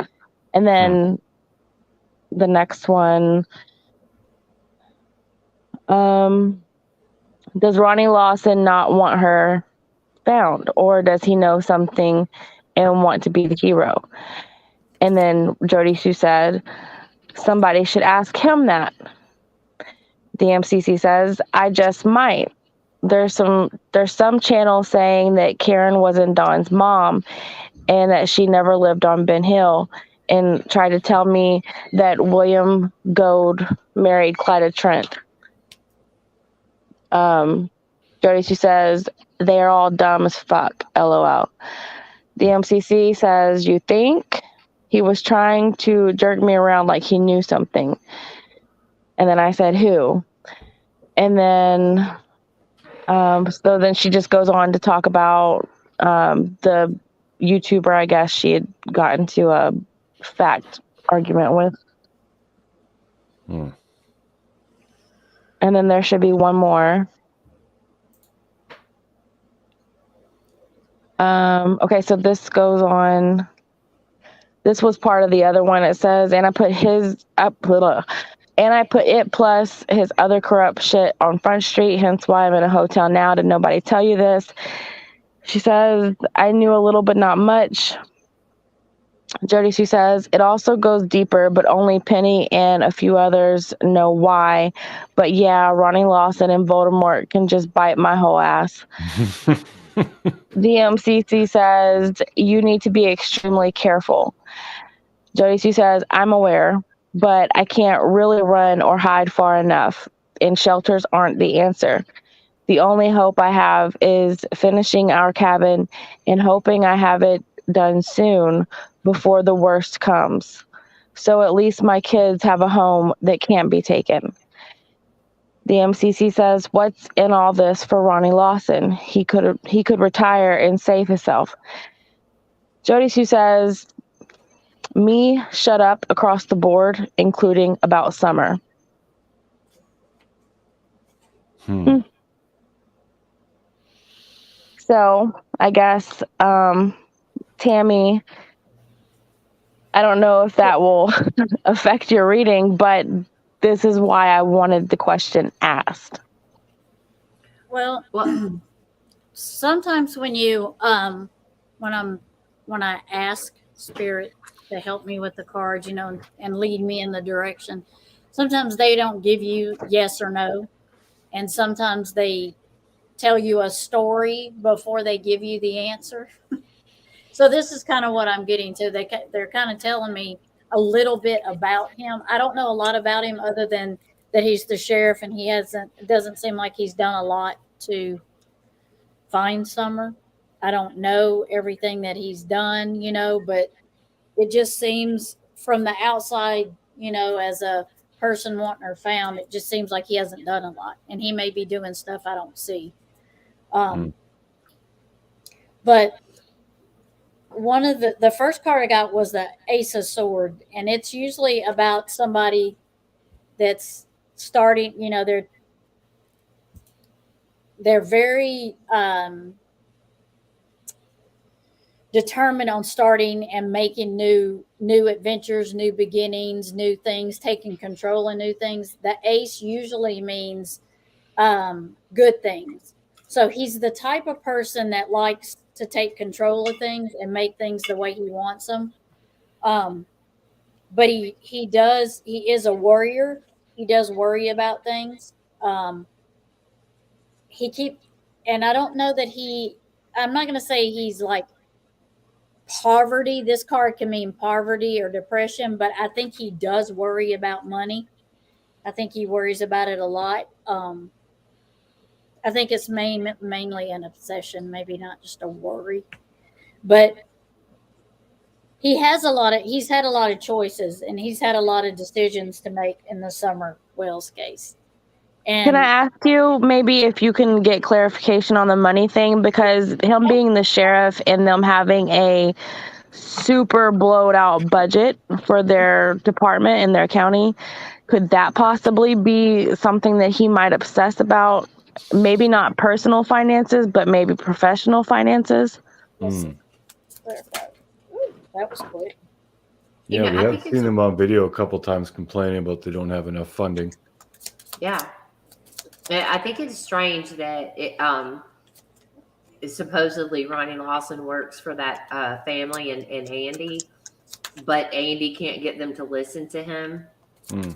And then the next one, does Ronnie Lawson not want her found, or does he know something and want to be the hero? And then Jodie Sue said, somebody should ask him that. The MCC says, I just might. There's some channel saying that Karen wasn't Dawn's mom and that she never lived on Ben Hill, and tried to tell me that William Gold married Clyda Trent. Jodie Sue says, they're all dumb as fuck, LOL. The MCC says, you think? He was trying to jerk me around like he knew something. And then I said, who? And then, so then she just goes on to talk about the YouTuber, I guess she had gotten to a fact argument with. And then there should be one more. Okay, so this goes on. This was part of the other one. It says, and I put it plus his other corrupt shit on Front Street, hence why I'm in a hotel now. Did nobody tell you this? She says, I knew a little but not much. Jodie Sue says, it also goes deeper, but only Penny and a few others know why. But yeah, Ronnie Lawson and Voldemort can just bite my whole ass. The MCC says, you need to be extremely careful. Jodie Sue says, I'm aware, but I can't really run or hide far enough, and shelters aren't the answer. The only hope I have is finishing our cabin and hoping I have it done soon before the worst comes. So at least my kids have a home that can't be taken. The MCC says, what's in all this for Ronnie Lawson? He could retire and save himself. Jodie Sue says, me shut up across the board, including about Summer. So I guess, Tammy, I don't know if that will affect your reading, but this is why I wanted the question asked. Well, sometimes when you when I ask Spirit to help me with the cards, and lead me in the direction, sometimes they don't give you yes or no, and sometimes they tell you a story before they give you the answer. So this is kind of what I'm getting to. They're kind of telling me a little bit about him. I don't know a lot about him other than that he's the sheriff, and it doesn't seem like he's done a lot to find Summer. I don't know everything that he's done, but it just seems from the outside, as a person wanting her found, it just seems like he hasn't done a lot, and he may be doing stuff I don't see. But one of the first card I got was the Ace of Sword, and it's usually about somebody that's starting, they're very determined on starting and making new adventures, new beginnings, new things, taking control of new things. The ace usually means good things. So he's the type of person that likes to take control of things and make things the way he wants them. But he is a warrior. He does worry about things. And I don't know that I'm not going to say he's like poverty. This card can mean poverty or depression, but I think he does worry about money. I think he worries about it a lot. I think it's mainly an obsession, maybe not just a worry. But he's had a lot of choices, and he's had a lot of decisions to make in the Summer Wells case. And Can I ask you maybe if you can get clarification on the money thing? Because him being the sheriff and them having a super blowed out budget for their department in their county, could that possibly be something that he might obsess about? Maybe not personal finances, but maybe professional finances? Hmm. that was quick. Yeah, know, we I have think it's seen a- him on video a couple times complaining about they don't have enough funding. Yeah. I think it's strange that supposedly Ronnie Lawson works for that family and Andy, but Andy can't get them to listen to him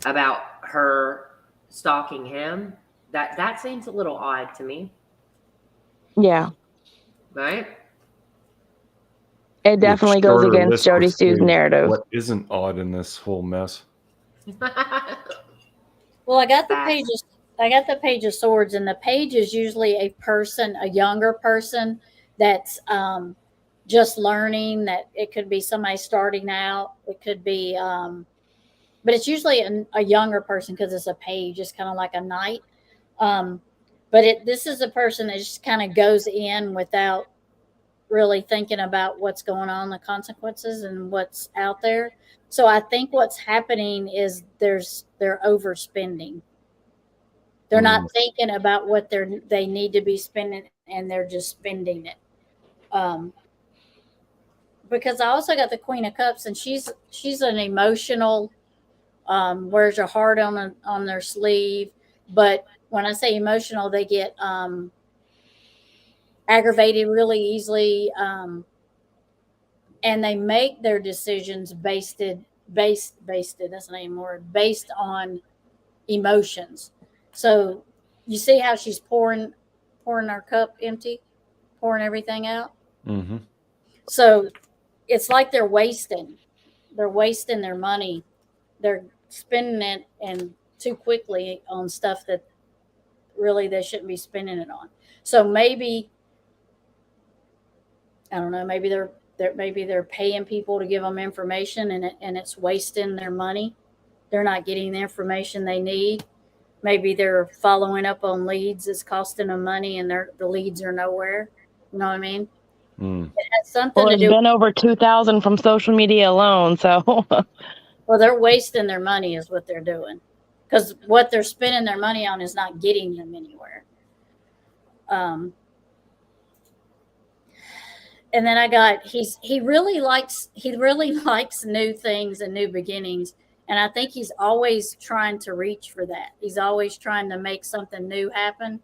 about her stalking him. That seems a little odd to me. Yeah. Right? It definitely goes Shorter against list would Jodie Sue's say narrative. What isn't odd in this whole mess? Well, I got the pages. I got the Page of Swords, and the page is usually a younger person that's just learning. That it could be somebody starting out. It could be, but it's usually a younger person because it's a page. It's kind of like a knight. But this is a person that just kind of goes in without really thinking about what's going on, the consequences, and what's out there. So I think what's happening is they're overspending. They're not thinking about what they need to be spending, and they're just spending it. Because I also got the Queen of Cups, and she's an emotional, wears her heart on their sleeve. But when I say emotional, they get aggravated really easily, and they make their decisions based. That's not even a word. Based on emotions. So you see how she's pouring our cup empty, pouring everything out. Mm-hmm. So it's like they're wasting their money. They're spending it and too quickly on stuff that really they shouldn't be spending it on. So maybe, I don't know, maybe they're paying people to give them information, and it's wasting their money. They're not getting the information they need. Maybe they're following up on leads that's costing them money, and the leads are nowhere. You know what I mean? It has something Well, to it's do. been over 2,000 from social media alone. So, Well, they're wasting their money is what they're doing, because what they're spending their money on is not getting them anywhere. And then I got he really likes new things and new beginnings, and I think he's always trying to reach for that. He's always trying to make something new happen,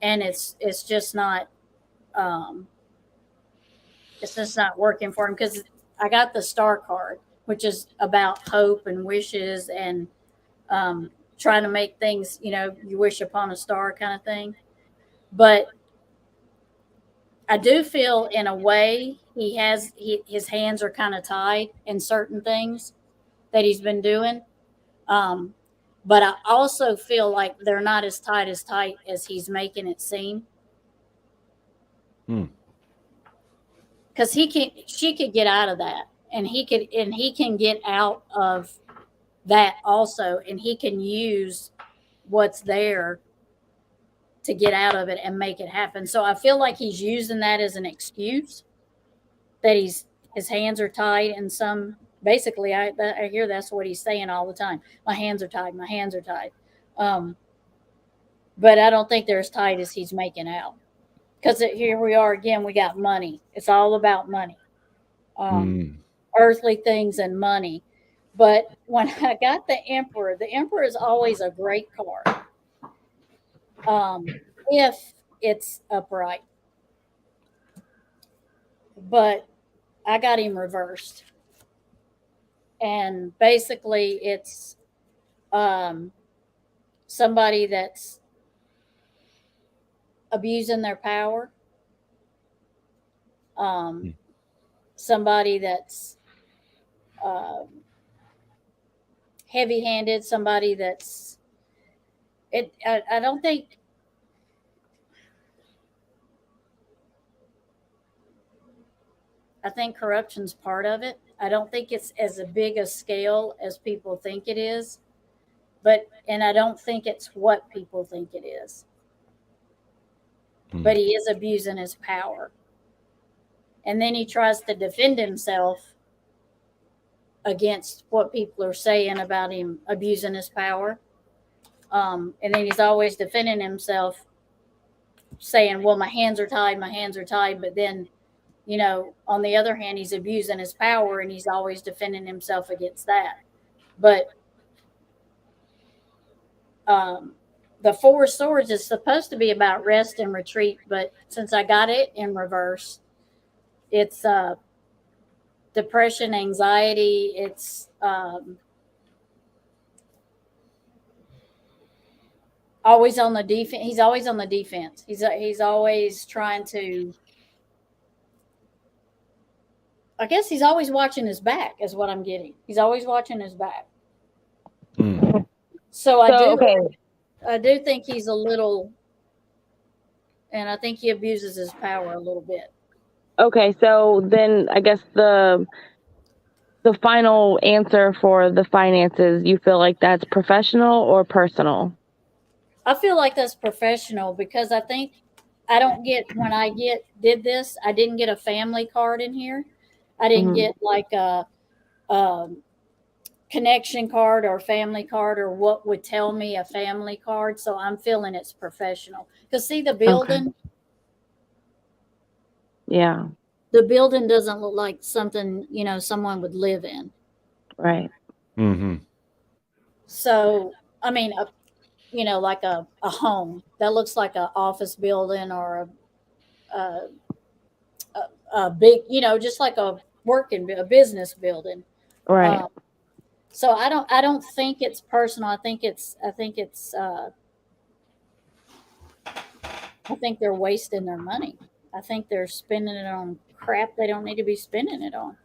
and it's just not working for him, because I got the Star card, which is about hope and wishes and trying to make things, you wish upon a star kind of thing. But I do feel in a way his hands are kind of tied in certain things that he's been doing. But I also feel like they're not as tight as he's making it seem. Because she could get out of that, and he can get out of that also, and he can use what's there to get out of it and make it happen. So I feel like he's using that as an excuse, that his hands are tied, and basically I hear that's what he's saying all the time. My hands are tied. My hands are tied. But I don't think they're as tight as he's making out. Because here we are again. We got money. It's all about money, earthly things and money. But when I got the Emperor is always a great card. If it's upright. But I got him reversed. And basically it's somebody that's abusing their power. somebody that's heavy-handed, somebody that's I don't think I think corruption's part of it. I don't think it's as a big a scale as people think it is, and I don't think it's what people think it is. But he is abusing his power. And then he tries to defend himself against what people are saying about him abusing his power. And then he's always defending himself, saying, well, my hands are tied. But then, you know, on the other hand, he's abusing his power and he's always defending himself against that. But the Four of Swords is supposed to be about rest and retreat. But since I got it in reverse, it's depression, anxiety. It's always on the defense. He's always on the defense. He's always trying to. I guess he's always watching his back. Is what I'm getting. He's always watching his back. So I do think he's a little, and I think he abuses his power a little bit. Okay, so then I guess the final answer for the finances, you feel like that's professional or personal? I feel like that's professional because I think I don't get when I did this. I didn't get a family card in here. I didn't get like a connection card or family card or what would tell me a family card. So I'm feeling it's professional because see the building. Okay. Yeah. The building doesn't look like something, you know, someone would live in. Right. Mm-hmm. So, I mean, you know, like a home that looks like an office building or a big, you know, just like a business building. Right. So I don't think it's personal. I think they're wasting their money. I think they're spending it on crap they don't need to be spending it on.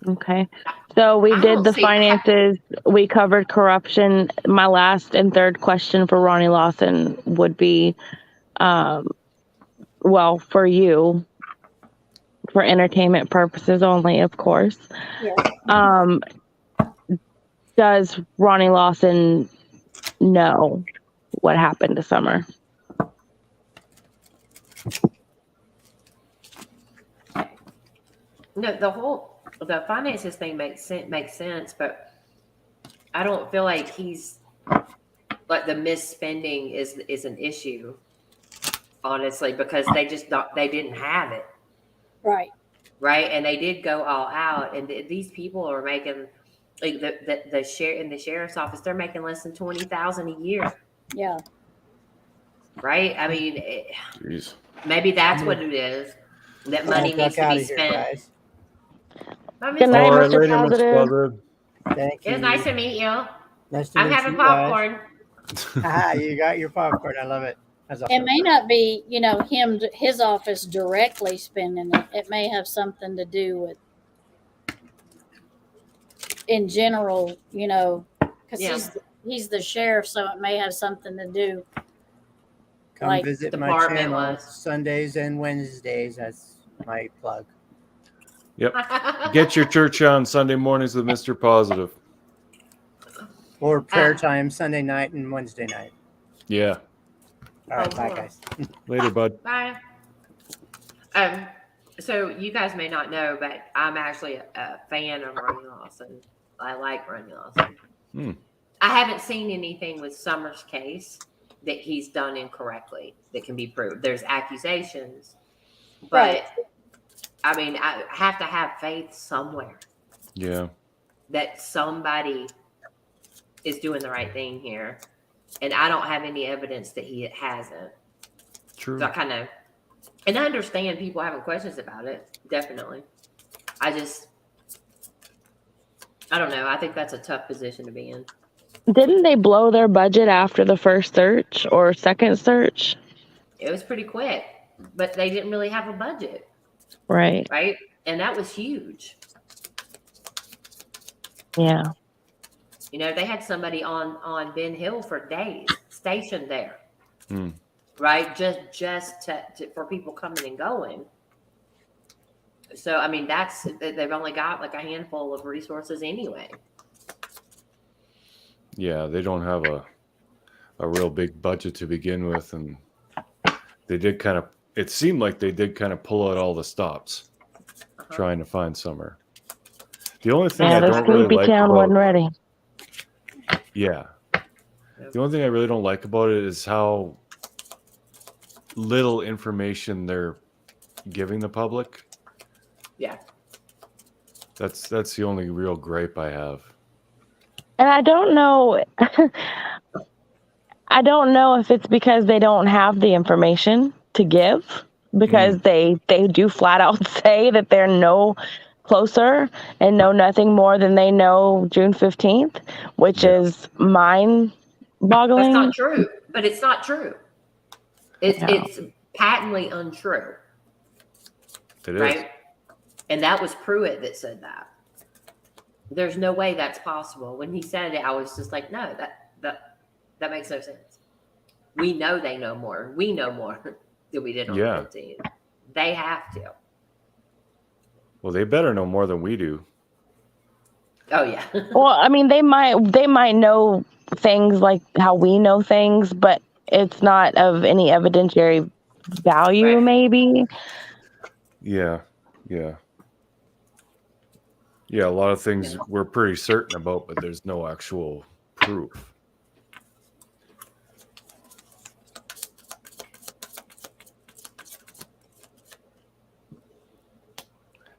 Okay. So we did the finances. We covered corruption. My last and third question for Ronnie Lawson would be, well, for you, for entertainment purposes only, of course. Yeah. Does Ronnie Lawson know what happened to Summer? No, the finances thing makes sense, but I don't feel like he's like the misspending is an issue, honestly, because they didn't have it. Right. Right. And they did go all out, and these people are making like the share in the sheriff's office, they're making less than $20,000 a year. Yeah. Right. I mean, maybe that's what it is. That money needs to be spent. Good night, Mr. Positive. Thank you. It's nice to meet you. Nice to I'm meet having you popcorn. You got your popcorn. I love it. It may not be, you know, his office directly spending it. It may have something to do with, in general, you know, because he's the sheriff, so it may have something to do. Come like visit my channel Sundays and Wednesdays. That's my plug. Yep. Get your church on Sunday mornings with Mr. Positive. Or prayer time Sunday night and Wednesday night. Yeah. All right, bye guys. Later, bud. Bye. So you guys may not know, but I'm actually a fan of Ronnie Lawson. I like Ronnie Lawson. I haven't seen anything with Summer's case that he's done incorrectly that can be proved. There's accusations, but Right. I mean, I have to have faith somewhere. Yeah. That somebody is doing the right thing here. And I don't have any evidence that he hasn't. True. So I understand people having questions about it. Definitely. I don't know. I think that's a tough position to be in. Didn't they blow their budget after the first search or second search? It was pretty quick, but they didn't really have a budget. Right. Right. And that was huge. Yeah. You know, they had somebody on Ben Hill for days stationed there, right? Just to, for people coming and going. So, I mean, they've only got like a handful of resources anyway. Yeah, they don't have a real big budget to begin with, and they did kind of. It seemed like they did kind of pull out all the stops, trying to find Summer. The only thing I the don't really sleepy like town about wasn't ready. yeah, the only thing I really don't like about it is how little information they're giving the public. Yeah, that's the only real gripe I have. And I don't know. I don't know if it's because they don't have the information to give, because they do flat out say that they're no closer and know nothing more than they know June 15th, which is mind-boggling. that's not true. But it's not true. It's patently untrue. It right? is. And that was Pruitt that said that. There's no way that's possible. When he said it, I was just like, no, that makes no sense. We know they know more. We know more than we did on the 15th. They have to. Well, they better know more than we do. Oh yeah. Well, I mean, they might know things like how we know things, but it's not of any evidentiary value, maybe. Yeah. A lot of things we're pretty certain about, but there's no actual proof.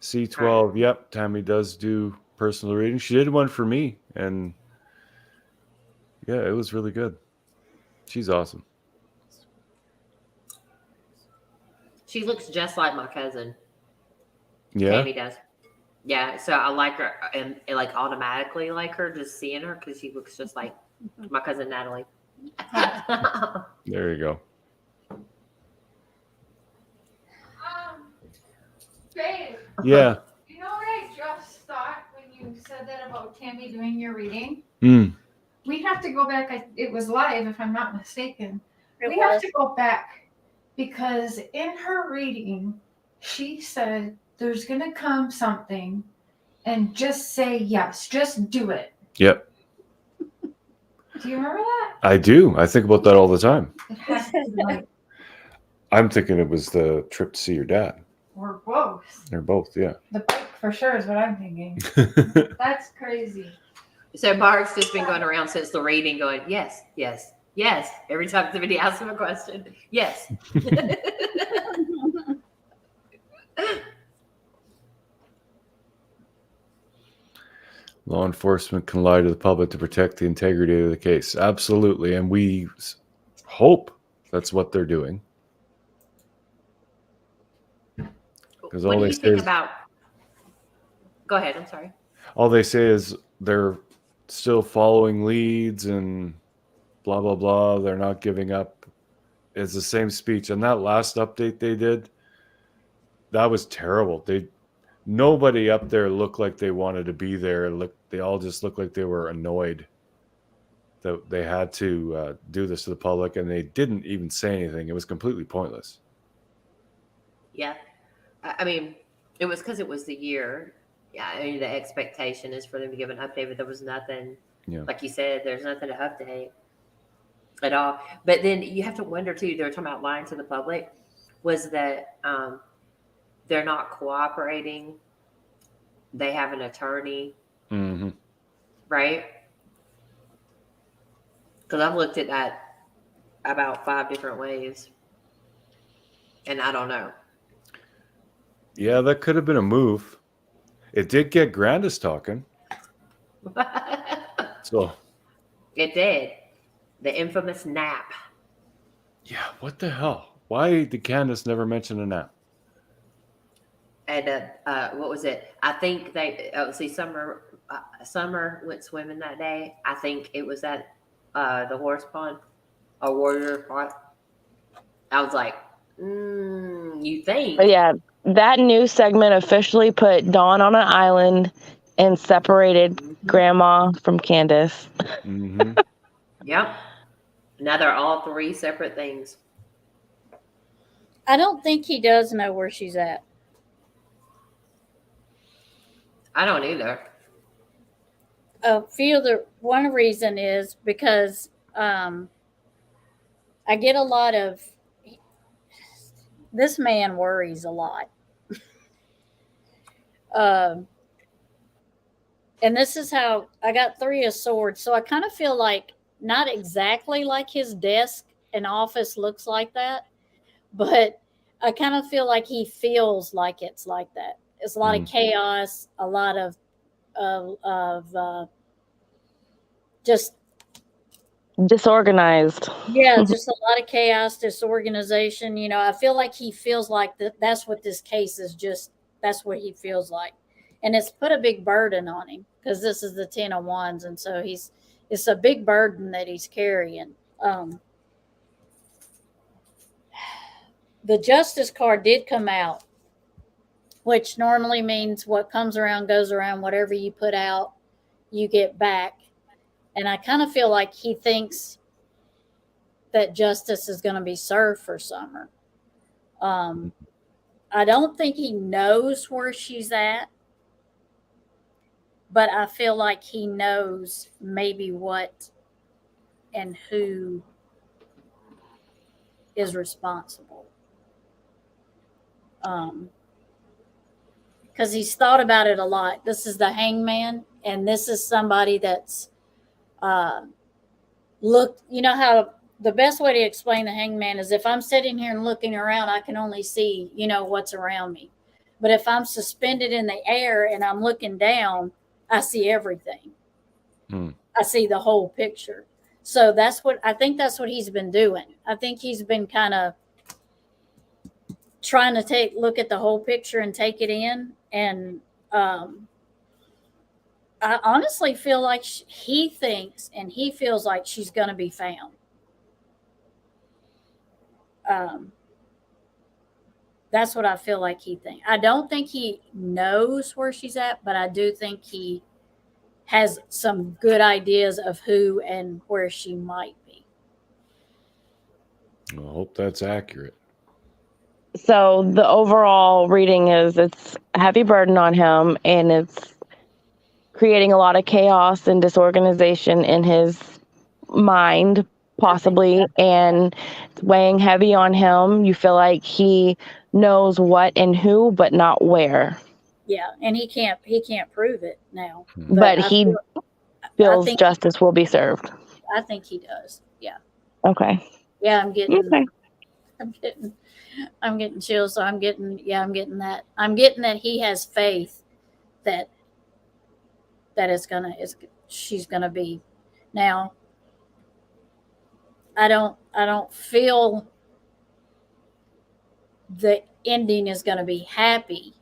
C12, yep, Tammy does do personal reading. She did one for me, and yeah, it was really good. She's awesome. She looks just like my cousin. Yeah? Tammy does. Yeah, so I like her and like automatically like her just seeing her because she looks just like my cousin Natalie. There you go. Babe. Yeah. You know what I just thought when you said that about Tammy doing your reading? We have to go back. It was live, if I'm not mistaken. We have to go back because in her reading, she said there's going to come something and just say yes. Just do it. Yep. Do you remember that? I do. I think about that all the time. It has to be like, I'm thinking it was the trip to see your dad. or both. They're both, yeah. The bike for sure is what I'm thinking. That's crazy. So Mark's just been going around since the reading going, yes, yes, yes. Every time somebody asks him a question, yes. Law enforcement can lie to the public to protect the integrity of the case. Absolutely. And we hope that's what they're doing. Because What do you think about? Go ahead. I'm sorry. All they say is they're still following leads and blah, blah, blah. They're not giving up. It's the same speech. And that last update they did, that was terrible. Nobody up there looked like they wanted to be there. They all just looked like they were annoyed that they had to do this to the public, and they didn't even say anything. It was completely pointless. Yeah. I mean, it was because it was the year. Yeah, I mean, the expectation is for them to give an update, but there was nothing. Yeah. Like you said, there's nothing to update at all. But then you have to wonder, too, they were talking about lying to the public, was that they're not cooperating. They have an attorney, right? Because I've looked at that about 5 different ways, and I don't know. Yeah, that could have been a move. It did get Grandis talking. So It did. The infamous nap. Yeah, what the hell? Why did Candace never mention a nap? And what was it? I think they Summer went swimming that day. I think it was at the horse pond or warrior pond. I was like, you think? But yeah, That new segment officially put Dawn on an island and separated Grandma from Candace. Mm-hmm. Yep. Now they're all three separate things. I don't think he does know where she's at. I don't either. One reason is because I get a lot of, this man worries a lot. And this is how I got 3 of Swords. So I kind of feel like not exactly like his desk and office looks like that, but I kind of feel like he feels like it's like that. It's a lot of chaos, a lot of just disorganized. Yeah, just a lot of chaos, disorganization. You know, I feel like he feels like that's what this case is. That's what he feels like, and it's put a big burden on him because this is the 10 of Wands, and so it's a big burden that he's carrying. The Justice card did come out, which normally means what comes around goes around. Whatever you put out, you get back. And I kind of feel like he thinks that justice is going to be served for Summer. I don't think he knows where she's at, but I feel like he knows maybe what and who is responsible. Because he's thought about it a lot. This is the Hangman, and this is somebody that's looked, you know how the best way to explain the Hangman is if I'm sitting here and looking around, I can only see, what's around me. But if I'm suspended in the air and I'm looking down, I see everything. I see the whole picture. So that's what he's been doing. I think he's been kind of trying to look at the whole picture and take it in. And I honestly feel like he thinks and he feels like she's going to be found. That's what I feel like he thinks. I don't think he knows where she's at, but I do think he has some good ideas of who and where she might be. I hope that's accurate. So the overall reading is it's a heavy burden on him, and it's creating a lot of chaos and disorganization in his mind, possibly, and it's weighing heavy on him. You feel like he knows what and who, but not where. Yeah, and he can't prove it now. But he feels justice will be served. I think he does. Yeah. Okay. Yeah, I'm getting chills. So I'm getting that. I'm getting that he has faith that she's gonna be. Now, I don't feel the ending is gonna be happy.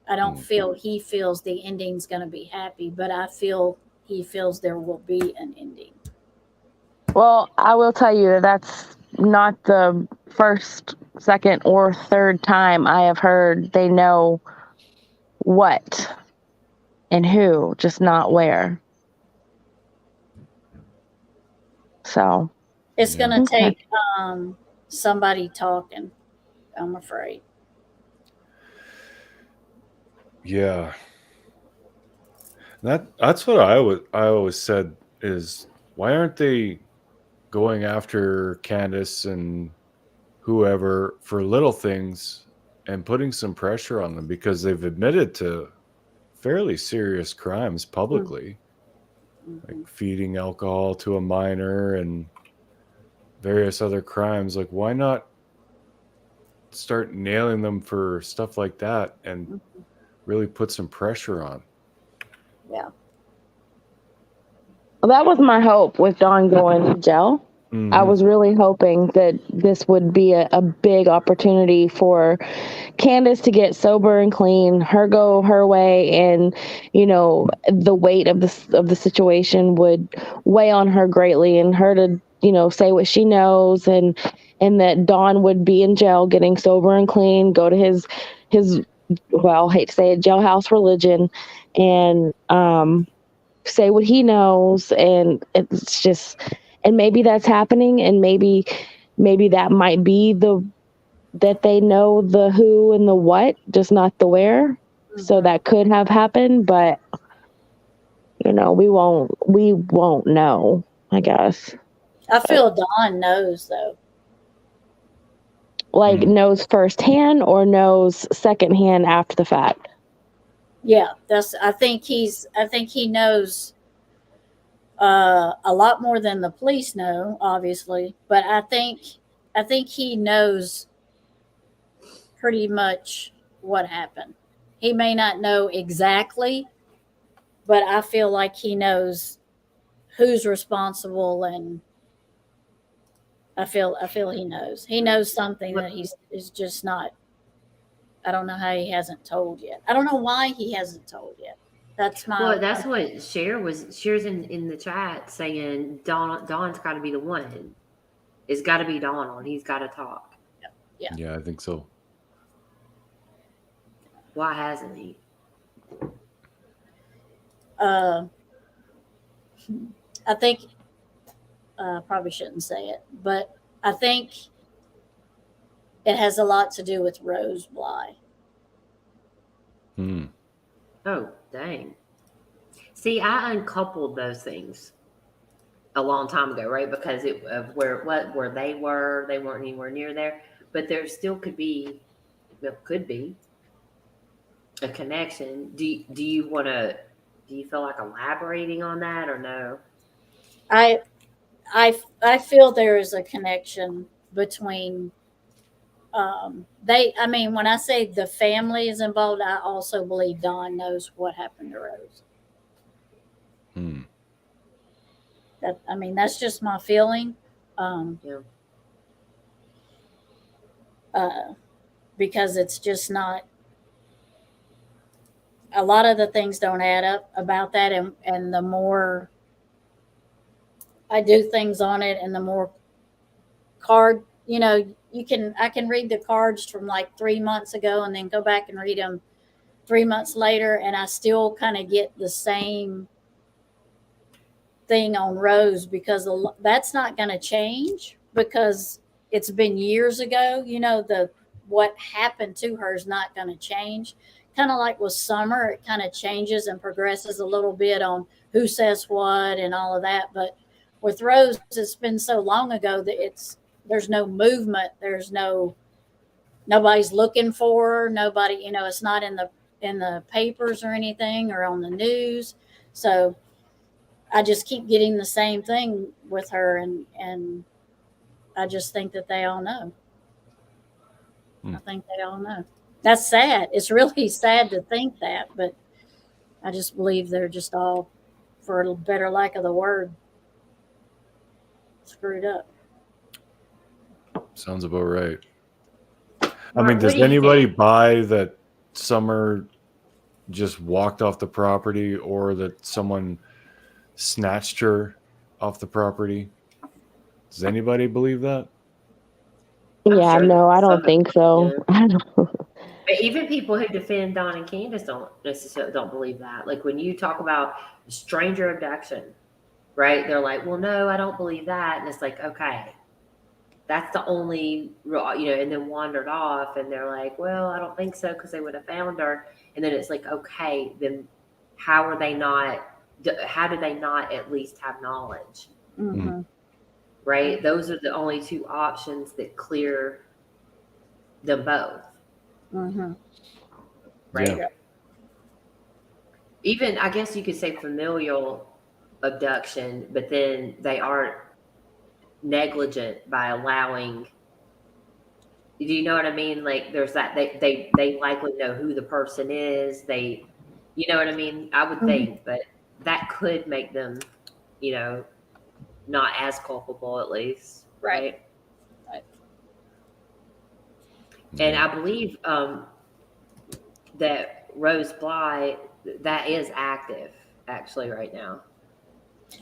I don't feel he feels the ending's gonna be happy, but I feel he feels there will be an ending. Well, I will tell you that's not the first, second, or third time I have heard they know what and who, just not where. So it's gonna take somebody talking, I'm afraid. Yeah. That's what I always said is, why aren't they going after Candace and whoever for little things and putting some pressure on them, because they've admitted to fairly serious crimes publicly, like feeding alcohol to a minor and various other crimes. Like, why not start nailing them for stuff like that and really put some pressure on? Yeah. Well, that was my hope with Dawn going to jail. I was really hoping that this would be a big opportunity for Candace to get sober and clean, her go her way, and the weight of the situation would weigh on her greatly, and her to say what she knows, and that Dawn would be in jail getting sober and clean, go to his his, well, hate to say it, jailhouse religion, and say what he knows. And it's just, and maybe that's happening, and maybe that might be that they know the who and the what, just not the where. So that could have happened, but we won't know, I guess. I feel Dawn knows though. Like knows firsthand or knows secondhand after the fact. Yeah, I think he knows a lot more than the police know, obviously, but I think he knows pretty much what happened. He may not know exactly, but I feel like he knows who's responsible, and I feel he knows. He knows something that is just not. I don't know how he hasn't told yet. I don't know why he hasn't told yet. That's my. Well, that's what Cher's in the chat saying. Dawn's got to be the one. It's got to be Dawn. He's got to talk. Yeah, I think so. Why hasn't he? I think probably shouldn't say it, but I think it has a lot to do with Rose Bly. Oh, dang. See, I uncoupled those things a long time ago, right? Because of where they weren't anywhere near there, but there still could be a connection. Do you feel like elaborating on that or no? I feel there is a connection between when I say the family is involved, I also believe Dawn knows what happened to Rose. That's just my feeling. Because it's just not, a lot of the things don't add up about that, and the more I do things on it, and the more card, I can read the cards from like 3 months ago and then go back and read them 3 months later, and I still kind of get the same thing on Rose, because that's not going to change because it's been years ago. What happened to her is not going to change. Kind of like with Summer, it kind of changes and progresses a little bit on who says what and all of that. But with Rose, it's been so long ago that there's no movement. Nobody's looking for her. Nobody, it's not in the papers or anything or on the news. So I just keep getting the same thing with her, and I just think that they all know. I think they all know. That's sad. It's really sad to think that, but I just believe they're just all, for a better lack of the word, screwed up. Sounds about right. Mark, does anybody buy that Summer just walked off the property, or that someone snatched her off the property? Does anybody believe that? Yeah, no, I don't think so. But even people who defend Dawn and Candace don't believe that. Like when you talk about stranger abduction, right? They're like, well, no, I don't believe that. And it's like, okay, that's the only, and then wandered off, and they're like, well, I don't think so because they would have found her. And then it's like, okay, then how did they not at least have knowledge? Mm-hmm. Right? Those are the only two options that clear them both. Mm-hmm. Right? Yeah. Even, I guess you could say familial abduction, but then they aren't negligent by allowing. Do you know what I mean? Like there's that they likely know who the person is. You know what I mean? I would think, but that could make them, not as culpable at least. Right. And I believe that Rose Bly, that is active actually right now.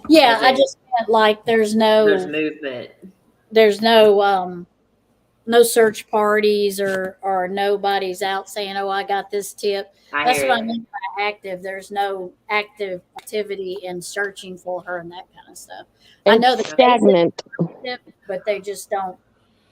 Yeah, I just meant like there's movement. There's no no search parties or nobody's out saying, "Oh, I got this tip." That's hear what I you. mean by active. There's no active activity in searching for her and that kind of stuff. I know the It's stagnant. cases, but they just don't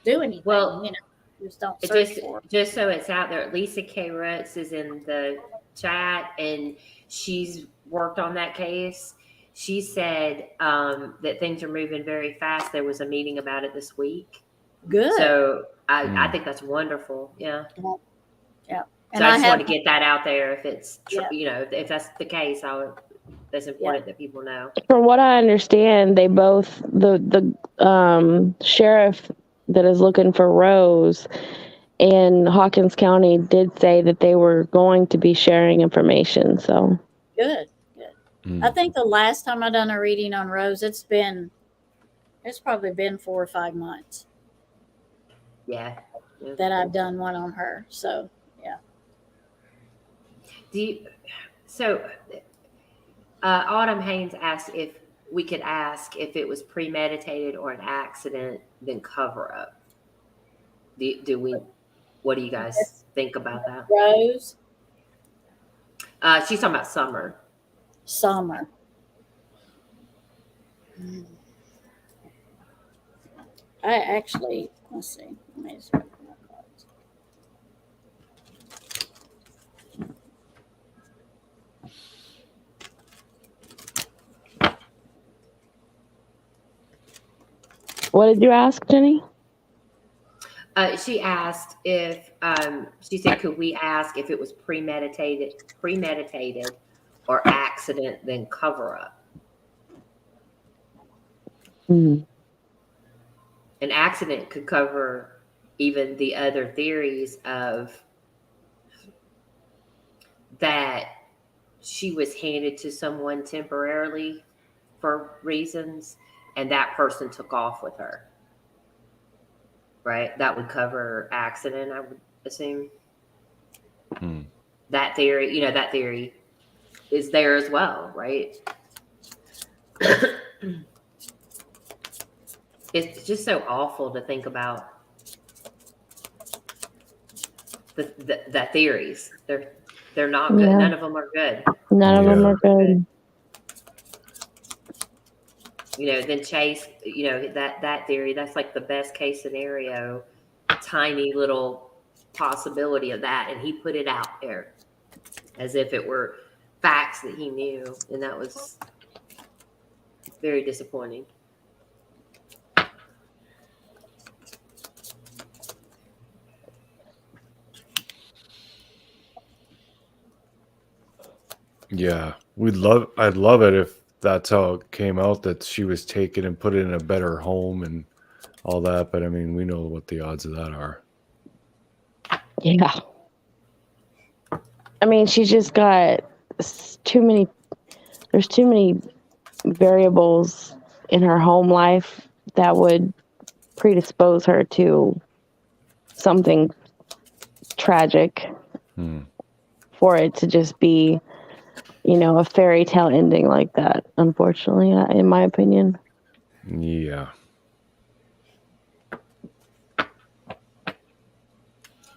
do anything. Well, you know, just don't search just for it. just so it's out there, Lisa K. Rutz is in the chat, and she's worked on that case. She said that things are moving very fast. There was a meeting about it this week. Good. So I think that's wonderful. Yeah. Yeah. So I just want to get that out there. If it's you know, if that's the case, that's important that people know. From what I understand, they both the sheriff that is looking for Rose in Hawkins County did say that they were going to be sharing information. So Good. I think the last time I done a reading on Rose, it's probably been 4 or 5 months. Yeah. That I've done one on her. So yeah. Autumn Haynes asked if we could ask if it was premeditated or an accident, then cover up. Do we? What do you guys think about that? Rose. She's talking about Summer. Summer. I actually, let's see. Let me just look at my cards. what did you ask, Jenny? She asked if she said, could we ask if it was premeditated or accident, then cover up? Mm. An accident could cover even the other theories of that she was handed to someone temporarily for reasons, and that person took off with her. Right? That would cover accident, I would assume. That theory, that theory is there as well, right? It's just so awful to think about the theories. They're not good. Yeah. None of them are good. None of them are good. Then Chase, that theory, that's like the best case scenario, tiny little possibility of that. And he put it out there as if it were facts that he knew. And that was very disappointing. Yeah, I'd love it if that's how it came out, that she was taken and put in a better home and all that. But I mean, we know what the odds of that are. Yeah. I mean, she's just got there's too many variables in her home life that would predispose her to something tragic for it to just be, a fairy tale ending like that, unfortunately, in my opinion. Yeah.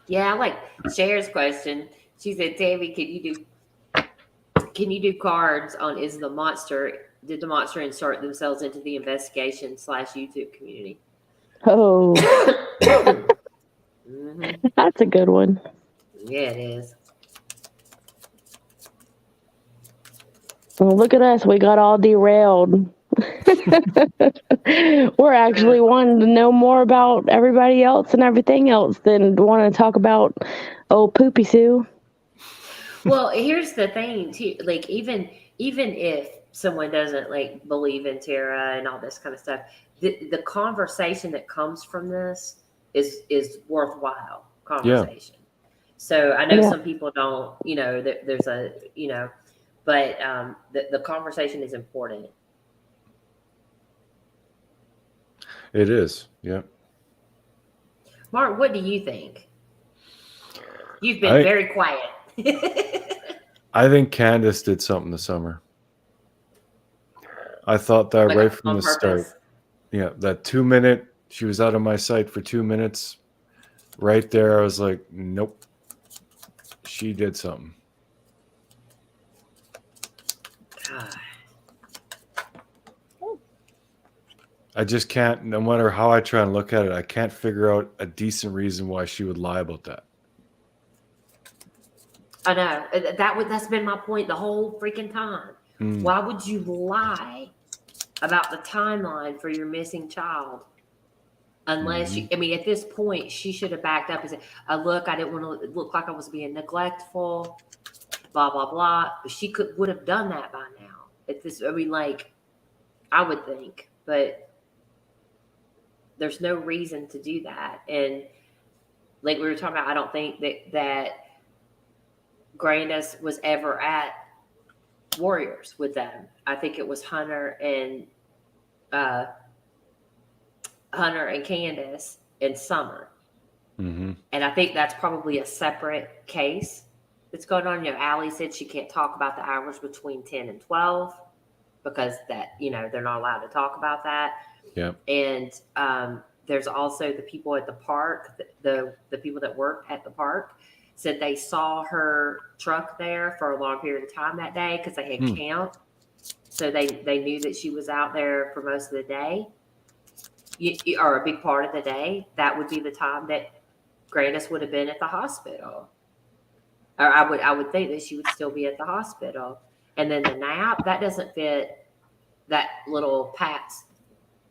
Yeah, I like Cher's question. She said, Tammy, can you do cards on did the monster insert themselves into the investigation / YouTube community? Oh. That's a good one. Yeah, it is. Well, look at us. We got all derailed. We're actually wanting to know more about everybody else and everything else than want to talk about old Poopy Sue. Well, here's the thing too. Like even if someone doesn't believe in Tara and all this kind of stuff, the conversation that comes from this is worthwhile conversation. Yeah. So I know some people don't. There's a but the conversation is important. It is. Yeah. Mark, what do you think? You've been very quiet. I think Candace did something this summer. I thought that right from the start. Yeah, that 2 minute, she was out of my sight for 2 minutes. right there, I was like, nope. She did something. God. I just can't, no matter how I try and look at it, I can't figure out a decent reason why she would lie about that. I know that's been my point the whole freaking time. Mm. Why would you lie about the timeline for your missing child? Unless you, I mean, at this point, she should have backed up and said, "Look, I didn't want to look like I was being neglectful." Blah blah blah. But she would have done that by now. At this, I mean, like, I would think, but there's no reason to do that. And like we were talking about, I don't think that Grandis was ever at Warriors with them. I think it was Hunter and Candace in Summer. Mm-hmm. And I think that's probably a separate case that's going on. You know, Allie said she can't talk about the hours between 10 and 12 because that, you know, they're not allowed to talk about that. Yeah. And there's also the people at the park, the people that work at the park said they saw her truck there for a long period of time that day because they had camp. So they knew that she was out there for most of the day or a big part of the day. That would be the time that Grandis would have been at the hospital. Or I would think that she would still be at the hospital. And then the nap, that doesn't fit that little Pat's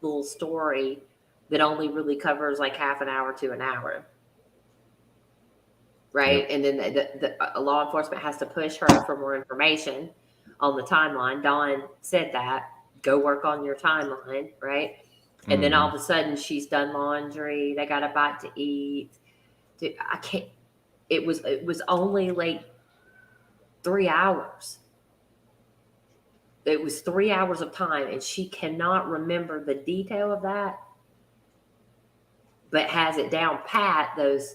little story that only really covers like half an hour to an hour. Right. Yep. And then the law enforcement has to push her for more information on the timeline. Dawn said that. Go work on your timeline. Right. And then all of a sudden she's done laundry. They got a bite to eat. Dude, I can't. It was only like 3 hours. It was 3 hours of time, and she cannot remember the detail of that, but has it down pat.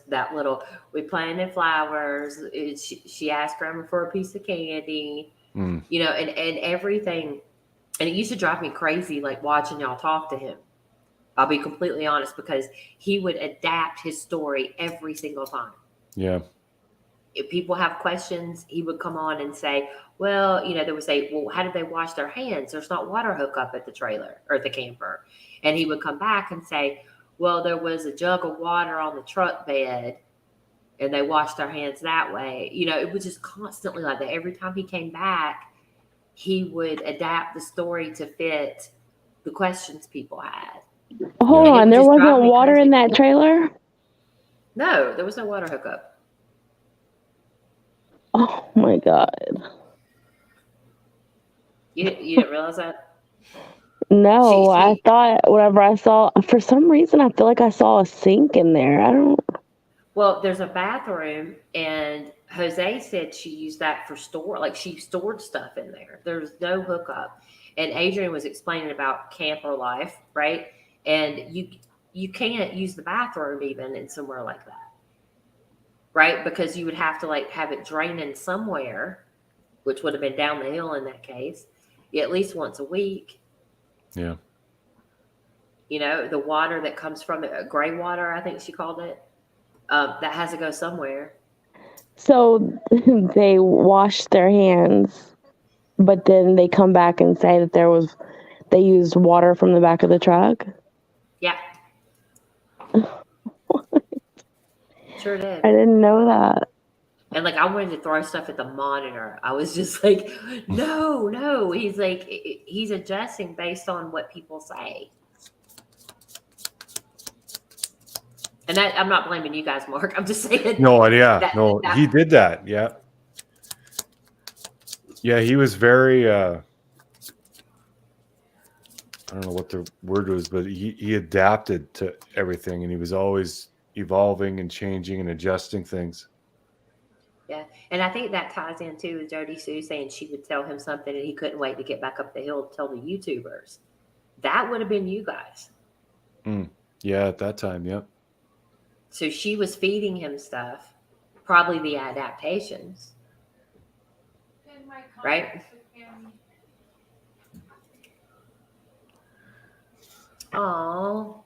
That little, we planted flowers. She asked Grandma for a piece of candy, you know, and everything. And it used to drive me crazy, like watching y'all talk to him. I'll be completely honest, because he would adapt his story every single time. Yeah. If people have questions, he would come on and say, well, you know, they would say, well, how did they wash their hands? There's not water hookup at the trailer or at the camper. And he would come back and say, well, there was a jug of water on the truck bed and they washed their hands that way. You know, it was just constantly like that. Every time he came back, he would adapt the story to fit the questions people had. Hold on, there wasn't water in that trailer? No, there was no water hookup. Oh my God. You didn't realize that? No, I thought whenever I saw, for some reason, I feel like I saw a sink in there. I don't. Well, there's a bathroom, and Jose said she used that for like she stored stuff in there. There's no hookup. And Adrian was explaining about camper life, right? And you can't use the bathroom even in somewhere like that, right? Because you would have to like have it draining somewhere, which would have been down the hill in that case, at least once a week. Yeah. You know, the water that comes from it, gray water, I think she called it, that has to go somewhere. So they washed their hands, but then they come back and say that they used water from the back of the truck? Yeah. Sure did. I didn't know that. And like, I wanted to throw stuff at the monitor. I was just like, no. He's like, he's adjusting based on what people say. And that, I'm not blaming you guys, Mark. I'm just saying. No, yeah. He did that. Yeah. Yeah, he was very, I don't know what the word was, but he adapted to everything, and he was always evolving and changing and adjusting things. Yeah. And I think that ties in too with Jodie Sue saying she would tell him something and he couldn't wait to get back up the hill to tell the YouTubers. That would have been you guys. Yeah, at that time, yep. So she was feeding him stuff, probably the adaptations. Right? Oh.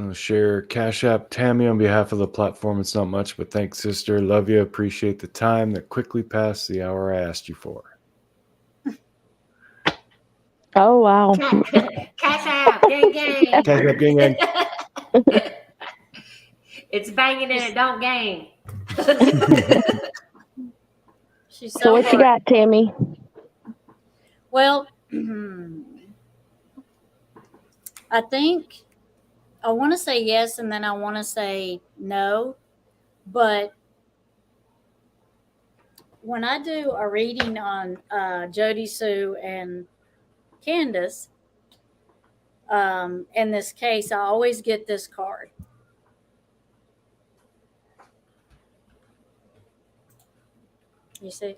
I'll share Cash App Tammy on behalf of the platform. It's not much, but thanks, sister. Love you. Appreciate the time that quickly passed the hour I asked you for. Oh, wow. Cash App, gang, gang. Cash App, gang, gang. It's banging and it don't gang. She's So so what you hard. got, Tammy? Well, I think I want to say yes, and then I want to say no. But when I do a reading on Jodie Sue and Candace, in this case, I always get this card. You see?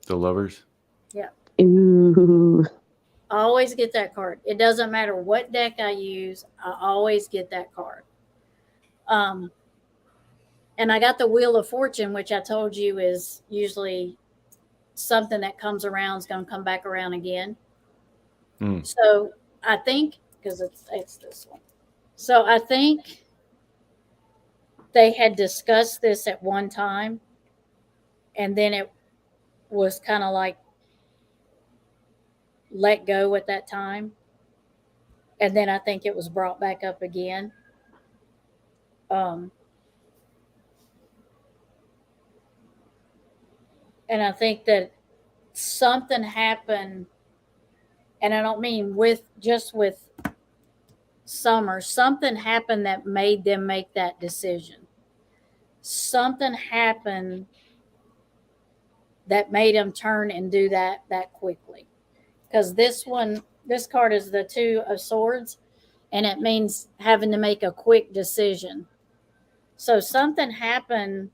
The lovers. Yeah. Ooh. I always get that card. It doesn't matter what deck I use. I always get that card. And I got the Wheel of Fortune, which I told you is usually something that comes around is going to come back around again. So I think, because it's this one. So I think they had discussed this at one time, and then it was kind of like let go at that time. And then I think it was brought back up again. And I think that something happened, and I don't mean with Summer, something happened that made them make that decision. Something happened that made them turn and do that quickly. Because this card is the Two of Swords, and it means having to make a quick decision. So something happened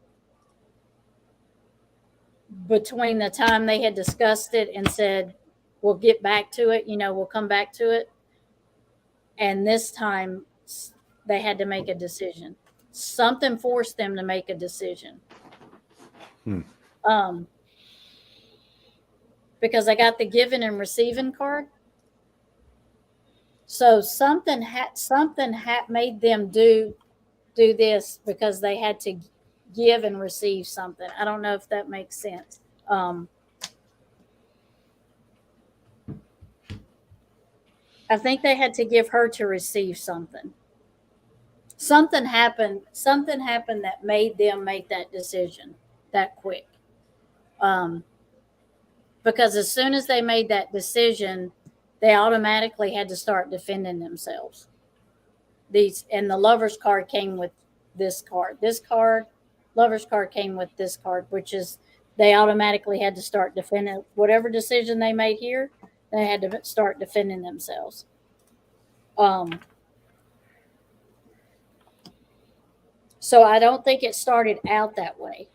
between the time they had discussed it and said, we'll get back to it, we'll come back to it. And this time they had to make a decision. Something forced them to make a decision. Because I got the giving and receiving card. So something made them do this because they had to give and receive something. I don't know if that makes sense. I think they had to give her to receive something. Something happened that made them make that decision that quick. Because as soon as they made that decision, they automatically had to start defending themselves. And the Lover's card came with this card. Lover's card came with this card, which is they automatically had to start defending whatever decision they made here. They had to start defending themselves. So I don't think it started out that way.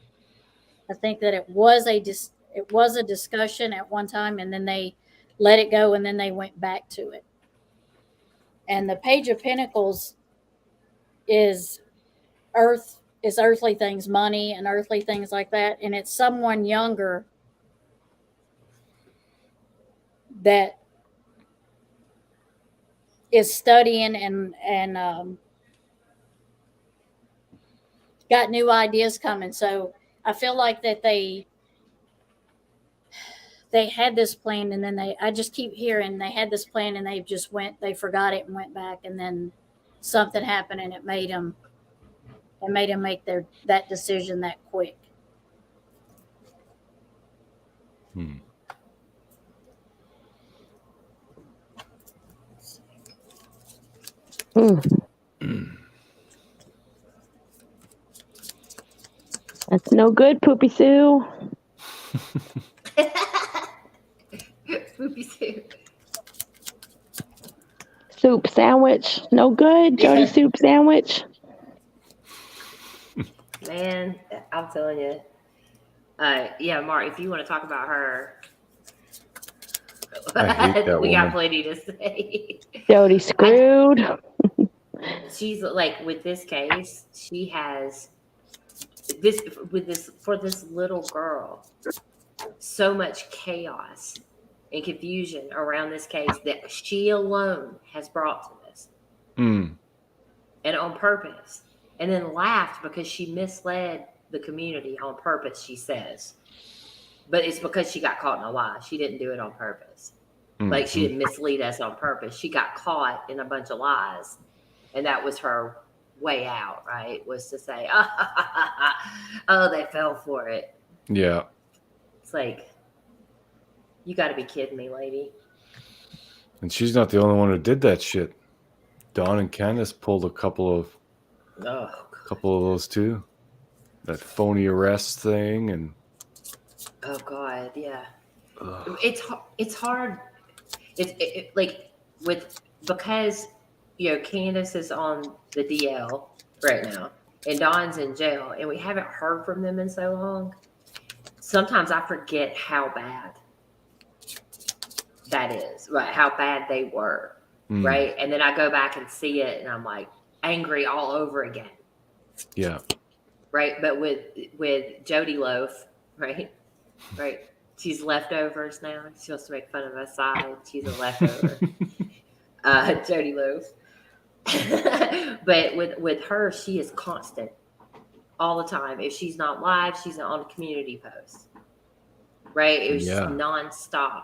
I think that it was a discussion at one time, and then they let it go, and then they went back to it. And the Page of Pentacles is earthly things, money and earthly things like that. And it's someone younger that is studying and got new ideas coming. So I feel like that they had this plan, and then I just keep hearing they had this plan, and they forgot it and went back, and then something happened, and it made them make that decision that quick. That's no good, Poopy Sue. Poopy Sue. Soup sandwich. No good. Jodie soup sandwich. Man, I'm telling you. Yeah, Mark, if you want to talk about her, I hate that we woman. got plenty to say. Jodie screwed. She's like, with this case, she has for this little girl, so much chaos and confusion around this case that she alone has brought to this, Mm. and on purpose, and then laughed because she misled the community on purpose, she says. But it's because she got caught in a lie. She didn't do it on purpose. Like, she didn't mislead us on purpose. She got caught in a bunch of lies, and that was her way out, right? Was to say, oh, they fell for it. Yeah. It's like, you got to be kidding me, lady. And she's not the only one who did that shit. Dawn and Candace pulled a couple of those too. That phony arrest thing and. Oh God, yeah. It's hard. It's like because Candace is on the DL right now and Dawn's in jail and we haven't heard from them in so long. Sometimes I forget how bad that is, right? How bad they were, right? And then I go back and see it and I'm like angry all over again. Yeah. Right, but with Jodie Loaf, right. She's leftovers now. She wants to make fun of us side. She's a leftover. Jodie Loaf. But with her, she is constant all the time. If she's not live, she's on a community post. Right? It was just nonstop.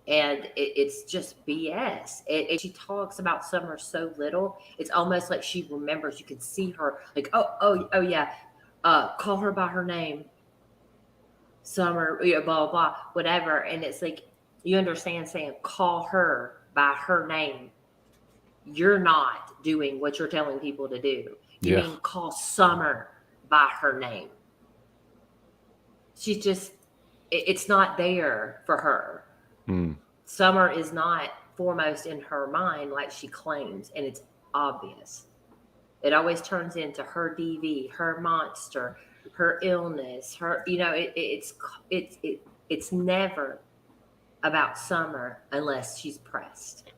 And it's just BS. She talks about Summer so little. It's almost like she remembers. You can see her like, oh yeah. Call her by her name. Summer, blah, blah, blah, whatever. And it's like, you understand saying, call her by her name. You're not doing what you're telling people to do. You mean call Summer by her name. She's just, it's not there for her. Summer is not foremost in her mind like she claims, and it's obvious. It always turns into her DV, her monster, her illness, her, it's never about Summer unless she's pressed.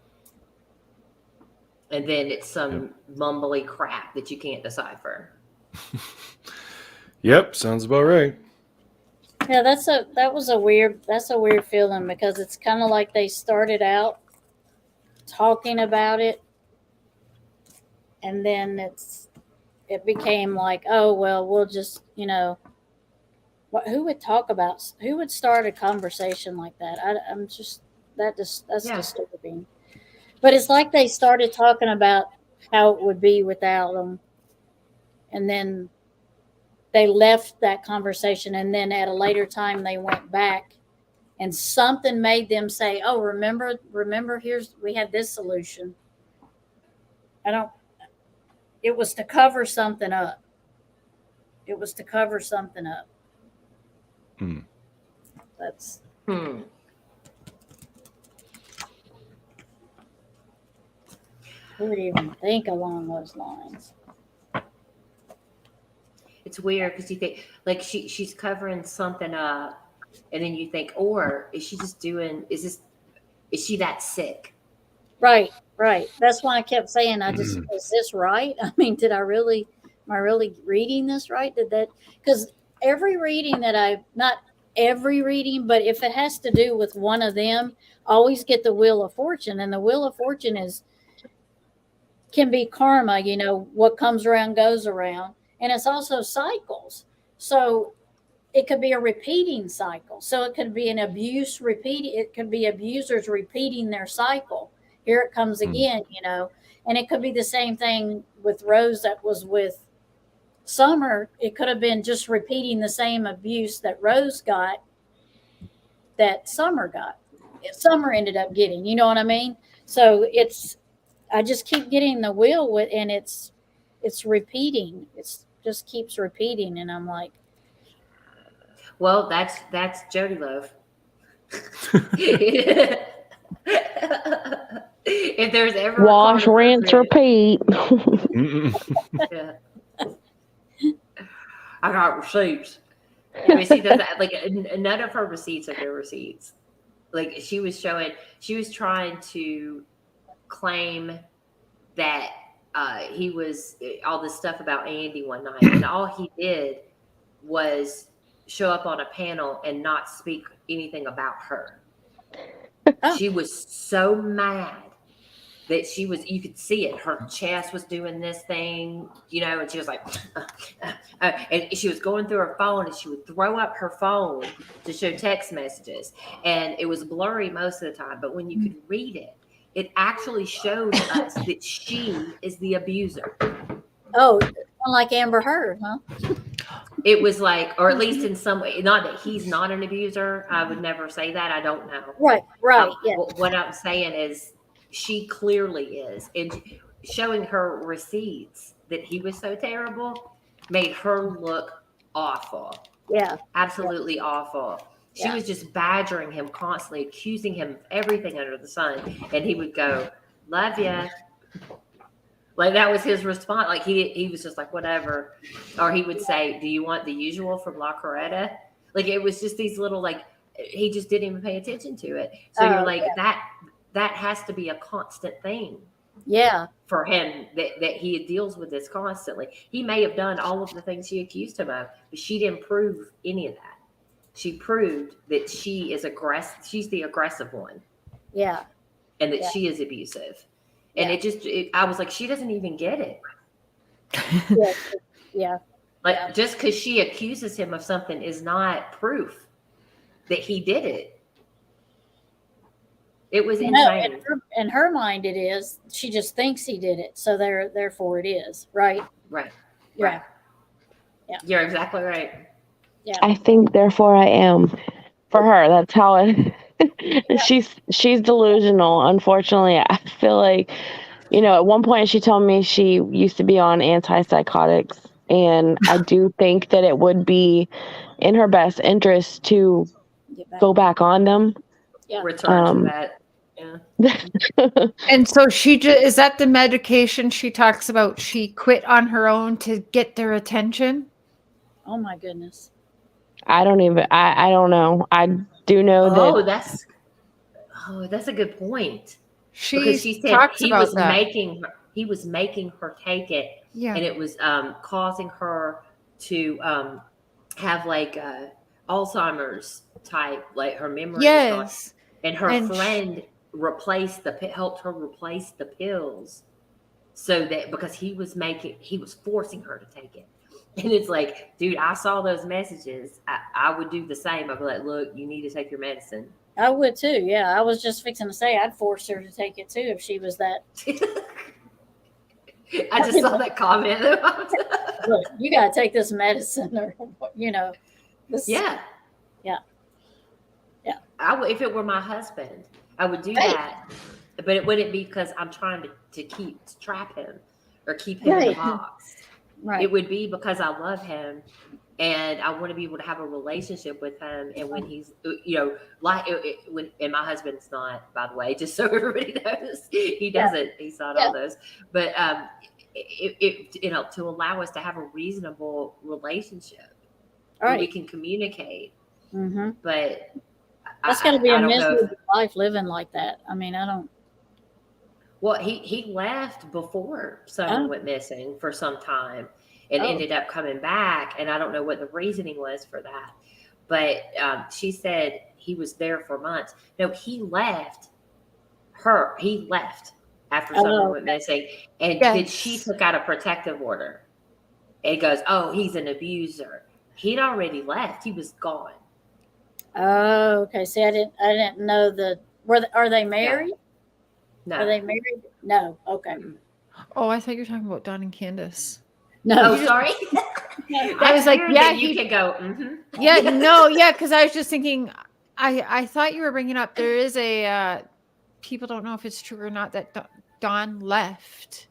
And then it's some mumbly crap that you can't decipher. Yep, sounds about right. Yeah, that's a weird feeling because it's kind of like they started out talking about it and then it became like, oh well, we'll just, who would start a conversation like that? That's disturbing. But it's like they started talking about how it would be without them, and then they left that conversation, and then at a later time they went back, and something made them say, "Oh, remember, we had this solution." It was to cover something up. That's. Who would even think along those lines? It's weird because you think like she's covering something up, and then you think, or is she just doing? Is she that sick? Right. That's why I kept saying, is this right? I mean, am I really reading this right? Because every reading not every reading, but if it has to do with one of them, I always get the Wheel of Fortune, and the Wheel of Fortune can be karma, what comes around goes around. And it's also cycles. So it could be a repeating cycle. So it could be an abuse repeating. It could be abusers repeating their cycle. Here it comes again, And it could be the same thing with Rose that was with Summer. It could have been just repeating the same abuse that Rose got, that Summer got. Summer ended up getting, you know what I mean? So I just keep getting the wheel and it's repeating. It's just keeps repeating, and I'm like, well, that's Jodie Love. If there's ever wash, rinse, repeat. Yeah. I got receipts. I mean, she does that. Like none of her receipts are good receipts. Like she was trying to claim that he was all this stuff about Andy one night, and all he did was show up on a panel and not speak anything about her. She was so mad that you could see it. Her chest was doing this thing, and she was like, and she was going through her phone, and she would throw up her phone to show text messages. And it was blurry most of the time, but when you could read it, it actually showed us that she is the abuser. Oh, like Amber Heard, huh? It was like, or at least in some way, not that he's not an abuser. I would never say that. I don't know. Right. Yeah. What I'm saying is she clearly is. And showing her receipts that he was so terrible made her look awful. Yeah. Absolutely awful. She was just badgering him constantly, accusing him of everything under the sun. And he would go, love ya. Like that was his response. Like he was just like, whatever. Or he would say, do you want the usual from La Coretta? Like it was just these little, like, he just didn't even pay attention to it. So you're like, that has to be a constant thing. Yeah. For him that he deals with this constantly. He may have done all of the things she accused him of, but she didn't prove any of that. She proved that she is aggressive. She's the aggressive one. Yeah. And that she is abusive. And I was like, she doesn't even get it. Yeah. Like just because she accuses him of something is not proof that he did it. It was insane. In her mind, it is. She just thinks he did it, so therefore it is. Right. Right. Yeah. Right. Yeah. You're exactly right. Yeah. I think, therefore I am. For her, that's how it. She's delusional. Unfortunately, I feel like, at one point she told me she used to be on antipsychotics, and I do think that it would be in her best interest to go back on them. Yeah. Return to that. Yeah. And so is that the medication she talks about? She quit on her own to get their attention. Oh my goodness. I don't know. I do know that. That's a good point. She said talks he about was that. he was making her take it, Yeah. and it was causing her to have like Alzheimer's type, like her memory. Yes. And her friend helped her replace the pills, so that because he was forcing her to take it. And it's like, dude, I saw those messages. I would do the same. I'd be like, look, you need to take your medicine. I would too. Yeah. I was just fixing to say I'd force her to take it too if she was that. I just saw that comment. Look, you got to take this medicine, or this. Yeah. Yeah. Yeah. If it were my husband, I would do that. But it wouldn't be because I'm trying to trap him or keep him in the box. Right. It would be because I love him and I want to be able to have a relationship with him. And when he's, and my husband's not, by the way, just so everybody knows, he doesn't, he's not all those, but, to allow us to have a reasonable relationship where we can communicate. Mm-hmm. But that's going to be a miserable life living like that. I mean, I don't. Well, he left before Summer went missing for some time and ended up coming back. And I don't know what the reasoning was for that. But she said he was there for months. No, he left after Summer went missing. And then she took out a protective order. It goes, oh, he's an abuser. He'd already left. He was gone. Oh, okay. See, I didn't know are they married? No. Are they married? No. Okay. Oh, I thought you were talking about Don and Candace. No, sorry. I was like, yeah, you can go. Mm-hmm. Yeah, no, yeah, because I was just thinking, I thought you were bringing up there is a people don't know if it's true or not that Don left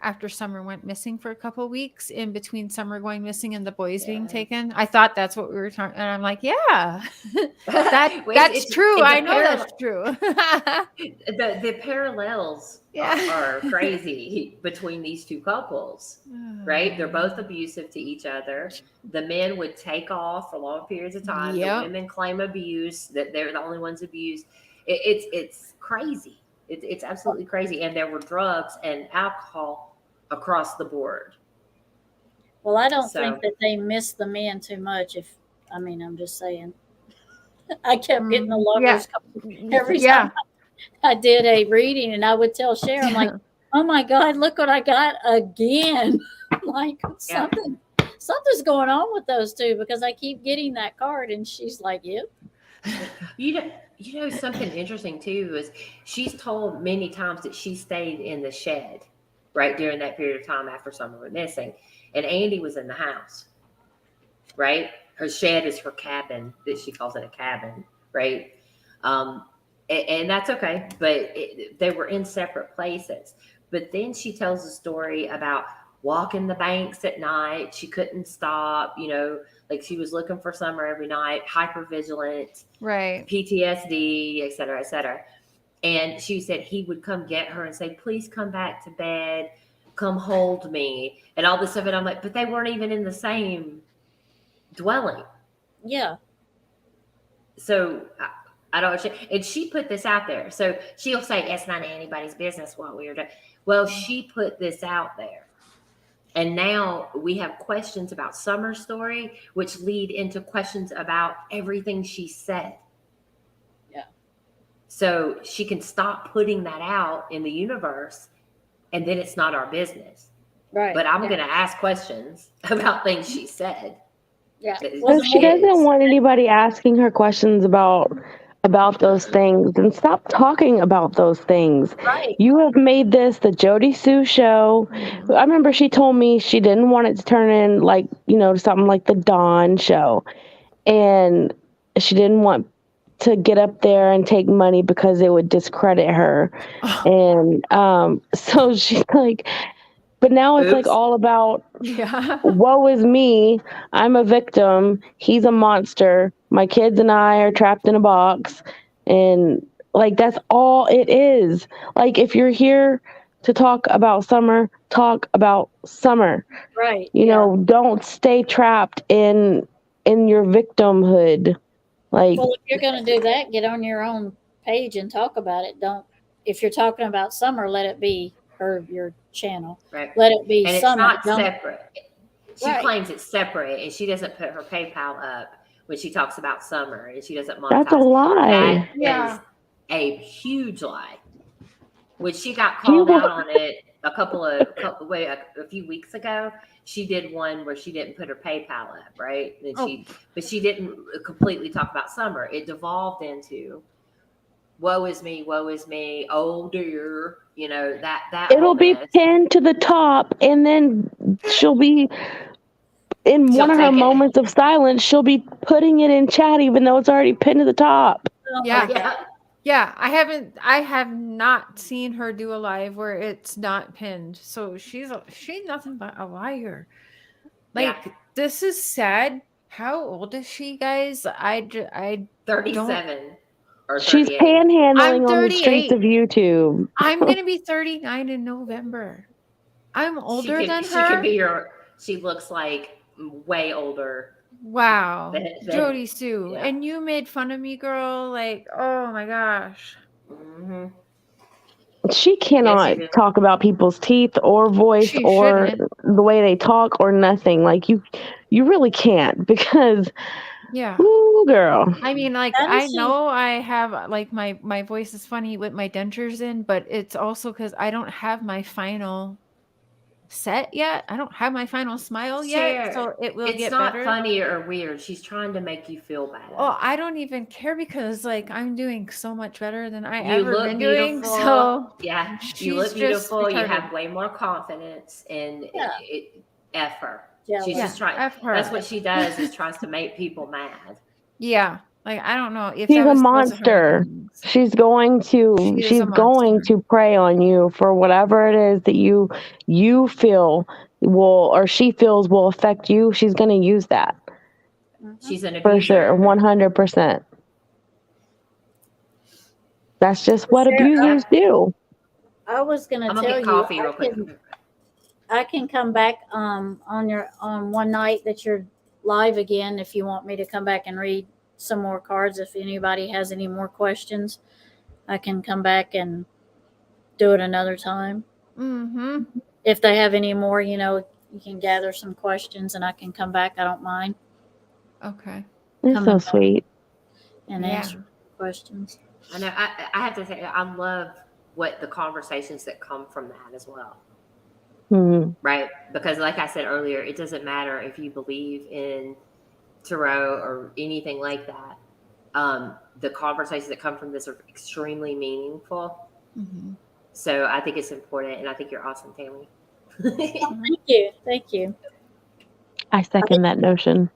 after Summer went missing for a couple of weeks, in between Summer going missing and the boys being taken. I thought that's what we were talking, and I'm like, yeah, that's true. I know that's true. The parallels are crazy between these two couples, right? They're both abusive to each other. The men would take off for long periods of time. The women claim abuse, that they're the only ones abused. It's crazy. It's absolutely crazy. And there were drugs and alcohol across the board. Well, I don't think that they miss the men too much. I'm just saying. I kept getting the lovers every Yeah. time I did a reading, and I would tell Cher, I'm like, oh my God, look what I got again. Like something's going on with those two because I keep getting that card, and she's like, yep. You know something interesting too is she's told many times that she stayed in the shed right during that period of time after Summer went missing, and Andy was in the house. Right, her shed is her cabin. That she calls it a cabin, right? And that's okay, but they were in separate places. But then she tells a story about walking the banks at night. She couldn't stop, like she was looking for Summer every night, hyper vigilant, Right. PTSD, et cetera, et cetera. And she said he would come get her and say, please come back to bed, come hold me, and all this stuff. And I'm like, but they weren't even in the same dwelling. Yeah. So I don't, and she put this out there. So she'll say, it's not anybody's business what we were doing. Well, she put this out there. And now we have questions about Summer's story, which lead into questions about everything she said. Yeah. So she can stop putting that out in the universe, and then it's not our business. Right. But I'm going to ask questions about things she said. Yeah. If she doesn't want anybody asking her questions about those things, then stop talking about those things. Right. You have made this the Jodie Sue show. I remember she told me she didn't want it to turn in like, something like the Dawn show. And she didn't want to get up there and take money because it would discredit her. And so she's like, but now it's like all about, woe is me. I'm a victim. He's a monster. My kids and I are trapped in a box. And like, that's all it is. Like, if you're here to talk about Summer, talk about Summer. Right. You know, don't stay trapped in your victimhood. Like, well, if you're going to do that, get on your own page and talk about it. Don't, if you're talking about Summer, let it be your channel. Right. Let it be and Summer. It's not separate. She Right. claims it's separate, and she doesn't put her PayPal up when she talks about Summer, and she doesn't monetize. That's a lie. That is a huge lie. When she got called out on it a few weeks ago, she did one where she didn't put her PayPal up, right? And but she didn't completely talk about Summer. It devolved into woe is me, oh dear, that it'll be pinned to the top, and then she'll be in one of her moments of silence, she'll be putting it in chat even though it's already pinned to the top. Yeah, I have not seen her do a live where it's not pinned. So she's nothing but a liar. Like, this is sad. How old is she, guys? I 37 or 38. She's panhandling on the streets 38. of YouTube. I'm gonna be 39 in November. I'm older than her. She looks like way older. Wow. than Jodie Sue. yeah. And you made fun of me, girl. Like, oh my gosh. Mm-hmm. She cannot talk about people's teeth or voice or the way they talk or nothing. Like, you really can't, because ooh, girl. I mean, like, I know I have, like, my voice is funny with my dentures in, but it's also because I don't have my final set yet. I don't have my final smile yet, so it will get better. It's not funny or weird. She's trying to make you feel bad. Oh, I don't even care, because like I'm doing so much better than I You ever look been beautiful. doing. So yeah, you she's look just beautiful. You retarded. have way more confidence, and F her. She's Yeah, just trying. F her. That's what she does, is tries to make people mad. Yeah, like I don't know if She's that a was supposed to monster. She's going to prey on you for whatever it is that you feel will, or she feels will affect you. She's going to use that. She's an abuser. For sure, 100%. That's just what abusers do. I was going to I'm tell gonna you, get coffee real quick. I can come back on one night that you're live again if you want me to come back and read some more cards. If anybody has any more questions, I can come back and do it another time. Mm-hmm. If they have any more, you can gather some questions and I can come back. I don't mind. Okay. You're so sweet. and answer questions. I know. I have to say, I love what the conversations that come from that as well. Right? Because like I said earlier, it doesn't matter if you believe in tarot or anything like that. The conversations that come from this are extremely meaningful. So I think it's important, and I think you're awesome, Tammy. Thank you. Thank you. I second that notion.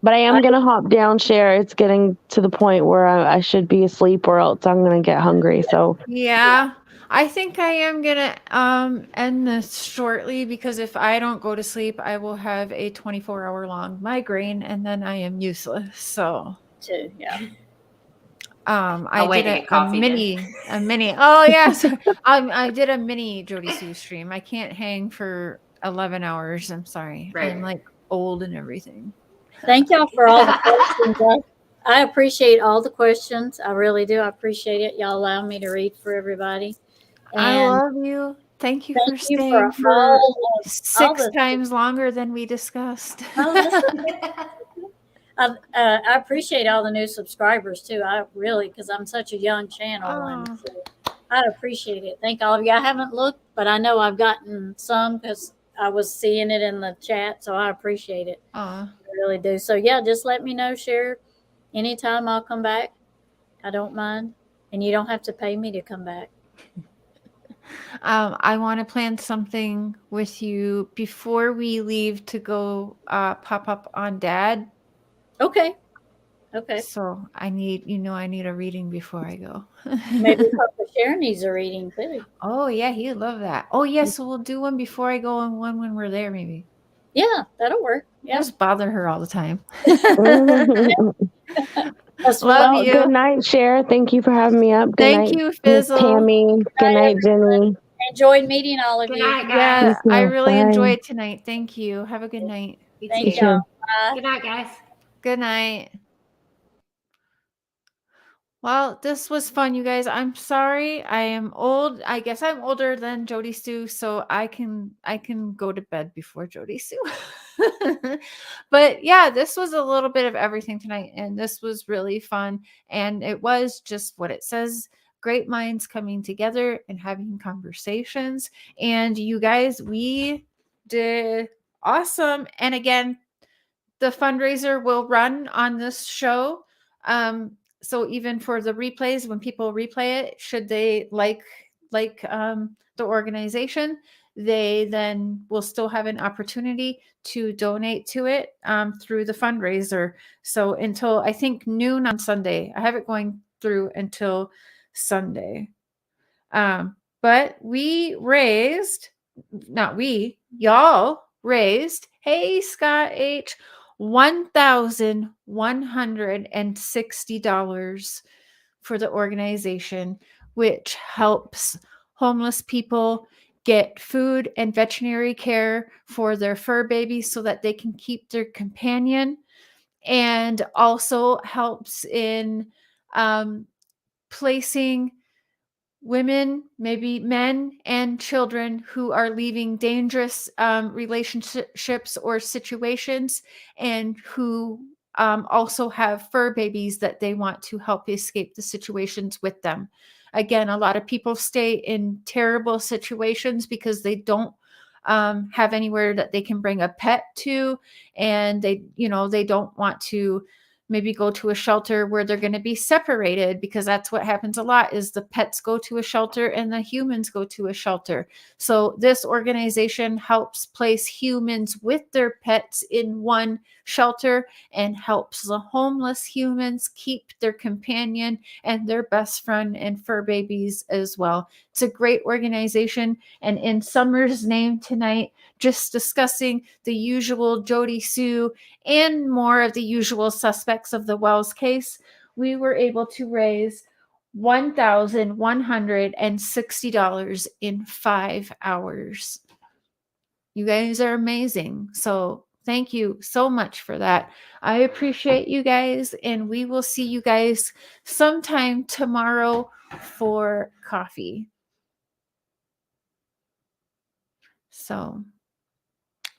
But I am going to hop down, share. It's getting to the point where I should be asleep or else I'm going to get hungry. So Yeah, I think I am gonna end this shortly because if I don't go to sleep, I will have a 24-hour long migraine and then I am useless. So yeah. I wait did to get coffee a mini. Oh yes, I did a mini Jodiesue stream. I can't hang for 11 hours. I'm sorry. I'm like old and everything. Thank y'all for all the questions. I appreciate all the questions. I really do. I appreciate it. Y'all allow me to read for everybody. I And love you. Thank you for you staying for all 6 times longer than we discussed. I appreciate all the new subscribers too. I really, because I'm such a young channel, and so I appreciate it. Thank all of you. I haven't looked, but I know I've gotten some because I was seeing it in the chat, so I appreciate it. I really do. So yeah, just let me know, share anytime. I'll come back. I don't mind, and you don't have to pay me to come back. I want to plan something with you before we leave to go pop up on Dad. Okay. Okay. So I need a reading before I go. Maybe Papa Sharon needs a reading too. Oh yeah, he'd love that. Oh yeah, so we'll do one before I go and one when we're there, maybe. Yeah, that'll work. Yeah. Just bother her all the time. Love you. Good night, Cher. Thank you for having me up. Good Thank night, you, Miss Fizzle. Tammy. Good night, Jenny. Enjoyed meeting all of you. Yeah, You I too. really Bye. enjoyed tonight. Thank you. Have a good night. Thank You y'all. too. Bye. Good night, guys. Good night. Well, this was fun, you guys. I'm sorry. I am old. I guess I'm older than Jodie Sue, so I can go to bed before Jodie Sue. But yeah, this was a little bit of everything tonight, and this was really fun. And it was just what it says. Great minds coming together and having conversations. And you guys, we did awesome. And again, the fundraiser will run on this show. So even for the replays, when people replay it, should they like the organization, they then will still have an opportunity to donate to it through the fundraiser. So until I think noon on Sunday, I have it going through until Sunday. But we raised, not we, y'all raised, hey, Scott H., $1,160 for the organization, which helps homeless people get food and veterinary care for their fur babies so that they can keep their companion, and also helps in placing women, maybe men and children who are leaving dangerous relationships or situations, and who also have fur babies that they want to help escape the situations with them. Again, a lot of people stay in terrible situations because they don't have anywhere that they can bring a pet to, and they don't want to maybe go to a shelter where they're going to be separated, because that's what happens a lot, is the pets go to a shelter and the humans go to a shelter. So this organization helps place humans with their pets in one shelter and helps the homeless humans keep their companion and their best friend and fur babies as well. It's a great organization. And in Summer's name tonight, just discussing the usual Jodie Sue and more of the usual suspects of the Wells case, we were able to raise $1,160 in 5 hours. You guys are amazing. So thank you so much for that. I appreciate you guys, and we will see you guys sometime tomorrow for coffee. So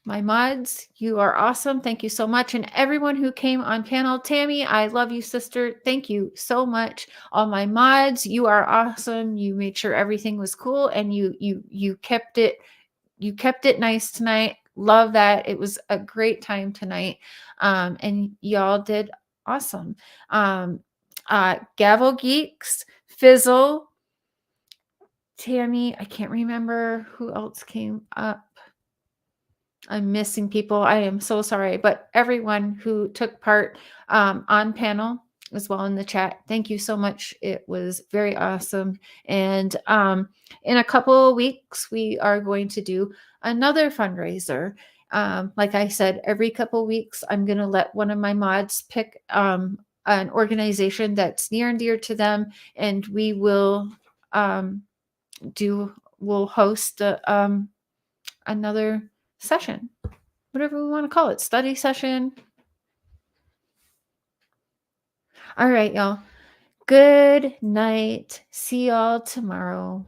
My mods, you are awesome. Thank you so much. And everyone who came on panel, Tammy, I love you, sister. Thank you so much. All my mods, you are awesome. You made sure everything was cool, and you kept it nice tonight. Love that. It was a great time tonight. And y'all did awesome. Gavel Geeks, Fizzle, Tammy, I can't remember who else came up. I'm missing people. I am so sorry, but everyone who took part on panel as well in the chat, thank you so much. It was very awesome. And in a couple of weeks, we are going to do another fundraiser. Like I said, every couple of weeks, I'm going to let one of my mods pick an organization that's near and dear to them, and we will we'll host another session, whatever we want to call it, study session. All right, y'all. Good night. See y'all tomorrow.